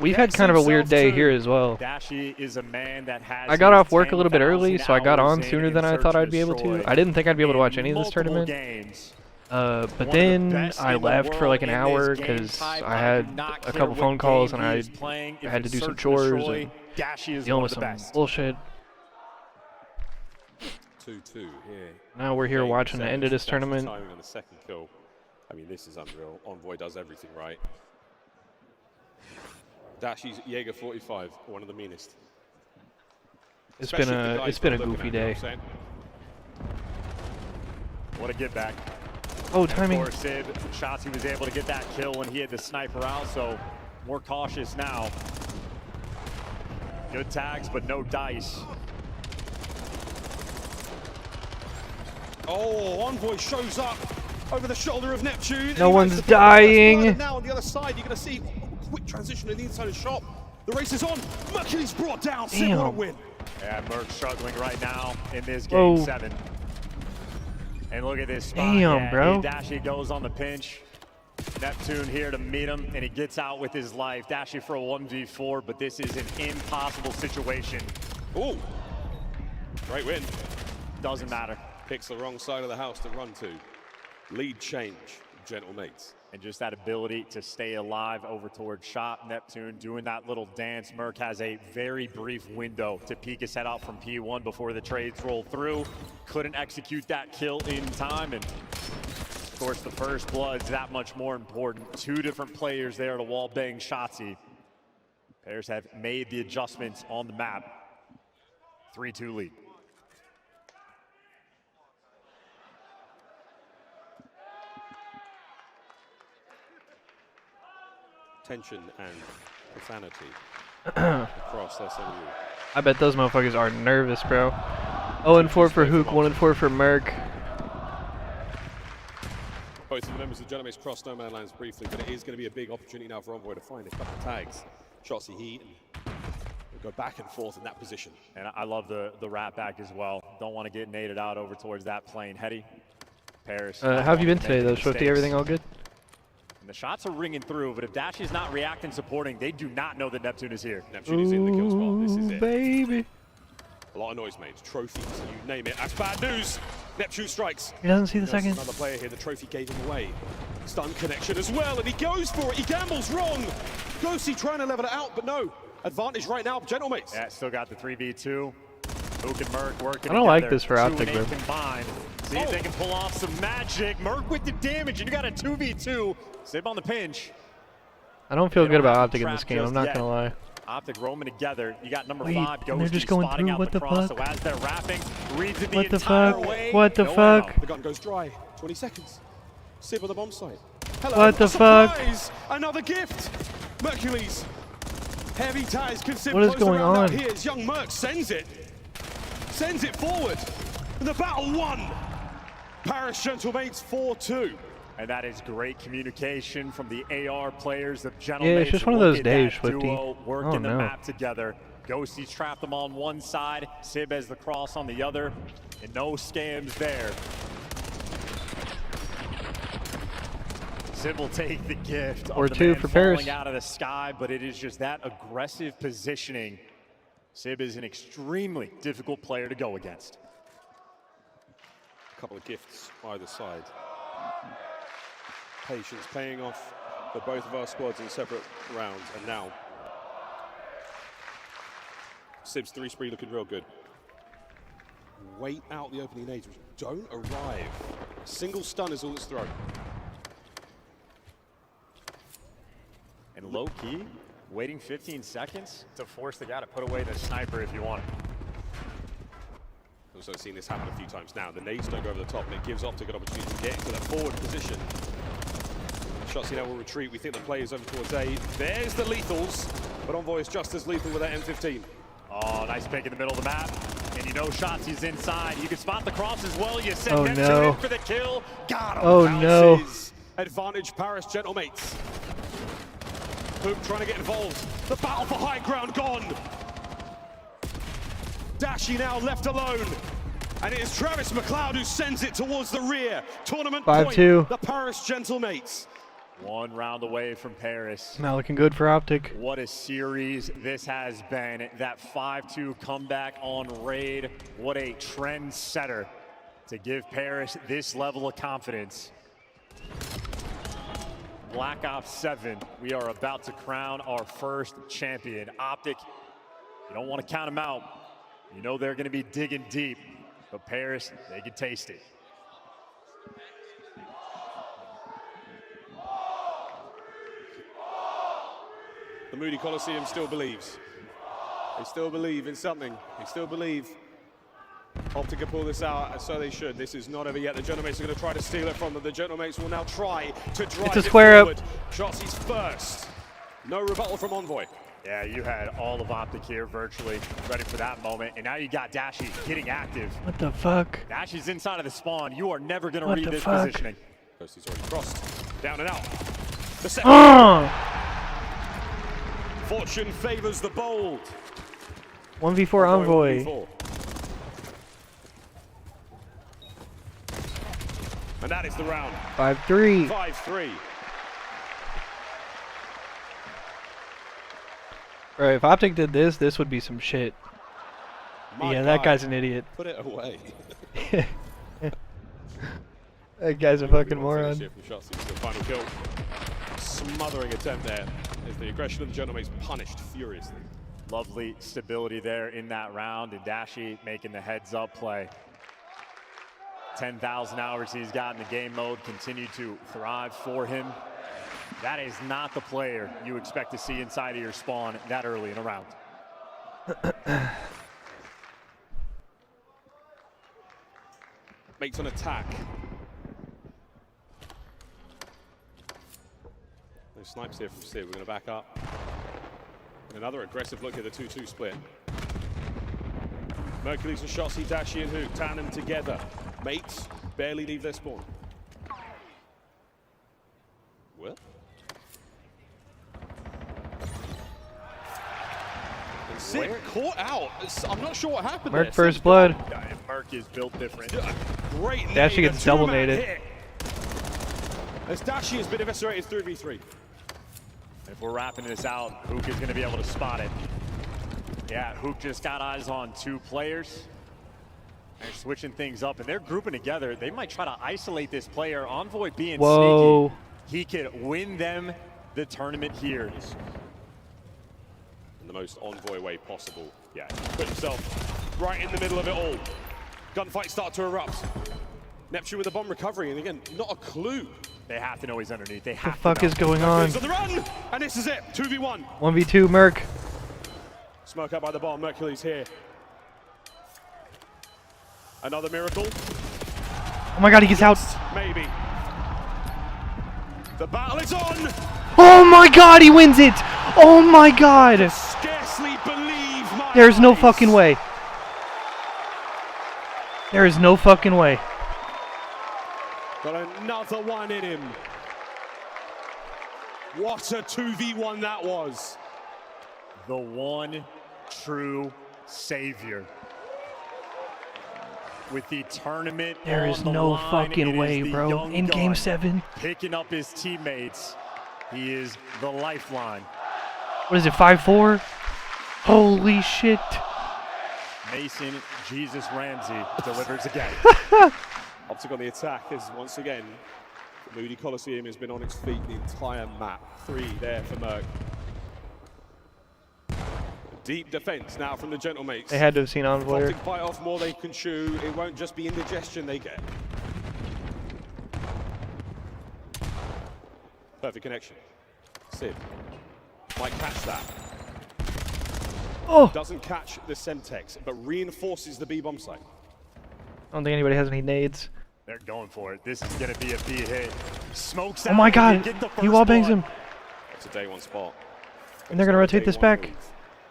We've had kind of a weird day here as well. Dashy is a man that has I got off work a little bit early, so I got on sooner than I thought I'd be able to. I didn't think I'd be able to watch any of this tournament. But then I left for like an hour because I had a couple phone calls and I had to do some chores and dealing with some bullshit. 2-2 here. Now we're here watching the end of this tournament. Timing on the second kill. I mean, this is unreal. Envoy does everything right. Dashy's Jaeger 45, one of the meanest. It's been a goofy day. What a get back. Oh, timing. Of course, Sid, shots he was able to get that kill when he had the sniper out, so more cautious now. Good tags, but no dice. Oh, Envoy shows up over the shoulder of Neptune. No one's dying. And now on the other side, you're going to see a quick transition in the inside of shop. The race is on. Mercury's brought down. Sid, what a win. Yeah, Merc struggling right now in this game 7. And look at this spot. Damn, bro. Dashy goes on the pinch. Neptune here to meet him, and he gets out with his life. Dashy for a 1v4, but this is an impossible situation. Ooh. Great win. Doesn't matter. Picks the wrong side of the house to run to. Lead change, gentle mates. And just that ability to stay alive over towards shop. Neptune doing that little dance. Merc has a very brief window to peek his head out from P1 before the trades roll through. Couldn't execute that kill in time, and of course the first blood's that much more important. 2 different players there to wall bang Shotzzy. Players have made the adjustments on the map. 3-2 lead. Tension and profanity across SMU. I bet those motherfuckers are nervous, bro. 0-4 for Hook, 1-4 for Merc. Both of the members of Genemates cross no man lands briefly, but it is going to be a big opportunity now for Envoy to find a couple of tags. Shotzzy heat and go back and forth in that position. And I love the rat back as well. Don't want to get naded out over towards that plane. Hetty, Paris. How have you been today, though, Swifty? Everything all good? And the shots are ringing through, but if Dashy's not reacting, supporting, they do not know that Neptune is here. Neptune is in the kill spot. This is it. Baby. A lot of noise made. Trophies, you name it. That's bad news. Neptune strikes. He doesn't see the second. Another player here. The trophy gave him away. Stun connection as well, and he goes for it. He gambles wrong. Ghosty trying to level it out, but no. Advantage right now, gentlemates. Yeah, still got the 3v2. Mook and Merc working I don't like together. this for Optic, 2 and 8 bro. combined. See if they can pull off some magic. Merc with the damage, and you got a 2v2. Sib on the pinch. I don't feel good about Optic in this game, I'm not gonna lie. Optic roaming together. You got number Wait, 5 and they're Ghosty just going spotting through? out What the cross. fuck? So as they're wrapping, reads it the What the entire fuck? way. What the No fuck? ammo. The gun goes dry. 20 seconds. Sib on the bomb site. Hello. What the fuck? Surprise! Another gift. Mercules. Heavy ties. Can Sib What is close going around out on? here as young Merc sends it. Sends it forward. And the battle won. Paris Gentlemates 4-2. And that is great communication from the AR players of Gentlemates. Yeah, it's just one of those Look at days, that Swifty. duo working Oh, the no. map together. Ghosty's trapped them on one side, Sib has the cross on the other, and no scams there. Sib will take the gift Or of the two man for falling Paris. out of the sky, but it is just that aggressive positioning. Sib is an extremely difficult player to go against. A couple of gifts either side. Patience paying off for both of our squads in separate rounds, and now Sib's 3 spree looking real good. Wait out the opening nades, which don't arrive. A single stun is all it's thrown. And low key, waiting 15 seconds to force the guy to put away the sniper if you want it. Also seen this happen a few times now. The nades don't go over the top, and it gives Optic an opportunity to get into that forward position. Shotzzy now will retreat. We think the play is over towards A. There's the lethals, but Envoy is just as lethal with that M15. Oh, nice pick in the middle of the map. And you know Shotzzy's inside. You can spot the cross as well. You send Oh, Neptune no. in for the kill. Got him. Oh no. Bounces. Advantage Paris Gentlemates. Hoop trying to get involved. The battle for high ground gone. Dashy now left alone. And it is Travis McLeod who sends it towards the rear. Tournament 5-2. point, the Paris Gentlemates. One round away from Paris. Not looking good for Optic. What a series this has been. That 5-2 comeback on Raid. What a trendsetter to give Paris this level of confidence. Black Ops 7, we are about to crown our first champion. Optic, you don't want to count them out. You know they're going to be digging deep, but Paris, they can taste it. The Moody Coliseum still believes. They still believe in something. They still believe Optic can pull this out, and so they should. This is not over yet. The Gentlemates are going to try to steal it from them. The Gentlemates will now try to drive It's a it square up. forward. Shotzzy's first. No rebuttal from Envoy. Yeah, you had all of Optic here virtually ready for that moment, and now you got Dashy getting active. What the fuck? Dashy's inside of the spawn. You are never going to What read the this fuck? positioning. Ghosty's already crossed. Down and out. The second. Fortune favors the bold. 1v4 Envoy. 1v4. And that is the round. 5-3. 5-3. Bro, if Optic did this, this would be some shit. My Yeah, that God. guy's an idiot. Put it away. That guy's a fucking moron. Finish here from Shotzzy for the final kill. Smothering attempt there as the aggression of the Gentlemates punished furiously. Lovely stability there in that round, and Dashy making the heads-up play. 10,000 hours he's got in the game mode continue to thrive for him. That is not the player you expect to see inside of your spawn that early in a round. Makes an attack. No snipes here from Sid. We're going to back up. And another aggressive look at the 2-2 split. Mercules and Shotzzy, Dashy and Hook, tandem together. Mates barely leave their spawn. Well. And Sid caught out. I'm not sure what happened Merc there. first Sid's blood. Merc is built different. Great Dashy nade, gets a double two-man naded. hit. As Dashi has been eviscerated 3v3. If we're wrapping this out, Hook is going to be able to spot it. Yeah, Hook just got eyes on 2 players. They're switching things up, and they're grouping together. They might try to isolate this player. Envoy being sneaky. He could win them the tournament here. In the most Envoy way possible. Yeah, put himself right in the middle of it all. Gunfights start to erupt. Neptune with a bomb recovery, and again, not a clue. They have to know he's underneath. They What have the fuck is going on? He's on the run, and this is it. 2v1. 1v2, Merc. Smoke out by the bomb. Mercury's here. Another miracle. Oh my god, he gets out. Maybe. The battle is on. Oh my god, he wins it. Oh my god. Scarcely believe my There's no eyes. fucking way. There is no fucking way. Got another one in him. What a 2v1 that was. The one true savior. With the tournament There is on the no line, fucking it way, is the bro. young In game gun 7. Picking up his teammates. He is the lifeline. What is it, 5-4? Holy shit. Mason Jesus Ramsey delivers again. Optic on the attack as once again, the Moody Coliseum has been on its feet the entire map. 3 there for Merc. Deep defense now from the Gentlemates. They had to have seen Envoy. Optic bite off more they can chew. It won't just be indigestion they get. Perfect connection. Sid might catch that. Oh! Doesn't catch the Semtex, but reinforces the B-bomb site. I don't think anybody has any nades. They're going for it. This is going to be a B hit. Smokes Oh my out, god, get the he first wallbangs blood. him. It's a day 1 spot. And they're going to rotate this back.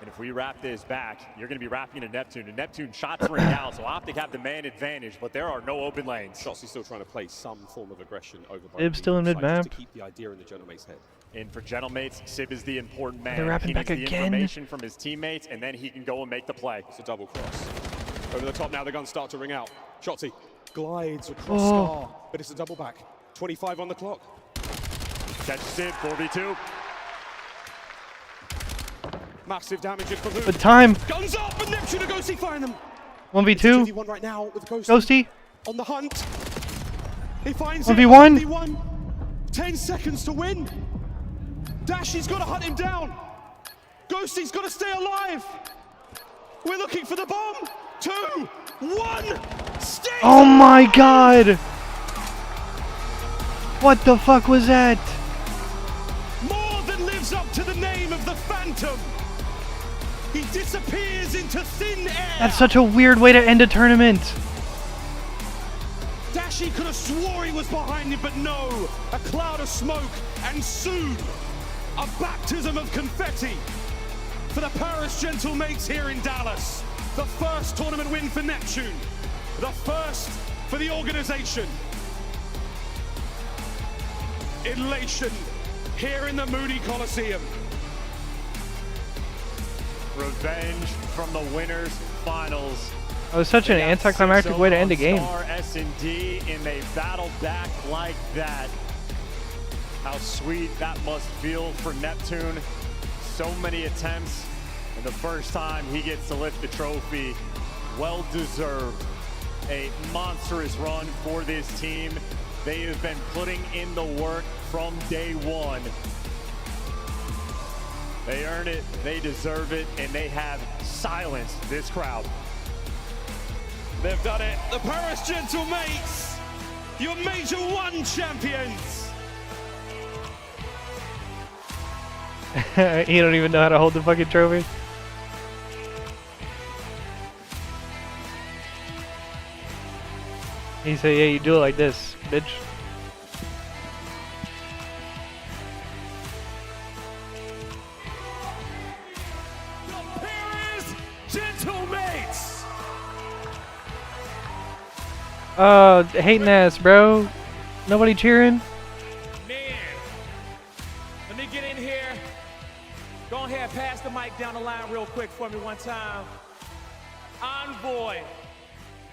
And if we wrap this back, you're going to be wrapping into Neptune. And Neptune shots ring out, so Optic have the man advantage, but there are no open lanes. Shotzzy's still trying to play some form of aggression over by Ib's still in mid-map. to keep the idea in the Gentlemate's head. And for Gentlemates, Sib is the important man. They're wrapping he back needs the again. information from his teammates, and then he can go and make the play. It's a double cross. Over the top now, the guns start to ring out. Shotzzy glides across Oh. Scar, but it's a double back. 25 on the clock. Catch Sib, 4v2. Massive damage from Hook. Good time. Guns up, and Neptune and Ghosty find them. 1v2. 2v1 right now with Ghosty. Ghosty. On the hunt. He finds 1v1. it. 1v1. 10 seconds to win. Dashy's got to hunt him down. Ghosty's got to stay alive. We're looking for the bomb. 2, 1. Stay. Oh my god. What the fuck was that? More than lives up to the name of the Phantom. He disappears into thin air. That's such a weird way to end a tournament. Dashy could have swore he was behind him, but no. A cloud of smoke, and soon, a baptism of confetti for the Paris Gentlemates here in Dallas. The first tournament win for Neptune. The first for the organization. Elation here in the Moody Coliseum. Revenge from the winners finals. That was such an anticlimactic way to end a game. S&D, and they battle back like that. How sweet that must feel for Neptune. So many attempts, and the first time he gets to lift the trophy. Well deserved. A monstrous run for this team. They have been putting in the work from day 1. They earn it, they deserve it, and they have silenced this crowd. They've done it. The Paris Gentlemates, your Major 1 champions. You don't even know how to hold the fucking trophy. He said, yeah, you do it like this, bitch. Paris Gentlemates. Hating ass, bro. Nobody cheering? Man, let me get in here. Go ahead, pass the mic down the line real quick for me one time. Envoy,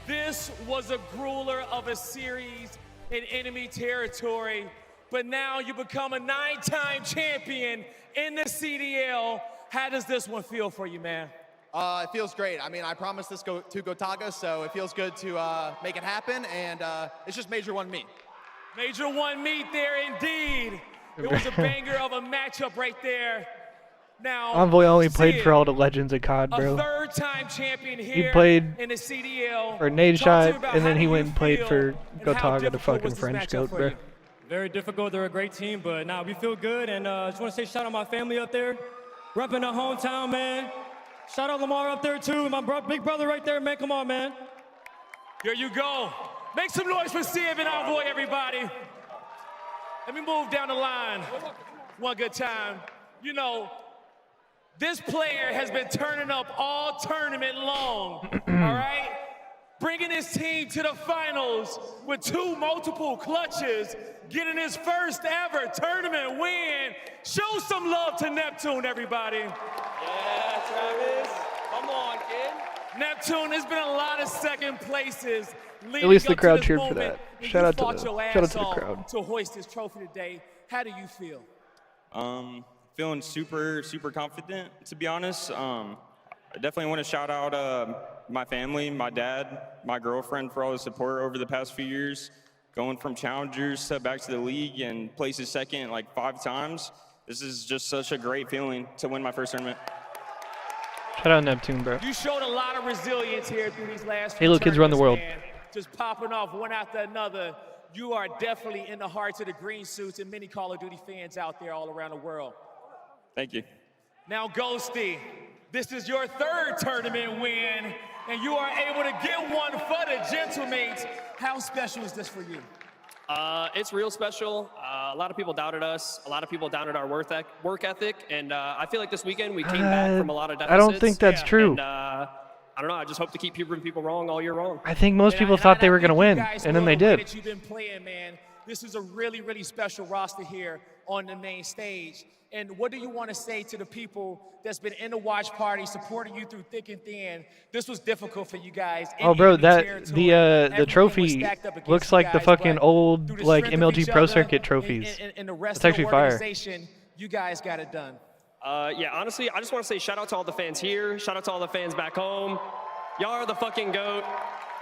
this was a grueler of a series in enemy territory. but now you become a 9-time champion in the CDL. How does this one feel for you, man? It feels great. I mean, I promised this to Gotaga, so it feels good to make it happen, and it's just Major 1 meet. Major 1 meet there, indeed. It was a banger of a matchup right there. Now, Envoy only played for all the legends of COD, bro. A 3rd-time champion here he played in the CDL. for Nade Shot, and then he went and played for Gotaga, the fucking French goat, bro. Very difficult. They're a great team, but nah, we feel good. And just want to say shout out my family up there, repping our hometown, man. Shout out Lamar up there too, my big brother right there, man. Come on, man. Here you go. Make some noise for Civ and Envoy, everybody. Let me move down the line one good time. You know, this player has been turning up all tournament long, all right? Bringing his team to the finals with 2 multiple clutches, getting his first ever tournament win. Show some love to Neptune, everybody. Yeah, Travis. Come on, kid. Neptune, there's been a lot of second places. At least the crowd cheered for that. Shout out to the crowd. To hoist this trophy today. How do you feel? Feeling super confident, to be honest. I definitely want to shout out my family, my dad, my girlfriend for all the support over the past few years. Going from challengers to back to the league and places second like 5 times. This is just such a great feeling to win my first tournament. Shout out Neptune, bro. You showed a lot of resilience here through these last Halo kids run the world. Man. Just popping off one after another. You are definitely in the hearts of the green suits and many Call of Duty fans out there all around the world. Thank you. Now, Ghosty, this is your 3rd tournament win, and you are able to get one for the Gentlemates. How special is this for you? It's real special. A lot of people doubted us. A lot of people doubted our work ethic, and I feel like this weekend we came back from a lot of deficits. I don't think that's true. And, I don't know. I just hope to keep proving people wrong all year long. I think most people thought they were going to win, and then they did. You've been playing, man. This is a really, really special roster here on the main stage. And what do you want to say to the people that's been in the watch party, supporting you through thick and thin? This was difficult for you guys. Oh, bro, the trophy looks like the fucking old like MLG Pro Circuit trophies. It's actually fire. You guys got it done. Yeah, honestly, I just want to say shout out to all the fans here. Shout out to all the fans back home. Y'all are the fucking GOAT.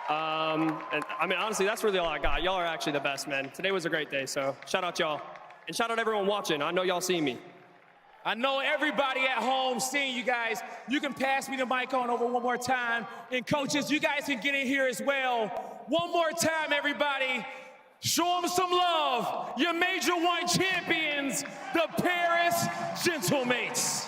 And I mean, honestly, that's really all I got. Y'all are actually the best, man. Today was a great day, so shout out y'all. And shout out everyone watching. I know y'all see me. I know everybody at home seeing you guys. You can pass me the mic on over one more time. And coaches, you guys can get in here as well. One more time, everybody. Show them some love. Your Major 1 champions, the Paris Gentlemates.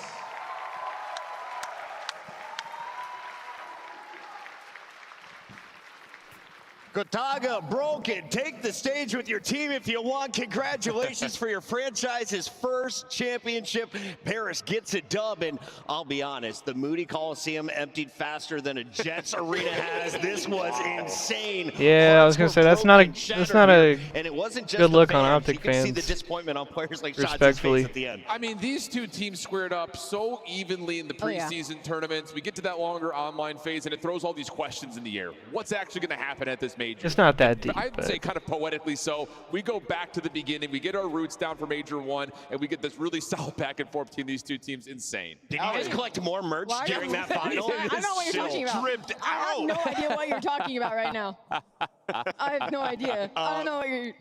Gotaga, Broken, take the stage with your team if you want. Congratulations for your franchise's first championship. Paris gets a dub, and I'll be honest, the Moody Coliseum emptied faster than a Jets arena has. This was insane. Yeah, I was gonna say that's not a and it wasn't just good look fans. on Optic you can fans. See the disappointment on players like Respectfully. Shotzi's face at the end. I mean, these 2 teams squared up so evenly in the preseason tournaments. We get to that longer online phase, and it throws all these questions in the air. What's actually going to happen at this major? It's not that deep. I'd say kind of poetically so. We go back to the beginning. We get our roots down for Major 1, and we get this really solid back and forth between these 2 teams. Insane. Did you guys collect more merch during that final? I don't know what you're talking about. Dripped I have out. no idea what you're talking about right now. I have no idea. I don't know what you're...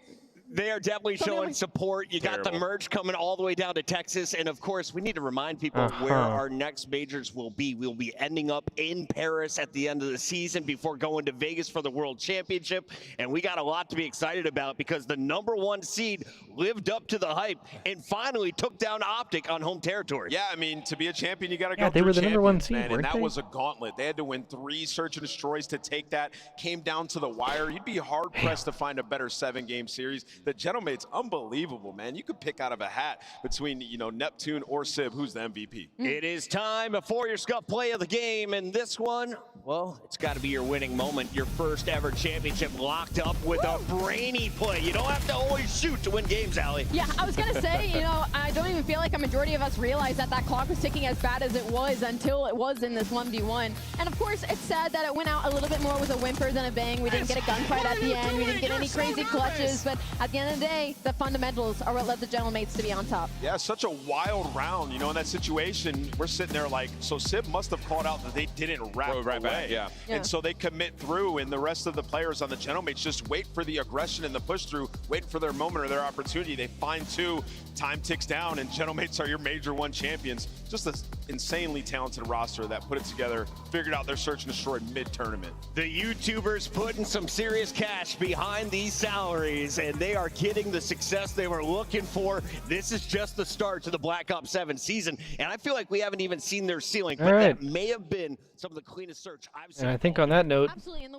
They are definitely showing support. You got the merch coming all the way down to Texas. And of course, we need to remind people where our next majors will be. We'll be ending up in Paris at the end of the season before going to Vegas for the World Championship. And we got a lot to be excited about because the #1 seed lived up to the hype and finally took down Optic on home territory. Yeah, I mean, to be a champion, you got to go they through were the #1 seed, man, weren't and that they? was a gauntlet. They had to win 3 search and destroys to take that. Came down to the wire. You'd be hard-pressed to find a better 7-game series. The Gentlemates, unbelievable, man. You could pick out of a hat between, you know, Neptune or Sib. Who's the MVP? It is time for your scuff play of the game, and this one, well, it's got to be your winning moment. Your first ever championship locked up with a brainy play. You don't have to always shoot to win games, Allie. Yeah, I was going to say, you know, I don't even feel like a majority of us realized that that clock was ticking as bad as it was until it was in this 1v1. And of course, it's sad that it went out a little bit more with a whimper than a bang. We didn't get a gunfight at the end. We didn't get any crazy clutches, but at at the end of the day, the fundamentals are what led the Gentlemates to be on top. Yeah, such a wild round, in that situation. We're sitting there like, so Sib must have called out that they didn't wrap right away. back, yeah. And so they commit through, and the rest of the players on the Gentlemates just wait for the aggression and the push through, waiting for their moment or their opportunity. They find two, time ticks down, and Gentlemates are your Major 1 champions. Just an insanely talented roster that put it together, figured out their search and destroy mid-tournament. The YouTubers putting some serious cash behind these salaries, and they are getting the success they were looking for. This is just the start to the Black Ops 7 season, and I feel like we haven't even seen their ceiling, but that may have been some of the cleanest search I've seen. And I think on that note,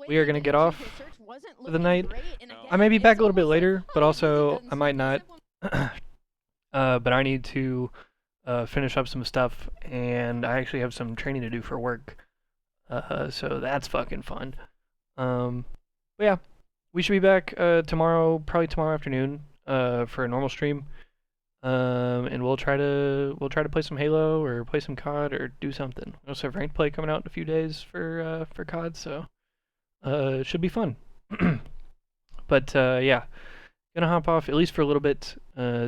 we are going to get off for the night. I may be back a little bit later, but also I might not. But I need to finish up some stuff, and I actually have some training to do for work. So that's fucking fun. But yeah, we should be back tomorrow, probably tomorrow afternoon, for a normal stream. And we'll try to play some Halo or play some COD or do something. We also have ranked play coming out in a few days for COD, so it should be fun. But yeah, gonna hop off at least for a little bit.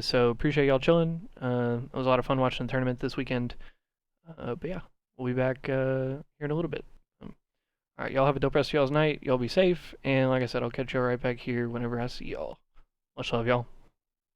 So appreciate y'all chilling. It was a lot of fun watching the tournament this weekend. But yeah, we'll be back here in a little bit. All right, y'all have a dope rest of y'all's night. Y'all be safe, and like I said, I'll catch y'all right back here whenever I see y'all. Much love, y'all.